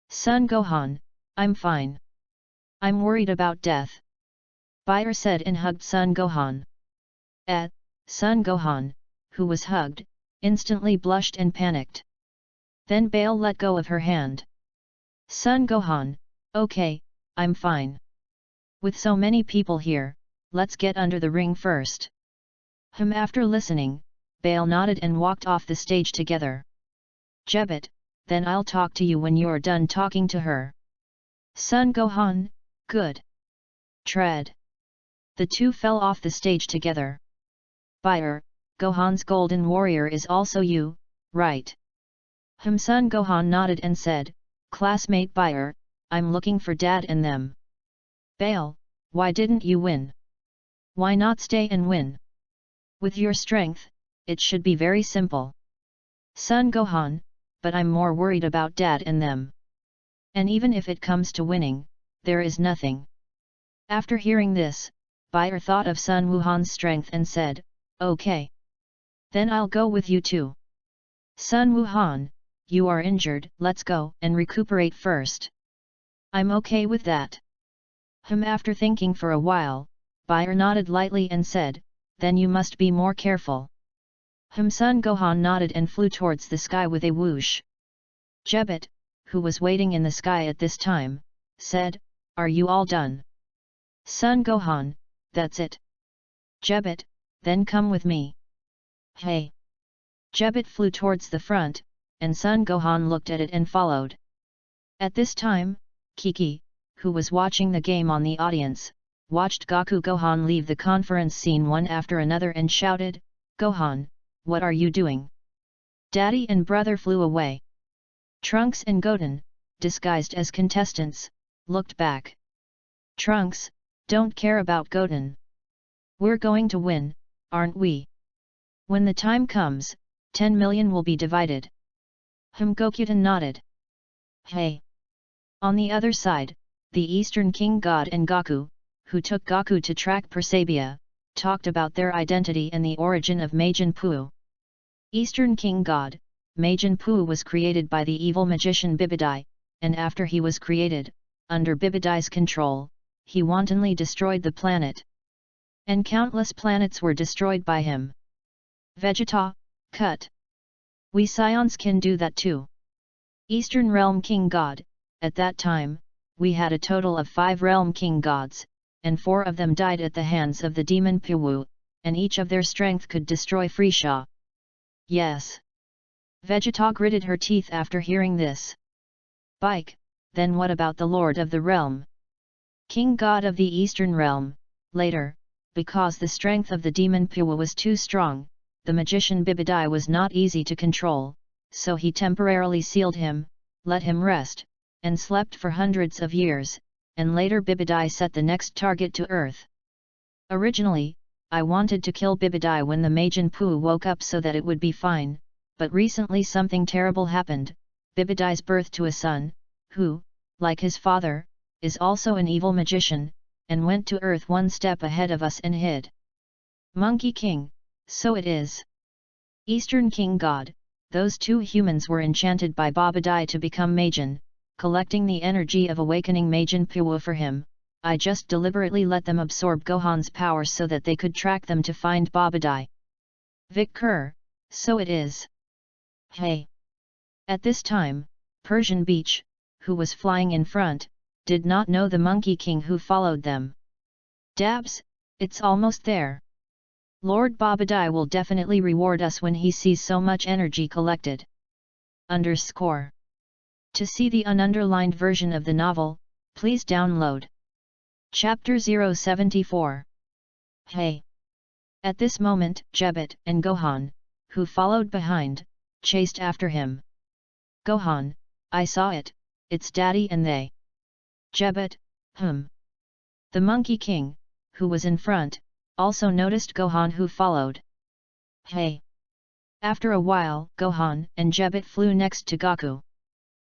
Son Gohan, I'm fine. I'm worried about death. Bayer said and hugged Son Gohan. Son Gohan, who was hugged, instantly blushed and panicked. Then Bail let go of her hand. Son Gohan, okay, I'm fine. With so many people here, let's get under the ring first. After listening, Bail nodded and walked off the stage together. Jebet, then I'll talk to you when you're done talking to her. Son Gohan, good. Tread. The two fell off the stage together. Bayer, Gohan's golden warrior is also you, right? Son Gohan nodded and said, classmate Bayer, I'm looking for Dad and them. Bail, why didn't you win? Why not stay and win? With your strength, it should be very simple. Son Gohan, but I'm more worried about Dad and them. And even if it comes to winning, there is nothing. After hearing this, Bayer thought of Sun Wuhan's strength and said, okay. Then I'll go with you too. Sun Wuhan, you are injured, let's go and recuperate first. I'm okay with that. After thinking for a while, Bayer nodded lightly and said, then you must be more careful. Sun Gohan nodded and flew towards the sky with a whoosh. Jebet, who was waiting in the sky at this time, said, are you all done? Son Gohan, that's it. Jebet, then come with me. Hey! Jebet flew towards the front, and Son Gohan looked at it and followed. At this time, Kiki, who was watching the game on the audience, watched Goku Gohan leave the conference scene one after another and shouted, Gohan, what are you doing? Daddy and brother flew away. Trunks and Goten, disguised as contestants, looked back. Trunks, don't care about Goten. We're going to win, aren't we? When the time comes, 10 million will be divided. Gokuten nodded. Hey! On the other side, the Eastern King God and Goku, who took Goku to track Persabia, talked about their identity and the origin of Majin Buu. Eastern King God, Majin Buu was created by the evil magician Bibidai, and after he was created, under Bibidai's control, he wantonly destroyed the planet. And countless planets were destroyed by him. Vegeta, cut. We Scions can do that too. Eastern Realm King God, at that time, we had a total of 5 Realm King Gods, and 4 of them died at the hands of the demon Puwu, and each of their strength could destroy Freesia. Yes. Vegeta gritted her teeth after hearing this. Bike, then what about the Lord of the Realm? King God of the Eastern Realm, later, because the strength of the demon Puwu was too strong, the magician Bibidai was not easy to control, so he temporarily sealed him, let him rest, and slept for hundreds of years, and later Bibidai set the next target to Earth. Originally, I wanted to kill Bibidai when the Majin Buu woke up so that it would be fine, but recently something terrible happened, Bibidai's birth to a son, who, like his father, is also an evil magician, and went to Earth one step ahead of us and hid. Monkey King, so it is. Eastern King God, those 2 humans were enchanted by Babadai to become Majin, collecting the energy of awakening Majin Buu for him. I just deliberately let them absorb Gohan's power so that they could track them to find Babadai. Vic Kerr, so it is. Hey! At this time, Persian Beach, who was flying in front, did not know the Monkey King who followed them. Dabs, it's almost there. Lord Babadai will definitely reward us when he sees so much energy collected. _ To see the ununderlined version of the novel, please download Chapter 074. Hey! At this moment, Jebet and Gohan, who followed behind, chased after him. Gohan, I saw it, it's Daddy and they. Jebet, The Monkey King, who was in front, also noticed Gohan who followed. Hey! After a while, Gohan and Jebet flew next to Goku.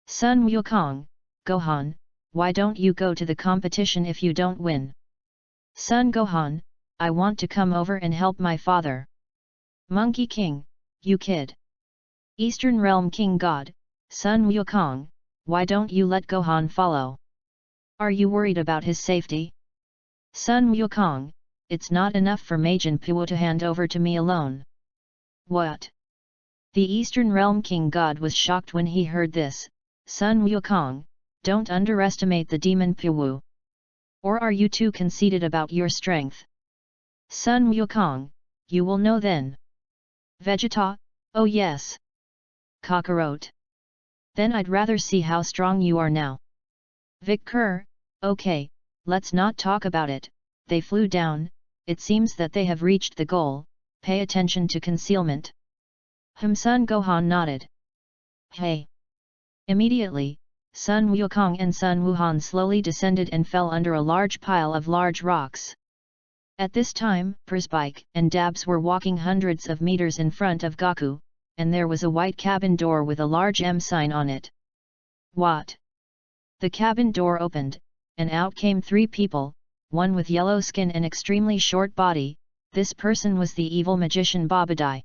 Sun Wukong, Gohan, why don't you go to the competition if you don't win? Son Gohan, I want to come over and help my father. Monkey King, you kid. Eastern Realm King God, Sun Wukong, why don't you let Gohan follow? Are you worried about his safety? Sun Wukong, it's not enough for Majin Puo to hand over to me alone. What? The Eastern Realm King God was shocked when he heard this. Sun Wukong, don't underestimate the demon Puo. Or are you too conceited about your strength? Sun Wukong, you will know then. Vegeta, oh yes. Kakarot. Then I'd rather see how strong you are now. Vic Kerr, okay, let's not talk about it. They flew down, it seems that they have reached the goal, pay attention to concealment. Sun Gohan nodded. Hey! Immediately, Sun Wukong and Sun Wuhan slowly descended and fell under a large pile of large rocks. At this time, Spike and Dabs were walking hundreds of meters in front of Goku, and there was a white cabin door with a large M sign on it. What? The cabin door opened, and out came three people, one with yellow skin and extremely short body. This person was the evil magician Babadai.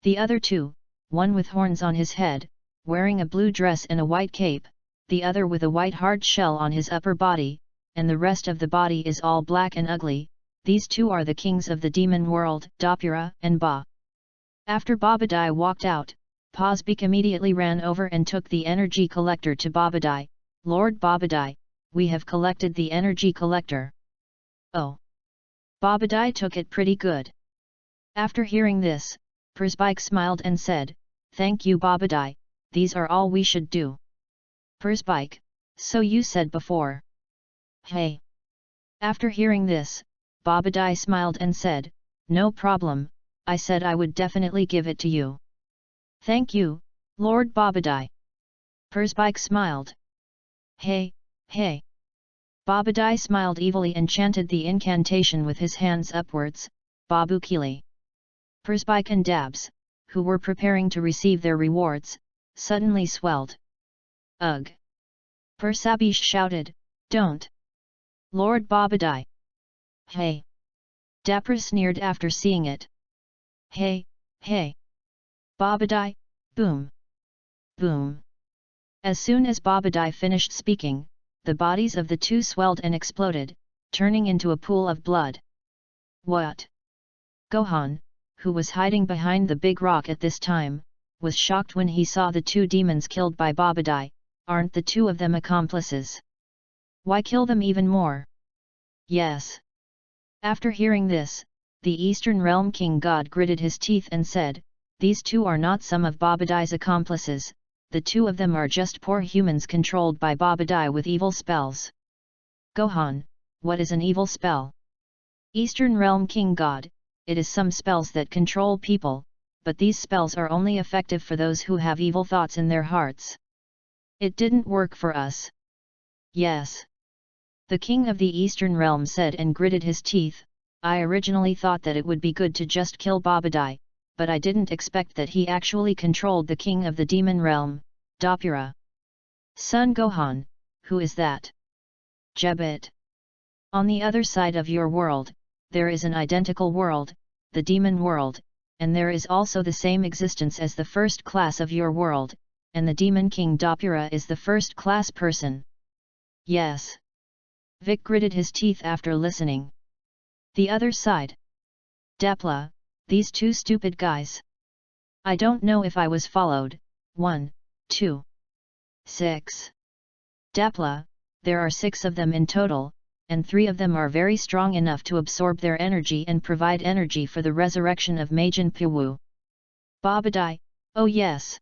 The other two, one with horns on his head, wearing a blue dress and a white cape, the other with a white hard shell on his upper body, and the rest of the body is all black and ugly. These two are the kings of the demon world, Dopura and Ba. After Babadai walked out, Pazbek immediately ran over and took the energy collector to Babadai. Lord Babadai, we have collected the energy collector. Oh! Babadai took it pretty good. After hearing this, Pazbek smiled and said, thank you Babadai, these are all we should do. Pazbek, so you said before. Hey! After hearing this, Babadai smiled and said, no problem, I said I would definitely give it to you. Thank you, Lord Babadai. Pazbek smiled. Hey, hey! Babadai smiled evilly and chanted the incantation with his hands upwards, Babu Kili. Pazbek and Dabs, who were preparing to receive their rewards, suddenly swelled. Ugh! Persabish shouted, don't! Lord Babadai! Hey! Dapper sneered after seeing it. Hey, hey! Babadai, boom! Boom! As soon as Babadai finished speaking, the bodies of the two swelled and exploded, turning into a pool of blood. What? Gohan, who was hiding behind the big rock at this time, was shocked when he saw the two demons killed by Babadai. Aren't the two of them accomplices? Why kill them even more? Yes. After hearing this, the Eastern Realm King God gritted his teeth and said, these two are not some of Babadai's accomplices, the two of them are just poor humans controlled by Babadai with evil spells. Gohan, what is an evil spell? Eastern Realm King God, it is some spells that control people, but these spells are only effective for those who have evil thoughts in their hearts. It didn't work for us. Yes. The king of the Eastern Realm said and gritted his teeth, I originally thought that it would be good to just kill Babadai, but I didn't expect that he actually controlled the king of the demon realm, Dopura. Son Gohan, who is that? Jebit. On the other side of your world, there is an identical world, the demon world, and there is also the same existence as the first class of your world, and the demon king Dopura is the first class person. Yes. Vic gritted his teeth after listening. The other side. Dapla, these two stupid guys. I don't know if I was followed. 1, 2, 6. Dapla, there are 6 of them in total, and 3 of them are very strong enough to absorb their energy and provide energy for the resurrection of Majin Puwu. Babadai, oh yes.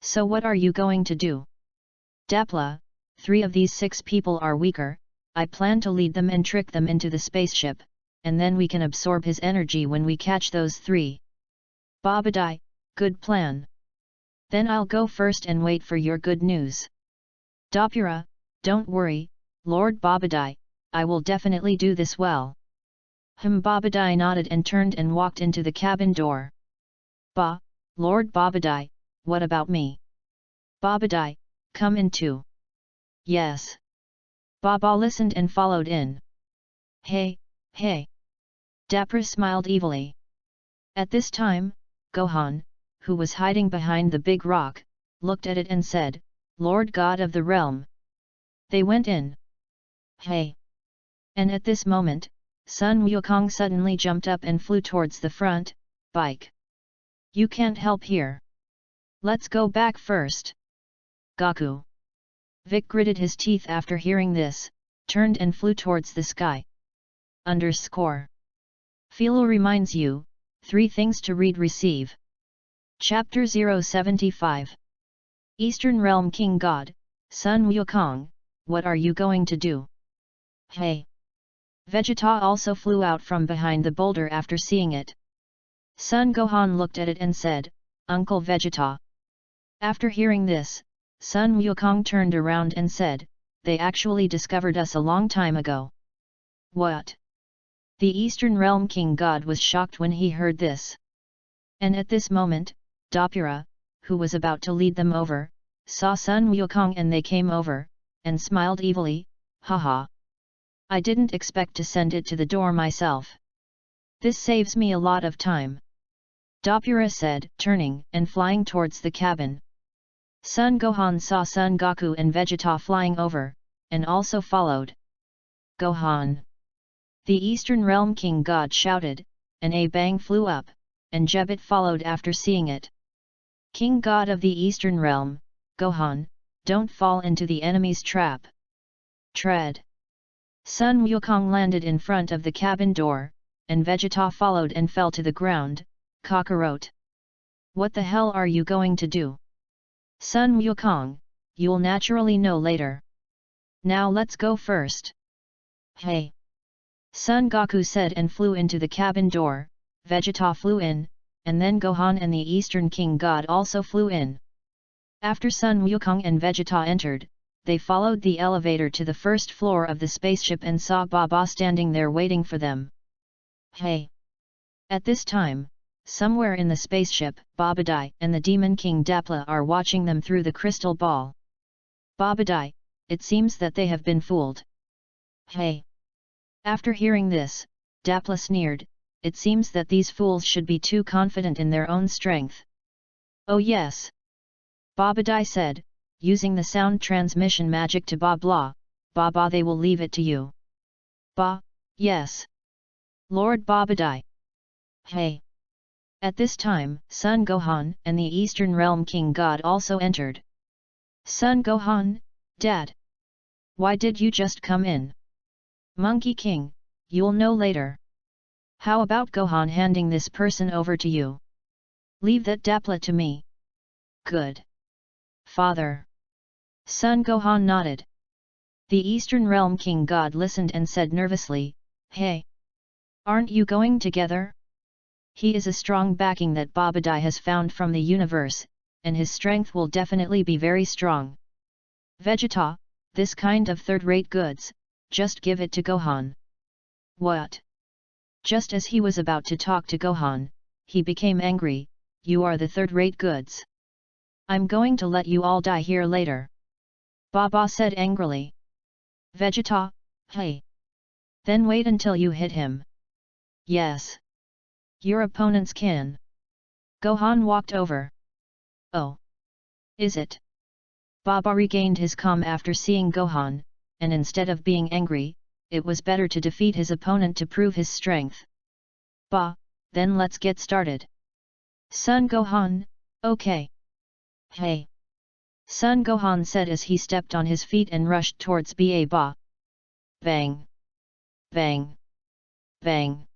So what are you going to do? Dapla, 3 of these 6 people are weaker, I plan to lead them and trick them into the spaceship, and then we can absorb his energy when we catch those 3. Babadai, good plan. Then I'll go first and wait for your good news. Dopura, don't worry, Lord Babadai, I will definitely do this well. Babadai nodded and turned and walked into the cabin door. Lord Babadai, what about me? Babadai, come in too. Yes. Baba listened and followed in. Hey, hey! Dapper smiled evilly. At this time, Gohan, who was hiding behind the big rock, looked at it and said, Lord God of the realm. They went in. Hey! And at this moment, Sun Wukong suddenly jumped up and flew towards the front bike. You can't help here. Let's go back first. Goku. Vic gritted his teeth after hearing this, turned and flew towards the sky. Underscore. Philo reminds you, 3 things to read receive. Chapter 075. Eastern Realm King God, Sun Wukong, what are you going to do? Hey! Vegeta also flew out from behind the boulder after seeing it. Son Gohan looked at it and said, Uncle Vegeta. After hearing this, Sun Wukong turned around and said, they actually discovered us a long time ago. What? The Eastern Realm King God was shocked when he heard this. And at this moment, Dopura, who was about to lead them over, saw Sun Wukong and they came over, and smiled evilly, haha. I didn't expect to send it to the door myself. This saves me a lot of time. Dopura said, turning and flying towards the cabin. Son Gohan saw Son Goku and Vegeta flying over, and also followed. Gohan! The Eastern Realm King God shouted, and a bang flew up, and Jebit followed after seeing it. King God of the Eastern Realm, Gohan, don't fall into the enemy's trap. Tread! Sun Wukong landed in front of the cabin door, and Vegeta followed and fell to the ground, cockroach. What the hell are you going to do? Sun Wukong, you'll naturally know later. Now let's go first. Hey! Son Goku said and flew into the cabin door, Vegeta flew in, and then Gohan and the Eastern King God also flew in. After Sun Wukong and Vegeta entered, they followed the elevator to the first floor of the spaceship and saw Baba standing there waiting for them. Hey! At this time, somewhere in the spaceship, Babadai and the Demon King Dapla are watching them through the crystal ball. Babadai, it seems that they have been fooled. Hey! After hearing this, Dapla sneered, it seems that these fools should be too confident in their own strength. Oh yes! Babadai said, using the sound transmission magic to Baba, Baba they will leave it to you. Ba, yes. Lord Babadai. Hey! At this time, Son Gohan and the Eastern Realm King God also entered. Son Gohan, Dad! Why did you just come in? Monkey King, you'll know later. How about Gohan handing this person over to you? Leave that Dapla to me. Good. Father. Son Gohan nodded. The Eastern Realm King God listened and said nervously, hey! Aren't you going together? He is a strong backing that Babadai has found from the universe, and his strength will definitely be very strong. Vegeta, this kind of third-rate goods, just give it to Gohan. What? Just as he was about to talk to Gohan, he became angry, you are the third-rate goods. I'm going to let you all die here later. Baba said angrily. Vegeta, hey! Then wait until you hit him. Yes. Your opponents can. Gohan walked over. Oh. Is it? Baba regained his calm after seeing Gohan, and instead of being angry, it was better to defeat his opponent to prove his strength. Ba, then let's get started. Son Gohan, okay. Hey! Son Gohan said as he stepped on his feet and rushed towards Ba. Bang! Bang! Bang!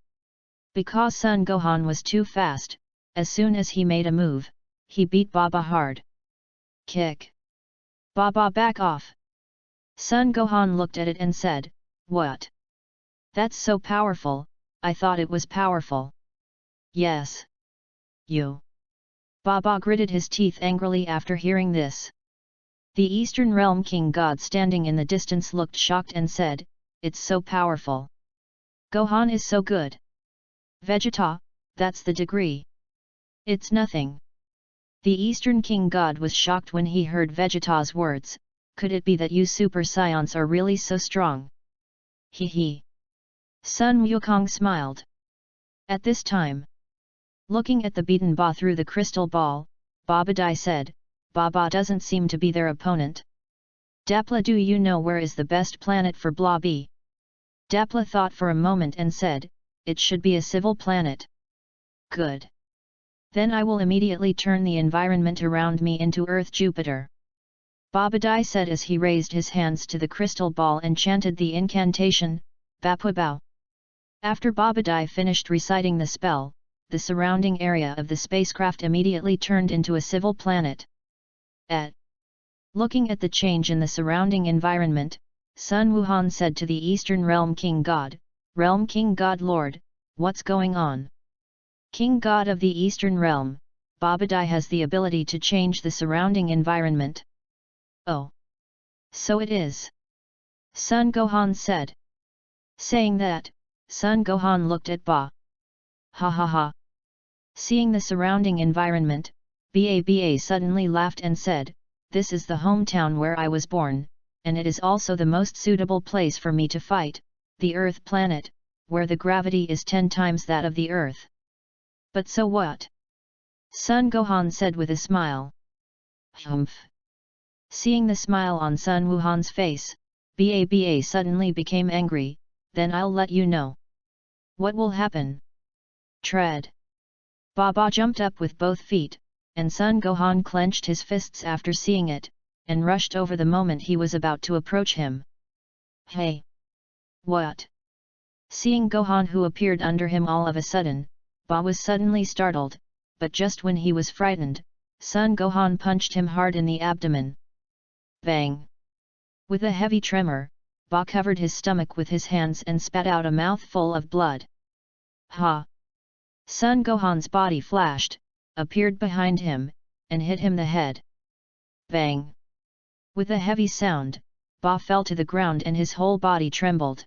Because Son Gohan was too fast, as soon as he made a move, he beat Baba hard. Kick! Baba back off! Son Gohan looked at it and said, what? That's so powerful, I thought it was powerful. Yes. You. Baba gritted his teeth angrily after hearing this. The Eastern Realm King God standing in the distance looked shocked and said, it's so powerful. Gohan is so good. Vegeta, that's the degree. It's nothing. The Eastern King God was shocked when he heard Vegeta's words, could it be that you Super Saiyans are really so strong? Hee hee. Sun Wukong smiled. At this time, looking at the beaten Ba through the crystal ball, Babadai said, Baba doesn't seem to be their opponent. Dapla, do you know where is the best planet for Blobby? Dapla thought for a moment and said, it should be a civil planet. Good. Then I will immediately turn the environment around me into Earth Jupiter. Babadai said as he raised his hands to the crystal ball and chanted the incantation, Bapwabao. After Babadai finished reciting the spell, the surrounding area of the spacecraft immediately turned into a civil planet. Looking at the change in the surrounding environment, Sun Wuhan said to the Eastern Realm King God, Lord, what's going on? King God of the Eastern Realm, Babadai has the ability to change the surrounding environment. Oh. So it is. Sun Gohan said. Saying that, Sun Gohan looked at Ba. Ha ha ha. Seeing the surrounding environment, Baba suddenly laughed and said, this is the hometown where I was born, and it is also the most suitable place for me to fight, the Earth planet, where the gravity is 10 times that of the Earth. But so what? Sun Gohan said with a smile. Humph. Seeing the smile on Sun Wuhan's face, Baba suddenly became angry, then I'll let you know. What will happen? Tread. Baba jumped up with both feet, and Sun Gohan clenched his fists after seeing it, and rushed over the moment he was about to approach him. Hey! What? Seeing Gohan who appeared under him all of a sudden, Ba was suddenly startled, but just when he was frightened, Sun Gohan punched him hard in the abdomen. Bang! With a heavy tremor, Ba covered his stomach with his hands and spat out a mouthful of blood. Ha! Sun Gohan's body flashed, appeared behind him, and hit him the head. Bang! With a heavy sound, Ba fell to the ground and his whole body trembled.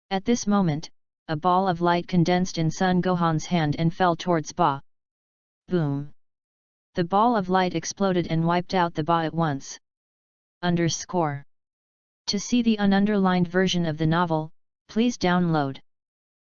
At this moment, a ball of light condensed in Sun Gohan's hand and fell towards Ba. Boom! The ball of light exploded and wiped out the Ba at once. _ To see the ununderlined version of the novel, please download